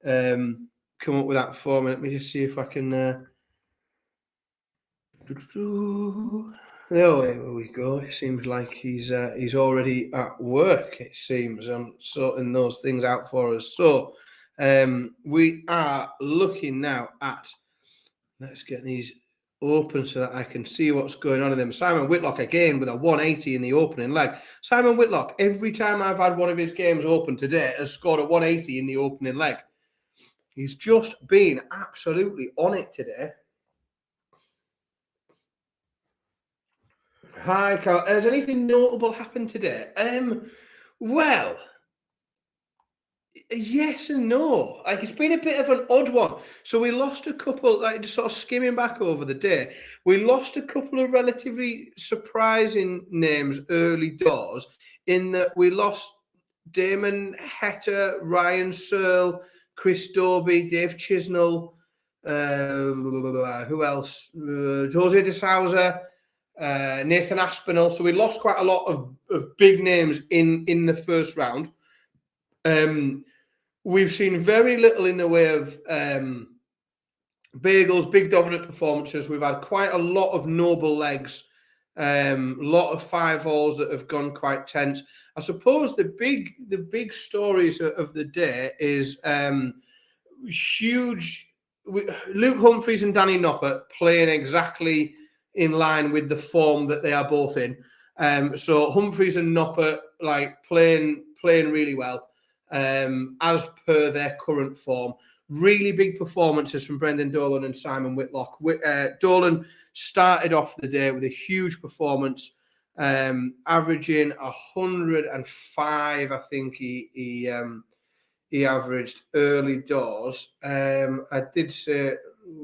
come up with that for me. Let me just see if I can. Oh, there we go. It seems like he's already at work. It seems I'm sorting those things out for us. So we are looking now at. Let's get these open so that I can see what's going on in them. Simon Whitlock again with a 180 in the opening leg. Simon Whitlock, every time I've had one of his games open today, has scored a 180 in the opening leg. He's just been absolutely on it today. Hi, Carl. Has anything notable happened today? Well, yes and no. Like, it's been a bit of an odd one. So we lost a couple, like, just sort of skimming back over the day, we lost a couple of relatively surprising names early doors, in that we lost Damon Hector, Ryan Searle, Chris Dobie, Dave Chisnell, who else? Jose de Souza, Nathan Aspinall. So we lost quite a lot of big names in the first round. We've seen very little in the way of bagels, big dominant performances. We've had quite a lot of noble legs, a lot of 5-alls that have gone quite tense. I suppose the big stories of the day is huge. Luke Humphries and Danny Noppert playing exactly in line with the form that they are both in. So Humphries and Noppert like playing really well, as per their current form. Really big performances from Brendan Dolan and Simon Whitlock. Dolan started off the day with a huge performance, averaging 105. I think he averaged early doors. I did say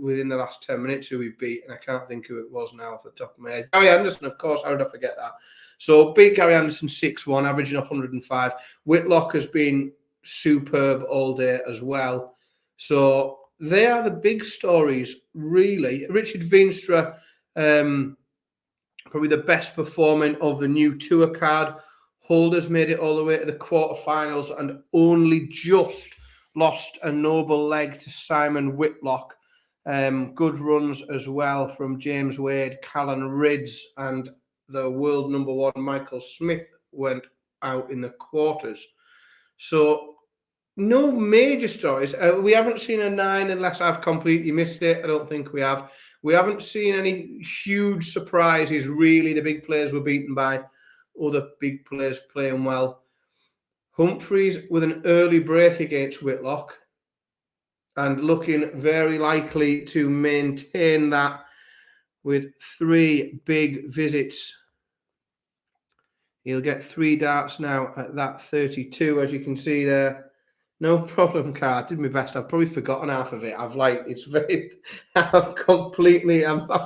within the last 10 minutes who he beat, and I can't think who it was now off the top of my head. Gary Anderson, of course. How did I forget that? So beat Gary Anderson 6-1, averaging 105. Whitlock has been superb all day as well. So they are the big stories, really. Richard Veenstra, probably the best performing of the new tour card. Holders made it all the way to the quarterfinals and only just lost a noble leg to Simon Whitlock. Good runs as well from James Wade, Callan Ridds, and the world number 1 Michael Smith went out in the quarters. So no major stories. We haven't seen a 9 unless I've completely missed it. I don't think we have. We haven't seen any huge surprises, really. The big players were beaten by other big players playing well. Humphries with an early break against Whitlock and looking very likely to maintain that with 3 big visits. He'll get 3 darts now at that 32, as you can see there. No problem, Carl. I did my best. I've probably forgotten half of it. I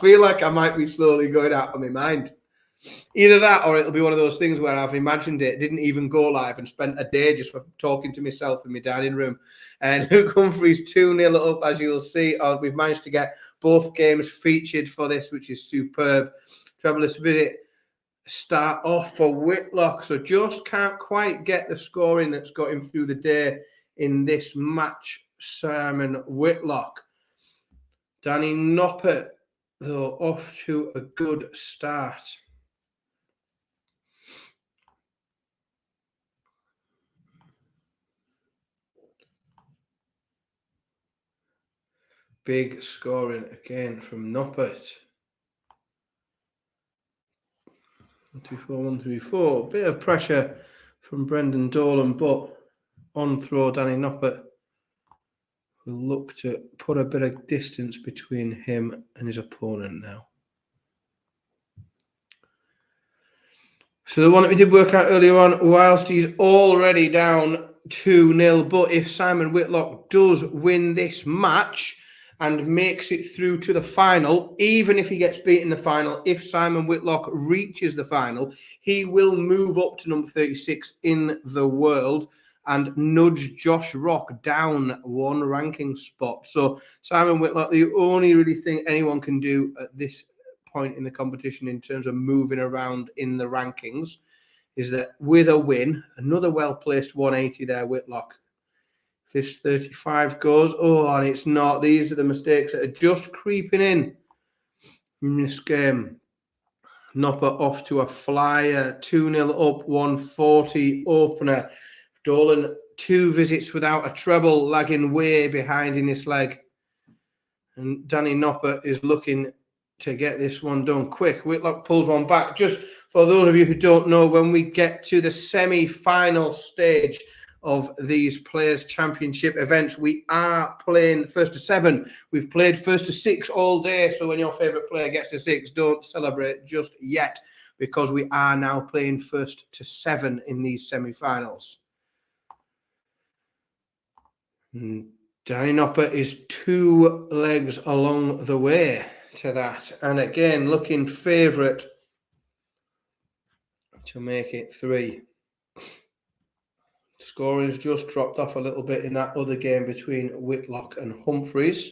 feel like I might be slowly going out of my mind. Either that or it'll be one of those things where I've imagined it, didn't even go live, and spent a day just for talking to myself in my dining room. And Luke Humphries 2-0 up, as you'll see. We've managed to get both games featured for this, which is superb. Trebless visit start off for Whitlock, so just can't quite get the scoring that's got him through the day in this match. Simon Whitlock. Danny Noppert, though, off to a good start. Big scoring again from Noppert. 1-2-4, 1-3-4. Bit of pressure from Brendan Dolan, but on throw, Danny Noppert will look to put a bit of distance between him and his opponent now. So the one that we did work out earlier on, whilst he's already down 2-0, but if Simon Whitlock does win this match and makes it through to the final, even if he gets beaten in the final, if Simon Whitlock reaches the final, he will move up to number 36 in the world and nudge Josh Rock down 1 ranking spot. So Simon Whitlock, the only really thing anyone can do at this point in the competition in terms of moving around in the rankings is that with a win, another well-placed 180 there, Whitlock. This 35 goes, and it's not. These are the mistakes that are just creeping in this game. Noppert off to a flyer, 2-0 up, 140 opener. Dolan 2 visits without a treble, lagging way behind in this leg. And Danny Noppert is looking to get this one done quick. Whitlock pulls one back. Just for those of you who don't know, when we get to the semi-final stage of these Players' Championship events, we are playing first to 7. We've played first to 6 all day, so when your favourite player gets to 6, don't celebrate just yet, because we are now playing first to 7 in these semi-finals. Danny Nopper is 2 legs along the way to that, and again looking favourite to make it 3. Scoring's just dropped off a little bit in that other game between Whitlock and Humphreys.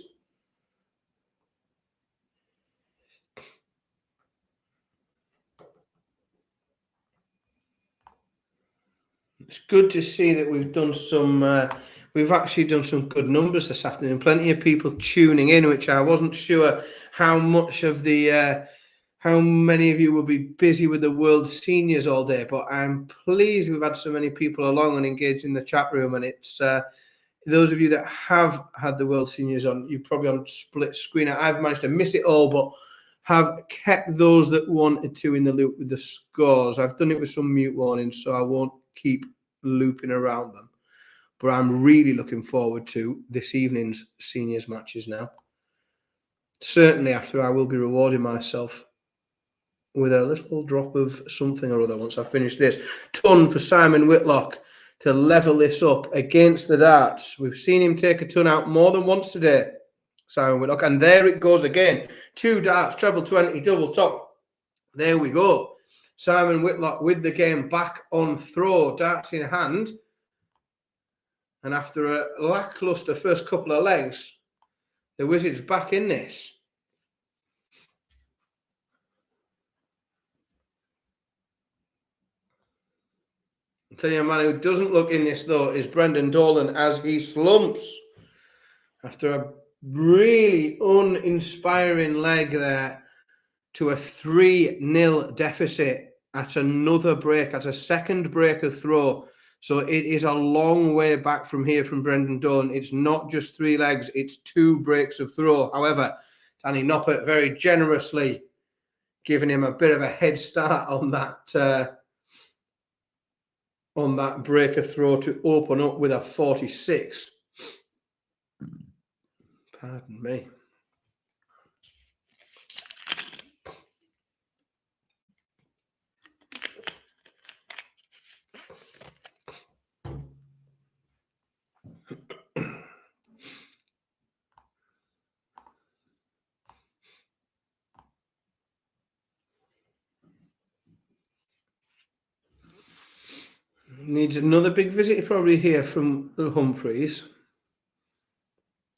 It's good to see that we've done some. We've actually done some good numbers this afternoon. Plenty of people tuning in, which I wasn't sure how much of the. How many of you will be busy with the World Seniors all day, but I'm pleased we've had so many people along and engaged in the chat room. And it's those of you that have had the World Seniors on, you're probably on split screen. I've managed to miss it all, but have kept those that wanted to in the loop with the scores. I've done it with some mute warnings, so I won't keep looping around them. But I'm really looking forward to this evening's Seniors matches now. Certainly after I will be rewarding myself with a little drop of something or other once I finish this. Ton for Simon Whitlock to level this up against the darts. We've seen him take a ton out more than once today, Simon Whitlock. And there it goes again. 2 darts, treble 20, double top. There we go. Simon Whitlock with the game back on throw, darts in hand. And after a lacklustre first couple of legs, the Wizards back in this. I'll tell you a man who doesn't look in this, though, is Brendan Dolan as he slumps after a really uninspiring leg there to a 3-0 deficit at another break, at a second break of throw. So it is a long way back from here from Brendan Dolan. It's not just 3 legs, it's 2 breaks of throw. However, Danny Noppert very generously giving him a bit of a head start on that break of throw to open up with a 46. Pardon me. Needs another big visit probably here from the Humphreys.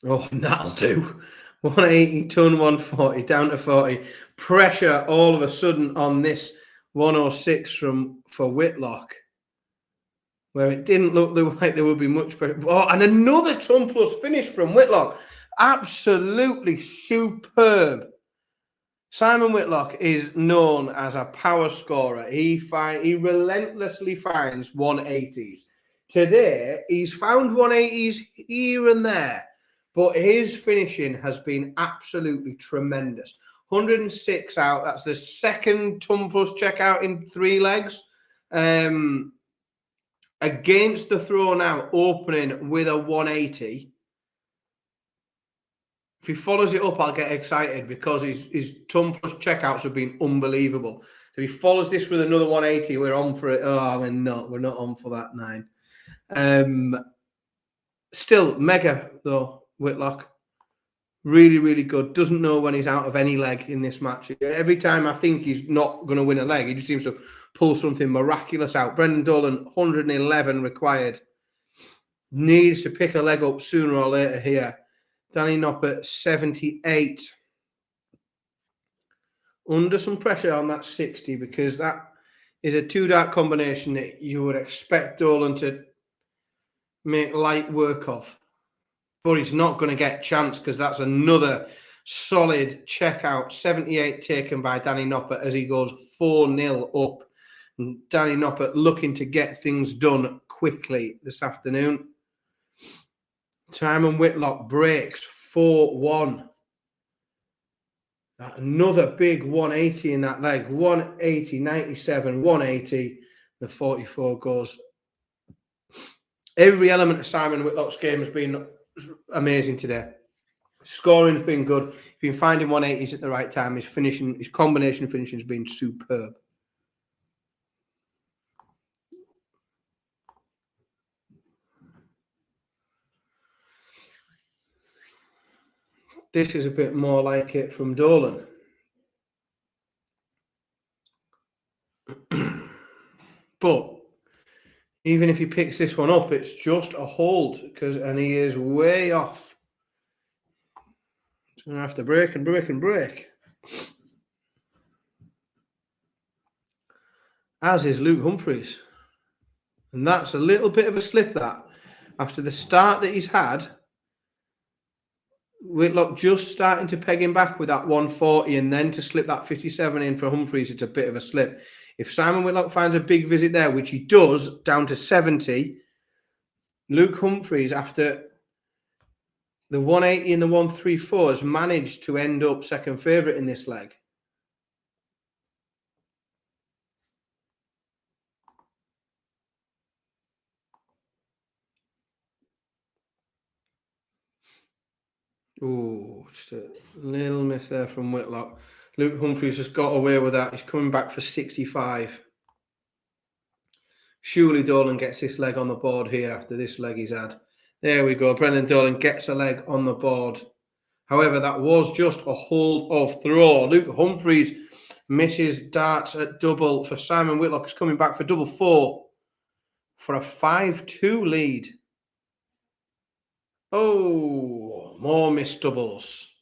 Oh, that'll do. 180, ton 140, down to 40. Pressure all of a sudden on this 106 for Whitlock, where it didn't look like there would be much pressure. Oh, and another ton plus finish from Whitlock. Absolutely superb. Simon Whitlock is known as a power scorer. He relentlessly finds 180s. Today, he's found 180s here and there, but his finishing has been absolutely tremendous. 106 out. That's the second ton plus checkout in 3 legs. Against the throw now, opening with a 180. If he follows it up, I'll get excited because his ton plus checkouts have been unbelievable. So if he follows this with another 180, we're on for it. Oh, we're not on for that 9. Still mega though, Whitlock. Really, really good. Doesn't know when he's out of any leg in this match. Every time I think he's not going to win a leg, he just seems to pull something miraculous out. Brendan Dolan, 111 required. Needs to pick a leg up sooner or later here. Danny Noppert, 78. Under some pressure on that 60 because that is a 2-dart combination that you would expect Dolan to make light work of. But he's not going to get chance because that's another solid checkout. 78 taken by Danny Noppert as he goes 4-0 up. And Danny Noppert looking to get things done quickly this afternoon. Simon Whitlock breaks 4-1. Another big 180 in that leg. 180, 97, 180. The 44 goes. Every element of Simon Whitlock's game has been amazing today. Scoring's been good. He's been finding 180s at the right time. His finishing, his combination finishing has been superb. This is a bit more like it from Dolan. But even if he picks this one up, it's just a hold, and he is way off. He's going to have to break and break and break. As is Luke Humphries. And that's a little bit of a slip, that. After the start that he's had, Whitlock just starting to peg him back with that 140, and then to slip that 57 in for Humphries, it's a bit of a slip. If Simon Whitlock finds a big visit there, which he does, down to 70, Luke Humphries, after the 180 and the 134, has managed to end up second favourite in this leg. Oh, just a little miss there from Whitlock. Luke Humphries has got away with that. He's coming back for 65. Surely Dolan gets this leg on the board here after this leg he's had. There we go. Brendan Dolan gets a leg on the board. However, that was just a hold of throw. Luke Humphries misses darts at double for Simon Whitlock. Is coming back for double 4 for a 5-2 lead. Oh, more missed doubles.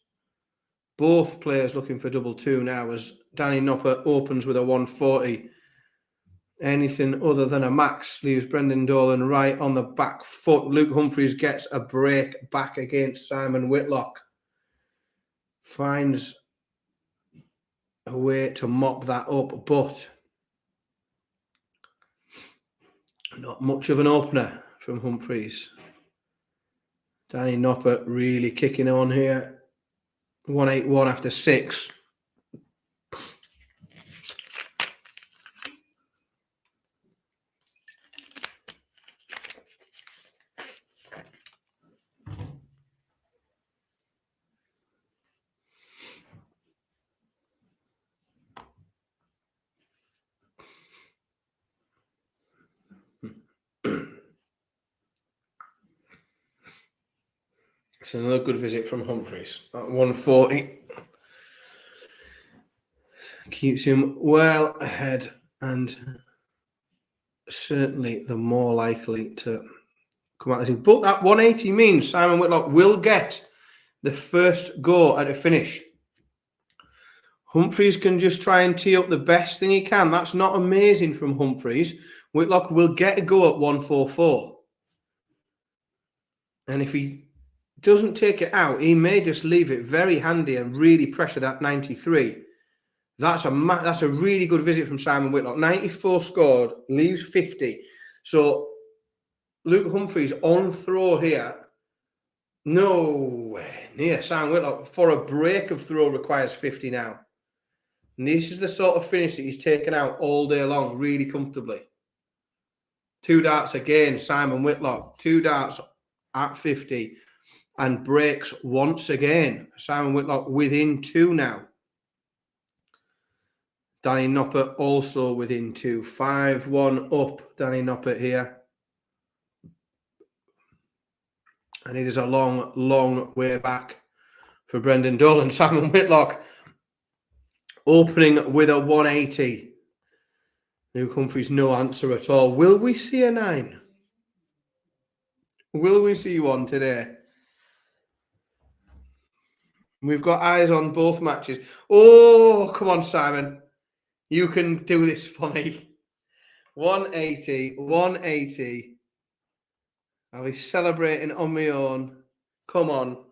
Both players looking for double 2 now as Danny Nopper opens with a 140. Anything other than a max leaves Brendan Dolan right on the back foot. Luke Humphries gets a break back against Simon Whitlock. Finds a way to mop that up, but not much of an opener from Humphries. Danny Nopper really kicking on here. 181 after 6. It's another good visit from Humphries at 140. Keeps him well ahead and certainly the more likely to come out of this. But that 180 means Simon Whitlock will get the first go at a finish. Humphries can just try and tee up the best thing he can. That's not amazing from Humphries. Whitlock will get a go at 144. And if he doesn't take it out, he may just leave it very handy and really pressure that 93. That's a really good visit from Simon Whitlock. 94 scored, leaves 50. So Luke Humphries on throw here. Nowhere near Simon Whitlock. For a break of throw requires 50 now. And this is the sort of finish that he's taken out all day long, really comfortably. 2 darts again, Simon Whitlock. 2 darts at 50. And breaks once again. Simon Whitlock within 2 now. Danny Nopper also within 2. 5-1 up, Danny Nopper here. And it is a long, long way back for Brendan Dolan. Simon Whitlock opening with a 180. Luke Humphries, no answer at all. Will we see a 9? Will we see one today? We've got eyes on both matches. Oh, come on, Simon. You can do this for me. 180, 180. I'll be celebrating on my own. Come on.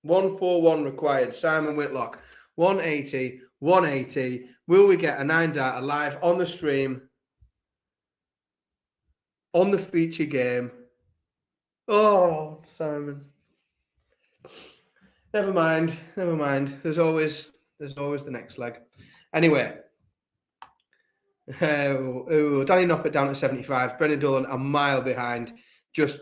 141 required. Simon Whitlock. 180, 180. Will we get a 9 dart live on the stream? On the feature game? Oh, Simon. Never mind. There's always There's always the next leg. Anyway, Danny Noppert down at 75. Brendan Dolan a mile behind. Just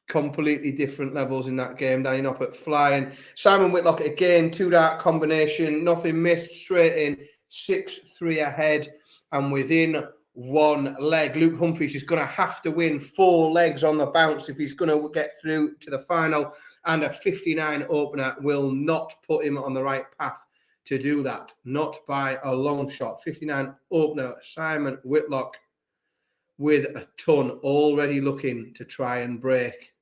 completely different levels in that game. Danny Noppert flying. Simon Whitlock again, 2-dart combination. Nothing missed. Straight in. 6-3 ahead. And within one leg, Luke Humphries is going to have to win 4 legs on the bounce if he's going to get through to the final. And a 59 opener will not put him on the right path to do that. Not by a long shot. 59 opener, Simon Whitlock with a ton, already looking to try and break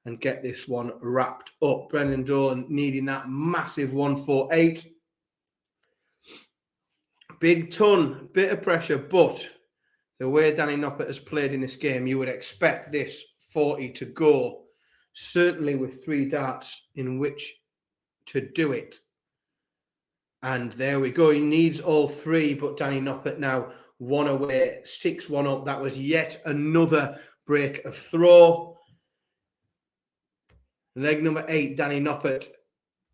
and get this one wrapped up. Brendan Dolan needing that massive 148. Big ton, bit of pressure, but the way Danny Noppert has played in this game, you would expect this 40 to go, certainly with 3 darts in which to do it. And there we go. He needs all 3, but Danny Noppert now 1 away, 6-1 up. That was yet another break of throw. Leg number 8, Danny Noppert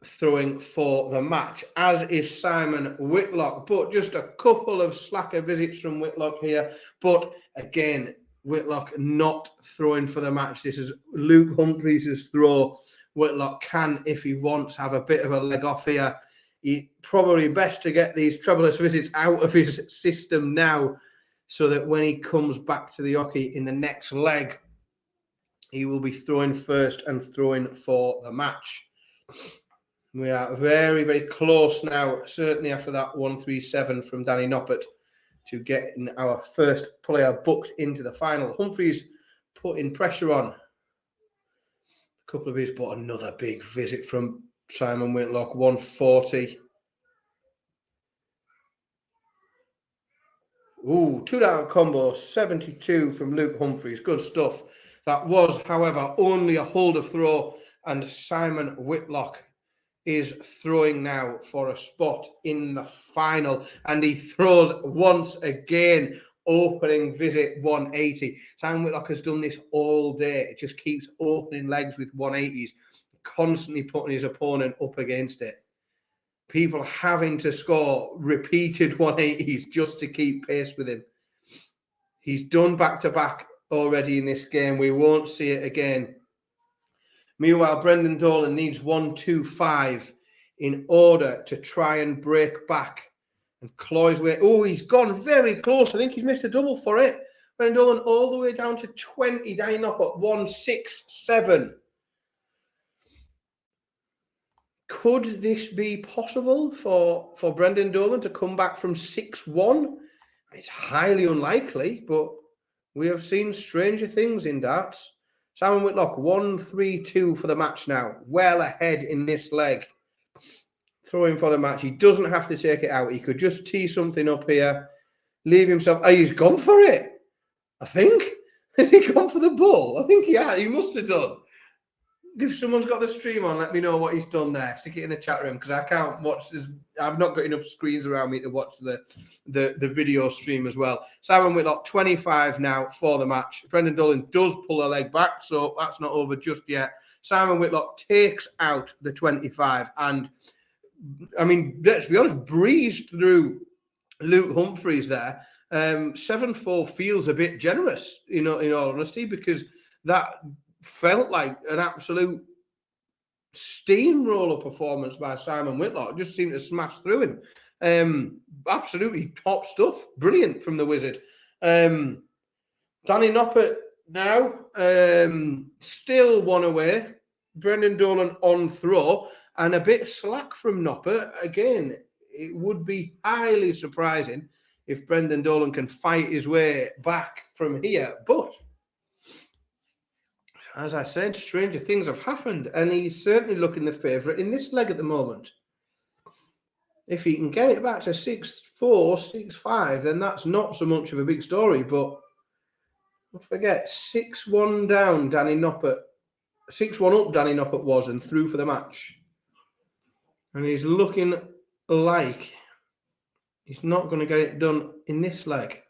throwing for the match, as is Simon Whitlock. But just a couple of slacker visits from Whitlock here. But again, Whitlock not throwing for the match. This is Luke Humphries' throw. Whitlock can, if he wants, have a bit of a leg off here. He probably best to get these troublous visits out of his system now, so that when he comes back to the hockey in the next leg, he will be throwing first and throwing for the match. We are very, very close now, certainly after that 137 from Danny Noppert, to getting our first player booked into the final. Humphries putting pressure on. A couple of his, but another big visit from Simon Whitlock, 140. Ooh, 2-down combo, 72 from Luke Humphries. Good stuff. That was, however, only a holder throw, and Simon Whitlock is throwing now for a spot in the final, and he throws once again, opening visit 180. Simon Whitlock has done this all day. It just keeps opening legs with 180s, constantly putting his opponent up against it. People having to score repeated 180s just to keep pace with him. He's done back-to-back already in this game. We won't see it again. Meanwhile, Brendan Dolan needs 125 in order to try and break back and claw his way. Oh, he's gone very close. I think he's missed a double for it. Brendan Dolan all the way down to 20. Danny Noppert 167. Could this be possible for Brendan Dolan to come back from 6-1? It's highly unlikely, but we have seen stranger things in darts. Simon Whitlock, 1-3-2 for the match now. Well ahead in this leg. Throwing for the match. He doesn't have to take it out. He could just tee something up here. Leave himself. Oh, he's gone for it, I think. Has he gone for the ball? I think he has. He must have done. If someone's got the stream on, let me know what he's done there. Stick it in the chat room, because I can't watch this. I've not got enough screens around me to watch the video stream as well. Simon Whitlock, 25 now for the match. Brendan Dolan does pull a leg back, so that's not over just yet. Simon Whitlock takes out the 25, and I mean, let's be honest, breezed through Luke Humphries there. 7-4 feels a bit generous, in all honesty, because that felt like an absolute steamroller performance by Simon Whitlock. Just seemed to smash through him. Absolutely top stuff. Brilliant from the Wizard. Danny Noppert now still 1 away. Brendan Dolan on throw, and a bit slack from Noppert. Again, it would be highly surprising if Brendan Dolan can fight his way back from here. But as I said, stranger things have happened, and he's certainly looking the favourite in this leg at the moment. If he can get it back to 6-4, 6-5, then that's not so much of a big story. But don't forget, 6-1 down, Danny Noppert. 6-1 up, Danny Noppert was, and through for the match. And he's looking like he's not going to get it done in this leg.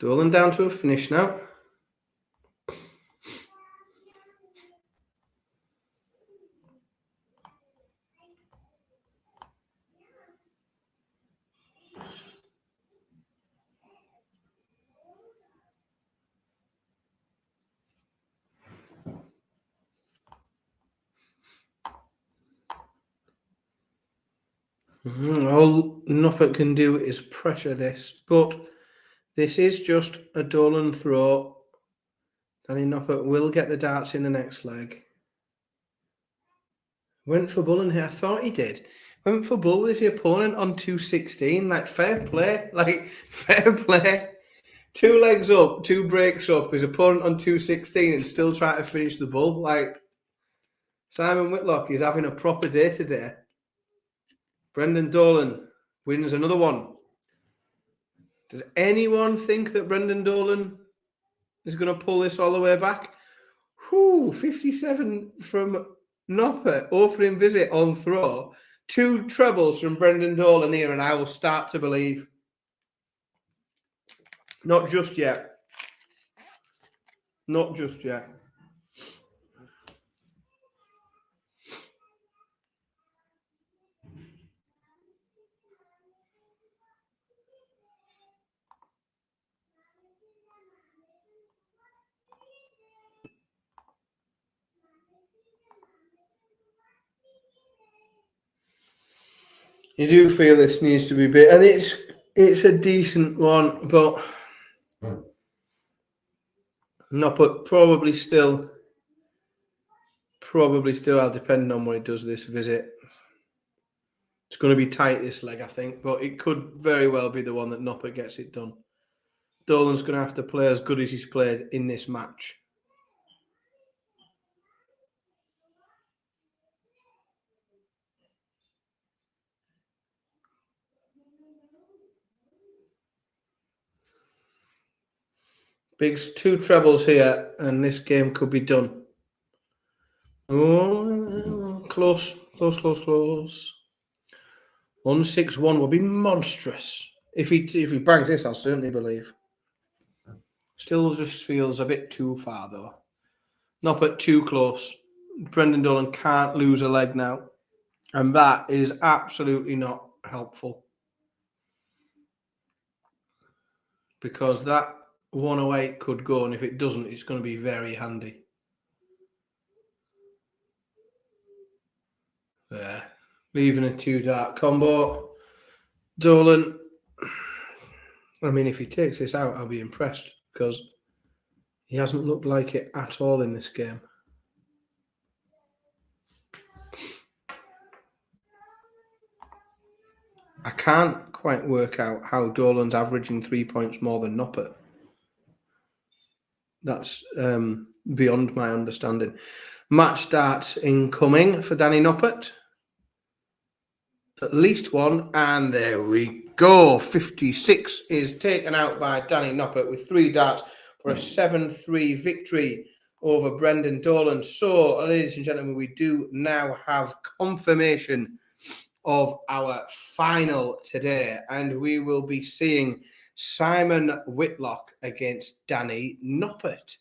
Dolan down to a finish now. All Noppert can do is pressure this, but this is just a Dolan throw. Danny Noppert will get the darts in the next leg. Went for bull in here. I thought he did. Went for bull with his opponent on 216. Like, fair play. Like, fair play. 2 legs up, 2 breaks up. His opponent on 216 and still trying to finish the bull. Like, Simon Whitlock is having a proper day today. Brendan Dolan wins another one. Does anyone think that Brendan Dolan is going to pull this all the way back? 57 from Noppert, opening visit on throw. 2 trebles from Brendan Dolan here, and I will start to believe. Not just yet. Not just yet. You do feel this needs to be big, and it's a decent one, but Noppert probably still I'll depend on what he does this visit. It's going to be tight this leg, I think, but it could very well be the one that Noppert gets it done. Dolan's going to have to play as good as he's played in this match. Big's 2 trebles here, and this game could be done. Oh, close. 161 will be monstrous. If he bangs this, I'll certainly believe. Still just feels a bit too far, though. Noppert too close. Brendan Dolan can't lose a leg now, and that is absolutely not helpful. Because that 108 could go, and if it doesn't, it's going to be very handy. There. Leaving a 2 dart combo. Dolan, I mean, if he takes this out, I'll be impressed, because he hasn't looked like it at all in this game. I can't quite work out how Dolan's averaging 3 points more than Noppert. That's beyond my understanding. Match starts incoming for Danny Noppert. At least one, and there we go. 56 is taken out by Danny Noppert with 3 darts for a 7-3 victory over Brendan Dolan. So, ladies and gentlemen, we do now have confirmation of our final today, and we will be seeing Simon Whitlock against Danny Noppert.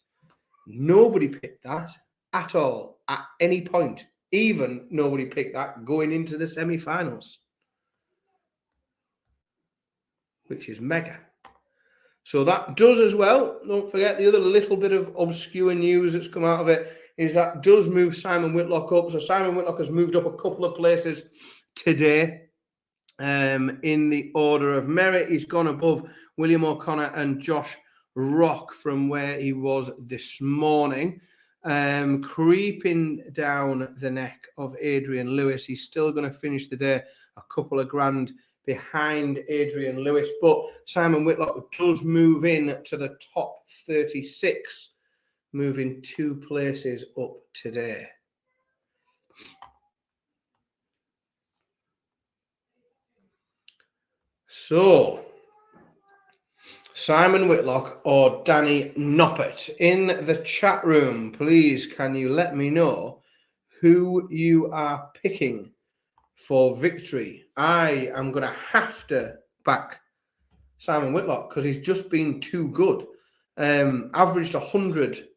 Nobody picked that at all, at any point. Even nobody picked that going into the semi-finals, which is mega. So that does as well. Don't forget, the other little bit of obscure news that's come out of it is that does move Simon Whitlock up. So Simon Whitlock has moved up a couple of places today in the order of merit. He's gone above William O'Connor and Josh Rock from where he was this morning. Creeping down the neck of Adrian Lewis. He's still going to finish the day a couple of grand behind Adrian Lewis, but Simon Whitlock does move in to the top 36, moving 2 places up today. So, Simon Whitlock or Danny Noppert? In the chat room, please can you let me know who you are picking for victory? I am going to have to back Simon Whitlock, because he's just been too good. Averaged 100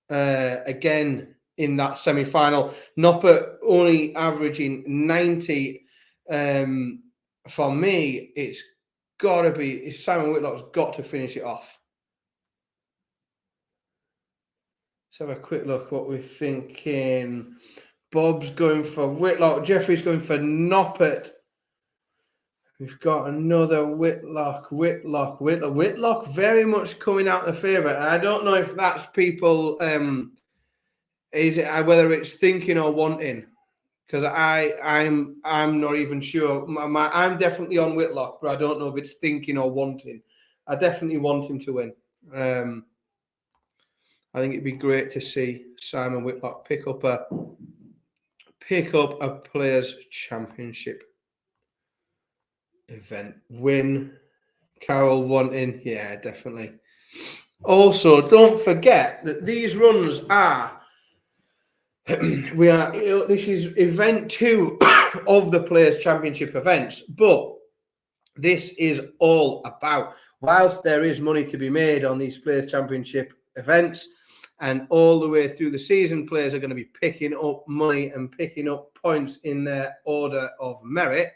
again in that semi-final. Noppert only averaging 90. For me, it's got to be Simon Whitlock's got to finish it off. Let's have a quick look what we're thinking. Bob's going for Whitlock. Jeffrey's going for Noppert. We've got another Whitlock. Whitlock very much coming out the favourite. I don't know if that's people, is it whether it's thinking or wanting? Because I'm not even sure. I'm definitely on Whitlock, but I don't know if it's thinking or wanting. I definitely want him to win. I think it'd be great to see Simon Whitlock pick up a Players' Championship event win. Carol wanting, yeah, definitely. Also, don't forget that these runs are this is event 2 of the Players' Championship events, but this is all about, whilst there is money to be made on these Players' Championship events, and all the way through the season, players are going to be picking up money and picking up points in their order of merit.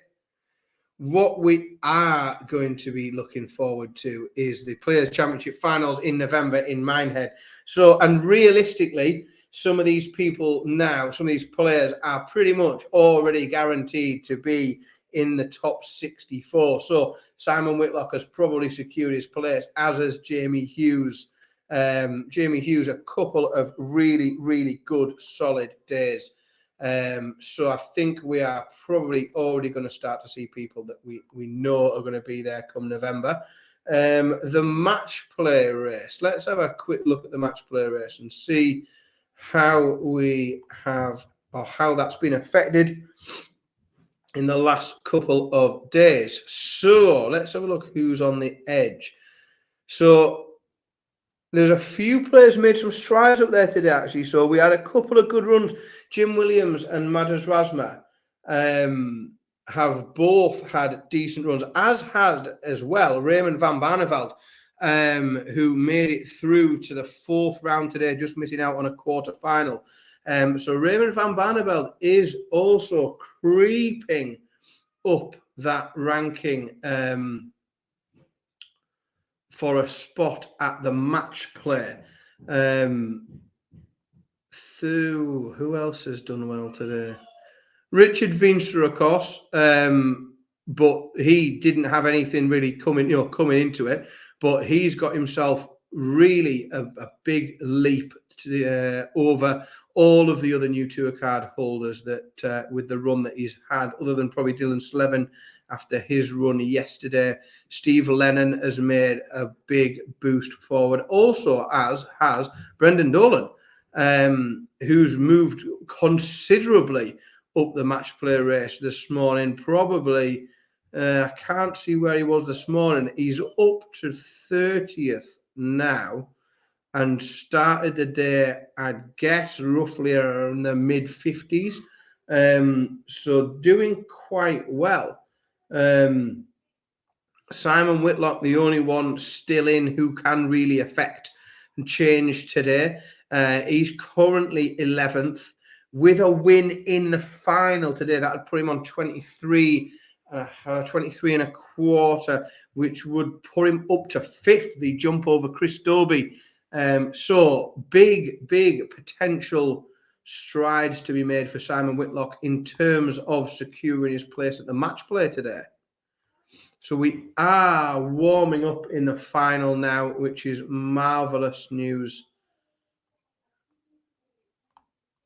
What we are going to be looking forward to is the Players' Championship finals in November in Minehead. So, and realistically, some of these people now, some of these players are pretty much already guaranteed to be in the top 64. So Simon Whitlock has probably secured his place, as has Jamie Hughes. Jamie Hughes, a couple of really, really good, solid days. So I think we are probably already going to start to see people that we know are going to be there come November. The match play race. Let's have a quick look at the match play race and see how we have, or how that's been affected in the last couple of days. So let's have a look who's on the edge. So there's a few players made some strides up there today, actually. So we had a couple of good runs. Jim Williams and MODUS Rasma have both had decent runs, as had as well Raymond van Barneveld, who made it through to the 4th round today, just missing out on a quarter-final. So Raymond van Barneveld is also creeping up that ranking for a spot at the match play. Who else has done well today? Richard Vinstra, of course, but he didn't have anything really coming into it. But he's got himself really a big leap to, over all of the other new tour card holders that with the run that he's had, other than probably Dylan Slevin after his run yesterday. Steve Lennon has made a big boost forward, also as has Brendan Dolan, who's moved considerably up the match play race this morning. Probably, I can't see where he was this morning. He's up to 30th now and started the day, I'd guess, roughly around the mid-50s. So doing quite well. Simon Whitlock, the only one still in who can really affect and change today. He's currently 11th with a win in the final today. That would put him on 23 and a quarter, which would put him up to 5th, the jump over Chris Dobie. So big potential strides to be made for Simon Whitlock in terms of securing his place at the match play today. So we are warming up in the final now, which is marvellous news.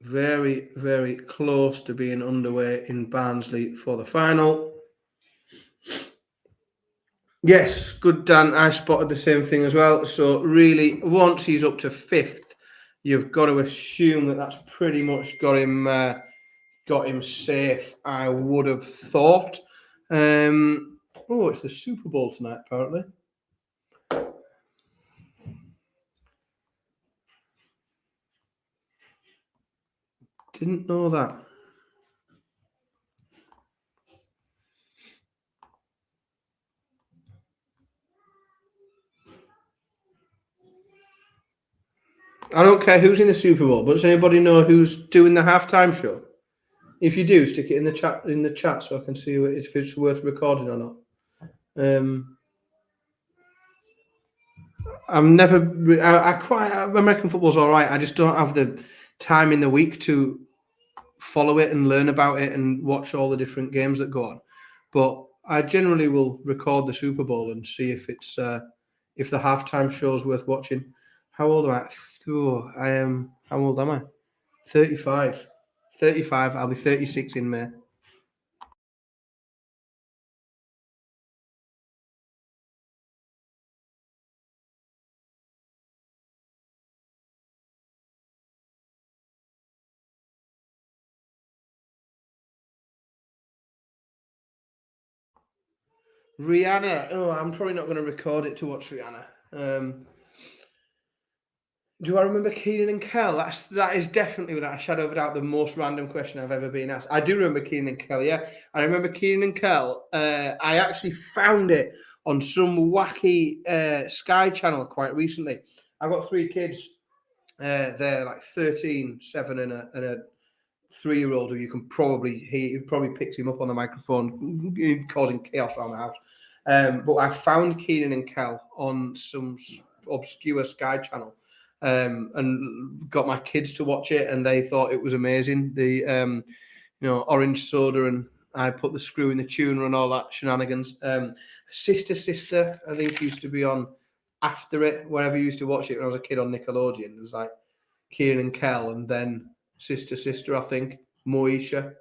Very, very close to being underway in Barnsley for the final. Yes, good, Dan. I spotted the same thing as well. So really, once he's up to 5th, you've got to assume that that's pretty much got him safe, I would have thought. Oh, it's the Super Bowl tonight, apparently. Didn't know that. I don't care who's in the Super Bowl, but does anybody know who's doing the halftime show? If you do, stick it in the chat so I can see if it's worth recording or not. American football's all right. I just don't have the time in the week to follow it and learn about it and watch all the different games that go on. But I generally will record the Super Bowl and see if it's if the halftime show's worth watching. How old am I? How old am I? 35. 35. I'll be 36 in May. Rihanna. Oh, I'm probably not going to record it to watch Rihanna. Do I remember Keenan and Kel? That is definitely, without a shadow of a doubt, the most random question I've ever been asked. I do remember Keenan and Kel. Yeah, I remember Keenan and Kel. I actually found it on some wacky Sky channel quite recently. I've got 3 kids. They're like 13, 7, and a 3-year-old who you can probably hear. He probably picks him up on the microphone, causing chaos around the house. But I found Keenan and Kel on some obscure Sky channel. And got my kids to watch it, and they thought it was amazing. The orange soda, and I put the screw in the tuner and all that shenanigans. Sister, I think used to be on after it, wherever you used to watch it when I was a kid on Nickelodeon. It was like Kieran and Kel, and then Sister, I think Moesha.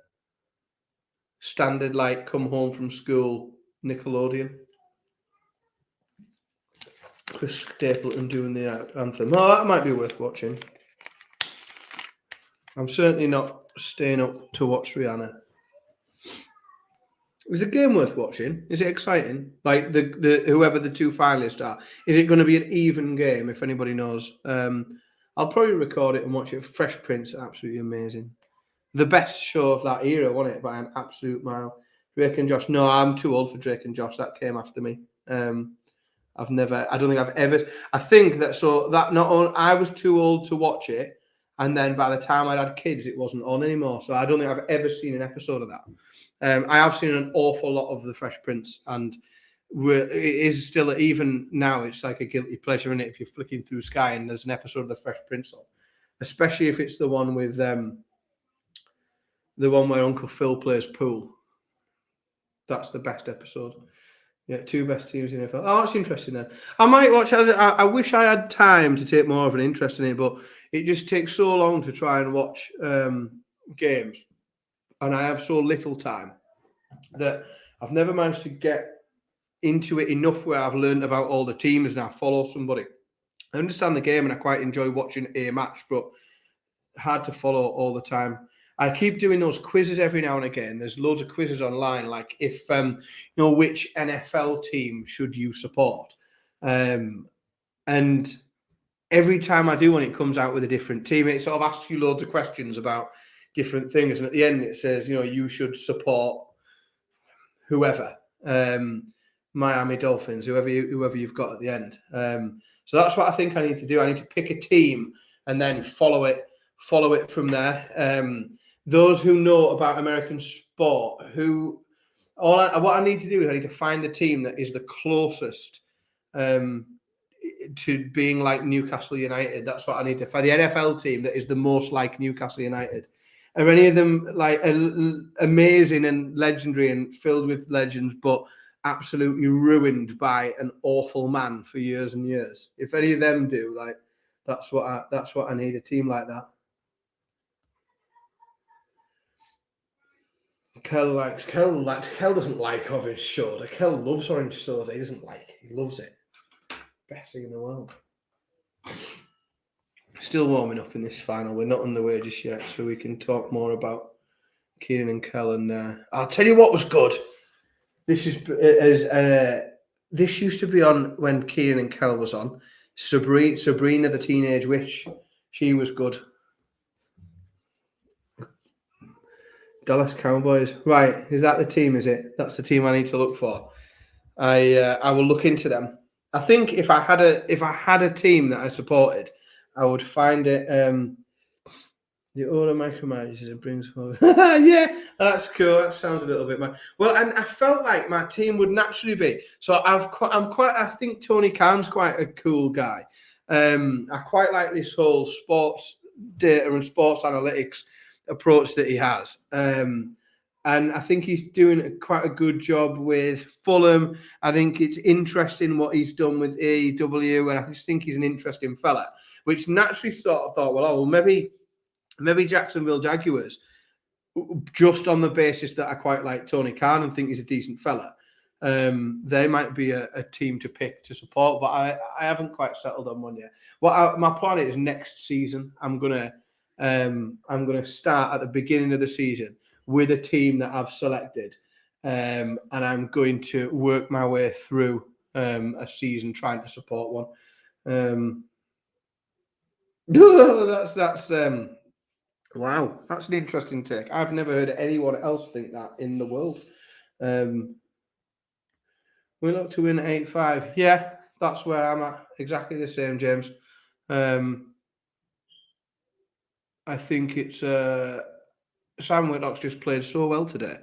Standard, like come home from school, Nickelodeon. Chris Stapleton doing the anthem. Oh, that might be worth watching. I'm certainly not staying up to watch Rihanna. Is the game worth watching? Is it exciting? Like the whoever the 2 finalists are, is it going to be an even game? If anybody knows, I'll probably record it and watch it. Fresh Prince, absolutely amazing. The best show of that era, wasn't it? By an absolute mile. Drake and Josh. No, I'm too old for Drake and Josh. That came after me. I think that not only I was too old to watch it, and then by the time I'd had kids, it wasn't on anymore. So I don't think I've ever seen an episode of that. I have seen an awful lot of the Fresh Prince, and it is still, even now, it's like a guilty pleasure in it if you're flicking through Sky and there's an episode of the Fresh Prince on, especially if it's the one with the one where Uncle Phil plays pool. That's the best episode. Yeah, 2 best teams in the NFL. Oh, that's interesting then. I might watch it. I wish I had time to take more of an interest in it, but it just takes so long to try and watch games. And I have so little time that I've never managed to get into it enough where I've learned about all the teams and I follow somebody. I understand the game and I quite enjoy watching a match, but hard to follow all the time. I keep doing those quizzes every now and again. There's loads of quizzes online, like if which NFL team should you support? And every time I do one, it comes out with a different team. It sort of asks you loads of questions about different things, and at the end it says, you should support whoever, Miami Dolphins, whoever you've got at the end. So that's what I think I need to do. I need to pick a team and then follow it from there. Those who know about American sport, what I need to do is I need to find the team that is the closest to being like Newcastle United. That's what I need to find. The NFL team that is the most like Newcastle United. Are any of them like amazing and legendary and filled with legends, but absolutely ruined by an awful man for years and years? If any of them do, like that's what I need, a team like that. Kel doesn't like orange soda. Kel loves orange soda. He doesn't like it. He loves it. Best thing in the world. Still warming up in this final. We're not underway just yet, so we can talk more about Keenan and Kel. And I'll tell you what was good. This used to be on when Keenan and Kel was on. Sabrina the Teenage Witch. She was good. Dallas Cowboys. Right. Is that the team, is it? That's the team I need to look for. I will look into them. I think if I had a team that I supported, I would find it. The order micromanages it brings forward. Yeah, that's cool. That sounds a little bit well, and I felt like my team would naturally be. So I think Tony Khan's quite a cool guy. I quite like this whole sports data and sports analytics approach that he has. And I think he's doing quite a good job with Fulham. I think it's interesting what he's done with AEW, and I just think he's an interesting fella, which naturally sort of thought, well, maybe Jacksonville Jaguars, just on the basis that I quite like Tony Khan and think he's a decent fella. They might be a team to pick to support, but I haven't quite settled on one yet. My plan is next season. I'm gonna start at the beginning of the season with a team that I've selected, and I'm going to work my way through a season trying to support one. That's wow, that's an interesting take. I've never heard anyone else think that in the world. We look to win 8-5. Yeah, that's where I'm at. Exactly the same, James. I think it's Sam Whitlock's just played so well today.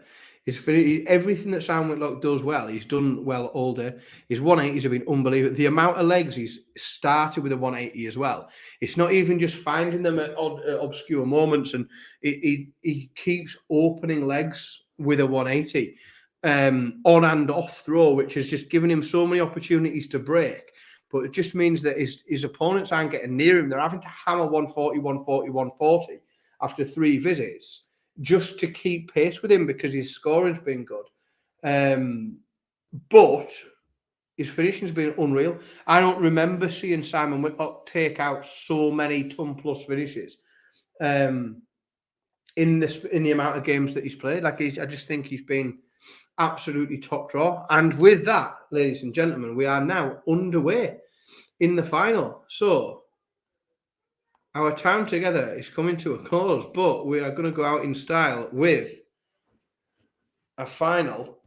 Everything that Sam Whitlock does well, he's done well all day. His 180s have been unbelievable. The amount of legs he's started with a 180 as well. It's not even just finding them at obscure moments, and he keeps opening legs with a 180 on and off throw, which has just given him so many opportunities to break. But it just means that his opponents aren't getting near him. They're having to hammer 140, 140, 140 after 3 visits, just to keep pace with him because his scoring's been good. But his finishing's been unreal. I don't remember seeing Simon Whitlock take out so many ton-plus finishes in the amount of games that he's played. I just think he's been absolutely top draw. And with that, ladies and gentlemen, we are now underway in the final. So our time together is coming to a close, but we are going to go out in style with a final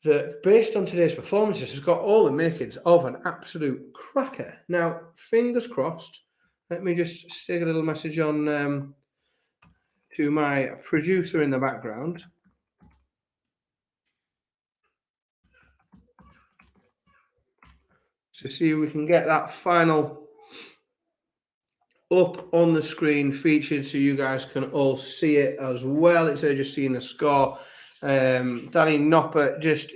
that, based on today's performances, has got all the makings of an absolute cracker. Now, fingers crossed. Let me just stick a little message on to my producer in the background. To see if we can get that final up on the screen featured so you guys can all see it as well. Instead of just seeing the score. Danny Noppert, just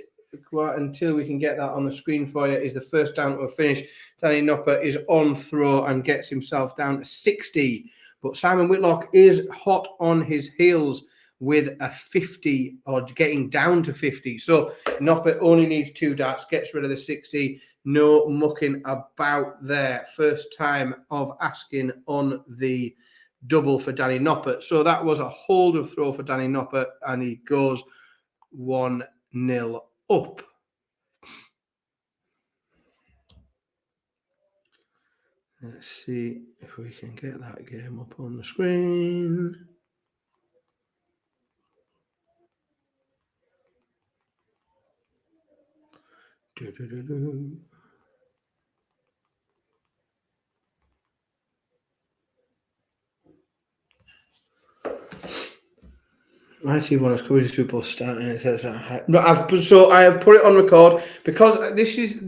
until we can get that on the screen for you, is the first down to a finish. Danny Noppert is on throw and gets himself down to 60. But Simon Whitlock is hot on his heels with a 50, or getting down to 50. So Noppert only needs 2 darts, gets rid of the 60. No mucking about there. First time of asking on the double for Danny Noppert. So that was a hold of throw for Danny Noppert, and he goes 1-0 up. Let's see if we can get that game up on the screen. I see one as coverage to post starting. It says I have put it on record because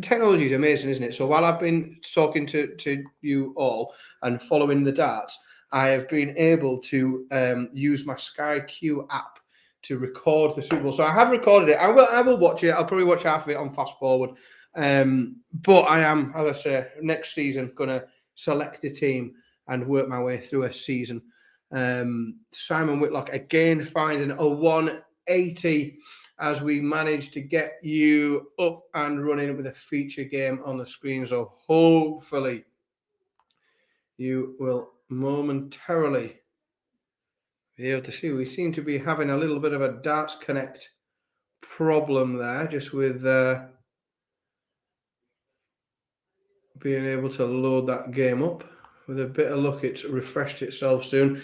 technology is amazing, isn't it? So while I've been talking to you all and following the darts, I have been able to use my Sky Q app to record the Super Bowl. So I have recorded it. I will watch it. I'll probably watch half of it on fast forward. But I am, as I say, next season going to select a team and work my way through a season. Simon Whitlock again finding a 180 as we manage to get you up and running with a feature game on the screen. So hopefully you will momentarily be able to see. We seem to be having a little bit of a Darts Connect problem there, just with being able to load that game up. With a bit of luck, it's refreshed itself soon.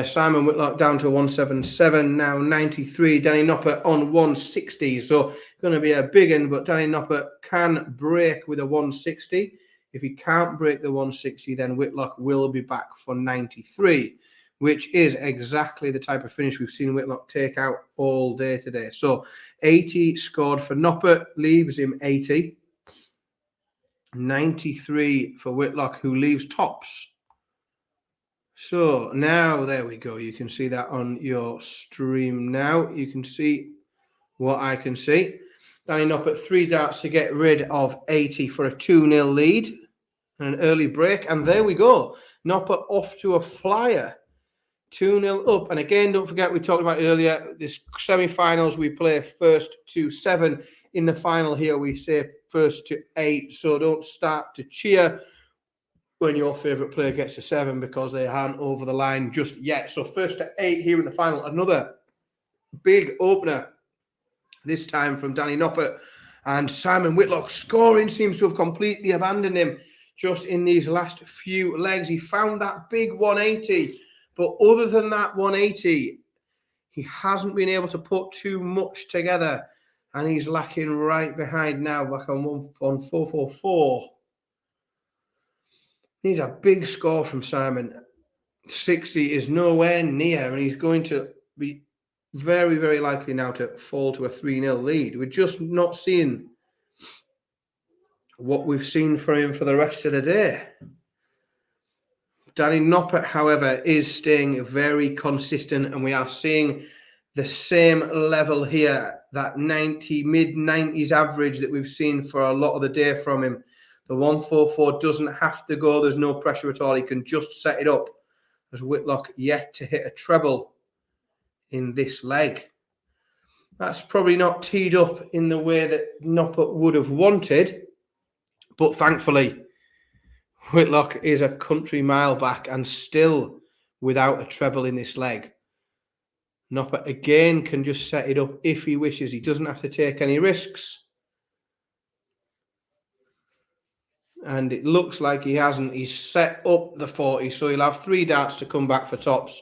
Simon Whitlock down to 177, now 93. Danny Noppert on 160. So going to be a big one, but Danny Noppert can break with a 160. If he can't break the 160, then Whitlock will be back for 93, which is exactly the type of finish we've seen Whitlock take out all day today. So 80 scored for Noppert, leaves him 80. 93 for Whitlock, who leaves tops. So now, there we go. You can see that on your stream now. You can see what I can see. Danny Noppert, 3 darts to get rid of 80 for a 2-0 lead. An early break. And there we go. Noppert off to a flyer. 2-0 up. And again, don't forget, we talked about it earlier, this semi-finals, we play first to 7. In the final here, we say first to 8. So don't start to cheer when your favourite player gets to 7 because they aren't over the line just yet. So first to 8 here in the final. Another big opener, this time from Danny Noppert. And Simon Whitlock scoring seems to have completely abandoned him just in these last few legs. He found that big 180. But other than that 180, he hasn't been able to put too much together. And he's lacking right behind now, back on 444. Needs a big score from Simon. 60 is nowhere near, and he's going to be very, very likely now to fall to a 3-0 lead. We're just not seeing what we've seen from him for the rest of the day. Danny Noppert, however, is staying very consistent, and we are seeing the same level here, that mid-90s average that we've seen for a lot of the day from him. The 144 doesn't have to go. There's no pressure at all. He can just set it up, as Whitlock yet to hit a treble in this leg. That's probably not teed up in the way that Noppert would have wanted, but thankfully, Whitlock is a country mile back and still without a treble in this leg. Noppert again can just set it up if he wishes. He doesn't have to take any risks. And it looks like he hasn't. He's set up the 40, so he'll have 3 darts to come back for tops.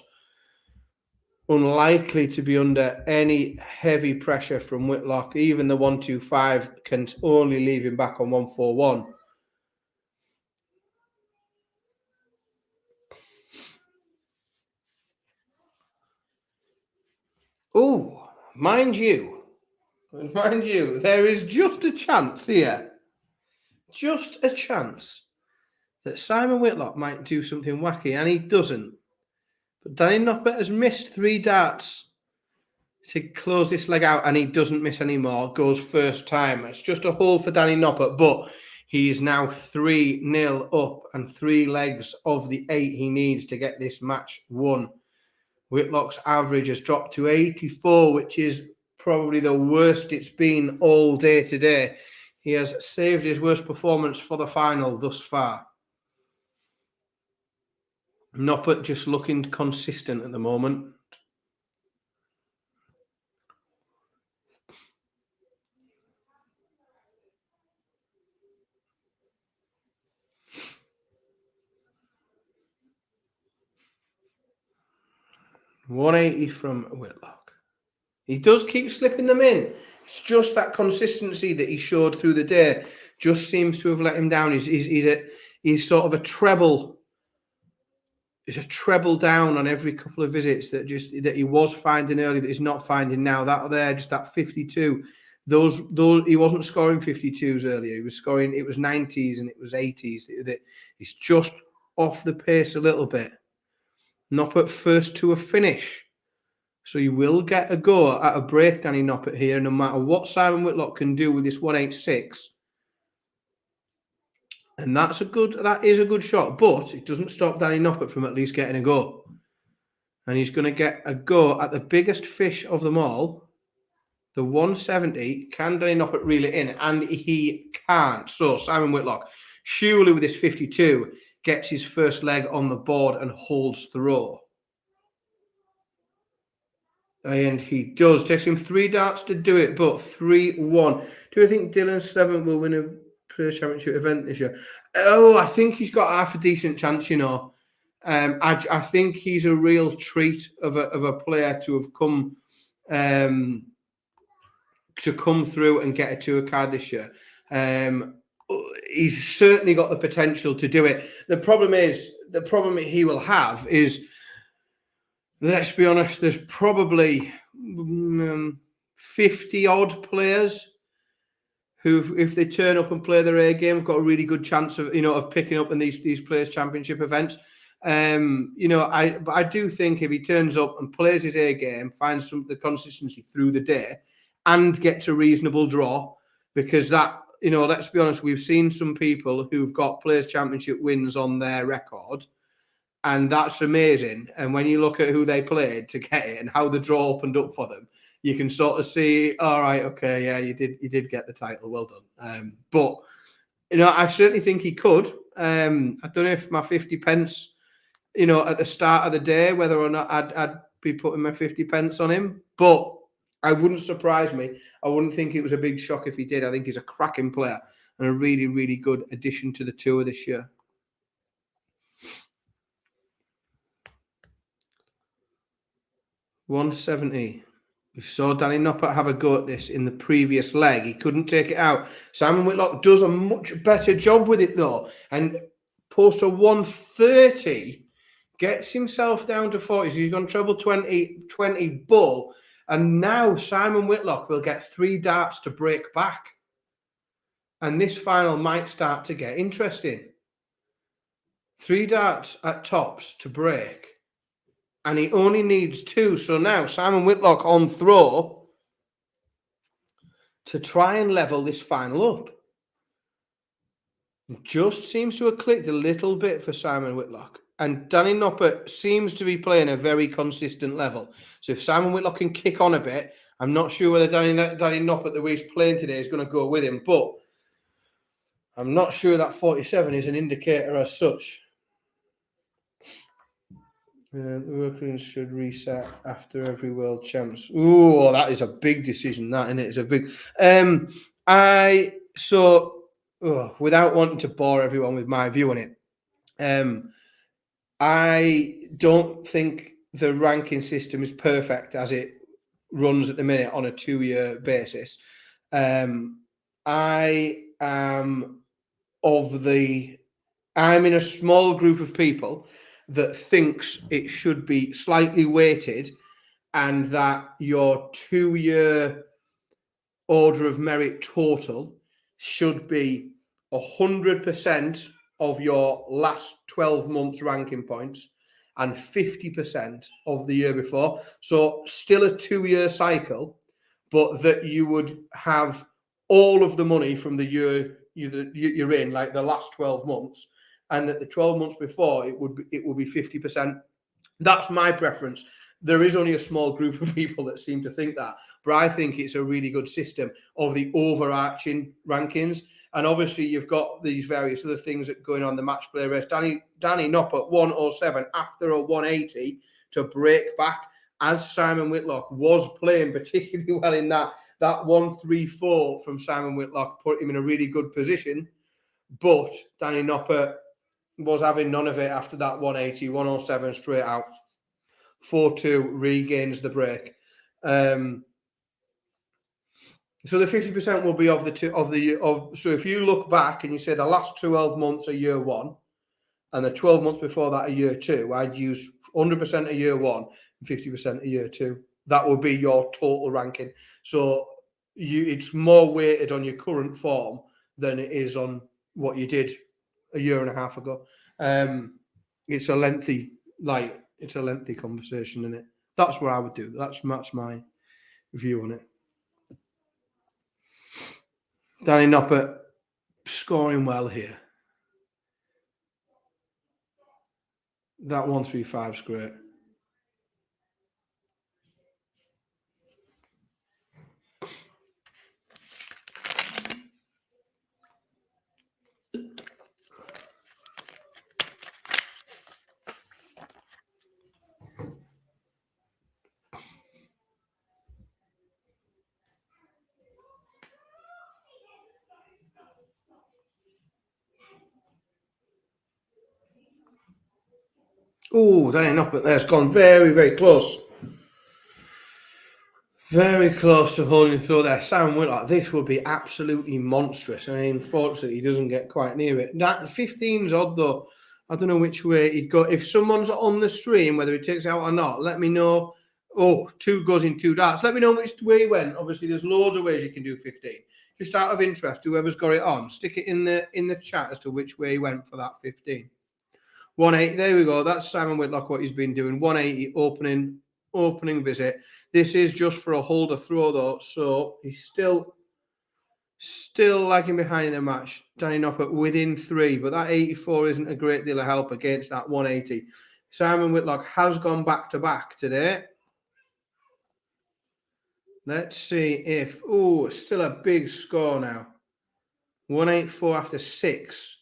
Unlikely to be under any heavy pressure from Whitlock. Even the 125 can only leave him back on 141. Oh, mind you, there is just a chance here. Just a chance that Simon Whitlock might do something wacky, and he doesn't. But Danny Noppert has missed 3 darts to close this leg out, and he doesn't miss any more. Goes first time. It's just a hole for Danny Noppert, but he's now 3-0 up and 3 legs of the 8 he needs to get this match won. Whitlock's average has dropped to 84, which is probably the worst it's been all day today. He has saved his worst performance for the final thus far. Noppert just looking consistent at the moment. $180 from Whitlock. He does keep slipping them in. It's just that consistency that he showed through the day just seems to have let him down. He's sort of a treble. It's a treble down on every couple of visits that he was finding early that he's not finding now. That 52. Those he wasn't scoring 52s earlier. He was scoring, it was 90s and it was 80s. It's just off the pace a little bit. Noppert first to a finish. So you will get a go at a break, Danny Noppert here, no matter what Simon Whitlock can do with this 186. And that is a good shot, but it doesn't stop Danny Noppert from at least getting a go. And he's going to get a go at the biggest fish of them all, the 170. Can Danny Noppert reel it in? And he can't. So Simon Whitlock, surely with his 52, gets his first leg on the board and holds throw. And he does. Takes him 3 darts to do it, but 3-1. Do you think Dylan Slevin will win a Players' Championship event this year? Oh, I think he's got half a decent chance, you know. I think he's a real treat of a player to have come through and get a tour card this year. he's certainly got the potential to do it. The problem he will have is, let's be honest, there's probably 50 odd players who, if they turn up and play their A game, have got a really good chance of picking up in these Players Championship events. I do think if he turns up and plays his A game, finds the consistency through the day, and gets a reasonable draw, because that, let's be honest, we've seen some people who've got Players Championship wins on their record, and that's amazing. And when you look at who they played to get it and how the draw opened up for them, you can sort of see, all right, okay, yeah, you did get the title, well done. But I certainly think he could. I don't know if my 50 pence, at the start of the day, whether or not I'd be putting my 50 pence on him, but I wouldn't surprise me. I wouldn't think it was a big shock if he did. I think he's a cracking player and a really, really good addition to the tour this year. $170. We saw Danny Noppert have a go at this in the previous leg. He couldn't take it out. Simon Whitlock does a much better job with it, though, and posts a 130, gets himself down to 40. So he's gone treble 20 bull, and now Simon Whitlock will get 3 darts to break back. And this final might start to get interesting. 3 darts at tops to break. And he only needs 2. So now Simon Whitlock on throw to try and level this final up. It just seems to have clicked a little bit for Simon Whitlock. And Danny Noppert seems to be playing a very consistent level. So if Simon Whitlock can kick on a bit, I'm not sure whether Danny Noppert, the way he's playing today, is going to go with him. But I'm not sure that 47 is an indicator as such. The workings should reset after every World Champs. Ooh, that is a big decision, that, isn't it? It's a big. Without wanting to bore everyone with my view on it, I don't think the ranking system is perfect as it runs at the minute on a 2-year basis. I'm in a small group of people that thinks it should be slightly weighted, and that your 2-year order of merit total should be 100% of your last 12 months ranking points and 50% of the year before. So still a 2-year cycle, but that you would have all of the money from the year you're in, like the last 12 months, and that the 12 months before it would be 50%. That's my preference. There is only a small group of people that seem to think that, but I think it's a really good system of the overarching rankings. And obviously you've got these various other things that are going on the match play race. Danny Noppert 107 after a 180 to break back, as Simon Whitlock was playing particularly well in that 134 from Simon Whitlock put him in a really good position. But Danny Noppert was having none of it after that 180, 107 straight out. 4-2 regains the break. So the 50% will be so if you look back and you say the last 12 months are year 1 and the 12 months before that are year 2, I'd use 100% of year 1 and 50% of year 2. That will be your total ranking. So it's more weighted on your current form than it is on what you did a year and a half ago. It's a lengthy conversation, isn't it? That's what I would do. That's my view on it. Danny Noppert scoring well here. That 135 is great. Oh, Danny Noppert there's gone very, very close. Very close to holding through there. Simon Whitlock, this would be absolutely monstrous. I mean, unfortunately, he doesn't get quite near it. That 15's odd, though. I don't know which way he'd go. If someone's on the stream, whether he takes it out or not, let me know. Oh, 2 goes in 2 darts. Let me know which way he went. Obviously, there's loads of ways you can do 15. Just out of interest, whoever's got it on, stick it in the chat as to which way he went for that 15. 180. There we go. That's Simon Whitlock, what he's been doing. 180 opening visit. This is just for a holder throw, though, so he's still lagging behind in the match. Danny Noppert within 3, but that 84 isn't a great deal of help against that 180. Simon Whitlock has gone back to back today. Let's see if... Oh, still a big score now. 184 after 6.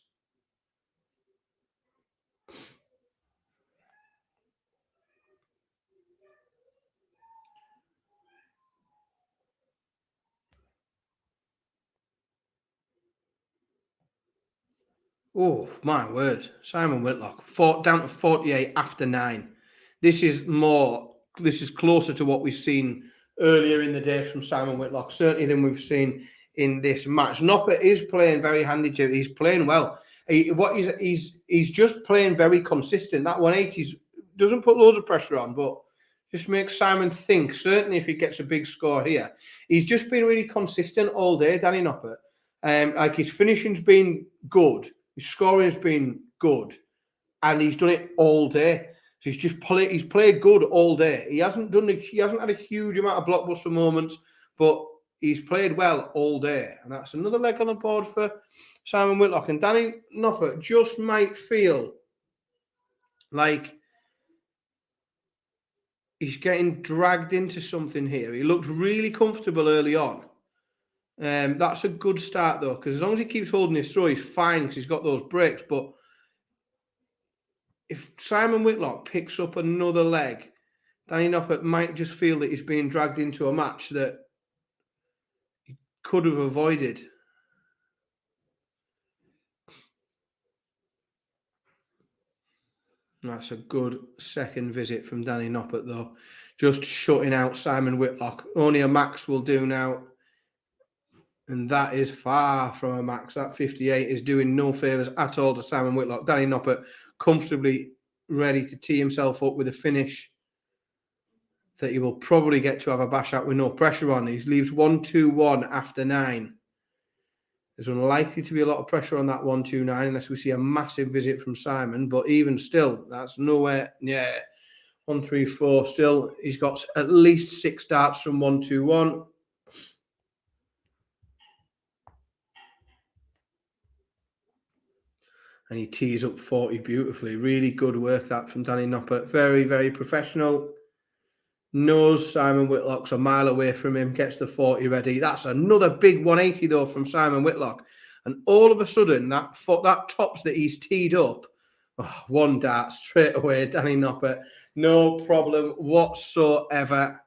Oh, my word. Simon Whitlock, down to 48 after 9. This is closer to what we've seen earlier in the day from Simon Whitlock, certainly than we've seen in this match. Noppert is playing very handy, Jim. He's playing well. He's just playing very consistent. That 180 doesn't put loads of pressure on, but just makes Simon think, certainly if he gets a big score here. He's just been really consistent all day, Danny Noppert. Like his finishing's been good. His scoring's been good, and he's done it all day. So he's played good all day. He hasn't had a huge amount of blockbuster moments, but he's played well all day, and that's another leg on the board for Simon Whitlock. And Danny Noppert just might feel like he's getting dragged into something here. He looked really comfortable early on. That's a good start, though, because as long as he keeps holding his throw, he's fine because he's got those breaks. But if Simon Whitlock picks up another leg, Danny Noppert might just feel that he's being dragged into a match that he could have avoided. That's a good second visit from Danny Noppert, though. Just shutting out Simon Whitlock. Only a max will do now. And that is far from a max. That 58 is doing no favours at all to Simon Whitlock. Danny Noppert comfortably ready to tee himself up with a finish that he will probably get to have a bash at with no pressure on. He leaves 1-2-1 after 9. There's unlikely to be a lot of pressure on that 1-2-9 unless we see a massive visit from Simon. But even still, that's nowhere. Yeah, 1-3-4. Still, he's got at least 6 darts from 1-2-1. And he tees up 40 beautifully. Really good work that from Danny Noppert. Very, very professional. Knows Simon Whitlock's a mile away from him. Gets the 40 ready. That's another big 180 though from Simon Whitlock. And all of a sudden, that tops that he's teed up. 1 dart straight away. Danny Noppert. No problem whatsoever.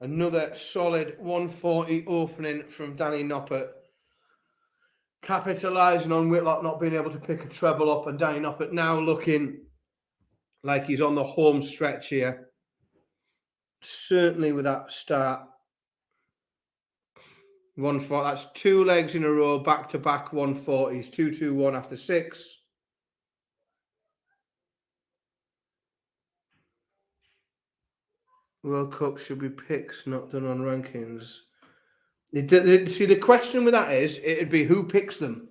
Another solid 140 opening from Danny Noppert. Capitalising on Whitlock not being able to pick a treble up, and Danny Noppert now looking like he's on the home stretch here. Certainly with that start. 140. That's 2 legs in a row, back-to-back 140s. 2-2-1 after 6. World Cup should be picks, not done on rankings. See, the question with that is, it'd be who picks them.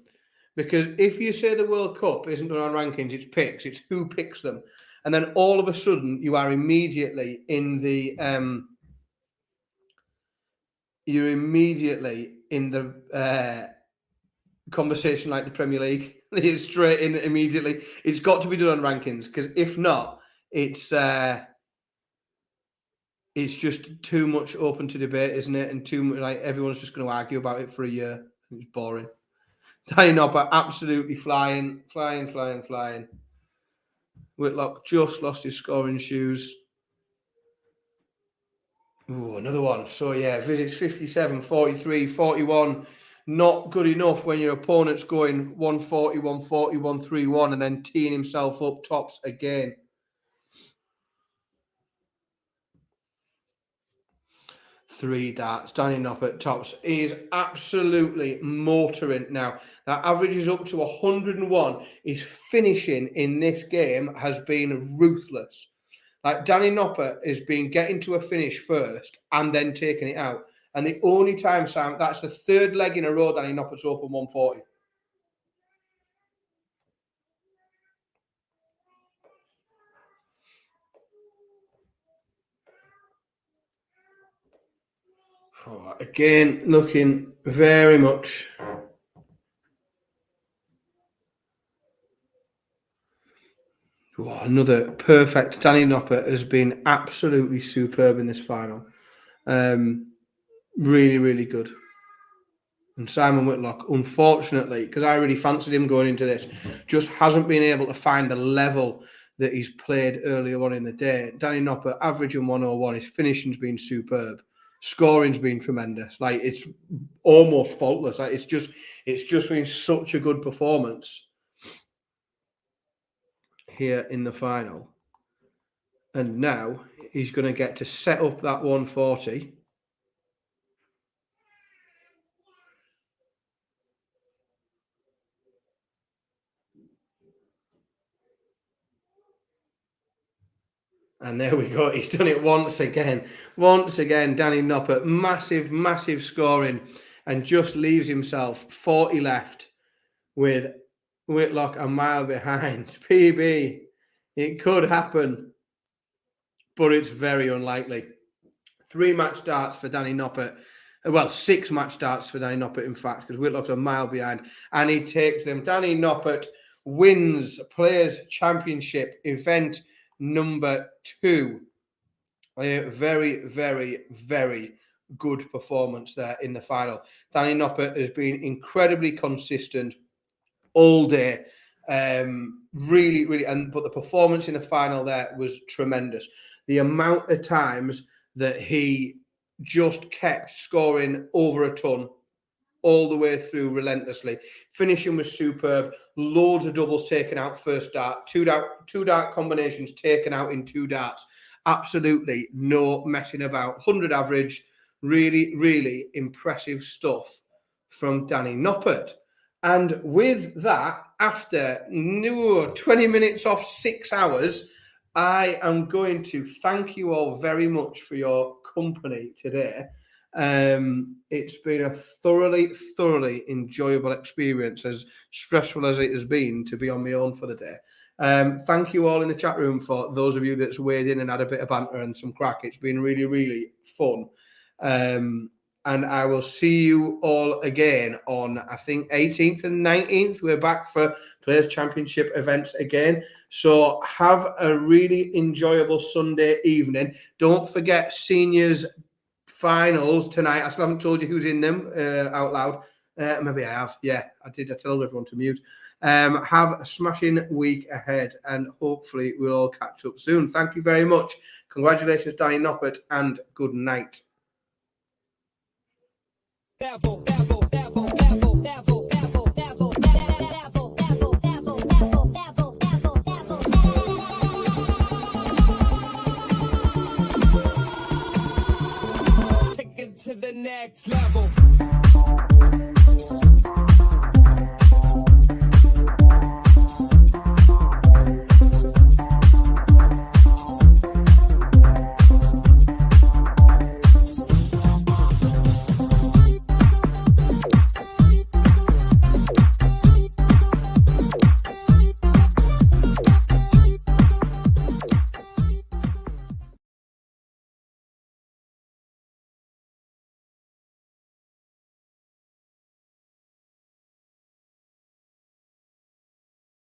Because if you say the World Cup isn't done on rankings, it's picks. It's who picks them. And then all of a sudden, you are immediately in the... you're immediately in the conversation like the Premier League. It's straight in immediately. It's got to be done on rankings, because if not, it's just too much open to debate, isn't it? And too much, like, everyone's just going to argue about it for a year. It's boring. Danny Noppert absolutely flying. Whitlock just lost his scoring shoes. Ooh, another one. So, yeah, visits 57, 43, 41. Not good enough when your opponent's going 140, 140, 131 and then teeing himself up tops again. Three darts. Danny Noppert tops. He is absolutely motoring now. That average is up to 101. His finishing in this game has been ruthless. Like, Danny Noppert has been getting to a finish first and then taking it out. And the only time, Sam, that's the third leg in a row Danny Noppert's open 140. Oh, again, looking very much. Oh, another perfect. Danny Noppert has been absolutely superb in this final. Really, really good. And Simon Whitlock, unfortunately, because I really fancied him going into this, just hasn't been able to find the level that he's played earlier on in the day. Danny Noppert, averaging 101, his finishing's been superb. Scoring's been tremendous. Like, it's almost faultless. Like, it's just been such a good performance here in the final. And now he's going to get to set up that 140. And there we go. He's done it once again. Once again, Danny Noppert, massive, massive scoring, and just leaves himself 40 left with Whitlock a mile behind. PB, it could happen, but it's very unlikely. 3 match darts for Danny Noppert. Well, 6 match darts for Danny Noppert, in fact, because Whitlock's a mile behind, and he takes them. Danny Noppert wins Players' Championship event number 2. A very, very, very good performance there in the final. Danny Noppert has been incredibly consistent all day. Really, really, but the performance in the final there was tremendous. The amount of times that he just kept scoring over a ton all the way through relentlessly. Finishing was superb. Loads of doubles taken out first dart. Two dart combinations taken out in 2 darts. Absolutely no messing about. 100 average. Really, really impressive stuff from Danny Noppert. And with that, after 20 minutes off 6 hours, I am going to thank you all very much for your company today. It's been a thoroughly, thoroughly enjoyable experience, as stressful as it has been to be on my own for the day. Thank you all in the chat room for those of you that's weighed in and had a bit of banter and some crack. It's been really, really fun. And I will see you all again on, I think, 18th and 19th. We're back for Players' Championship events again. So have a really enjoyable Sunday evening. Don't forget seniors finals tonight. I still haven't told you who's in them out loud. Maybe I have. Yeah, I did. I told everyone to mute. Have a smashing week ahead, and hopefully we'll all catch up soon. Thank you very much. Congratulations, Danny Noppert, and good night. Devil.